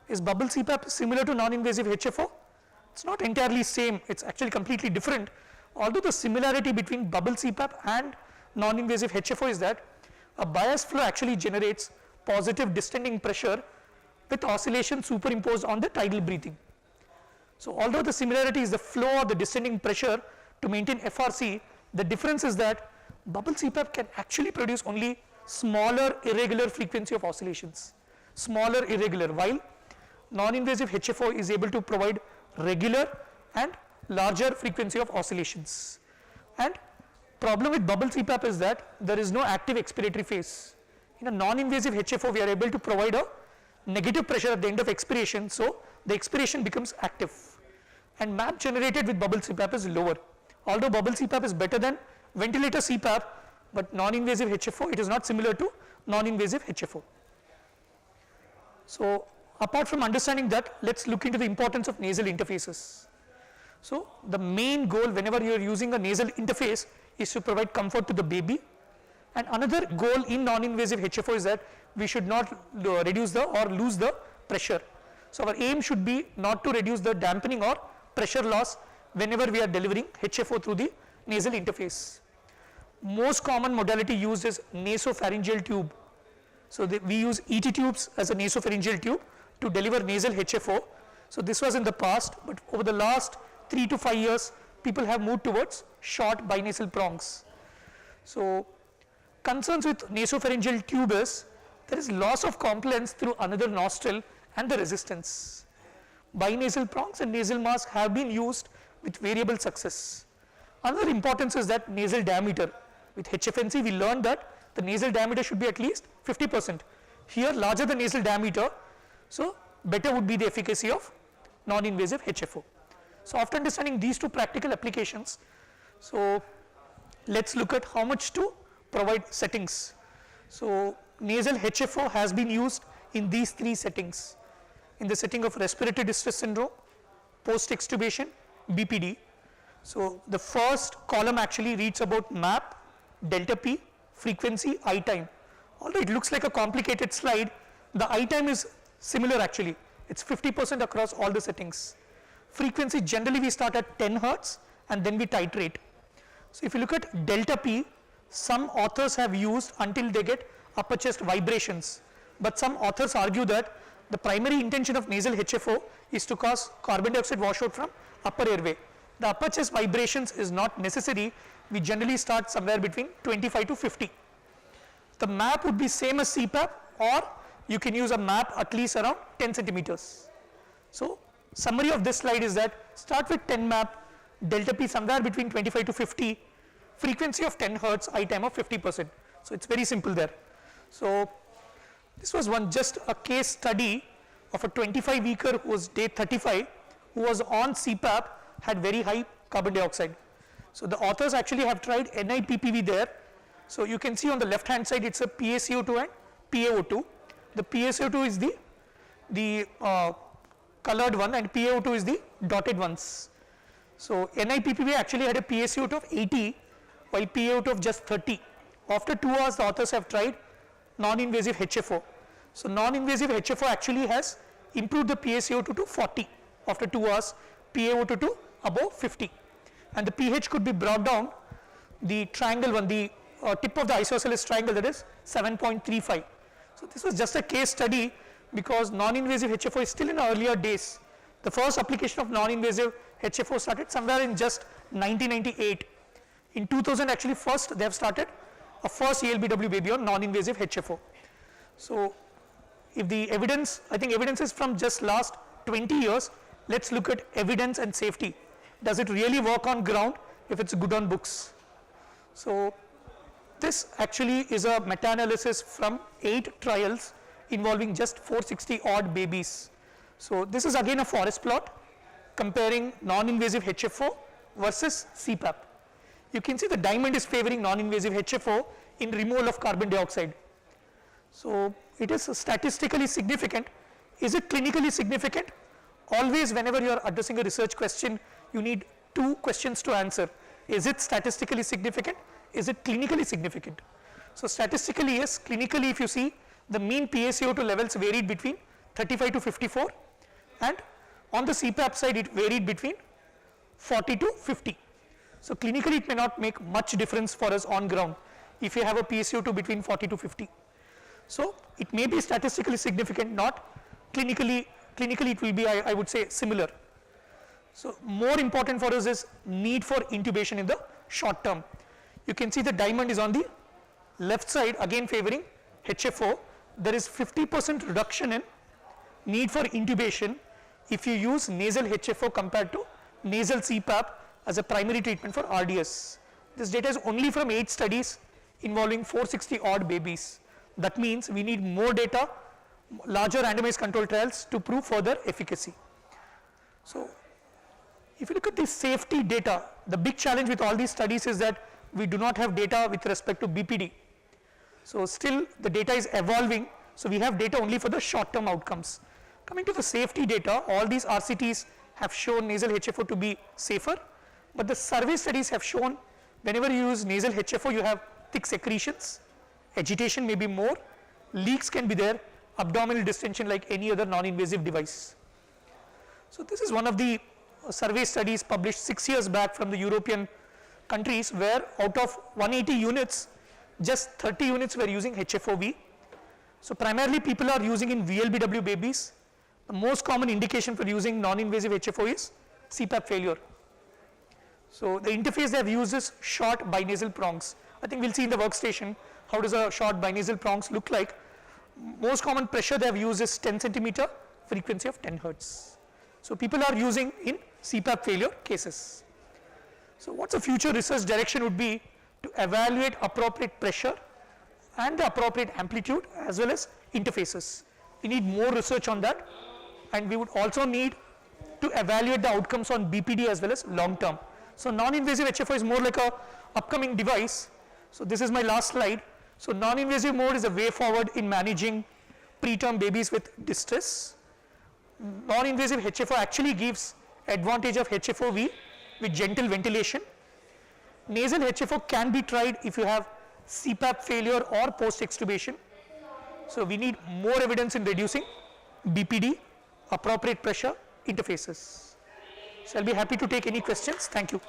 Speaker 2: Is bubble CPAP similar to non-invasive HFO? It's not entirely same, it's actually completely different. Although the similarity between bubble CPAP and non-invasive HFO is that a bias flow actually generates positive distending pressure with oscillation superimposed on the tidal breathing. So although the similarity is the flow or the descending pressure to maintain FRC, the difference is that bubble CPAP can actually produce only smaller irregular frequency of oscillations, smaller irregular, while non-invasive HFO is able to provide regular and larger frequency of oscillations. And problem with bubble CPAP is that there is no active expiratory phase. In a non-invasive HFO, we are able to provide a negative pressure at the end of expiration, so the expiration becomes active. And MAP generated with bubble CPAP is lower. Although bubble CPAP is better than ventilator CPAP, but non-invasive HFO, it is not similar to non-invasive HFO. So apart from understanding that, let's look into the importance of nasal interfaces. So the main goal whenever you are using a nasal interface is to provide comfort to the baby, and another goal in non-invasive HFO is that we should not reduce the or lose the pressure. So our aim should be not to reduce the dampening or pressure loss whenever we are delivering HFO through the nasal interface. Most common modality used is nasopharyngeal tube. So we use ET tubes as a nasopharyngeal tube to deliver nasal HFO. So this was in the past, but over the last 3 to 5 years, people have moved towards short binasal prongs. So concerns with nasopharyngeal tube is there is loss of compliance through another nostril and the resistance. Binasal prongs and nasal mask have been used with variable success. Another importance is that nasal diameter. With HFNC, we learned that the nasal diameter should be at least 50%. Here, larger the nasal diameter, so better would be the efficacy of non-invasive HFO. So after understanding these two practical applications, so let's look at how much to provide settings. So nasal HFO has been used in these 3 settings: in the setting of respiratory distress syndrome, post-extubation, BPD. So the first column actually reads about MAP, delta P, frequency, I time. Although it looks like a complicated slide, the I time is similar actually. It's 50% across all the settings. Frequency, generally we start at 10 Hertz and then we titrate. So if you look at delta P, some authors have used until they get upper chest vibrations, but some authors argue that the primary intention of nasal HFO is to cause carbon dioxide washout from upper airway. The upper chest vibrations is not necessary. We generally start somewhere between 25 to 50. The MAP would be same as CPAP, or you can use a MAP at least around 10 centimeters. So summary of this slide is that start with 10 MAP, delta P somewhere between 25 to 50, frequency of 10 Hertz, I time of 50%. So it's very simple there. So this was just a case study of a 25-weeker who was day 35, who was on CPAP, had very high carbon dioxide. So the authors actually have tried NIPPV there. So you can see on the left hand side it's a PaCO2 and PaO2. The PaCO2 is the colored one and PaO2 is the dotted ones. So NIPPV actually had a PaCO2 of 80 while PaO2 of just 30. After 2 hours the authors have tried non-invasive HFO. So non-invasive HFO actually has improved the PaCO2 to 40 after 2 hours, PaO2 to above 50, and the pH could be brought down, the triangle one, the tip of the isosceles triangle, that is 7.35. So this was just a case study because non-invasive HFO is still in earlier days. The first application of non-invasive HFO started somewhere in just 1998. In 2000 actually first they have started a first ELBW baby on non-invasive HFO. So if the evidence, I think evidence is from just last 20 years, let's look at evidence and safety. Does it really work on ground if it's good on books? So this actually is a meta-analysis from 8 trials involving just 460 odd babies. So this is again a forest plot comparing non-invasive HFO versus CPAP. You can see the diamond is favoring non-invasive HFO in removal of carbon dioxide. So it is statistically significant. Is it clinically significant? Always whenever you are addressing a research question, you need 2 questions to answer. Is it statistically significant? Is it clinically significant? So statistically yes, clinically if you see the mean PaCO2 levels varied between 35 to 54, and on the CPAP side it varied between 40 to 50. So clinically it may not make much difference for us on ground if you have a PSO2 between 40 to 50. So it may be statistically significant, not clinically it will be, I would say, similar. So more important for us is need for intubation in the short term. You can see the diamond is on the left side, again favoring HFO. There is 50% reduction in need for intubation if you use nasal HFO compared to nasal CPAP as a primary treatment for RDS. This data is only from 8 studies involving 460 odd babies. That means we need more data, larger randomized control trials to prove further efficacy. So if you look at the safety data, the big challenge with all these studies is that we do not have data with respect to BPD. So still the data is evolving, so we have data only for the short term outcomes. Coming to the safety data, all these RCTs have shown nasal HFO to be safer, but the survey studies have shown whenever you use nasal HFO you have thick secretions, agitation may be more, leaks can be there, abdominal distension like any other non-invasive device. So this is one of the survey studies published 6 years back from the European countries, where out of 180 units, just 30 units were using HFOV. So primarily people are using in VLBW babies. The most common indication for using non-invasive HFO is CPAP failure. So the interface they have used is short binasal prongs. I think we'll see in the workstation how does a short binasal prongs look like. Most common pressure they have used is 10 centimeter, frequency of 10 hertz. So people are using in CPAP failure cases. So what's the future research direction would be to evaluate appropriate pressure and the appropriate amplitude as well as interfaces. We need more research on that, and we would also need to evaluate the outcomes on BPD as well as long term. So non-invasive HFO is more like a upcoming device. So this is my last slide. So non-invasive mode is a way forward in managing preterm babies with distress. Non-invasive HFO actually gives advantage of HFOV with gentle ventilation. Nasal HFO can be tried if you have CPAP failure or post-extubation. So we need more evidence in reducing BPD, appropriate pressure, interfaces. So I'll be happy to take any questions. Thank you.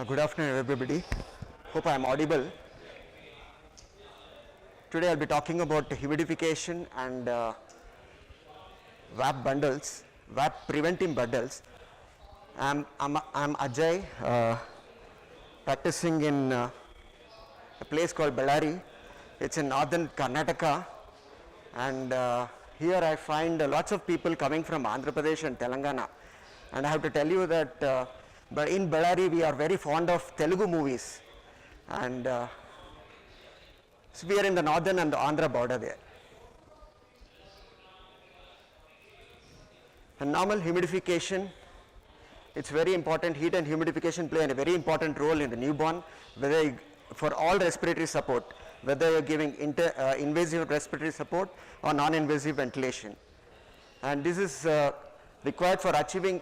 Speaker 11: Good afternoon everybody. Hope I am audible. Today I will be talking about humidification and VAP bundles, VAP preventive bundles. I'm Ajay, practicing in a place called Bellary. It's in northern Karnataka, and here I find lots of people coming from Andhra Pradesh and Telangana. And I have to tell you that but in Bellary we are very fond of Telugu movies, and so we are in the northern and the Andhra border there. And normal humidification, it's very important. Heat and humidification play a very important role in the newborn, whether for all respiratory support, whether you are giving invasive respiratory support or non-invasive ventilation. And this is required for achieving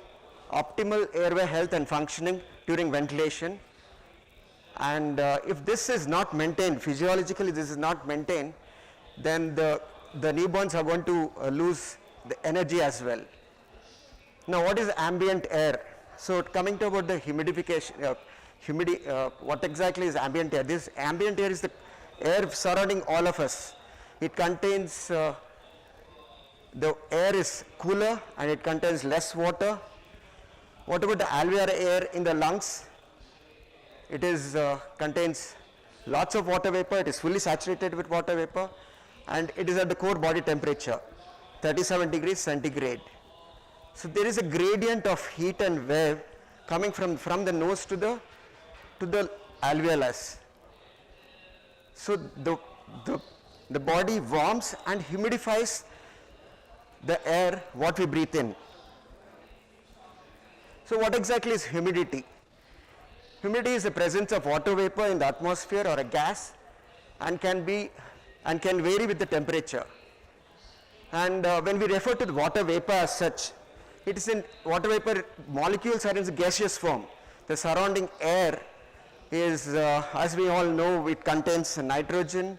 Speaker 11: optimal airway health and functioning during ventilation. And if this is not maintained, physiologically this is not maintained, then the newborns are going to lose the energy as well. Now what is ambient air? So coming to about the humidification, what exactly is ambient air? This ambient air is the air surrounding all of us. It contains, the air is cooler and it contains less water. What about the alveolar air in the lungs? It is contains lots of water vapor. It is fully saturated with water vapor, and it is at the core body temperature, 37 degrees centigrade. So there is a gradient of heat and wave coming from the nose to the alveolus. So the body warms and humidifies the air what we breathe in. So what exactly is humidity? Humidity is the presence of water vapor in the atmosphere or a gas and can vary with the temperature. And when we refer to the water vapor as such, it is in water vapor, molecules are in the gaseous form. The surrounding air is, as we all know, it contains nitrogen,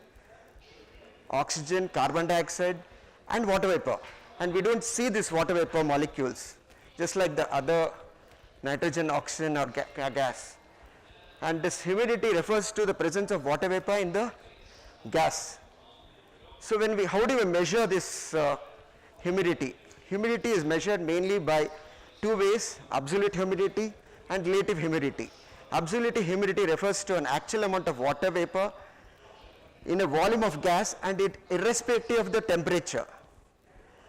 Speaker 11: oxygen, carbon dioxide, and water vapor. And we don't see these water vapor molecules, just like the other nitrogen, oxygen, or gas. And this humidity refers to the presence of water vapor in the gas. So how do we measure this humidity? Humidity is measured mainly by two ways: absolute humidity and relative humidity. Absolute humidity refers to an actual amount of water vapor in a volume of gas, and it irrespective of the temperature,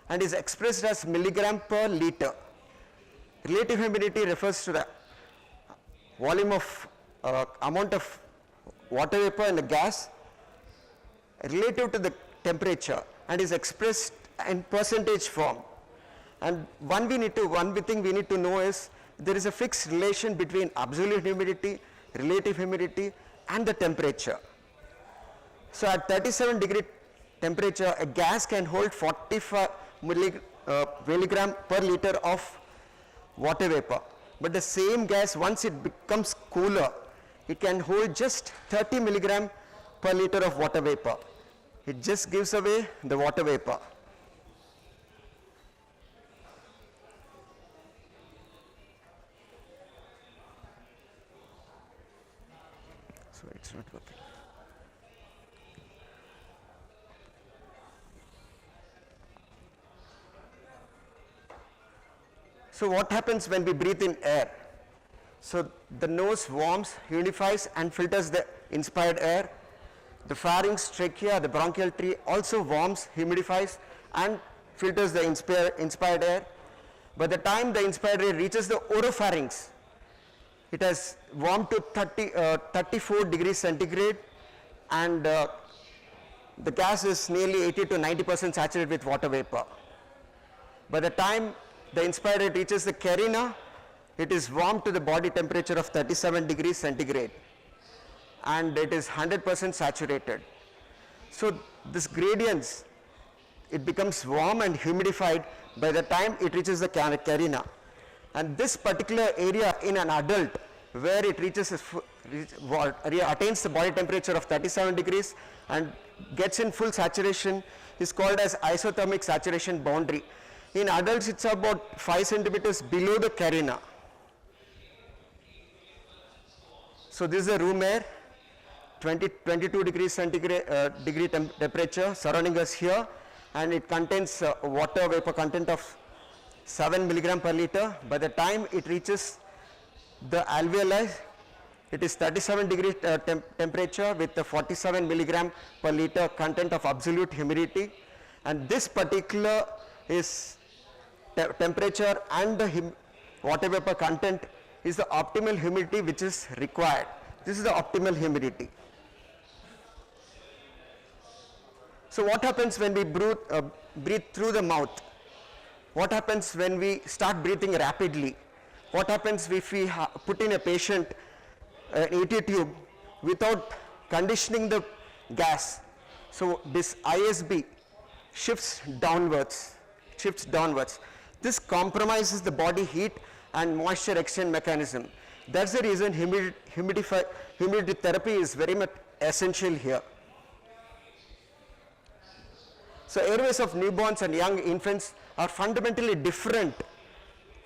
Speaker 11: and is expressed as milligram per liter. Relative humidity refers to the volume of amount of water vapor in the gas relative to the temperature, and is expressed in percentage form. And one thing we need to know is there is a fixed relation between absolute humidity, relative humidity, and the temperature. So at 37 degree temperature, a gas can hold 45 milligram per liter of water vapor. But the same gas, once it becomes cooler, it can hold just 30 milligram per liter of water vapor. It just gives away the water vapor. So it's not working. So what happens when we breathe in air? So the nose warms, humidifies, and filters the inspired air. The pharynx, trachea, the bronchial tree also warms, humidifies, and filters the inspired air. By the time the inspired air reaches the oropharynx, it has warmed to 34 degrees centigrade, and the gas is nearly 80 to 90% saturated with water vapor. By the time the inspired air reaches the carina, it is warmed to the body temperature of 37 degrees centigrade, and it is 100% saturated. So this gradients, it becomes warm and humidified by the time it reaches the carina. And this particular area in an adult, where it reaches attains the body temperature of 37 degrees and gets in full saturation, is called as isothermic saturation boundary. In adults, it's about 5 centimeters below the carina. So this is the room air, 22 degrees centigrade temperature surrounding us here, and it contains water vapor content of 7 milligram per liter. By the time it reaches the alveoli, it is 37 degree temperature with the 47 milligram per liter content of absolute humidity, and this particular is temperature and the water vapor content is the optimal humidity which is required. This is the optimal humidity. So what happens when we breathe through the mouth? What happens when we start breathing rapidly? What happens if we put in a patient an ET tube without conditioning the gas? So this ISB shifts downwards. This compromises the body heat and moisture exchange mechanism. That's the reason humidity therapy is very much essential here. So airways of newborns and young infants are fundamentally different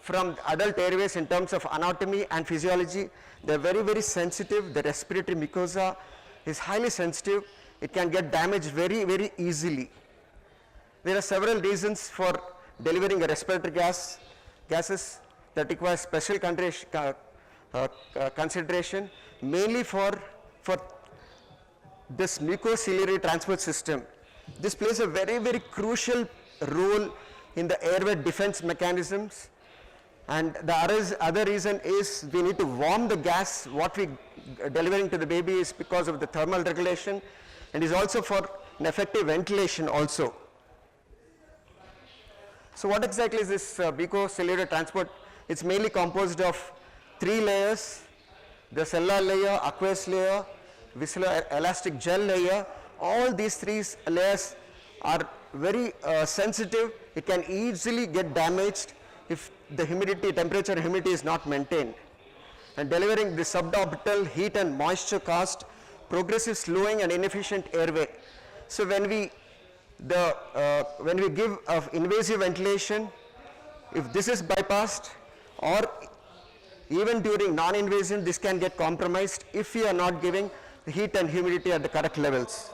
Speaker 11: from adult airways in terms of anatomy and physiology. They are very, very sensitive. The respiratory mucosa is highly sensitive. It can get damaged very, very easily. There are several reasons for delivering a respiratory gases that require special consideration, mainly for this mucociliary transport system. This plays a very, very crucial role in the airway defense mechanisms. And the other reason is we need to warm the gas. What we delivering to the baby is because of the thermal regulation, and is also for an effective ventilation also. So what exactly is this mucociliary transport? It's mainly composed of 3 layers: the cellular layer, aqueous layer, viscoelastic gel layer. All these three layers are very sensitive. It can easily get damaged if the humidity, temperature and humidity is not maintained. And delivering the suborbital heat and moisture caused progressive slowing and inefficient airway. So when we give invasive ventilation, if this is bypassed, or even during non-invasive, this can get compromised if we are not giving the heat and humidity at the correct levels.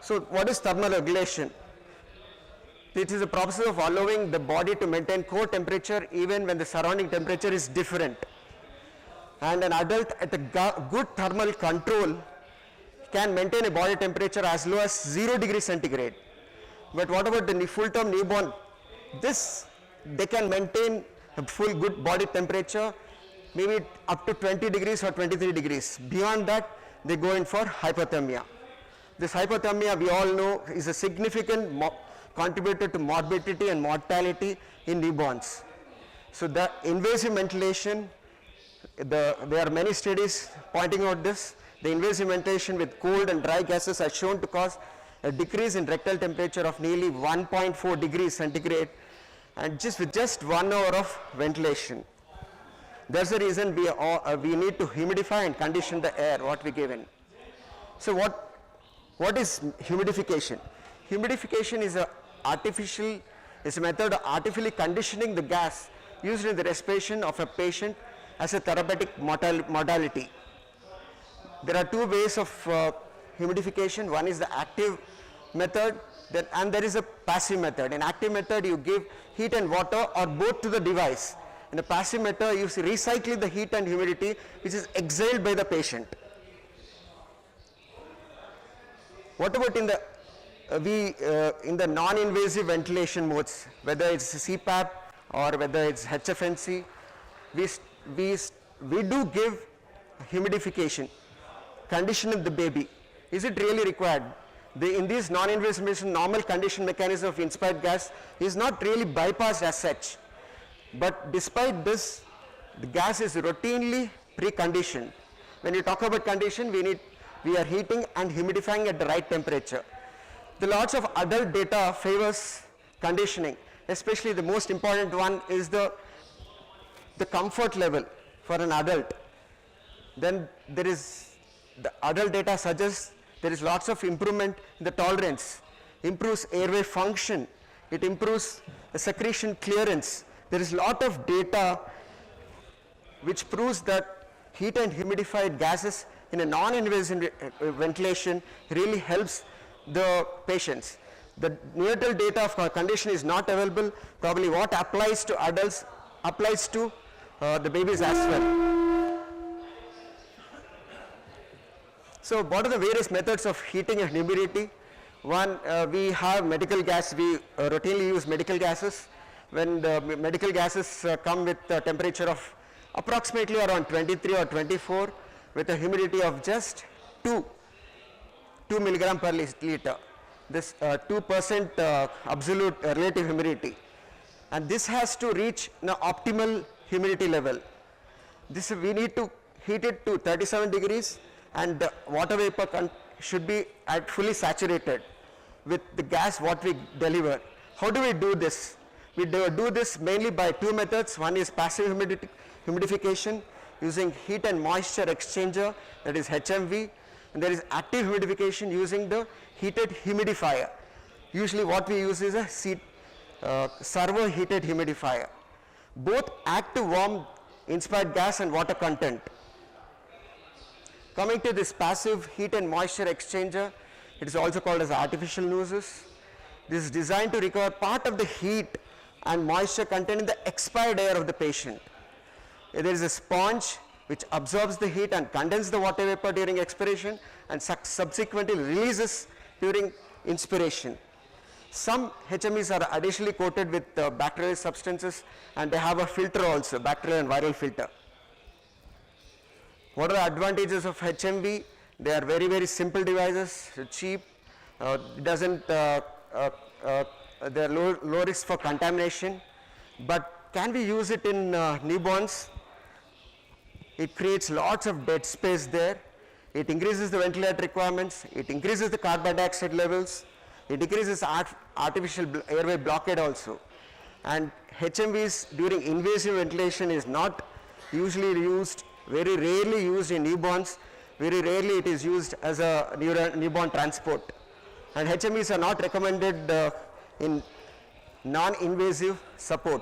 Speaker 11: So what is thermoregulation? It is a process of allowing the body to maintain core temperature even when the surrounding temperature is different. And an adult at a good thermal control can maintain a body temperature as low as 0 degrees centigrade. But what about the full-term newborn? They can maintain a full good body temperature, maybe up to 20 degrees or 23 degrees. Beyond that, they go in for hypothermia. This hypothermia, we all know, is a significant contributor to morbidity and mortality in newborns. So the invasive ventilation, there are many studies pointing out this. The invasive ventilation with cold and dry gases are shown to cause a decrease in rectal temperature of nearly 1.4 degrees centigrade, and with just 1 hour of ventilation. That's the reason we need to humidify and condition the air what we give in. So what is humidification? Humidification is a method of artificially conditioning the gas used in the respiration of a patient as a therapeutic modality. There are two ways of humidification. One is the active method, and there is a passive method. In active method, you give heat and water or both to the device. In a passive method, you recycle the heat and humidity which is exhaled by the patient. What about in the non-invasive ventilation modes, whether it's CPAP or whether it's HFNC, we do give humidification, condition the baby. Is it really required? In these non-invasive ventilation, normal condition mechanism of inspired gas is not really bypassed as such. But despite this, the gas is routinely preconditioned. When you talk about condition, we are heating and humidifying at the right temperature. The lots of adult data favors conditioning, especially the most important one is the comfort level for an adult. Then there is the adult data suggests there is lots of improvement in the tolerance, improves airway function, it improves the secretion clearance. There is a lot of data which proves that heat and humidified gases in a non-invasive ventilation really helps the patients. The neonatal data of condition is not available. Probably what applies to adults applies to the babies as well. So what are the various methods of heating and humidity? One, we have medical gas. We routinely use medical gases. When the medical gases come with a temperature of approximately around 23 or 24 with a humidity of just 2 milligram per liter. This 2% absolute relative humidity. And this has to reach an optimal humidity level. We need to heat it to 37 degrees and the water vapor should be fully saturated with the gas what we deliver. How do we do this? We do this mainly by two methods. One is passive humidification using heat and moisture exchanger, that is HMV, and there is active humidification using the heated humidifier. Usually what we use is a servo heated humidifier. Both act to warm inspired gas and water content. Coming to this passive heat and moisture exchanger, it is also called as artificial nozzles. This is designed to recover part of the heat and moisture contained in the expired air of the patient. There is a sponge which absorbs the heat and condenses the water vapor during expiration and subsequently releases during inspiration. Some HMEs are additionally coated with bacterial substances and they have a filter also, bacterial and viral filter. What are the advantages of HMV? They are very, very simple devices, cheap, there are low risk for contamination, but can we use it in newborns? It creates lots of dead space there. It increases the ventilator requirements. It increases the carbon dioxide levels. It increases artificial airway blockade also. And HMVs during invasive ventilation is not usually used, very rarely used in newborns. Very rarely it is used as a newborn transport. And HMVs are not recommended in non-invasive support.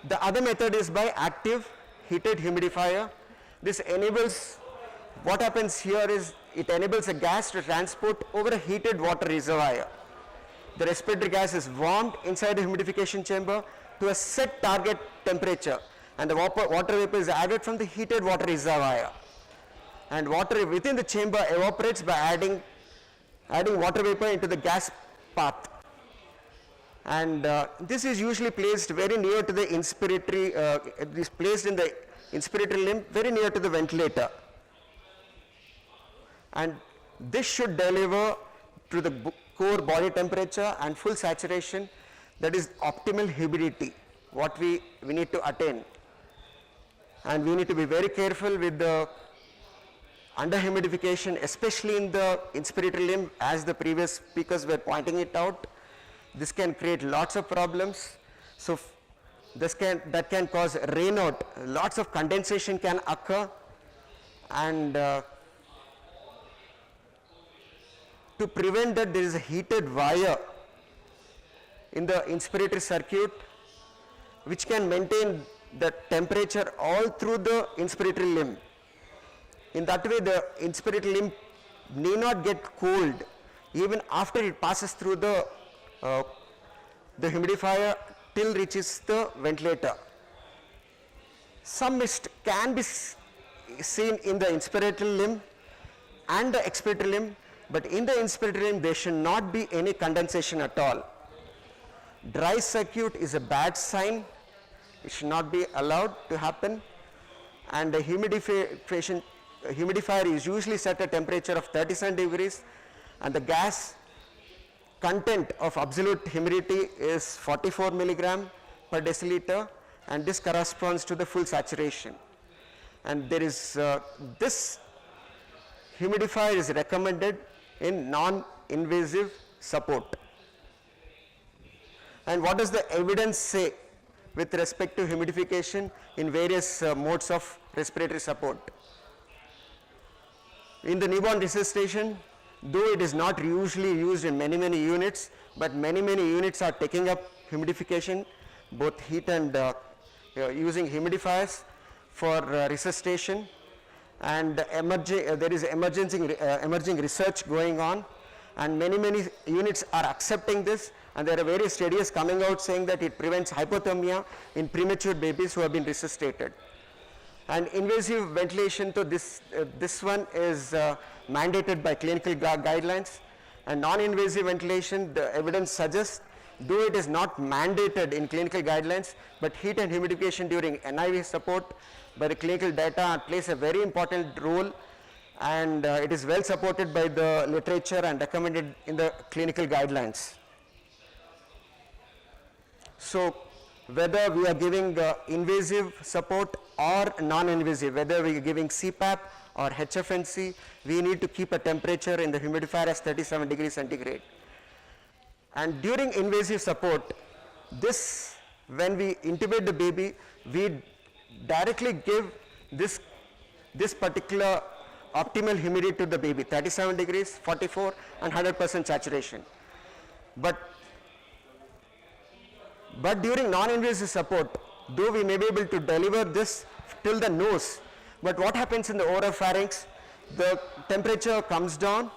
Speaker 11: The other method is by active heated humidifier. This enables, what happens here is it enables a gas to transport over a heated water reservoir. The respiratory gas is warmed inside the humidification chamber to a set target temperature, and the water vapor is added from the heated water reservoir. And water within the chamber evaporates by adding water vapor into the gas path. And this is usually placed very near to the inspiratory, it is placed in the inspiratory limb very near to the ventilator. And this should deliver to the core body temperature and full saturation, that is optimal humidity, what we need to attain. And we need to be very careful with the under humidification, especially in the inspiratory limb, as the previous speakers were pointing it out. This can create lots of problems. So that can cause rainout, lots of condensation can occur, and to prevent that, there is a heated wire in the inspiratory circuit which can maintain the temperature all through the inspiratory limb. In that way, the inspiratory limb need not get cold even after it passes through the humidifier till reaches the ventilator. Some mist can be seen in the inspiratory limb and the expiratory limb, but in the inspiratory limb there should not be any condensation at all. Dry circuit is a bad sign. It should not be allowed to happen. And the humidifier is usually set at a temperature of 37 degrees, and the gas content of absolute humidity is 44 milligram per deciliter, and this corresponds to the full saturation. And there is this humidifier is recommended in non-invasive support. And what does the evidence say with respect to humidification in various modes of respiratory support? In the newborn resuscitation, though it is not usually used in many units, but many units are taking up humidification, both heat and using humidifiers for resuscitation. And there is emerging research going on, and many units are accepting this, and there are various studies coming out saying that it prevents hypothermia in premature babies who have been resuscitated. And invasive ventilation, so this one is mandated by clinical guidelines. And non-invasive ventilation, the evidence suggests, though it is not mandated in clinical guidelines, but heat and humidification during NIV support by the clinical data plays a very important role, and it is well supported by the literature and recommended in the clinical guidelines. So whether we are giving invasive support or non-invasive, whether we are giving CPAP or HFNC, we need to keep a temperature in the humidifier as 37 degrees centigrade. And during invasive support, this, when we intubate the baby, we directly give this particular optimal humidity to the baby, 37 degrees, 44 and 100% saturation. But during non-invasive support, though we may be able to deliver this till the nose, but what happens in the oropharynx, the temperature comes down,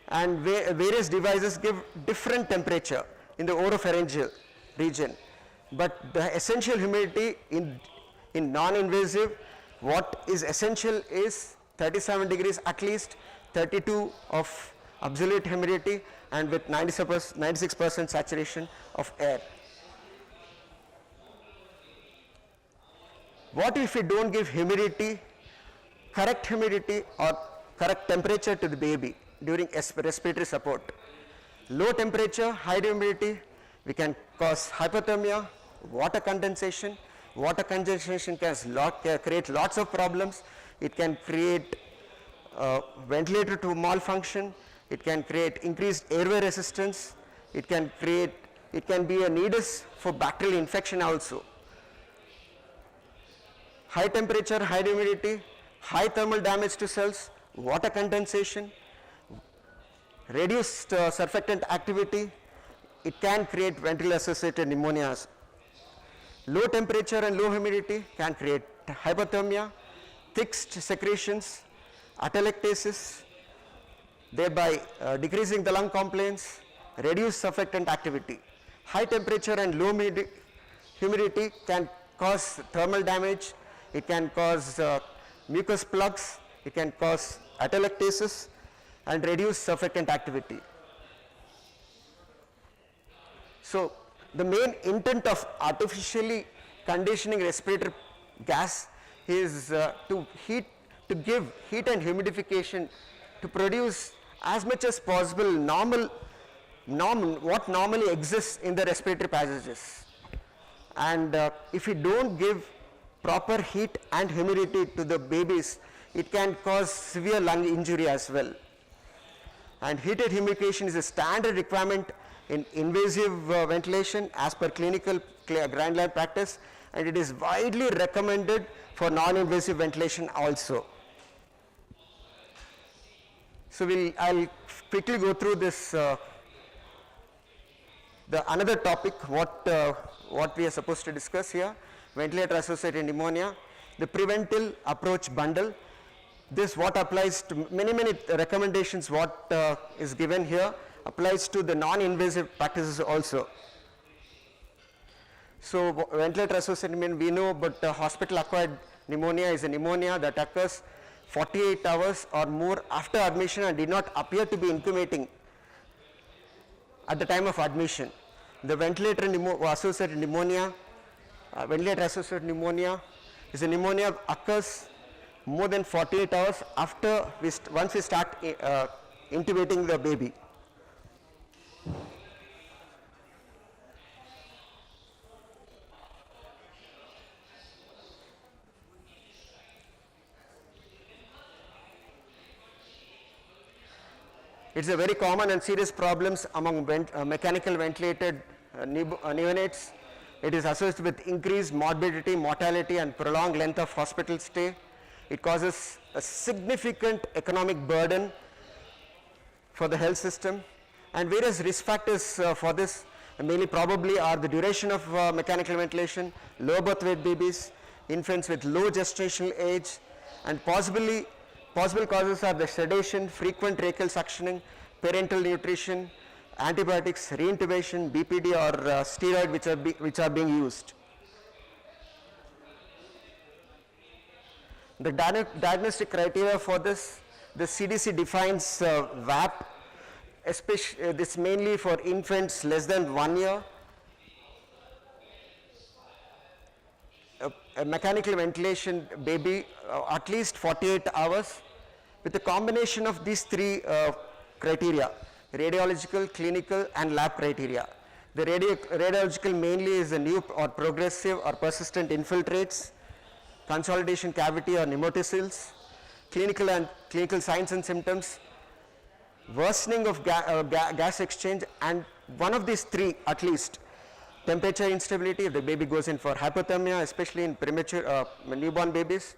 Speaker 11: and various devices give different temperature in the oropharyngeal region. But the essential humidity in non-invasive, what is essential is 37 degrees at least, 32 of absolute humidity, and with 96% saturation of air. What if we don't give humidity, correct humidity or correct temperature to the baby during respiratory support? Low temperature, high humidity, we can cause hypothermia, water condensation. Water condensation can create lots of problems. It can create ventilator to malfunction. It can create increased airway resistance. It can be a nidus for bacterial infection also. High temperature, high humidity, high thermal damage to cells, water condensation, reduced surfactant activity, it can create ventilator associated pneumonias. Low temperature and low humidity can create hypothermia, fixed secretions, atelectasis, thereby decreasing the lung complaints, reduced surfactant activity. High temperature and low humidity can cause thermal damage, it can cause mucus plugs, it can cause atelectasis and reduce surfactant activity. So the main intent of artificially conditioning respiratory gas is to give heat and humidification to produce as much as possible what normally exists in the respiratory passages. And if you don't give proper heat and humidity to the babies, it can cause severe lung injury as well. And heated humidification is a standard requirement in invasive ventilation as per clinical guideline practice, and it is widely recommended for non-invasive ventilation also. So I'll quickly go through this another topic what we are supposed to discuss here, ventilator associated pneumonia, the preventive approach bundle. This what applies to many recommendations what is given here applies to the non-invasive practices also. So ventilator associated pneumonia we know, but hospital acquired pneumonia is a pneumonia that occurs 48 hours or more after admission and did not appear to be incubating at the time of admission. The ventilator associated pneumonia is a pneumonia occurs more than 48 hours after once we start intubating the baby. It's a very common and serious problems among mechanical ventilated neonates. It is associated with increased morbidity, mortality and prolonged length of hospital stay. It causes a significant economic burden for the health system, and various risk factors for this mainly probably are the duration of mechanical ventilation, low birth weight babies, infants with low gestational age, and possible causes are the sedation, frequent tracheal suctioning, parenteral nutrition, antibiotics, reintubation, BPD or steroid which are being used. The diagnostic criteria for this, the CDC defines VAP, especially this mainly for infants less than 1 year. A mechanical ventilation baby at least 48 hours with a combination of these three criteria: radiological, clinical and lab criteria. The radiological mainly is a new or progressive or persistent infiltrates, consolidation cavity or pneumococcyles, clinical signs and symptoms, worsening of gas exchange, and one of these three at least: temperature instability if the baby goes in for hypothermia, especially in premature newborn babies,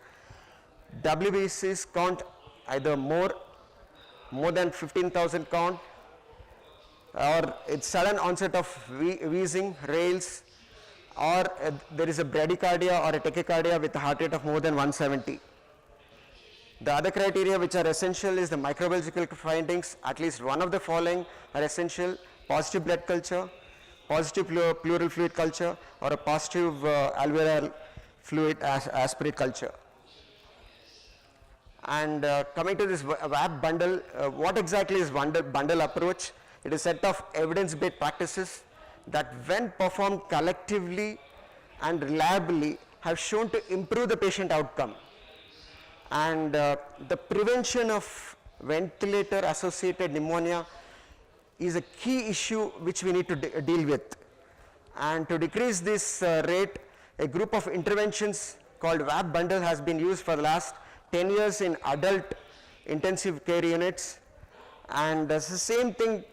Speaker 11: WBCs count either more than 15,000 count, or it's sudden onset of wheezing, rales, or there is a bradycardia or a tachycardia with a heart rate of more than 170. The other criteria which are essential is the microbiological findings. At least one of the following are essential: positive blood culture, positive pleural fluid culture, or a positive alveolar fluid aspirate culture. And coming to this VAP bundle, what exactly is bundle approach? It is a set of evidence-based practices that when performed collectively and reliably have shown to improve the patient outcome. And the prevention of ventilator associated pneumonia is a key issue which we need to deal with. And to decrease this rate, a group of interventions called VAP bundle has been used for the last 10 years in adult intensive care units. And the same thing,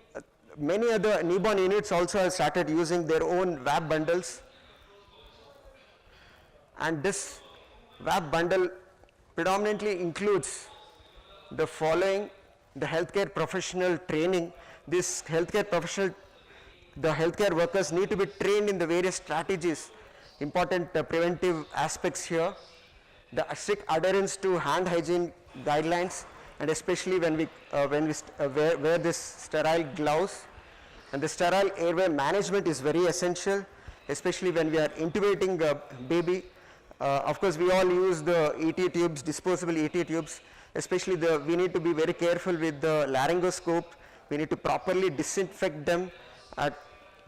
Speaker 11: many other newborn units also have started using their own VAP bundles. And this VAP bundle predominantly includes the following: the healthcare professional training. This healthcare professional, the healthcare workers need to be trained in the various strategies, important preventive aspects here. The strict adherence to hand hygiene guidelines, and especially when we wear this sterile gloves. And the sterile airway management is very essential, especially when we are intubating a baby. Of course, we all use the ET tubes, disposable ET tubes, especially we need to be very careful with the laryngoscope. We need to properly disinfect them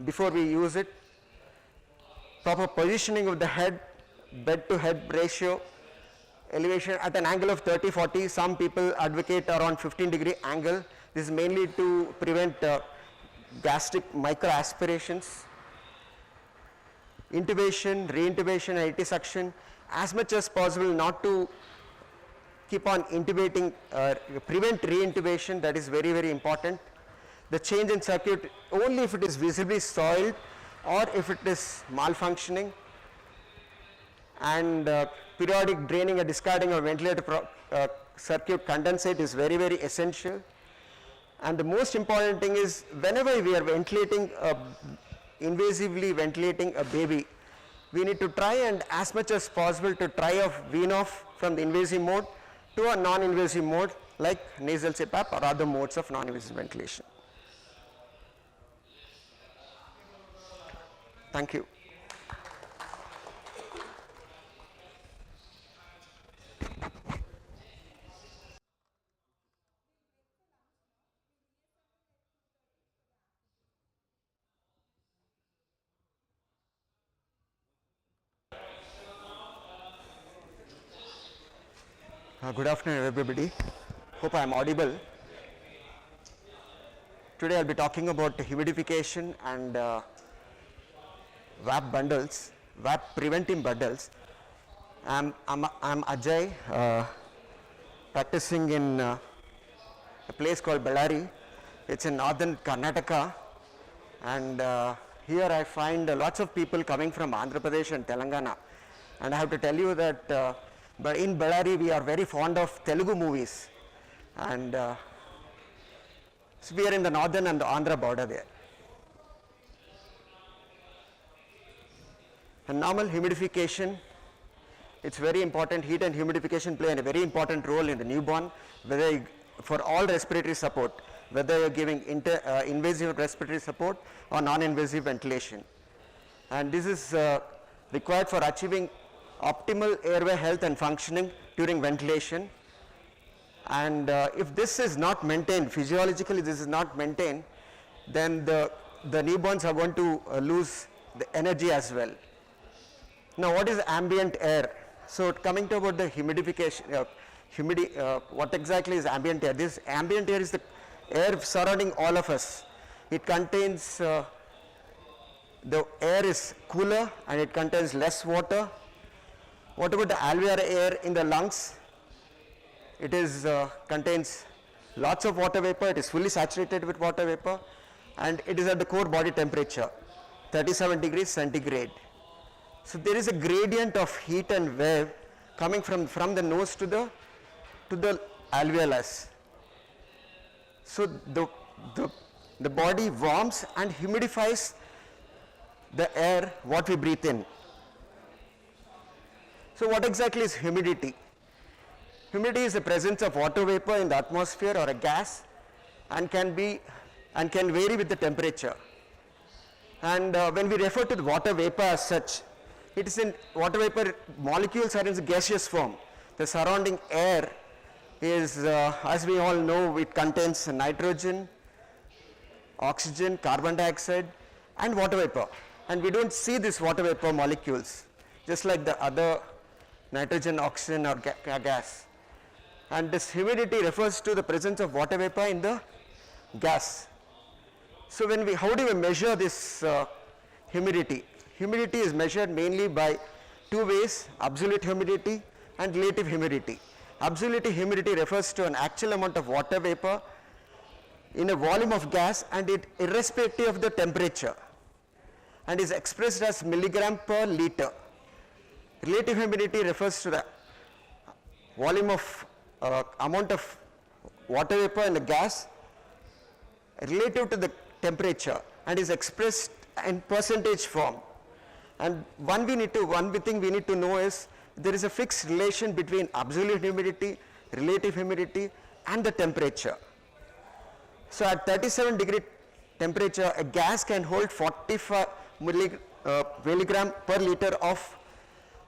Speaker 11: before we use it. Proper positioning of the head, bed to head ratio, elevation at an angle of 30-40. Some people advocate around 15-degree angle. This is mainly to prevent gastric microaspirations. Intubation, reintubation, and IT suction, as much as possible not to keep on intubating, prevent reintubation. That is very, very important. The change in circuit only if it is visibly soiled or if it is malfunctioning. And periodic draining and discarding of ventilator circuit condensate is very, very essential. And the most important thing is, whenever we are ventilating, invasively ventilating a baby, we need to try and as much as possible to try wean off from the invasive mode to a non-invasive mode like nasal CPAP or other modes of non-invasive ventilation. Thank you. Good afternoon, everybody. Hope I am audible. Today I'll be talking about humidification and VAP bundles, VAP preventive bundles. I'm Ajay, practicing in a place called Bellary. It's in northern Karnataka, and here I find lots of people coming from Andhra Pradesh and Telangana. And I have to tell you that but in Bellary we are very fond of Telugu movies, and so we are in the northern and the Andhra border there. And normal humidification, it's very important. Heat and humidification play a very important role in the newborn, for all respiratory support, whether you're giving invasive respiratory support or non-invasive ventilation. And this is required for achieving optimal airway health and functioning during ventilation. And if this is not maintained, physiologically this is not maintained, then the newborns are going to lose the energy as well. Now, what is ambient air? So coming to about the humidification, what exactly is ambient air? This ambient air is the air surrounding all of us. It contains, the air is cooler and it contains less water. What about the alveolar air in the lungs? It is contains lots of water vapor. It is fully saturated with water vapor, and it is at the core body temperature, 37 degrees centigrade. So there is a gradient of heat and wave coming from the nose to the alveolus. So the body warms and humidifies the air what we breathe in. So what exactly is humidity? Humidity is the presence of water vapor in the atmosphere or a gas, and can vary with the temperature. And when we refer to the water vapor as such, it is in water vapor molecules are in the gaseous form. The surrounding air is, as we all know, it contains nitrogen, oxygen, carbon dioxide, and water vapor. And we don't see these water vapor molecules, just like the other nitrogen, oxygen, or gas. And this humidity refers to the presence of water vapor in the gas. So how do we measure this humidity. Humidity is measured mainly by two ways, absolute humidity and relative humidity. Absolute humidity refers to an actual amount of water vapor in a volume of gas, and it irrespective of the temperature, and is expressed as milligram per liter. Relative humidity refers to the volume of amount of water vapor in the gas relative to the temperature, and is expressed in percentage form. And one thing we need to know is there is a fixed relation between absolute humidity, relative humidity, and the temperature. So at 37 degree temperature, a gas can hold 45 milligram per liter of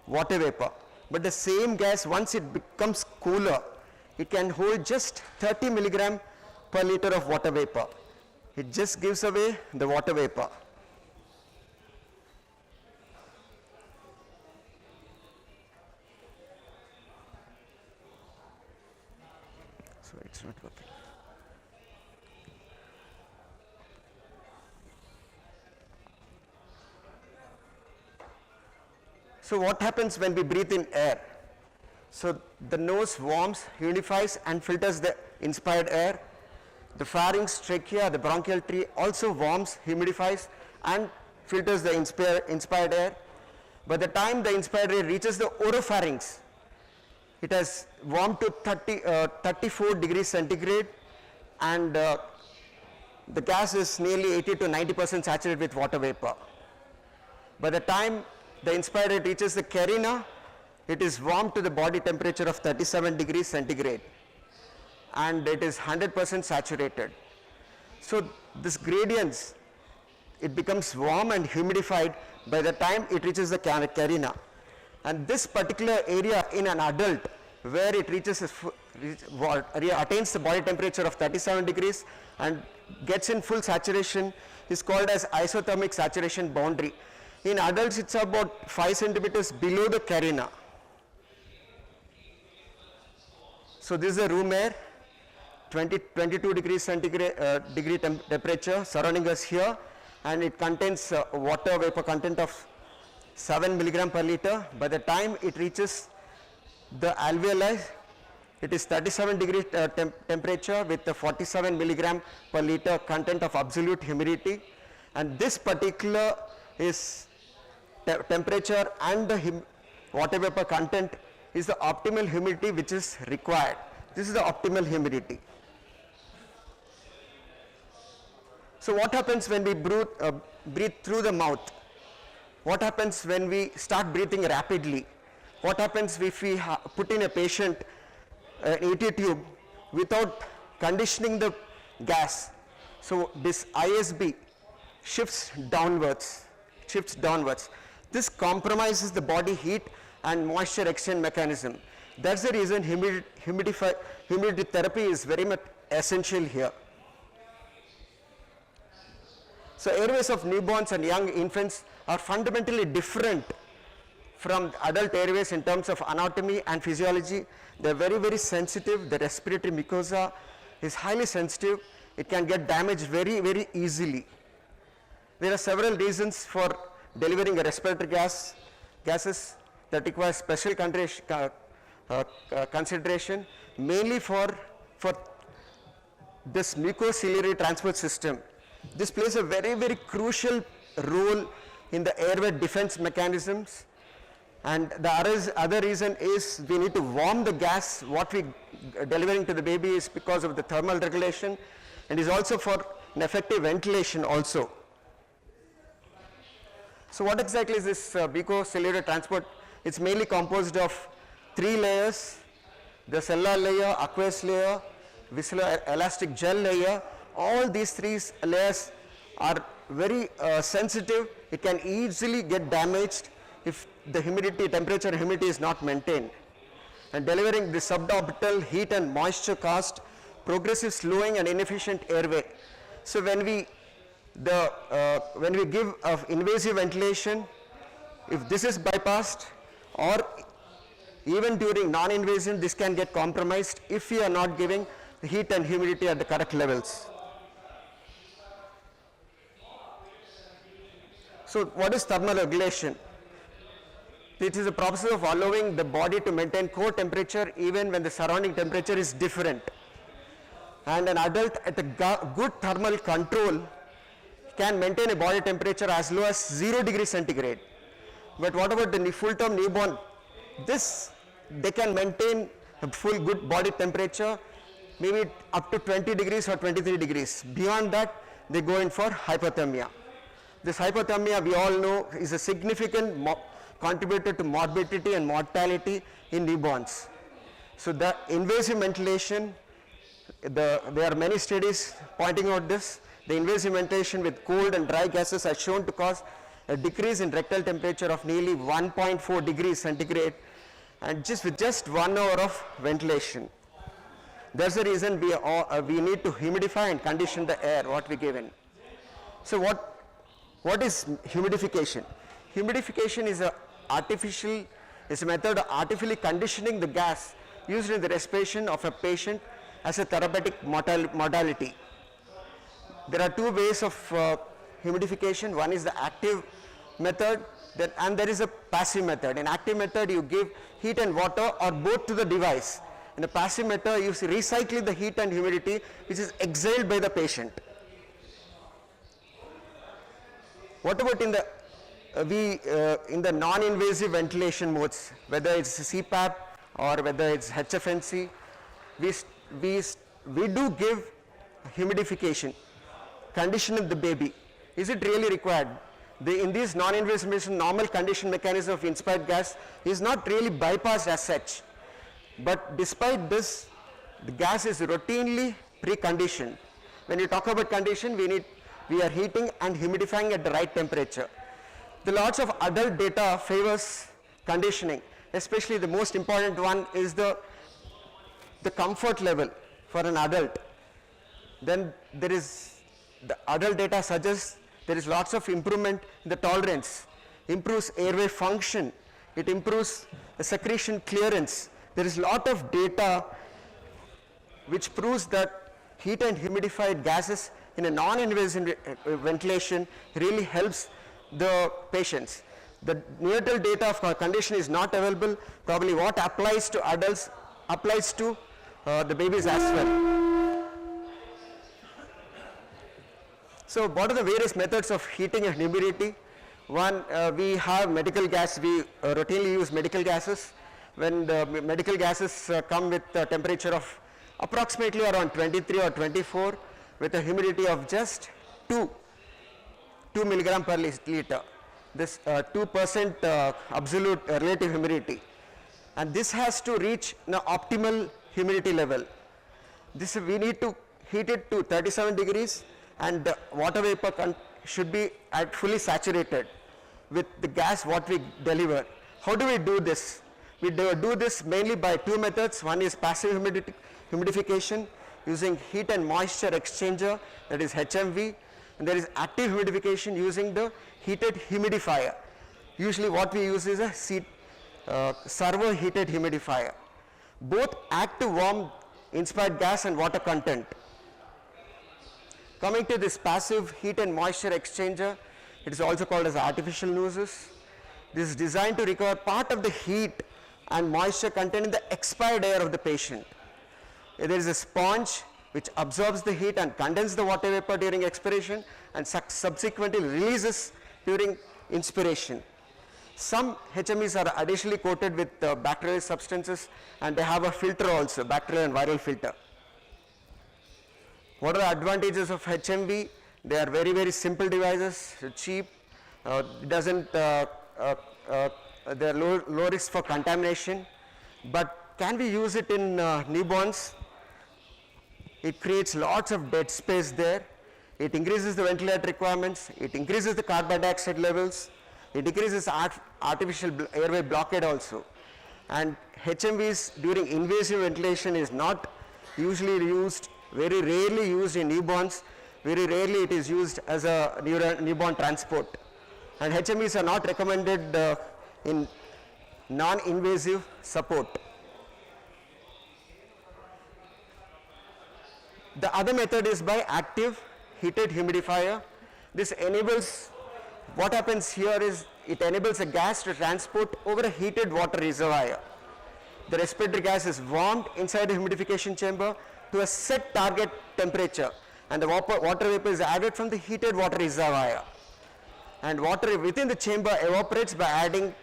Speaker 11: water vapor. But the same gas, once it becomes cooler, it can hold just 30 milligram per liter of water vapor. It just gives away the water vapor. So it's not working. So what happens when we breathe in air? So the nose warms, humidifies and filters the inspired air. The pharynx, trachea, the bronchial tree also warms, humidifies and filters the inspired air. By the time the inspired air reaches the oropharynx, it has warmed to 34 degrees centigrade, and the gas is nearly 80 to 90% saturated with water vapor. By the time the inspired air reaches the carina, it is warmed to the body temperature of 37 degrees centigrade, and it is 100% saturated. So this gradients, it becomes warm and humidified by the time it reaches the carina. And this particular area in an adult, where it reaches attains the body temperature of 37 degrees and gets in full saturation, is called as isothermic saturation boundary. In adults, it's about 5 centimeters below the carina. So this is the room air, 22 degrees centigrade temperature surrounding us here, and it contains water vapor content of 7 milligram per liter. By the time it reaches the alveoli, it is 37 degree temperature with the 47 milligram per liter content of absolute humidity, and this particular is temperature and the water vapor content is the optimal humidity which is required. This is the optimal humidity. So what happens when we breathe through the mouth? What happens when we start breathing rapidly? What happens if we put in a patient an ET tube without conditioning the gas? So this ISB shifts downwards. This compromises the body heat and moisture exchange mechanism. That's the reason humidity therapy is very much essential here. So airways of newborns and young infants are fundamentally different from adult airways in terms of anatomy and physiology. They are very, very sensitive. The respiratory mucosa is highly sensitive. It can get damaged very, very easily. There are several reasons for delivering a respiratory gases that require special consideration, mainly for this mucociliary transport system. This plays a very, very crucial role in the airway defense mechanisms. And the other reason is we need to warm the gas. What we delivering to the baby is because of the thermal regulation, and is also for an effective ventilation also. So what exactly is this mucociliary transport? It's mainly composed of 3 layers: the cellular layer, aqueous layer, viscoelastic gel layer. All these 3 layers are very sensitive. It can easily get damaged if the temperature and humidity is not maintained. And delivering the suborbital heat and moisture caused progressive slowing and inefficient airway. So when we give invasive ventilation, if this is bypassed, or even during non-invasion, this can get compromised if we are not giving the heat and humidity at the correct levels. So So what is thermoregulation? It is a process of allowing the body to maintain core temperature even when the surrounding temperature is different. And an adult at a good thermal control can maintain a body temperature as low as 0 degrees centigrade. But what about the full-term newborn? They can maintain a full good body temperature, maybe up to 20 degrees or 23 degrees. Beyond that, they go in for hypothermia. This hypothermia, we all know, is a significant contributor to morbidity and mortality in newborns. So the invasive ventilation, there are many studies pointing out this. The invasive ventilation with cold and dry gases has shown to cause a decrease in rectal temperature of nearly 1.4 degrees centigrade, and with just 1 hour of ventilation. That's the reason we need to humidify and condition the air what we give in. So what is humidification? Humidification is a method of artificially conditioning the gas used in the respiration of a patient as a therapeutic modality. There are two ways of humidification. One is the active method, and there is a passive method. In active method, you give heat and water or both to the device. In the passive method, you recycle the heat and humidity which is exhaled by the patient. What about in the non-invasive ventilation modes, whether it's CPAP or whether it's HFNC, we do give humidification, condition the baby. Is it really required? In these non-invasive means, normal condition mechanism of inspired gas is not really bypassed as such. But despite this, the gas is routinely preconditioned. When you talk about condition, we are heating and humidifying at the right temperature. The lots of adult data favors conditioning, especially the most important one is the comfort level for an adult. Then there is the adult data suggests there is lots of improvement in the tolerance, improves airway function, it improves the secretion clearance. There is a lot of data which proves that heat and humidified gases in a non-invasive ventilation really helps the patients. The neonatal data of condition is not available. Probably what applies to adults applies to the babies as well. So what are the various methods of heating and humidity? One, we have medical gas. We routinely use medical gases. When the medical gases come with a temperature of approximately around 23 or 24 with a humidity of just 2 milligram per liter. This 2% absolute relative humidity. And this has to reach an optimal humidity level. We need to heat it to 37 degrees and the water vapor should be fully saturated with the gas what we deliver. How do we do this? We do this mainly by two methods. One is passive humidification using heat and moisture exchanger, that is HMV, and there is active humidification using the heated humidifier. Usually what we use is a servo heated humidifier. Both act to warm inspired gas and water content. Coming to this passive heat and moisture exchanger, it is also called as artificial nozzles. This is designed to recover part of the heat and moisture contained in the expired air of the patient. There is a sponge which absorbs the heat and condenses the water vapor during expiration and subsequently releases during inspiration. Some HMEs are additionally coated with bacterial substances and they have a filter also, bacterial and viral filter. What are the advantages of HMV? They are very, very simple devices, cheap, there are low risk for contamination, but can we use it in newborns? It creates lots of dead space there. It increases the ventilator requirements. It increases the carbon dioxide levels. It decreases artificial airway blockade also. And HMVs during invasive ventilation is not usually used, very rarely used in newborns. Very rarely it is used as a newborn transport. And HMVs are not recommended in non-invasive support. The other method is by active heated humidifier. This enables what happens here is it enables a gas to transport over a heated water reservoir. The respiratory gas is warmed inside the humidification chamber to a set target temperature, and the water vapor is added from the heated water reservoir. And water within the chamber evaporates by adding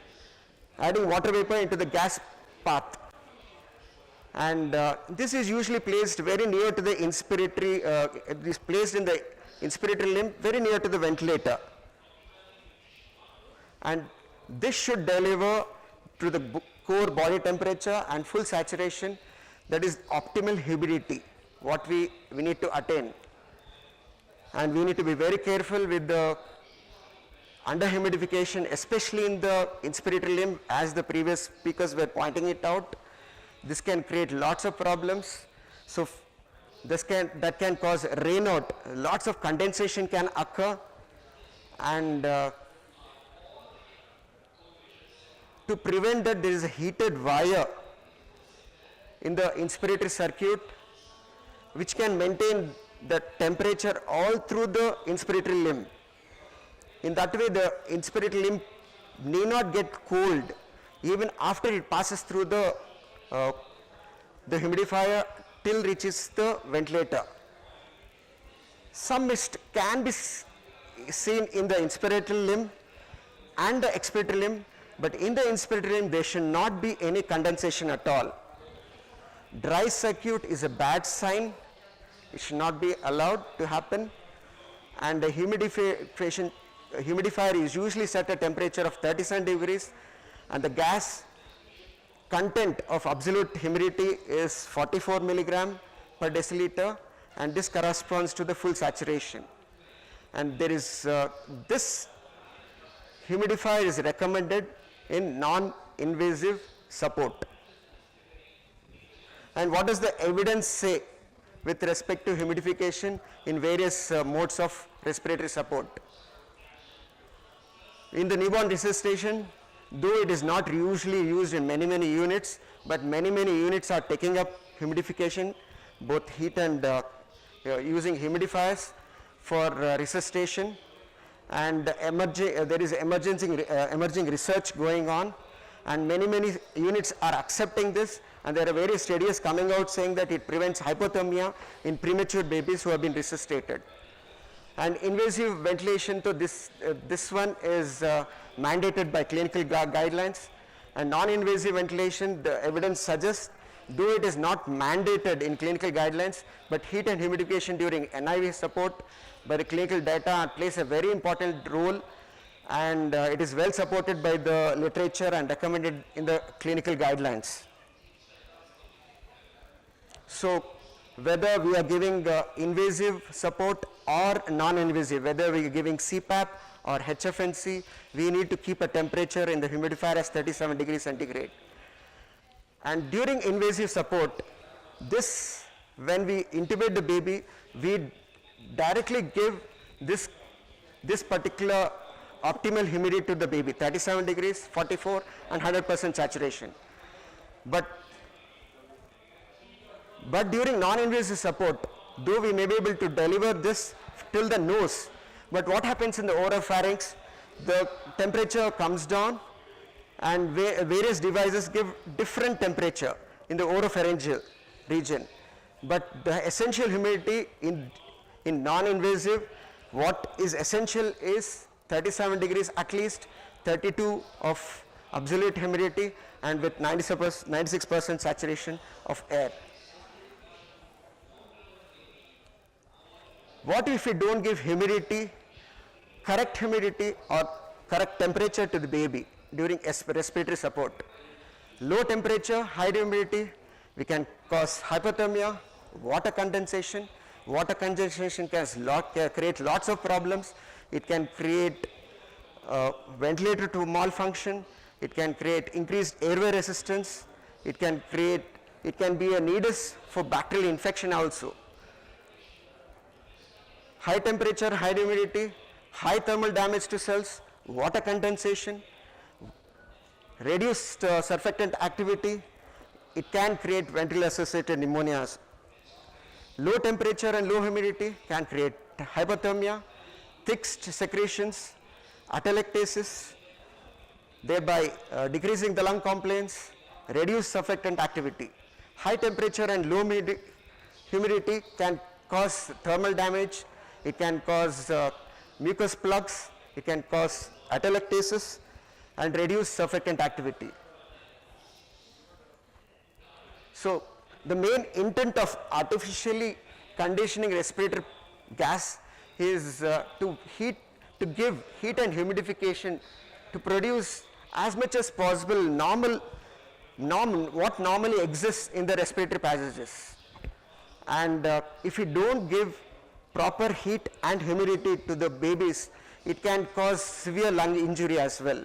Speaker 11: water vapor into the gas path. And this is usually placed very near to the inspiratory, it is placed in the inspiratory limb very near to the ventilator. And this should deliver to the core body temperature and full saturation, that is optimal humidity, what we need to attain. And we need to be very careful with the under humidification, especially in the inspiratory limb, as the previous speakers were pointing it out. This can create lots of problems. So that can cause rainout, lots of condensation can occur, and to prevent that, there is a heated wire in the inspiratory circuit which can maintain the temperature all through the inspiratory limb. In that way, the inspiratory limb need not get cold even after it passes through the humidifier till reaches the ventilator. Some mist can be seen in the inspiratory limb and the expiratory limb, but in the inspiratory limb there should not be any condensation at all. Dry circuit is a bad sign. It should not be allowed to happen, and the humidifier is usually set at a temperature of 37 degrees, and the gas content of absolute humidity is 44 milligram per deciliter, and this corresponds to the full saturation. And there is this humidifier is recommended in non-invasive support. And what does the evidence say with respect to humidification in various modes of respiratory support? In the newborn resuscitation, though it is not usually used in many units, but many units are taking up humidification, both heat and using humidifiers for resuscitation, and there is emerging research going on, and many units are accepting this, and there are various studies coming out saying that it prevents hypothermia in premature babies who have been resuscitated. And invasive ventilation, so this one is mandated by clinical guidelines, and non-invasive ventilation, the evidence suggests, though it is not mandated in clinical guidelines, but heat and humidification during NIV support by the clinical data plays a very important role, and it is well supported by the literature and recommended in the clinical guidelines. So whether we are giving invasive support or non-invasive, whether we are giving CPAP or HFNC, we need to keep a temperature in the humidifier as 37 degrees centigrade. And during invasive support, this, when we intubate the baby, we directly give this particular optimal humidity to the baby, 37 degrees, 44 and 100% saturation. But during non-invasive support, though we may be able to deliver this till the nose, but what happens in the oropharynx, the temperature comes down, and various devices give different temperature in the oropharyngeal region. But the essential humidity in non-invasive, what is essential is 37 degrees at least, 32 of absolute humidity, and with 96% saturation of air. What if we don't give humidity, correct humidity or correct temperature to the baby during respiratory support? Low temperature, high humidity, we can cause hypothermia, water condensation. Water condensation can create lots of problems. It can create ventilator to malfunction. It can create increased airway resistance. It can be a nidus for bacterial infection also. High temperature, high humidity, high thermal damage to cells, water condensation, reduced surfactant activity, it can create ventilator-associated pneumonias. Low temperature and low humidity can create hypothermia, fixed secretions, atelectasis, thereby decreasing the lung complaints, reduce surfactant activity. High temperature and low humidity can cause thermal damage, it can cause mucus plugs, it can cause atelectasis and reduce surfactant activity. So the main intent of artificially conditioning respiratory gas is to give heat and humidification to produce as much as possible what normally exists in the respiratory passages. And if you don't give proper heat and humidity to the babies, it can cause severe lung injury as well.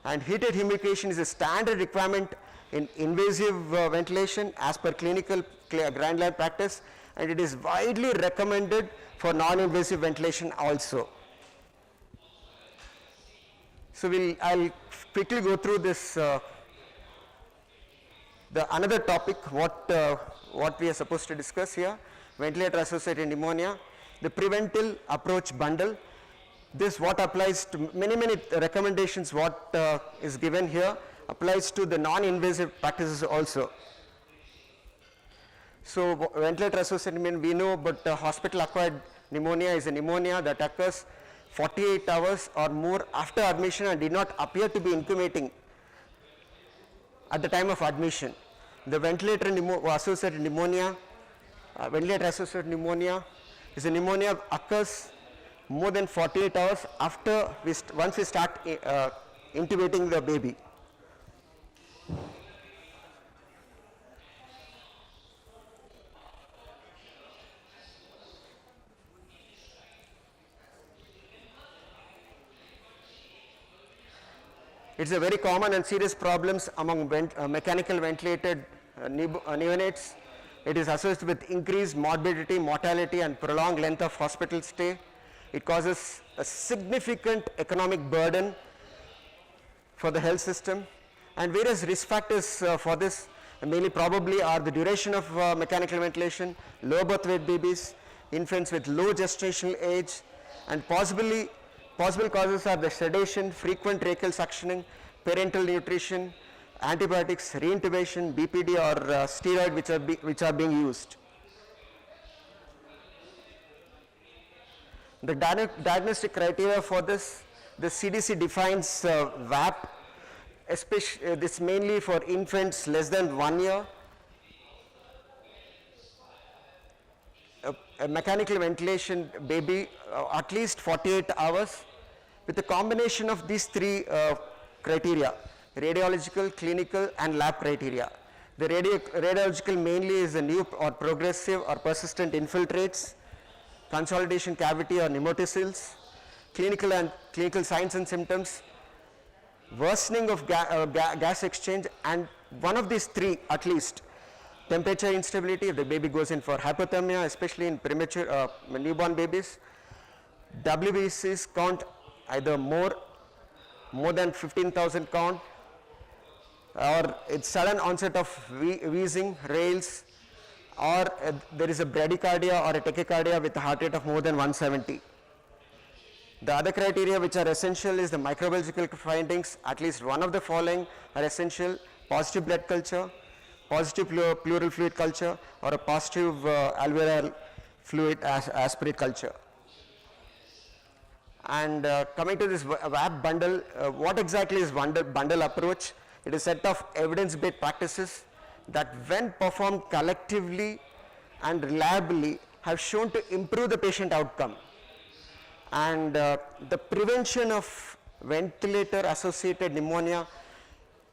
Speaker 11: And heated humidification is a standard requirement in invasive ventilation as per clinical guideline practice, and it is widely recommended for non-invasive ventilation also. So I'll quickly go through this another topic what we are supposed to discuss here, ventilator associated pneumonia, the preventive approach bundle. This what applies to many recommendations what is given here applies to the non-invasive practices also. So ventilator associated pneumonia we know, but hospital acquired pneumonia is a pneumonia that occurs 48 hours or more after admission and did not appear to be incubating at the time of admission. The ventilator associated pneumonia is a pneumonia occurs more than 48 hours after once we start intubating the baby. It's a very common and serious problems among mechanical ventilated neonates. It is associated with increased morbidity, mortality and prolonged length of hospital stay. It causes a significant economic burden for the health system, and various risk factors for this mainly probably are the duration of mechanical ventilation, low birth weight babies, infants with low gestational age, and possible causes are the sedation, frequent tracheal suctioning, parenteral nutrition, antibiotics, reintubation, BPD or steroid which are being used. The diagnostic criteria for this, the CDC defines VAP, especially this mainly for infants less than 1 year. A mechanical ventilation baby at least 48 hours with a combination of these three criteria: radiological, clinical and lab criteria. The radiological mainly is a new or progressive or persistent infiltrates, consolidation cavity or pneumococcyles, clinical signs and symptoms, worsening of gas exchange, and one of these three at least: temperature instability if the baby goes in for hypothermia, especially in premature newborn babies, WBCs count either more than 15,000 count, or it's sudden onset of wheezing, rales, or there is a bradycardia or a tachycardia with a heart rate of more than 170. The other criteria which are essential is the microbiological findings. At least one of the following are essential: positive blood culture, positive pleural fluid culture, or a positive alveolar fluid aspirate culture. And coming to this VAP bundle, what exactly is bundle approach? It is a set of evidence-based practices that when performed collectively and reliably have shown to improve the patient outcome. And the prevention of ventilator associated pneumonia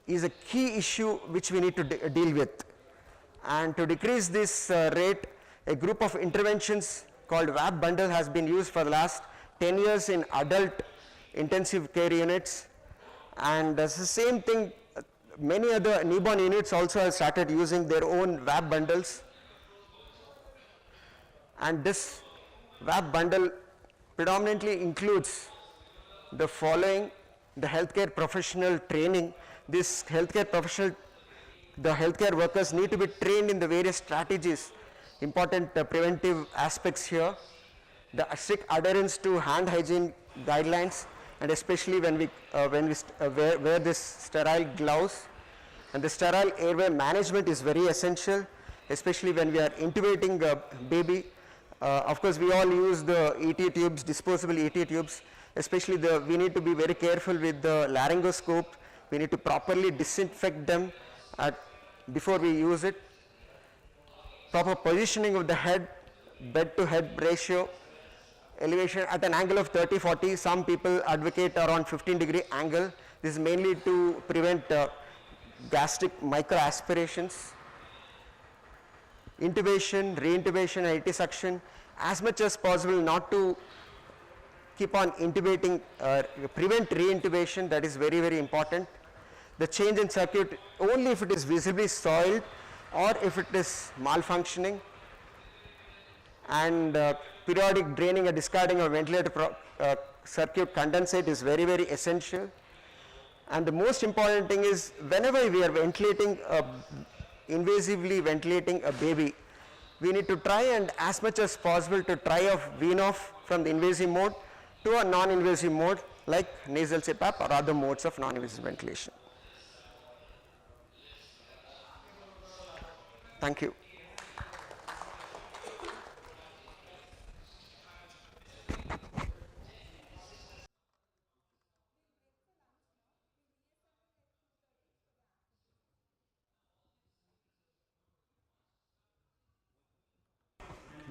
Speaker 11: is a key issue which we need to deal with. And to decrease this rate, a group of interventions called VAP bundle has been used for the last 10 years in adult intensive care units, and the same thing, many other newborn units also have started using their own VAP bundles. And this VAP bundle predominantly includes the following: the healthcare professional training. This healthcare professional, the healthcare workers need to be trained in the various strategies, important preventive aspects here: the strict adherence to hand hygiene guidelines, and especially when we wear this sterile gloves. And the sterile airway management is very essential, especially when we are intubating a baby. Of course, we all use the ET tubes, disposable ET tubes, especially we need to be very careful with the laryngoscope. We need to properly disinfect them before we use it. Proper positioning of the head, bed to head ratio, elevation at an angle of 30-40. Some people advocate around 15-degree angle. This is mainly to prevent gastric microaspirations. Intubation, reintubation, and ET suction, as much as possible not to keep on intubating, prevent reintubation. That is very, very important. The change in circuit only if it is visibly soiled or if it is malfunctioning, and periodic draining and discarding of ventilator circuit condensate is very, very essential. And the most important thing is, whenever we are ventilating invasively ventilating a baby, we need to try and as much as possible to try wean off from the invasive mode to a non-invasive mode like nasal CPAP or other modes of non-invasive ventilation. Thank you.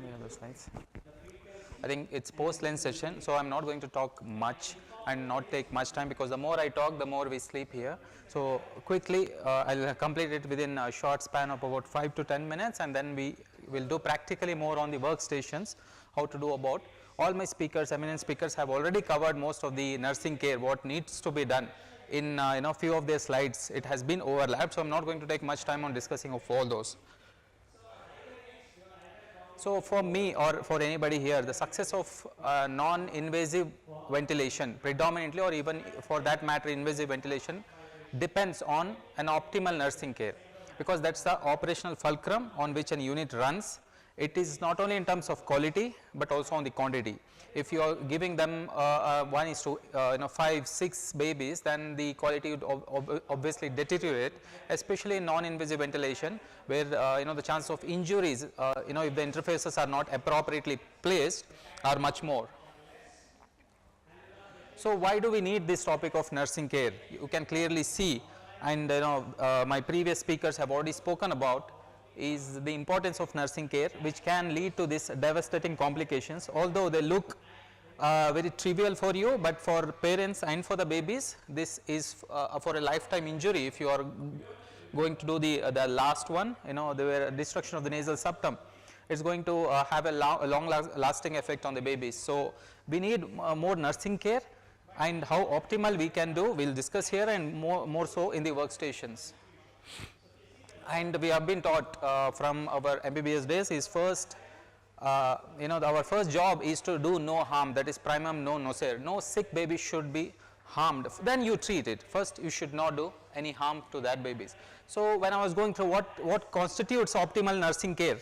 Speaker 12: Any other slides? I think it's post-lunch session, so I'm not going to talk much and not take much time, because the more I talk, the more we sleep here. So quickly, I'll complete it within a short span of about 5 to 10 minutes, and then we will do practically more on the workstations, how to do about. All my speakers, eminent speakers, have already covered most of the nursing care, what needs to be done. In few of their slides, it has been overlapped, so I'm not going to take much time on discussing of all those. So for me or for anybody here, the success of non-invasive ventilation predominantly, or even for that matter invasive ventilation, depends on an optimal nursing care, because that's the operational fulcrum on which a unit runs. It is not only in terms of quality but also on the quantity. If you are giving them 1:5, 6 babies, then the quality would obviously deteriorate, especially in non-invasive ventilation, where the chance of injuries, if the interfaces are not appropriately placed, are much more. So why do we need this topic of nursing care? You can clearly see, and my previous speakers have already spoken about, is the importance of nursing care, which can lead to these devastating complications. Although they look very trivial for you, but for parents and for the babies, this is for a lifetime injury. If you are going to do the last one, the destruction of the nasal septum, it's going to have a long lasting effect on the babies. So we need more nursing care, and how optimal we can do, we'll discuss here, and more so in the workstations. And we have been taught from our MBBS days is first, our first job is to do no harm, that is primum non nocere. No sick baby should be harmed, then you treat it. First you should not do any harm to that babies. So when I was going through what constitutes optimal nursing care,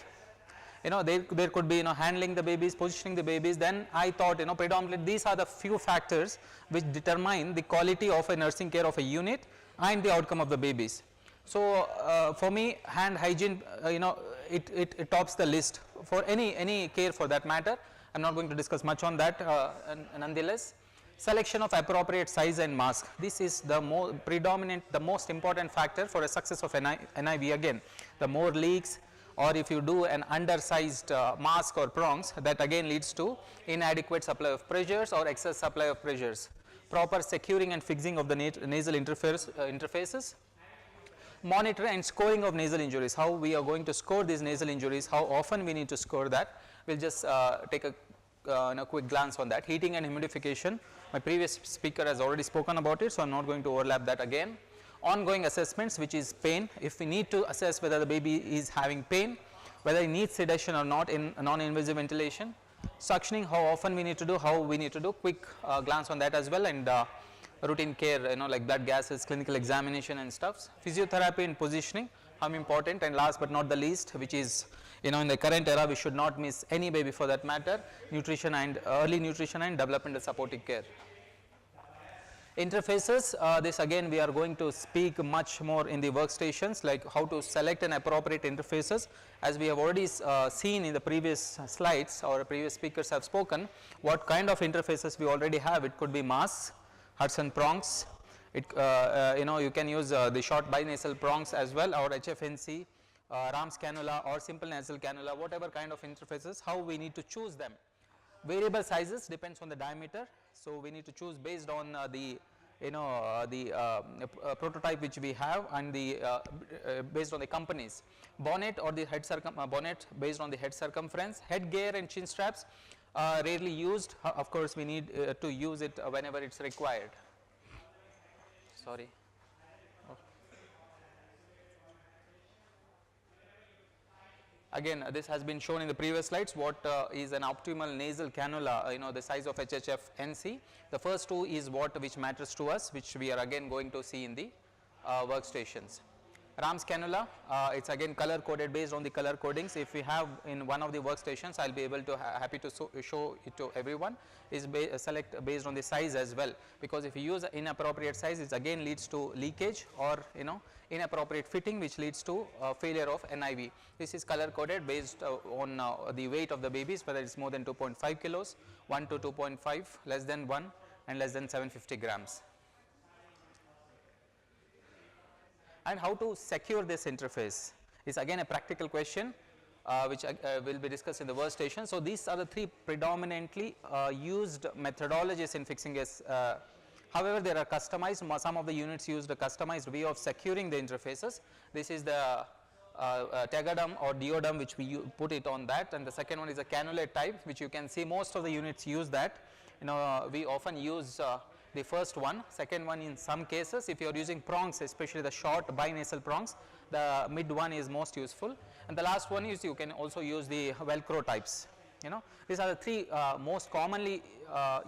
Speaker 12: there could be handling the babies, positioning the babies, then I thought predominantly these are the few factors which determine the quality of a nursing care of a unit and the outcome of the babies. So for me, hand hygiene, it tops the list for any care for that matter. I'm not going to discuss much on that nonetheless. Selection of appropriate size and mask. This is the most important factor for a success of NIV. Again, the more leaks, or if you do an undersized mask or prongs, that again leads to inadequate supply of pressures or excess supply of pressures. Proper securing and fixing of the nasal interfaces. Monitor and scoring of nasal injuries, how we are going to score these nasal injuries, how often we need to score that. We'll just take a quick glance on that. Heating and humidification, my previous speaker has already spoken about it, so I'm not going to overlap that again. Ongoing assessments, which is pain. If we need to assess whether the baby is having pain, whether he needs sedation or not in non-invasive ventilation. Suctioning, how often we need to do, how we need to do, quick glance on that as well, and routine care, like blood gases, clinical examination and stuff. Physiotherapy and positioning, how important, and last but not the least, which is, in the current era, we should not miss any baby for that matter, nutrition and early nutrition and developmental supportive care. Interfaces, this again we are going to speak much more in the workstations, like how to select an appropriate interfaces. As we have already seen in the previous slides, or previous speakers have spoken, what kind of interfaces we already have. It could be masks, Hudson prongs, it, you can use the short binasal prongs as well, or HFNC, Ram's cannula or simple nasal cannula, whatever kind of interfaces, how we need to choose them. Variable sizes depends on the diameter, so we need to choose based on the prototype which we have, and the based on the companies. Bonnet or the head bonnet based on the head circumference. Headgear and chin straps rarely used. Of course, we need to use it whenever it's required. Sorry. Again, this has been shown in the previous slides. What is an optimal nasal cannula, the size of HHF NC. The first two is which matters to us, which we are again going to see in the workstations. Ram's cannula, it's again color coded based on the color codings. If we have in one of the workstations, I'll be able to happy to show it to everyone, is select based on the size as well, because if you use inappropriate size, it again leads to leakage or inappropriate fitting, which leads to failure of NIV. This is color coded based on the weight of the babies, whether it's more than 2.5 kilos, 1 to 2.5, less than 1 and less than 750 grams. And how to secure this interface is again a practical question which will be discussed in the workstation. So, these are the three predominantly used methodologies in fixing this. However, there are customized, some of the units used a customized way of securing the interfaces. This is the tegadum or diodum, which we put it on that, and the second one is a cannulate type, which you can see most of the units use that. We often use the first one. Second one, in some cases, if you are using prongs, especially the short binasal prongs, the mid one is most useful, and the last one is you can also use the velcro types. These are the three most commonly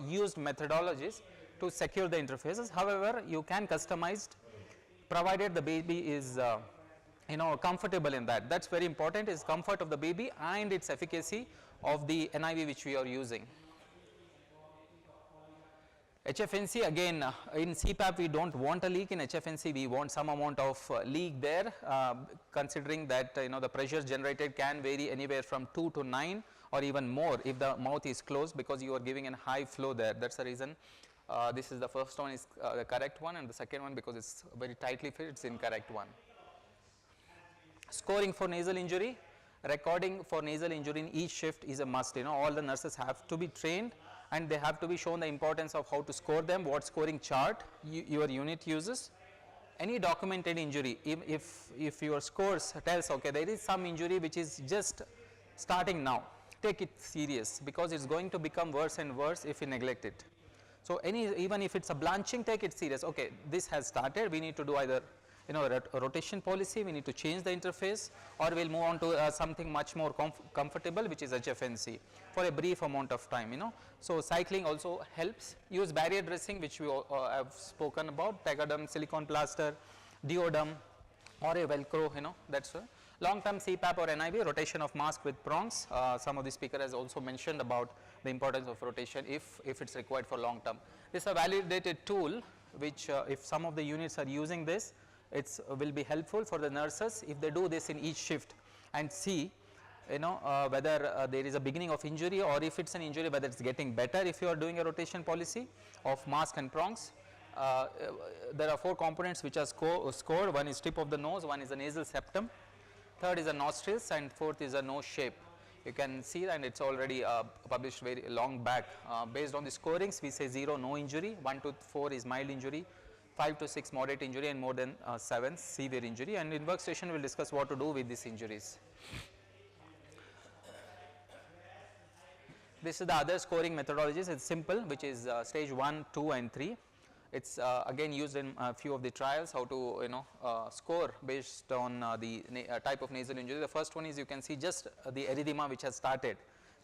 Speaker 12: used methodologies to secure the interfaces. However, you can customize provided the baby is comfortable in that. That's very important, is comfort of the baby and its efficacy of the NIV which we are using. HFNC, again in CPAP we don't want a leak. In HFNC we want some amount of leak there, considering that the pressure generated can vary anywhere from 2 to 9 or even more if the mouth is closed, because you are giving a high flow there. That's the reason this is the first one is the correct one, and the second one, because it's very tightly fitted, it's incorrect one. Scoring for nasal injury, recording for nasal injury in each shift is a must. All the nurses have to be trained, and they have to be shown the importance of how to score them, what scoring chart your unit uses. Any documented injury, if your scores tells, okay, there is some injury which is just starting now, take it serious, because it's going to become worse and worse if you neglect it. So, even if it's a blanching, take it serious. Okay, this has started, we need to do either rotation policy, we need to change the interface, or we'll move on to something much more comfortable, which is HFNC for a brief amount of time. So, cycling also helps. Use barrier dressing, which we have spoken about, tegadum, silicone plaster, diodum, or a velcro, that's long term CPAP or NIV, rotation of mask with prongs. Some of the speaker has also mentioned about the importance of rotation if it's required for long term. This is a validated tool, which if some of the units are using this, it will be helpful for the nurses if they do this in each shift and see whether there is a beginning of injury, or if it's an injury, whether it's getting better if you are doing a rotation policy of mask and prongs. There are 4 components which are scored. One is tip of the nose, one is the nasal septum, third is the nostrils, and fourth is a nose shape. You can see, and it's already published very long back. Based on the scorings, we say 0, no injury, 1 to 4 is mild injury, 5 to 6 moderate injury, and more than 7 severe injury. And in workstation we will discuss what to do with these injuries. This is the other scoring methodologies. It's simple, which is stage 1, 2 and 3. It's again used in a few of the trials, how to score based on the type of nasal injury. The first one is, you can see just the erythema which has started.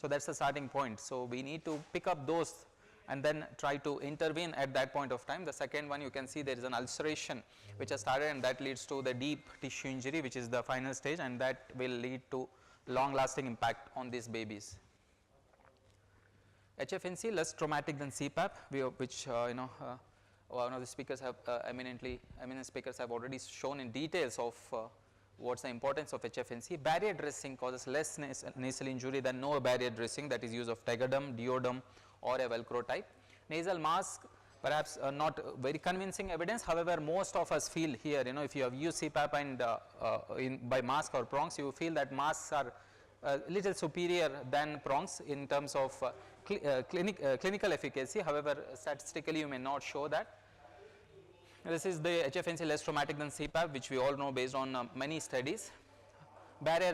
Speaker 12: So, that's the starting point. So, we need to pick up those and then try to intervene at that point of time. The second one, you can see there is an ulceration which has started, and that leads to the deep tissue injury, which is the final stage, and that will lead to long lasting impact on these babies. HFNC, less traumatic than CPAP, which one of the speakers have eminent speakers have already shown in details of what's the importance of HFNC. Barrier dressing causes less nasal injury than no barrier dressing, that is use of Tegaderm, Deoderm or a Velcro type. Nasal mask, perhaps not very convincing evidence, however most of us feel here, if you have used CPAP and by mask or prongs, you feel that masks are little superior than prongs in terms of clinical efficacy, however statistically you may not show that. This is the HFNC less traumatic than CPAP, which we all know based on many studies. Barrier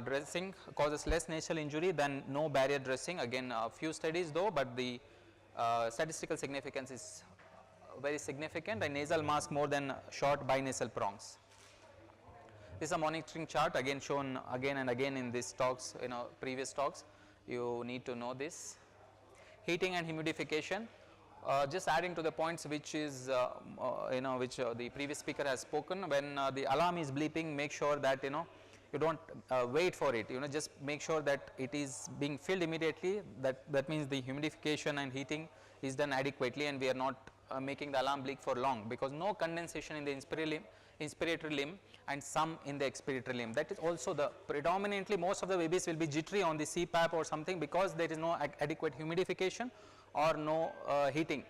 Speaker 12: dressing causes less nasal injury than no barrier dressing, again a few studies though, but the statistical significance is very significant, and nasal mask more than short binasal prongs. This is a monitoring chart, again shown again and again in these talks, previous talks. You need to know this. Heating and humidification, just adding to the points which is which the previous speaker has spoken. When the alarm is bleeping, make sure that you don't wait for it, just make sure that it is being filled immediately. That means the humidification and heating is done adequately, and we are not making the alarm bleep for long, because no condensation in the inspiratory limb and some in the expiratory limb. That is also the predominantly most of the babies will be jittery on the CPAP or something, because there is no adequate humidification or no heating.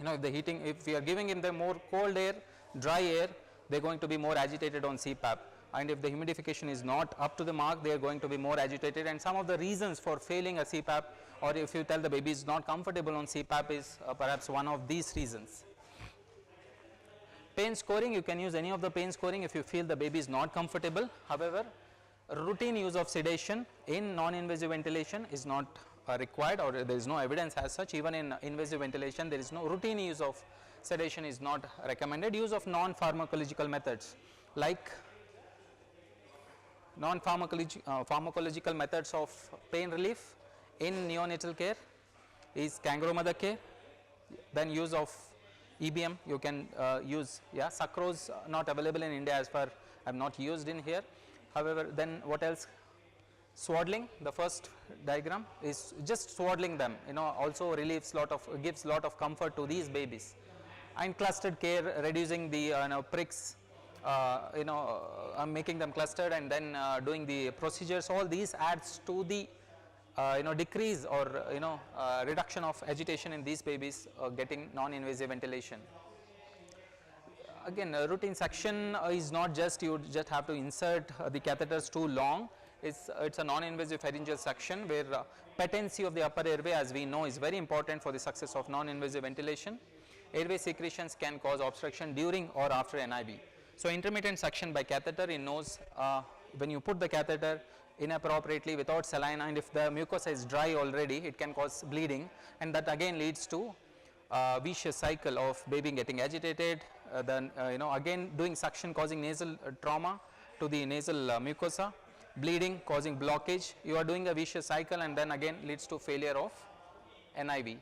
Speaker 12: If the heating, if we are giving in the more cold air, dry air, they are going to be more agitated on CPAP, and if the humidification is not up to the mark, they are going to be more agitated. And some of the reasons for failing a CPAP, or if you tell the baby is not comfortable on CPAP, is perhaps one of these reasons. Pain scoring, you can use any of the pain scoring if you feel the baby is not comfortable. However, routine use of sedation in non-invasive ventilation is not required, or there is no evidence as such. Even in invasive ventilation, there is no routine use of sedation is not recommended. Use of non-pharmacological methods, like pharmacological methods of pain relief in neonatal care is kangaroo mother care. Then use of EBM, you can use, sucrose not available in India as far, I have not used in here. However, then what else? Swaddling, the first diagram is just swaddling them, also relieves gives lot of comfort to these babies. And clustered care, reducing the pricks, making them clustered and then doing the procedures. All these adds to the decrease or reduction of agitation in these babies getting non-invasive ventilation. Again, routine suction is not just you just have to insert the catheters too long. It's a non-invasive pharyngeal suction where patency of the upper airway, as we know, is very important for the success of non-invasive ventilation. Airway secretions can cause obstruction during or after NIV. So intermittent suction by catheter in nose, when you put the catheter inappropriately without saline, and if the mucosa is dry already, it can cause bleeding, and that again leads to vicious cycle of baby getting agitated, then again doing suction causing nasal trauma to the nasal mucosa, bleeding causing blockage. You are doing a vicious cycle, and then again leads to failure of NIV.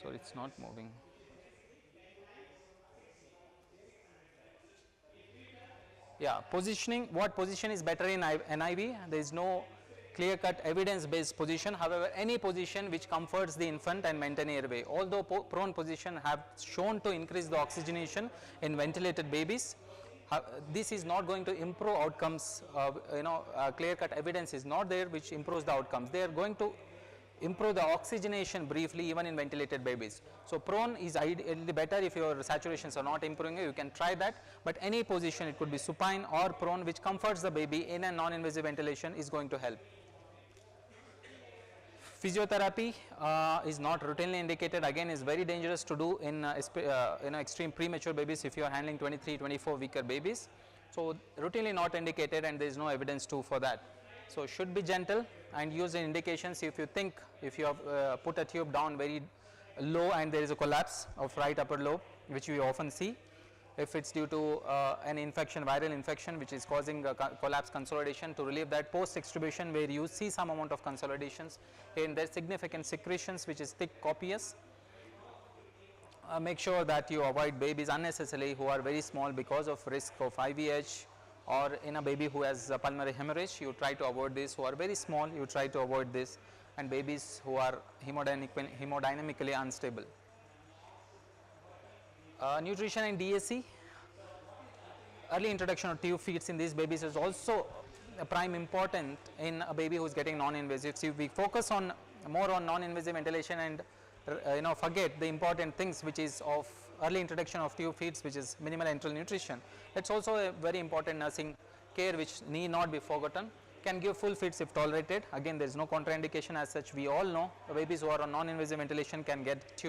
Speaker 12: So it's not moving. Yeah, positioning, what position is better in NIV? There is no clear-cut evidence-based position. However, any position which comforts the infant and maintain airway. Although prone position have shown to increase the oxygenation in ventilated babies, this is not going to improve outcomes. Clear-cut evidence is not there which improves the outcomes. They are going to improve the oxygenation briefly even in ventilated babies. So prone is ideally better. If your saturations are not improving, you can try that, but any position, it could be supine or prone, which comforts the baby in a non-invasive ventilation, is going to help. Physiotherapy is not routinely indicated, again is very dangerous to do in extreme premature babies if you are handling 23-24 weeker babies. So routinely not indicated, and there is no evidence too for that. So should be gentle and use in indications if you think, if you have put a tube down very low and there is a collapse of right upper lobe, which we often see. If it's due to an infection, viral infection, which is causing collapse consolidation, to relieve that post extubation where you see some amount of consolidations and there's significant secretions which is thick, copious. Make sure that you avoid babies unnecessarily who are very small because of risk of IVH, or in a baby who has pulmonary hemorrhage, you try to avoid this. Who are very small, you try to avoid this, and babies who are hemodynamically unstable. Nutrition and DAC. Early introduction of tube feeds in these babies is also a prime important in a baby who is getting non-invasive. So, if we focus on more on non-invasive ventilation and forget the important things which is of early introduction of tube feeds, which is minimal enteral nutrition, that's also a very important nursing care which need not be forgotten. Can give full feeds if tolerated. Again, there is no contraindication as such. We all know babies who are on non-invasive ventilation can get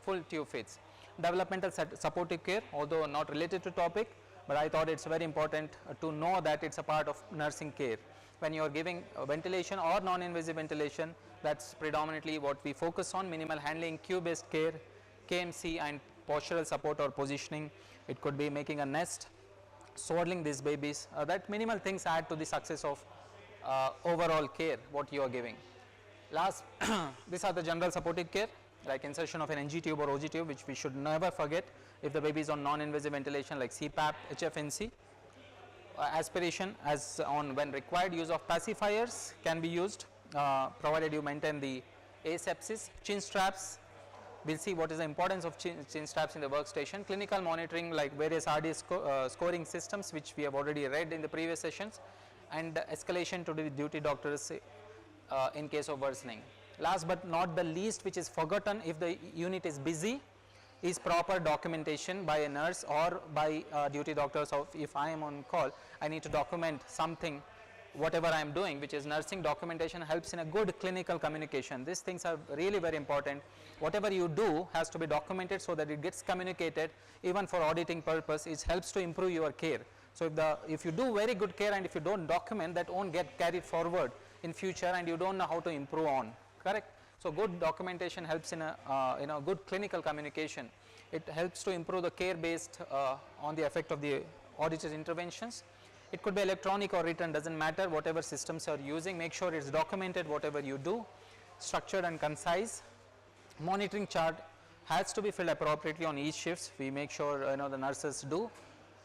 Speaker 12: full tube feeds. Developmental supportive care, although not related to topic, but I thought it's very important to know that it's a part of nursing care. When you are giving ventilation or non-invasive ventilation, that's predominantly what we focus on: minimal handling, cue-based care, KMC, and postural support or positioning. It could be making a nest, swaddling these babies. That minimal things add to the success of overall care what you are giving. Last, these are the general supportive care, like insertion of an NG tube or OG tube, which we should never forget if the baby is on non-invasive ventilation like CPAP, HFNC. Aspiration as on when required. Use of pacifiers can be used provided you maintain the asepsis. Chin straps, we will see what is the importance of chin straps in the workstation. Clinical monitoring like various RD scoring systems, which we have already read in the previous sessions, and escalation to the duty doctors in case of worsening. Last but not the least, which is forgotten if the unit is busy, is proper documentation by a nurse or by duty doctors. Of if I am on call, I need to document something, whatever I am doing, which is nursing. Documentation helps in a good clinical communication. These things are really very important. Whatever you do has to be documented so that it gets communicated, even for auditing purpose. It helps to improve your care. So if you do very good care and if you don't document, that won't get carried forward in future and you don't know how to improve on, correct? So good documentation helps in a good clinical communication. It helps to improve the care based on the effect of the audited interventions. It could be electronic or written, doesn't matter, whatever systems you are using, make sure it's documented whatever you do, structured and concise. Monitoring chart has to be filled appropriately on each shifts. We make sure the nurses do,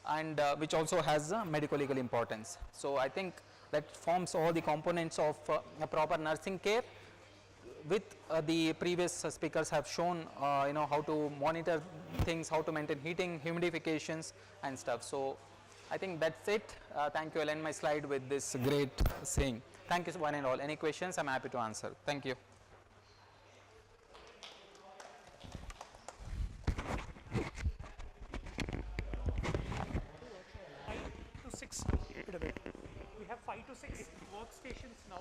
Speaker 12: and which also has medical legal importance. So I think that forms all the components of a proper nursing care. With the previous speakers have shown how to monitor things, how to maintain heating, humidifications and stuff. So I think that's it. Thank you. I'll end my slide with this great saying. Thank you one and all. Any questions? I'm happy to answer. Thank you.
Speaker 2: We have 5 to 6 workstations now.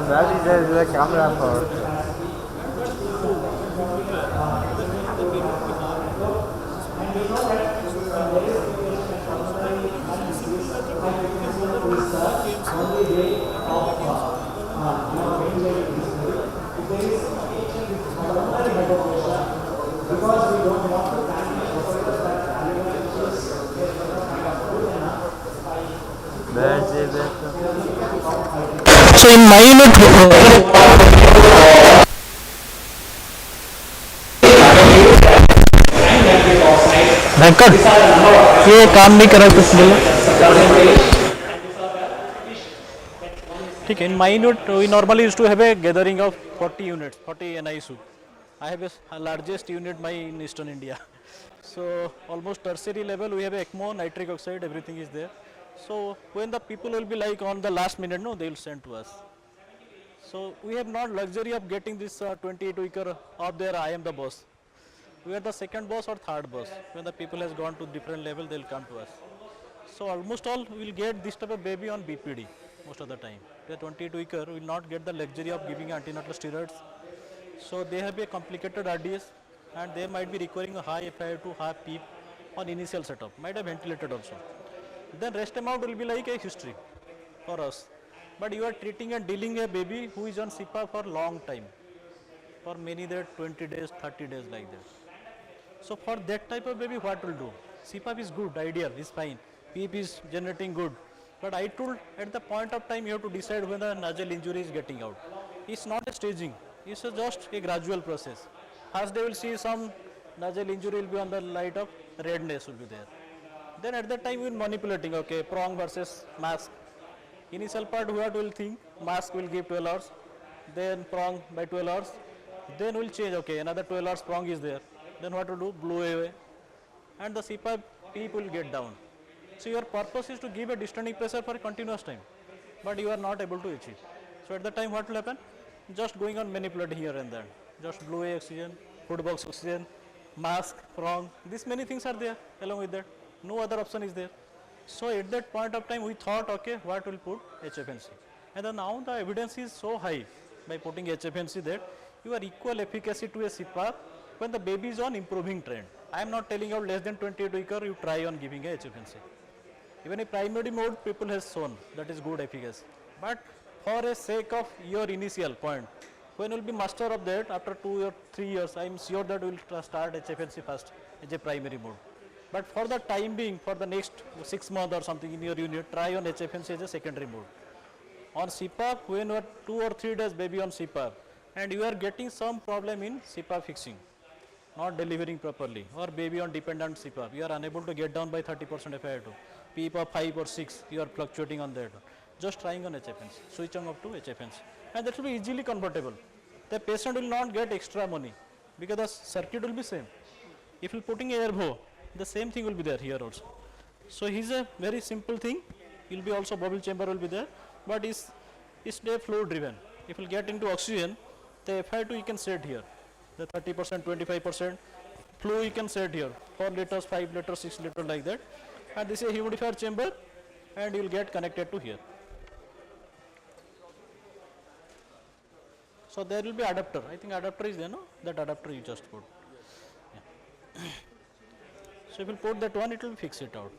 Speaker 9: Where is there is a camera for?
Speaker 7: So in my unit, Venkat, ये काम नहीं करा कुछ बोलो. ठीक है. In my unit, we normally used to have a gathering of 40 units, 40 NISU. I have a largest unit in Eastern India. So almost tertiary level, we have ECMO, nitric oxide, everything is there. So when the people will be like on the last minute, no, they will send to us. So we have not luxury of getting this 28-weeker up there, I am the boss. We are the second boss or third boss. When the people has gone to different level, they will come to us. So almost all will get this type of baby on BPD most of the time. The 28-weeker will not get the luxury of giving antenatal steroids. So they have a complicated RDS and they might be requiring a high FiO2, high PEEP on initial setup, might have ventilated also. Then rest amount will be like a history for us. But you are treating and dealing a baby who is on CPAP for long time, for many days, 20 days, 30 days like that. So for that type of baby, what will do? CPAP is good, ideal, is fine. PEEP is generating good. But I told at the point of time you have to decide when the nasal injury is getting out. It's not a staging, it's just a gradual process. First they will see some nasal injury will be on the light of redness will be there. Then at that time we will manipulating, okay, prong versus mask. Initial part what will think, mask will give 12 hours, then prong by 12 hours, then we'll change, okay, another 12 hours prong is there. Then what to do, blow away, and the CPAP PEEP will get down. So your purpose is to give a distending pressure for a continuous time, but you are not able to achieve. So at that time what will happen? Just going on manipulating here and there. Just blow away oxygen, food box oxygen, mask, prong, these many things are there along with that. No other option is there. So at that point of time we thought, okay, what will put HFNC. And then now the evidence is so high by putting HFNC that you are equal efficacy to a CPAP when the baby is on improving trend. I am not telling you less than 28 weeker you try on giving a HFNC. Even a primary mode people has shown that is good efficacy. But for a sake of your initial point, when will be master of that after 2 or 3 years, I am sure that we will start HFNC first as a primary mode. But for the time being, for the next 6 months or something in your unit, try on HFNC as a secondary mode. On CPAP, when you are 2 or 3 days baby on CPAP and you are getting some problem in CPAP fixing, not delivering properly, or baby on dependent CPAP, you are unable to get down by 30% FiO2, PEEP of 5 or 6, you are fluctuating on that. Just trying on HFNC, switching up to HFNC, and that will be easily convertible. The patient will not get extra money because the circuit will be same. If you are putting air bow, the same thing will be there here also. So he's a very simple thing. Will be also bubble chamber will be there, but is flow driven. If you get into oxygen, the FiO2 you can set here. The 30%, 25% flow you can set here. 4 liters, 5 liters, 6 liters like that. And this is a humidifier chamber, and you will get connected to here. So there will be adapter. I think adapter is there, no? That adapter you just put. Yeah. So if you put that one, it will fix it out.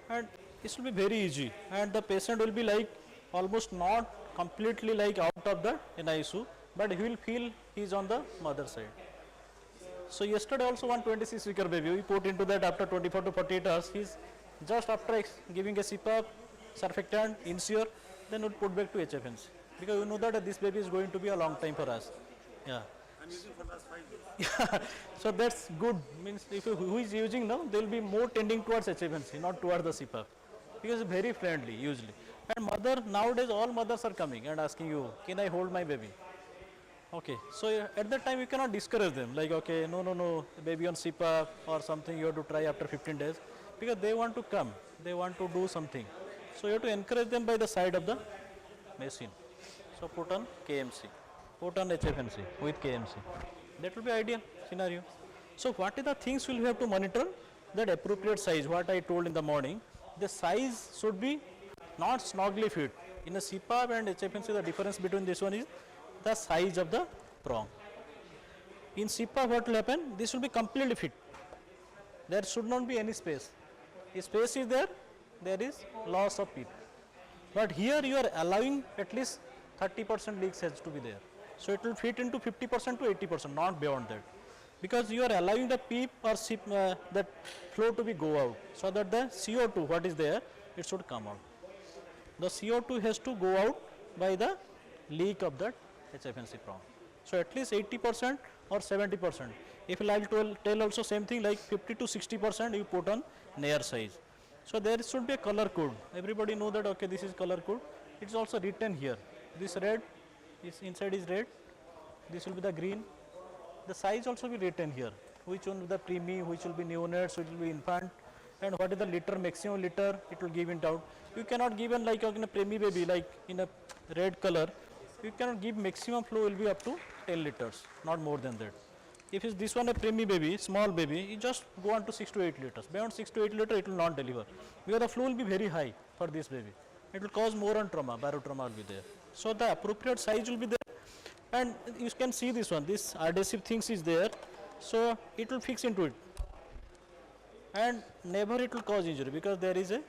Speaker 7: And it will be very easy. And the patient will be like almost not completely like out of the NICU, but he will feel he is on the mother side. So yesterday also 126 weeker baby, we put into that after 24 to 48 hours. He's just after giving a CPAP, surfactant, insure, then we'll put back to HFNC. Because you know that this baby is going to be a long time for us. Yeah. I'm using for last 5 years. Yeah. So that's good. Means if who is using now, they will be more tending towards HFNC, not towards the CPAP. Because it's very friendly usually. And mother, nowadays all mothers are coming and asking you, can I hold my baby? Okay, so at that time you cannot discourage them like, okay, no, baby on CPAP or something you have to try after 15 days because they want to come, they want to do something. So you have to encourage them by the side of the machine. So put on KMC, put on HFNC with KMC. That will be ideal scenario. So what are the things we will have to monitor? That appropriate size, what I told in the morning, the size should be not snugly fit. In a CPAP and HFNC, the difference between this one is the size of the prong. In CPAP, what will happen? This will be completely fit. There should not be any space. If space is there, there is loss of PEEP. But here you are allowing at least 30% leaks has to be there. So it will fit into 50% to 80%, not beyond that. Because you are allowing the PEEP or that flow to be go out, so that the CO2 what is there, it should come out. The CO2 has to go out by the leak of that HFNC prong. So at least 80% or 70%. If you like to tell also same thing, like 50 to 60% you put on nair size. So there should be a color code. Everybody know that, okay, this is color code. It's also written here. This red, this inside is red. This will be the green. The size also be written here. Which one will be the preemie, which will be neonates, which will be infant, and what is the liter, maximum liter, it will give it out. You cannot give in like in a preemie baby, like in a red color, you cannot give maximum flow will be up to 10 liters, not more than that. If it's this one a preemie baby, small baby, you just go on to 6 to 8 liters. Beyond 6 to 8 liters, it will not deliver because the flow will be very high for this baby. It will cause more on trauma, barotrauma will be there. So the appropriate size will be there, and you can see this one, this adhesive things is there, so it will fix into it, and never it will cause injury because there is a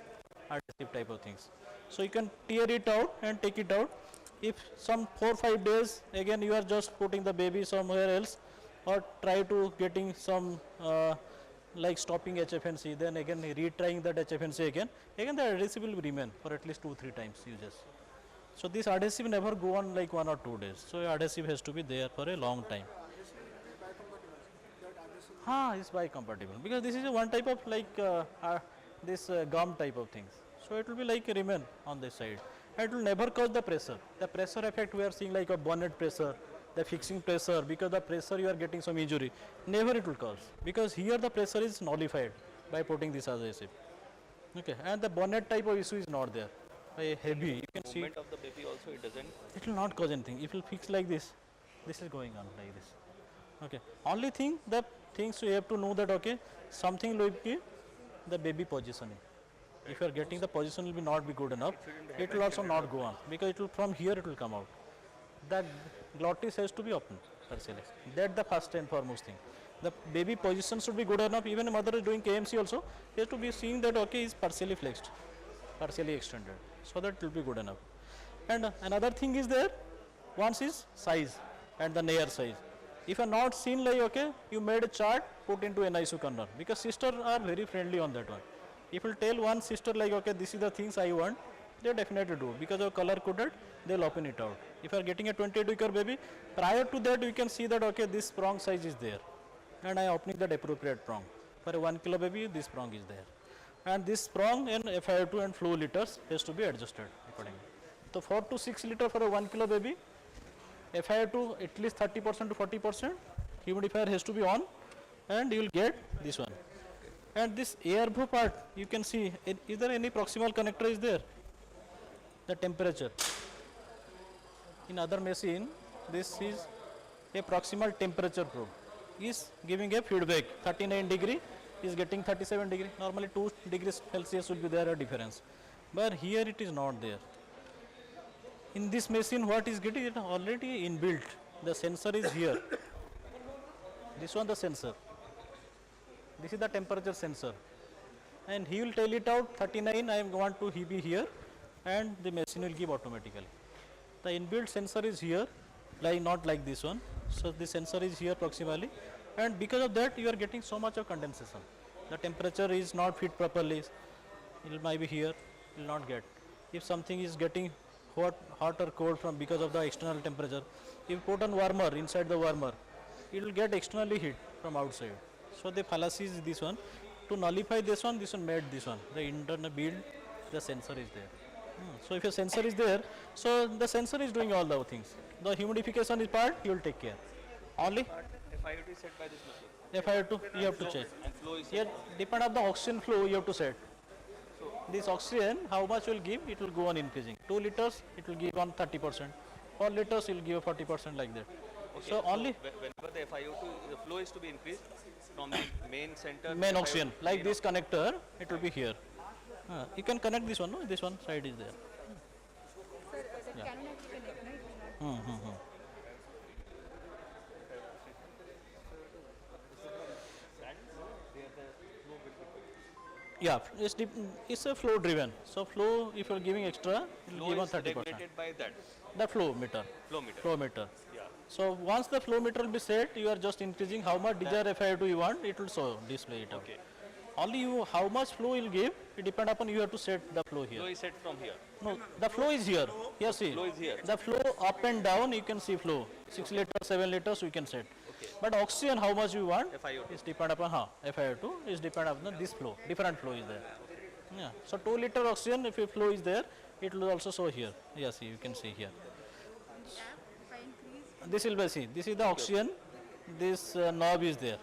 Speaker 7: adhesive type of things. So you can tear it out and take it out. If some 4-5 days again you are just putting the baby somewhere else, or try to getting some like stopping HFNC, then again retrying that HFNC again the adhesive will remain for at least 2-3 times uses. So this adhesive never go on like 1 or 2 days. So adhesive has to be there for a long time. It's biocompatible because this is a one type of like this gum type of things. So it will be like remain on this side. It will never cause the pressure. The pressure effect we are seeing like a bonnet pressure, the fixing pressure, because the pressure you are getting some injury. Never it will cause because here the pressure is nullified by putting this adhesive. Okay, and the bonnet type of issue is not there. Heavy, you can see.
Speaker 4: Movement of the baby also it doesn't.
Speaker 7: It will not cause anything. It will fix like this. This is going on like this. Okay. Only thing, the things you have to know that, okay, something like the baby positioning. If you are getting the position will be not be good enough, it will also not go on because it will from here it will come out. The glottis has to be open partially. That's the first and foremost thing. The baby position should be good enough. Even a mother is doing KMC also, he has to be seeing that, okay, is partially flexed, partially extended, so that it will be good enough. And another thing is there, once is size and the nair size. If you are not seen like, okay, you made a chart, put into an ISO corner because sisters are very friendly on that one. If you tell one sister like, okay, this is the things I want, they definitely do because of color coded, they'll open it out. If you are getting a 28-week baby, prior to that you can see that, okay, this prong size is there and I am opening that appropriate prong. For a 1 kilo baby, this prong is there. And this prong and FiO2 and flow liters has to be adjusted accordingly. So 4 to 6 liter for a 1 kilo baby, FiO2 at least 30% to 40%, humidifier has to be on, and you will get this one. And this air flow part, you can see, is there any proximal connector is there? The temperature. In other machine, this is a proximal temperature probe. Is giving a feedback, 39 degree is getting 37 degree. Normally 2 degrees Celsius will be there a difference. But here it is not there. In this machine, what is getting it already inbuilt. The sensor is here. This one the sensor. This is the temperature sensor. And he will tell it out 39, I want to be here, and the machine will give automatically. The inbuilt sensor is here, like not like this one. So the sensor is here proximally, and because of that you are getting so much of condensation. The temperature is not fit properly. It might be here, will not get. If something is getting hot or cold from because of the external temperature, if you put on warmer inside the warmer, it will get externally heat from outside. So the fallacy is this one. To nullify this one made this one. The internal build, the sensor is there. So if your sensor is there, so the sensor is doing all the things. The humidification is part, you will take care. Only
Speaker 4: FiO2 is set by this machine.
Speaker 7: FiO2 you have to check.
Speaker 4: And flow is
Speaker 7: Here depend on the oxygen flow you have to set. This oxygen, how much will give, it will go on increasing. 2 liters, it will give on 30%. 4 liters, it will give 40% like that.
Speaker 4: Okay,
Speaker 7: So only
Speaker 4: whenever the FiO2, the flow is to be increased from the main center.
Speaker 7: main oxygen, like this connector, it will be here. You can connect this one, no? This one side is there.
Speaker 1: Sir,
Speaker 7: Yeah, it's a flow driven. So flow, if you're giving extra, it will give on 30%.
Speaker 4: Regulated by that
Speaker 7: The flow meter.
Speaker 4: flow meter.
Speaker 7: Flow meter.
Speaker 4: Yeah.
Speaker 7: So once the flow meter will be set, you are just increasing how much desired FiO2 you want, it will show, display it out.
Speaker 4: Okay.
Speaker 7: Only you, how much flow you will give, it depend upon you have to set the flow here.
Speaker 4: Flow is set from here.
Speaker 7: No, the flow is here. Here, see.
Speaker 4: Flow is here.
Speaker 7: The flow up and down, you can see flow. 6 liters, 7 liters, you can set.
Speaker 4: Okay.
Speaker 7: But oxygen, how much you want,
Speaker 4: FiO2.
Speaker 7: is depend upon FiO2 is depend upon this flow. Different flow is there. Yeah. So 2 liter oxygen, if your flow is there, it will also show here. Yeah, see, you can see here. This will be see. This is the oxygen. This knob is there.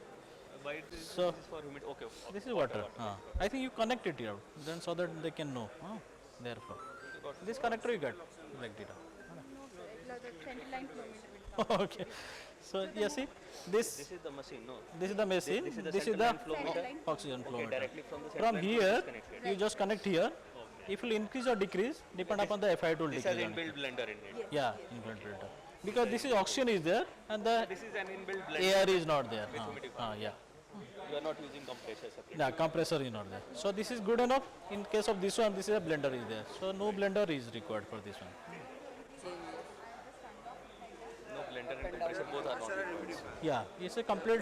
Speaker 4: Why this
Speaker 7: So-
Speaker 4: is for humid? Okay.
Speaker 7: This is water. I think you connect it here, then so that they can know. Therefore, this connector you get like it. Okay. So yeah, see this.
Speaker 4: This is the machine, no?
Speaker 7: This is the machine.
Speaker 4: This is the
Speaker 7: This is
Speaker 4: central
Speaker 7: the
Speaker 4: line flow meter.
Speaker 7: oxygen flow
Speaker 4: Okay,
Speaker 7: meter.
Speaker 4: directly from the
Speaker 7: From
Speaker 4: central line
Speaker 7: here,
Speaker 4: flow is connected.
Speaker 7: you just connect here. If you increase or decrease, depend upon the FiO2 will
Speaker 4: This has
Speaker 7: decrease.
Speaker 4: inbuilt blender in it.
Speaker 7: Yeah, inbuilt filter. Because this is oxygen is there and the
Speaker 4: This is an inbuilt blender.
Speaker 7: air is not there.
Speaker 4: With humidifier.
Speaker 7: Yeah.
Speaker 4: You are not using compressor separately.
Speaker 7: Yeah, compressor is not there. So this is good enough. In case of this one, this is a blender is there. So no blender is required for this one.
Speaker 4: No blender and compressor both are not required.
Speaker 7: Yeah, it's a complete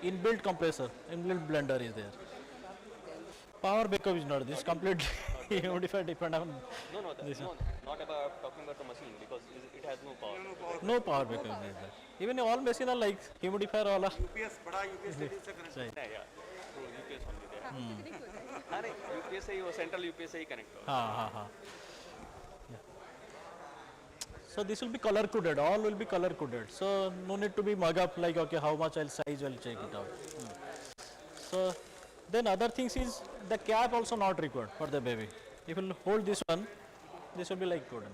Speaker 7: inbuilt compressor, inbuilt blender is there. Power backup is not this complete humidifier depend on
Speaker 4: No, no,
Speaker 7: this
Speaker 4: no,
Speaker 7: one.
Speaker 4: not about talking about the machine because it has no power.
Speaker 7: No power backup is there. Even all machine are like humidifier all are.
Speaker 4: UPS बड़ा UPS से connect
Speaker 7: Right.
Speaker 4: है यार. तो UPS only there. हाँ नहीं UPS से ही वो central UPS से ही connect हो.
Speaker 7: Ha. Yeah. So this will be color coded. All will be color coded. So no need to be mug up like okay how much I'll size I'll check it out. So then other things is the cap also not required for the baby. If you hold this one, this will be like coded.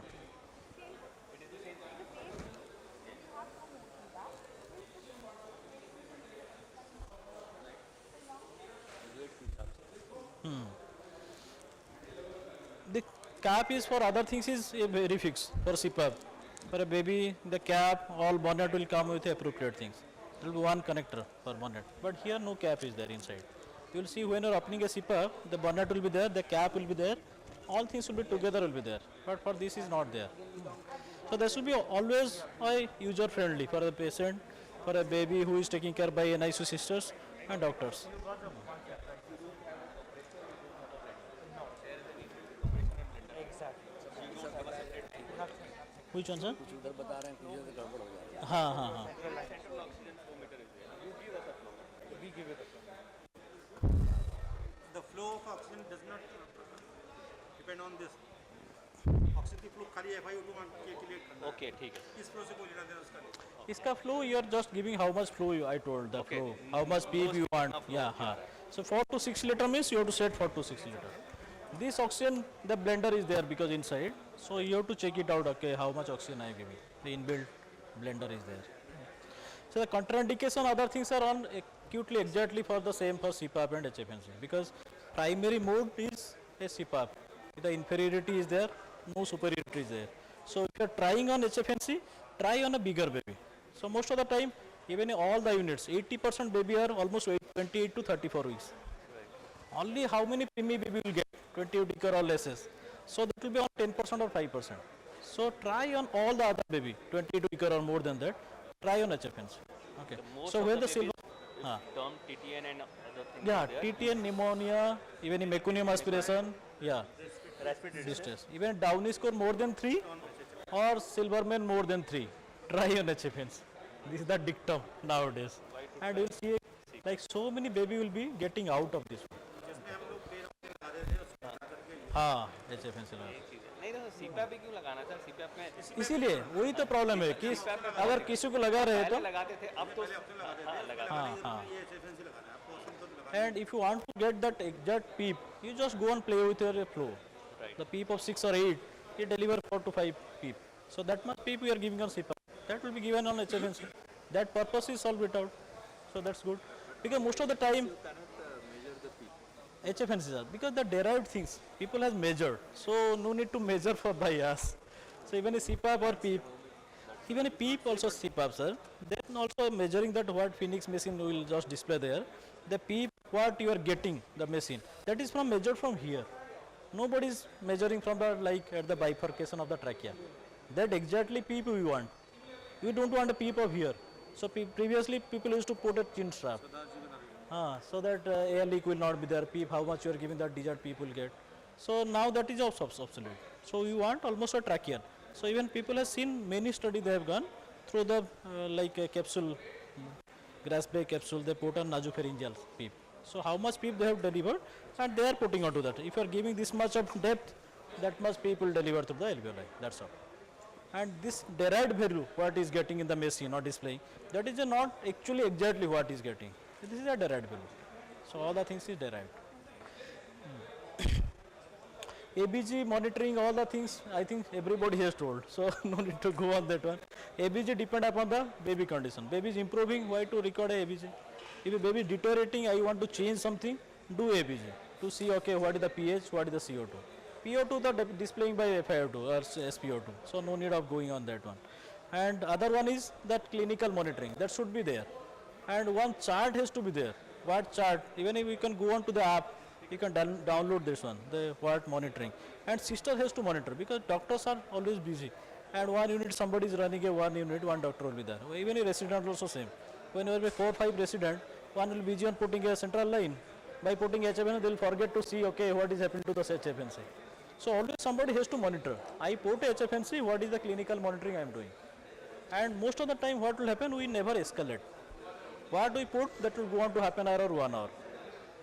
Speaker 7: The cap is for other things is a very fixed for CPAP. For a baby, the cap, all bonnet will come with appropriate things. There will be one connector for bonnet. But here no cap is there inside. You will see when you are opening a CPAP, the bonnet will be there, the cap will be there, all things will be together will be there. But for this is not there. So this will be always user friendly for the patient, for a baby who is taken care by NICU sisters and doctors. Which one, sir? हाँ.
Speaker 13: The flow of oxygen does not depend on this. Oxygen की flow खाली FiO2 मान के calculate करना है.
Speaker 4: Okay, ठीक है.
Speaker 13: इस flow से कोई लेना देना उसका नहीं.
Speaker 7: Iska flow, you are just giving how much flow I told the
Speaker 4: Okay.
Speaker 7: flow, how much PEEP you want. Yeah. So 4 to 6 liter means you have to set 4 to 6 liter. This oxygen, the blender is there because inside. So you have to check it out. Okay, how much oxygen I am giving. The inbuilt blender is there. So the contraindication, other things are on acutely exactly for the same for CPAP and HFNC because primary mode is a CPAP. The inferiority is there, no superiority is there. So if you are trying on HFNC, try on a bigger baby. So most of the time, even in all the units, 80% baby are almost 28 to 34 weeks. Only how many PME baby will get? 20 weeker or less. So that will be on 10% or 5%. So try on all the other baby, 22 weeker or more than that. Try on HFNC. Okay. So where the silver?
Speaker 4: Term TTN and other things.
Speaker 7: Yeah,
Speaker 4: are there.
Speaker 7: TTN, pneumonia, even in meconium aspiration. Yeah.
Speaker 4: Respiratory
Speaker 7: Distress. Even Downey score more than 3 or Silverman more than 3. Try on HFNC. This is the dictum nowadays. And you will see like so many baby will be getting out of this one. हाँ HFNC लगा
Speaker 4: नहीं तो CPAP भी क्यों लगाना था? CPAP में
Speaker 7: इसीलिए वही तो प्रॉब्लम है कि अगर किसी को लगा रहे तो
Speaker 4: पहले लगाते थे अब तो हाँ लगाते
Speaker 7: हाँ and if you want to get that exact peep you just go and play with your flow. The peep of 6 or 8 it deliver 4 to 5 peep. So that much peep we are giving on CPAP. That will be given on HFNC. That purpose is solved it out. So that's good because most of the time HFNCs are because the derived things people has measured, so no need to measure for by us. So even a CPAP or PEEP, even a PEEP also CPAP, sir. Then also measuring that what Phoenix machine will just display there. The PEEP, what you are getting, the machine, that is from measured from here. Nobody is measuring from the like at the bifurcation of the trachea. That exactly PEEP we want. We don't want a PEEP of here. So previously people used to put a chin strap. So that air leak will not be there. PEEP, how much you are giving that desired PEEP will get. So now that is obsolete. So we want almost a trachea. So even people have seen many studies they have gone through the like a capsule, grass bay capsule, they put on nasopharyngeal PEEP. So how much PEEP they have delivered and they are putting onto that. If you are giving this much of depth, that much PEEP will deliver through the alveoli, that's all. And this derived value, what is getting in the machine or displaying, that is not actually exactly what is getting. This is a derived value. So all the things is derived. ABG monitoring all the things, I think everybody has told, so no need to go on that one. ABG depend upon the baby condition. Baby is improving, why to record a ABG? If a baby is deteriorating, I want to change something, do ABG to see okay what is the pH, what is the CO2. PO2 the displaying by FiO2 or SPO2, so no need of going on that one. And other one is that clinical monitoring, that should be there. And one chart has to be there. What chart? Even if we can go on to the app, you can download this one, the what monitoring. And sister has to monitor because doctors are always busy. And one unit somebody is running a one unit, one doctor will be there. Even a resident also same. When there will be 4 or 5 resident, one will be busy on putting a central line. By putting HFNC, they will forget to see okay what is happening to the HFNC. So always somebody has to monitor. I put HFNC, what is the clinical monitoring I am doing. And most of the time what will happen, we never escalate. What we put, that will go on to happen around 1 hour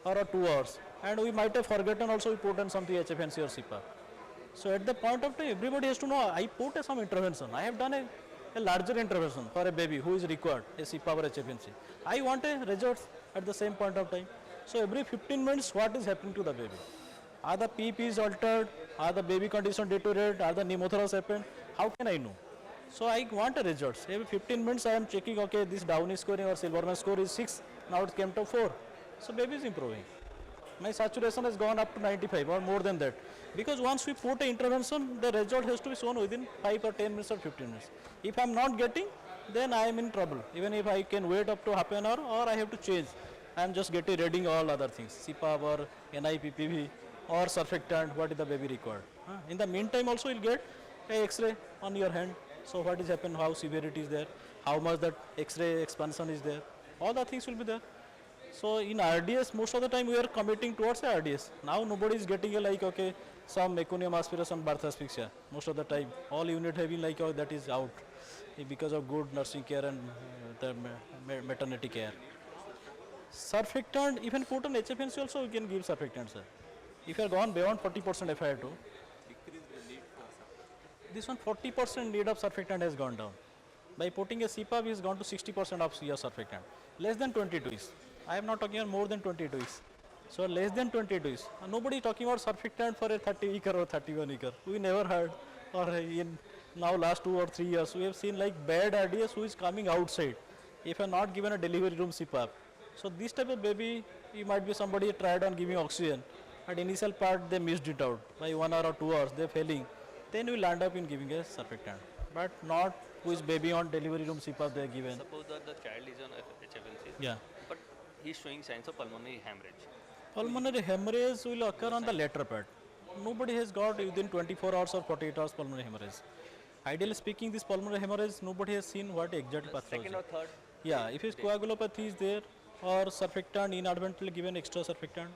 Speaker 7: or 2 hours. And we might have forgotten also we put on something HFNC or CPAP. So at the point of time, everybody has to know, I put some intervention. I have done a larger intervention for a baby who is required, a CPAP or HFNC. I want a result at the same point of time. So every 15 minutes, what is happening to the baby? Are the PEEP is altered? Are the baby condition deteriorated? Are the pneumothorax happened? How can I know? So I want a results. Every 15 minutes I am checking, okay, this Downey scoring or Silverman score is 6, now it came to 4. So baby is improving. My saturation has gone up to 95 or more than that. Because once we put an intervention, the result has to be shown within 5 or 10 minutes or 15 minutes. If I am not getting, then I am in trouble. Even if I can wait up to half an hour or I have to change. I am just getting reading all other things, CPAP or NIPPV or surfactant, what is the baby required. In the meantime also you will get a X-ray on your hand. So what is happened, how severity is there, how much that X-ray expansion is there, all the things will be there. So in RDS, most of the time we are committing towards the RDS. Now nobody is getting a like, okay, some meconium aspiration, birth asphyxia. Most of the time, all unit having like, oh, that is out because of good nursing care and the maternity care. Surfactant, even put on HFNC also we can give surfactant, sir. If you are gone beyond 40% FiO2, this one 40% need of surfactant has gone down. By putting a CPAP, is gone to 60% of your surfactant. Less than 22 is. I am not talking about more than 22 is. So less than 22 is. Nobody is talking about surfactant for a 30 acre or 31 acre. We never heard, or in now last 2 or 3 years, we have seen like bad RDS who is coming outside. If you are not given a delivery room CPAP. So this type of baby, you might be somebody tried on giving oxygen. At initial part, they missed it out. By 1 hour or 2 hours, they are failing. Then we land up in giving a surfactant. But not who is baby on delivery room CPAP they are given.
Speaker 4: Suppose that the child is on HFNC.
Speaker 7: Yeah.
Speaker 4: But he is showing signs of pulmonary hemorrhage.
Speaker 7: Pulmonary hemorrhage will occur on the later part. Nobody has got within 24 hours or 48 hours pulmonary hemorrhage. Ideally speaking, this pulmonary hemorrhage, nobody has seen what exact pathology.
Speaker 4: Second or third?
Speaker 7: Yeah, if his coagulopathy is there, or surfactant inadvertently given extra surfactant,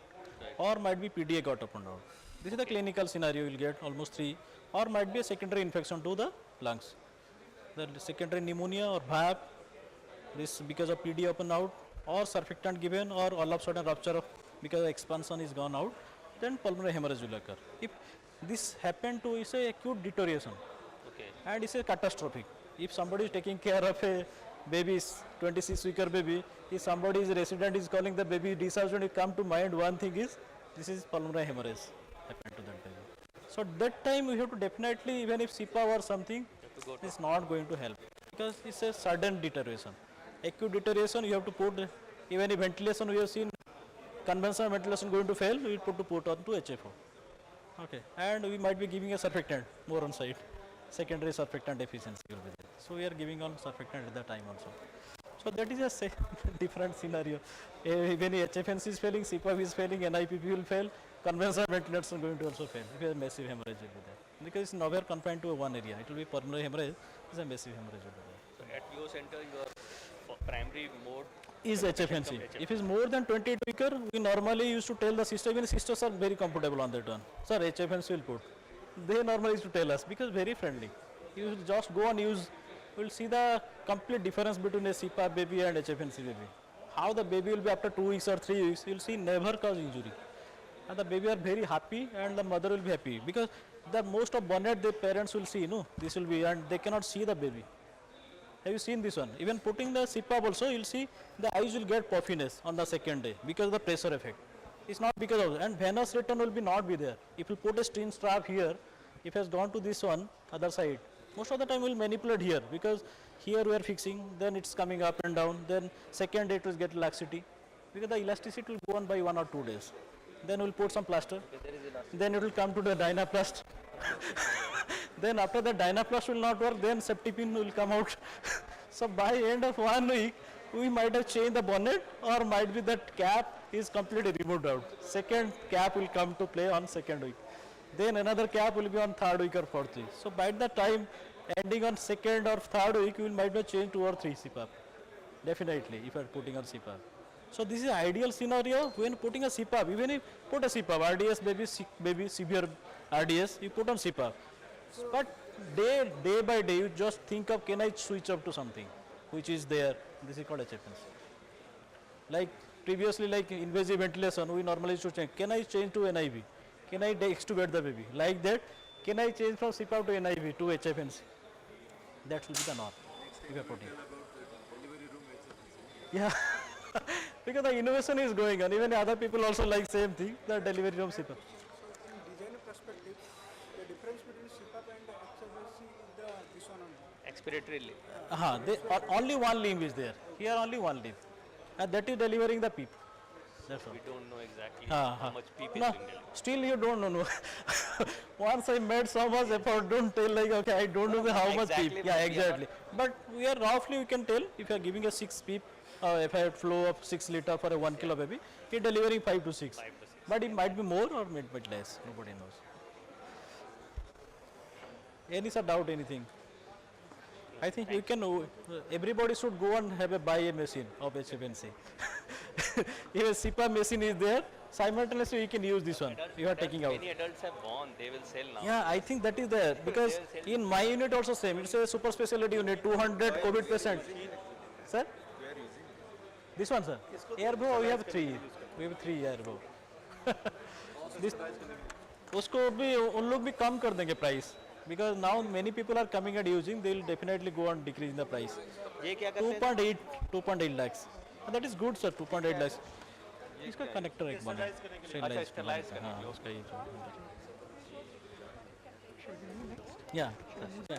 Speaker 7: or might be PDA got up and down. This is the clinical scenario you will get almost 3, or might be a secondary infection to the lungs. The secondary pneumonia or VAP, this because of PDA up and out, or surfactant given, or all of a sudden rupture of because expansion is gone out, then pulmonary hemorrhage will occur. If this happen to is a acute deterioration, and it's a catastrophic. If somebody is taking care of a baby's 26-weeker baby, if somebody is resident is calling the baby discharged, when you come to mind, one thing is this is pulmonary hemorrhage happened to that baby. So that time we have to definitely, even if CPAP or something, it's not going to help because it's a sudden deterioration. Acute deterioration you have to put, even if ventilation we have seen conventional ventilation going to fail, we put on to HFO. Okay, and we might be giving a surfactant more on site. secondary surfactant deficiency will be there. So we are giving on surfactant at that time also. So that is a different scenario. When HFNC is failing, CPAP is failing, NIPP will fail, conventional ventilators are going to also fail. If a massive hemorrhage will be there. Because it's nowhere confined to one area. It will be pulmonary hemorrhage, it's a massive hemorrhage will be there.
Speaker 4: So at your center, your primary mode
Speaker 7: Is HFNC. If it's more than 28 weaker, we normally used to tell the sister, even sisters are very comfortable on that one. Sir, HFNC will put. They normally used to tell us because very friendly. You just go and use, you will see the complete difference between a CPAP baby and HFNC baby. How the baby will be after 2 weeks or 3 weeks, you will see never cause injury. And the baby are very happy and the mother will be happy because the most of bonnet the parents will see, no, this will be, and they cannot see the baby. Have you seen this one? Even putting the CPAP also, you will see the eyes will get puffiness on the second day because of the pressure effect. It's not because of, and venous return will be not be there. If you put a string strap here, if it has gone to this one, other side, most of the time we will manipulate here because here we are fixing, then it's coming up and down, then second day it will get laxity because the elasticity will go on by 1 or 2 days. Then we will put some plaster, then it will come to the dynaplast. Then after the dynaplast will not work, then septipin will come out. So by end of 1 week, we might have changed the bonnet or might be that cap is completely removed out. Second cap will come to play on second week. Then another cap will be on third week or fourth week. So by the time ending on second or third week, we might have changed 2 or 3 CPAP. Definitely, if you are putting on CPAP. So this is ideal scenario when putting a CPAP. Even if put a CPAP, RDS baby severe RDS, you put on CPAP. But day by day, you just think of, can I switch up to something which is there? This is called HFNC. Like previously, like invasive ventilation, we normally used to change. Can I change to NIV? Can I extubate the baby? Like that, can I change from CPAP to NIV to HFNC? That will be the norm if you are putting. Yeah, because the innovation is going on. Even other people also like same thing, the delivery room CPAP.
Speaker 13: Design perspective, the difference between CPAP and the HFNC is this one only.
Speaker 4: expiratory.
Speaker 7: Only one limb is there. Here only one limb. And that is delivering the PEEP. That's all.
Speaker 4: We don't know exactly how much PEEP is being delivered.
Speaker 7: Still you don't know. No. Once I made so much effort, don't tell like, okay, I don't know how much
Speaker 4: Exactly,
Speaker 7: PEEP.
Speaker 4: but
Speaker 7: Yeah,
Speaker 4: we are
Speaker 7: exactly. But we are roughly, we can tell if you are giving a 6 PEEP, if I had flow of 6 liter for a 1 kilo baby, he is delivering 5 to 6. But it might be more or might be less. Nobody knows. Any sir doubt anything? I think you can, everybody should go and have a buy a machine of HFNC. If a CPAP machine is there, simultaneously you can use this one. You are taking out.
Speaker 4: Many adults have gone, they will sell now.
Speaker 7: Yeah, I think that is there because in my unit also same. It's a super specialty unit, 200 COVID patients. Sir? This one, sir. Airbow, we have 3. We have 3 airbow. This, उसको भी उन लोग भी कम कर देंगे price. Because now many people are coming and using, they will definitely go on decreasing the price. 2.8 lakhs. And that is good, sir. 2.8 lakhs. इसका connector एक बना. Sterilize करेंगे. उसका ये जो.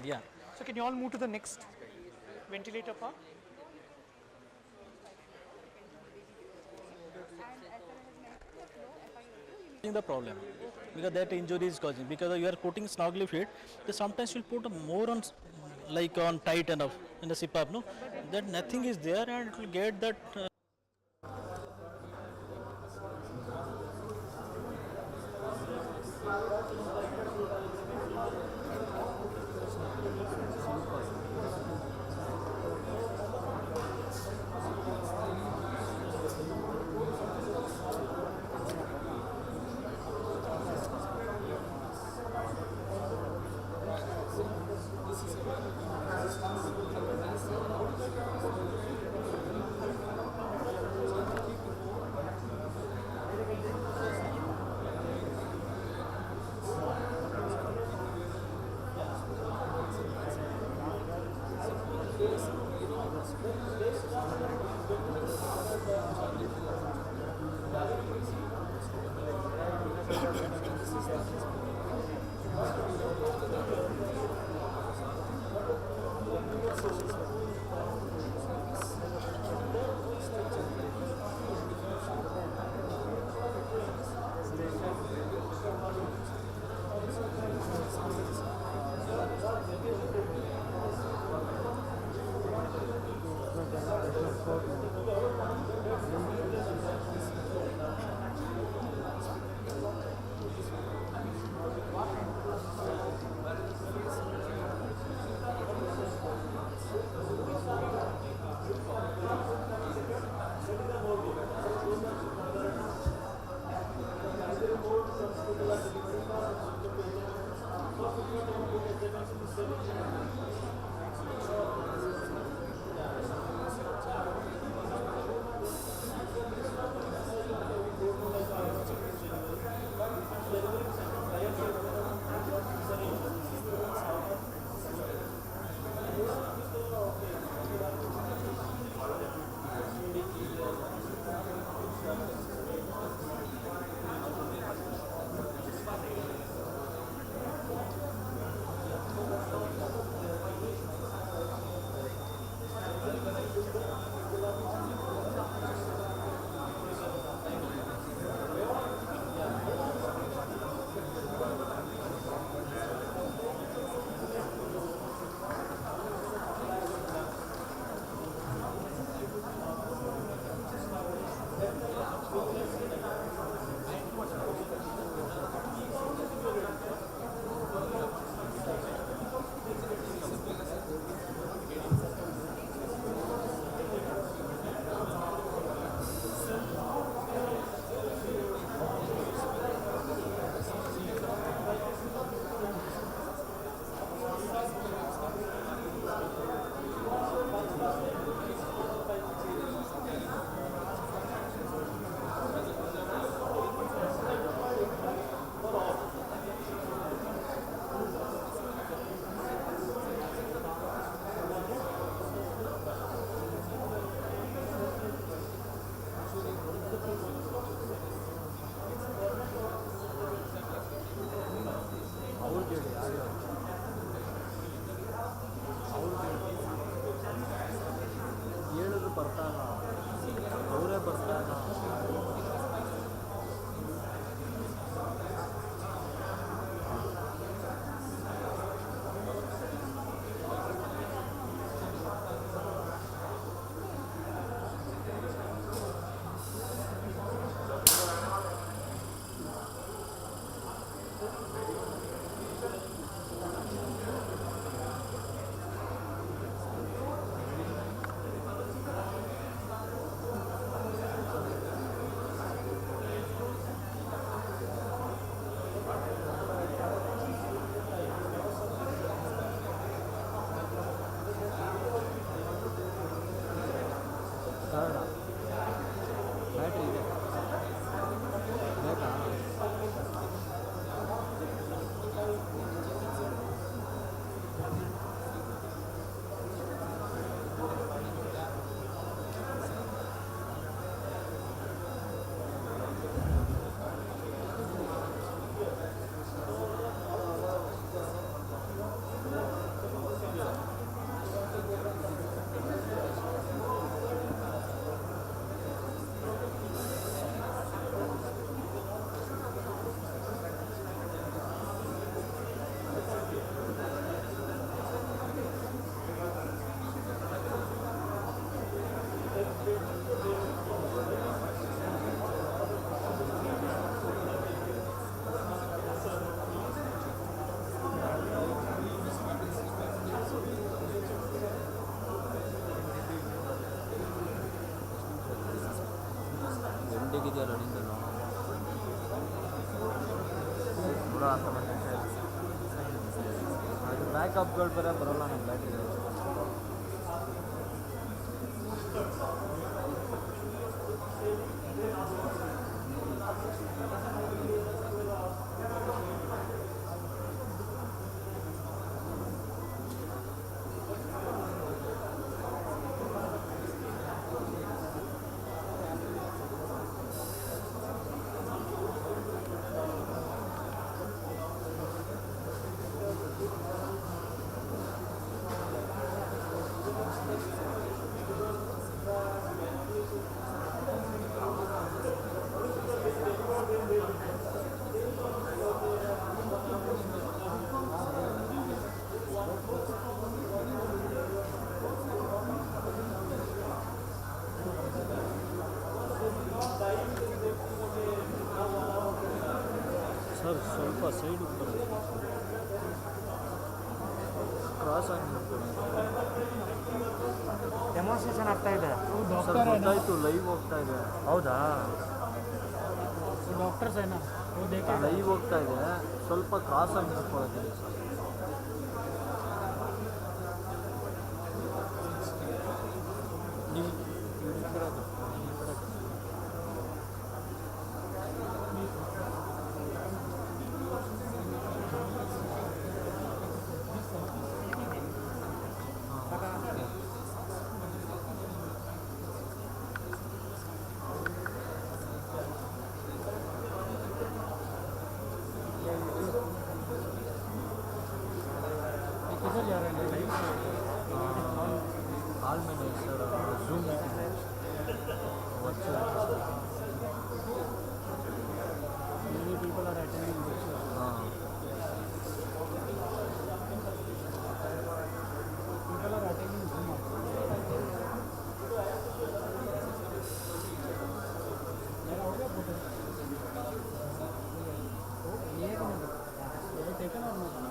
Speaker 7: Yeah.
Speaker 2: So can you all move to the next ventilator part?
Speaker 7: The problem because that injury is causing because you are putting snuggly feet. Sometimes you'll put more on like on tight enough in the CPAP, no, that nothing is there and it will get that.
Speaker 9: ಬರ್ತಾ ಇಲ್ಲ, ಅವರೇ ಬರ್ತಾ ಇಲ್ಲ. Battery ಇದೆ ಬೇಕಾ? ಎಂಡಿಗಿದೆಯಲ್ಲ ನಿಂದನು ನೋಡ ಅದು ಬ್ಯಾಕಪ್ಗಳು ಬೇರೆ ಬರೋಲ್ಲ ನಮ್ಮ ಬ್ಯಾಟ್ರಿ. ಸರ್ ಸ್ವಲ್ಪ ಸೈಡ್ ಕ್ರಾಸ್ ಆಗಿ ಡೆಮಾನ್ಸ್ಟ್ರೇಷನ್ ಆಗ್ತಾ ಇದೆ ಸರ್, ಗೊತ್ತಾಯ್ತು, ಲೈವ್ ಹೋಗ್ತಾ ಇದೆ. ಹೌದಾ? ಡಾಕ್ಟರ್ಸ್ ಏನೋ ಲೈವ್ ಹೋಗ್ತಾ ಇದೆ, ಸ್ವಲ್ಪ ಕ್ರಾಸ್ ಆಗಿ ನಿಂತ್ಕೊಳ್ಳೋದಿದೆ ಸರ್. ನೀವು किधर जा रहे हैं लाइव? हाल में नहीं सर, जूम मीटिंग है. अच्छा, many people are attending lecture. हाँ, people are attending Zoom. मेरा हो गया फोटो? ये कि नहीं? ये टेकन और नहीं?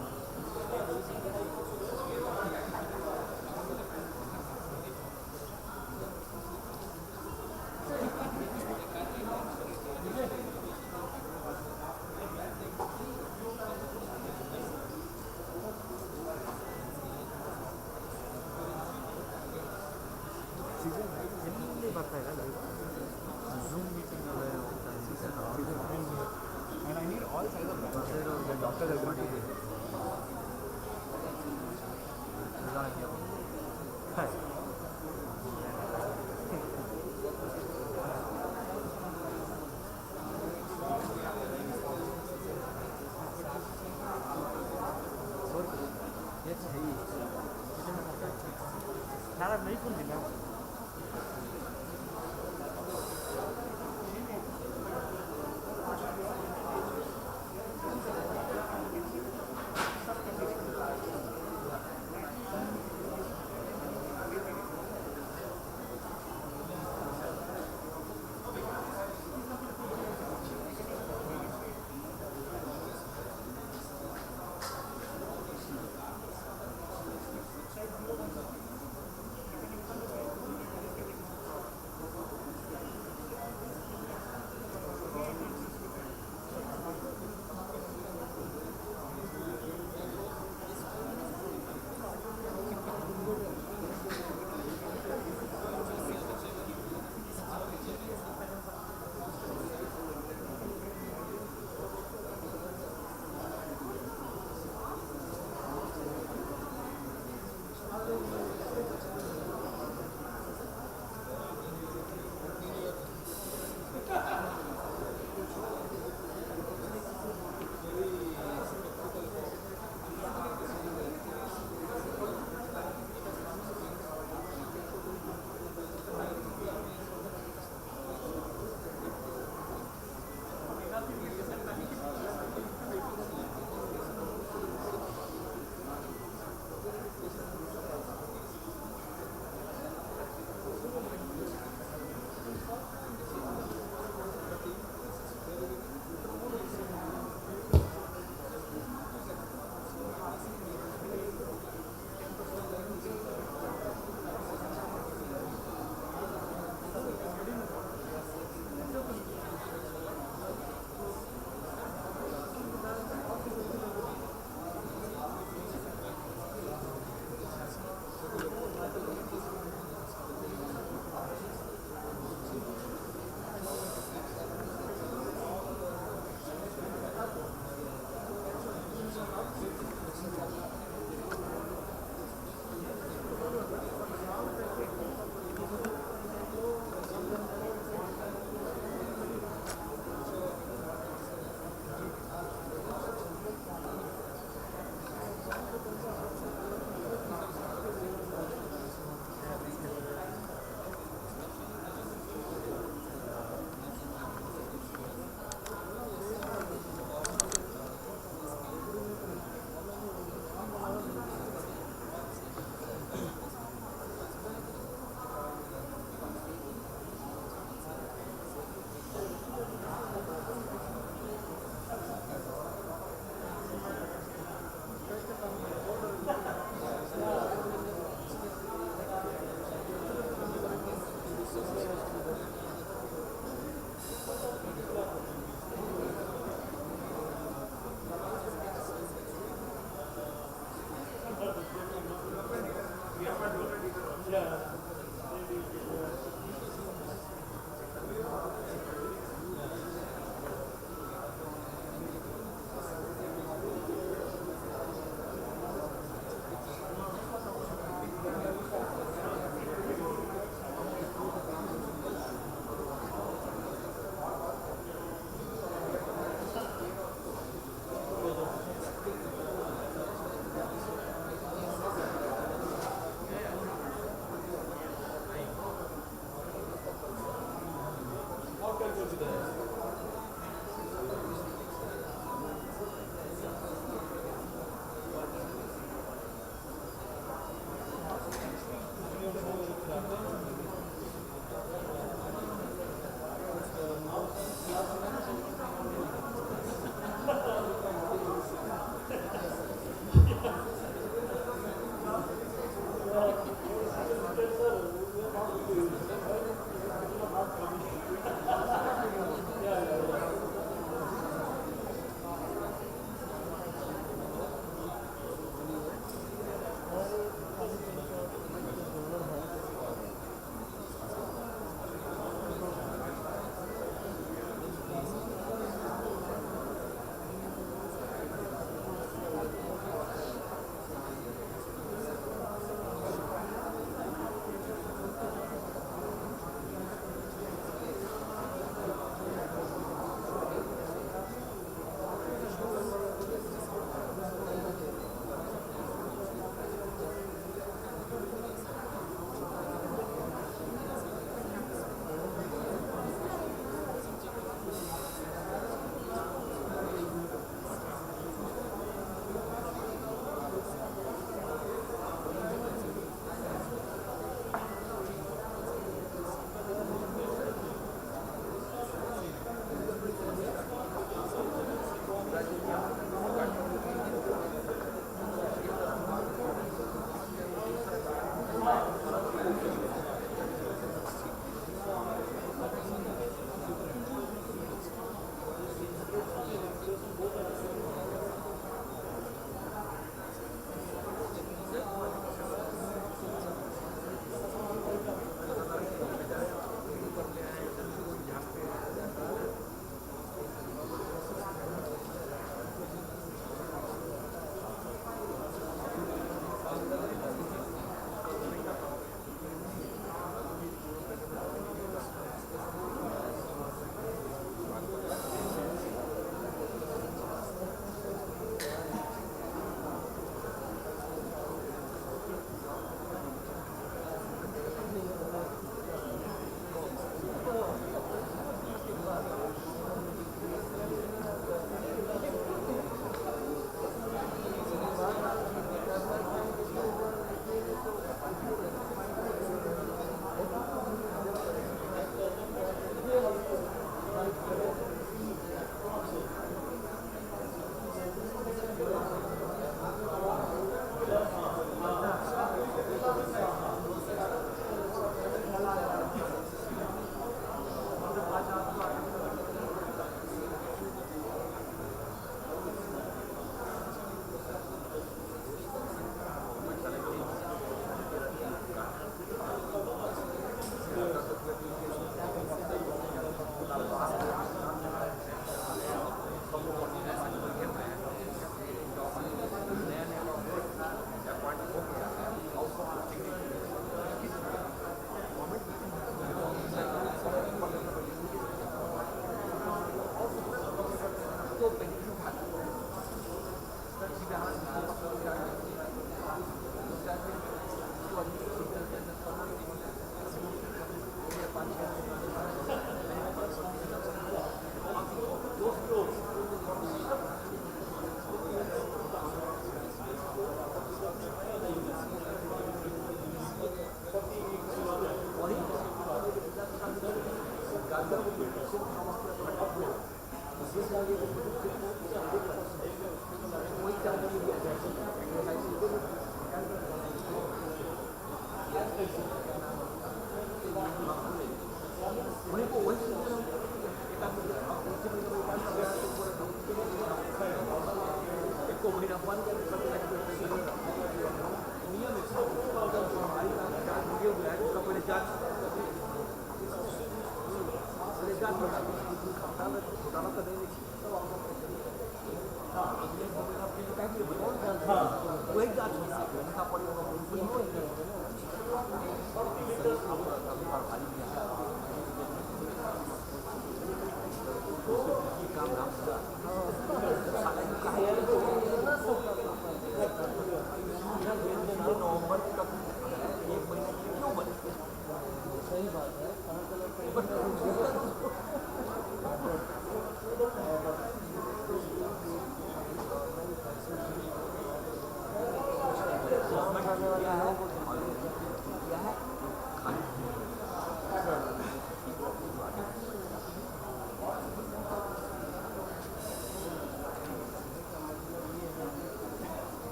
Speaker 9: ಎಲ್ಲಿ ಬರ್ತಾ ಇದೆ ಲೈವ್? ಝೂಮ್ ಮೀಟಿಂಗ್ ಅಲ್ಲೇ ಹೋಗ್ತಾ ಇದೆ. ಡಾಕ್ಟರ್ ಮಾಡಿದ್ದೀವಿ. नाला नहीं खुल दिला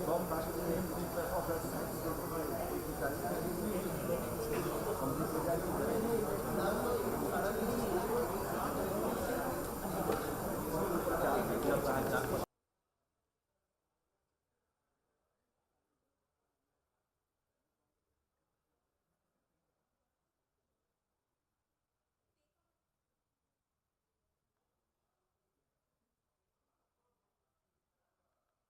Speaker 9: From back to the same feedback of that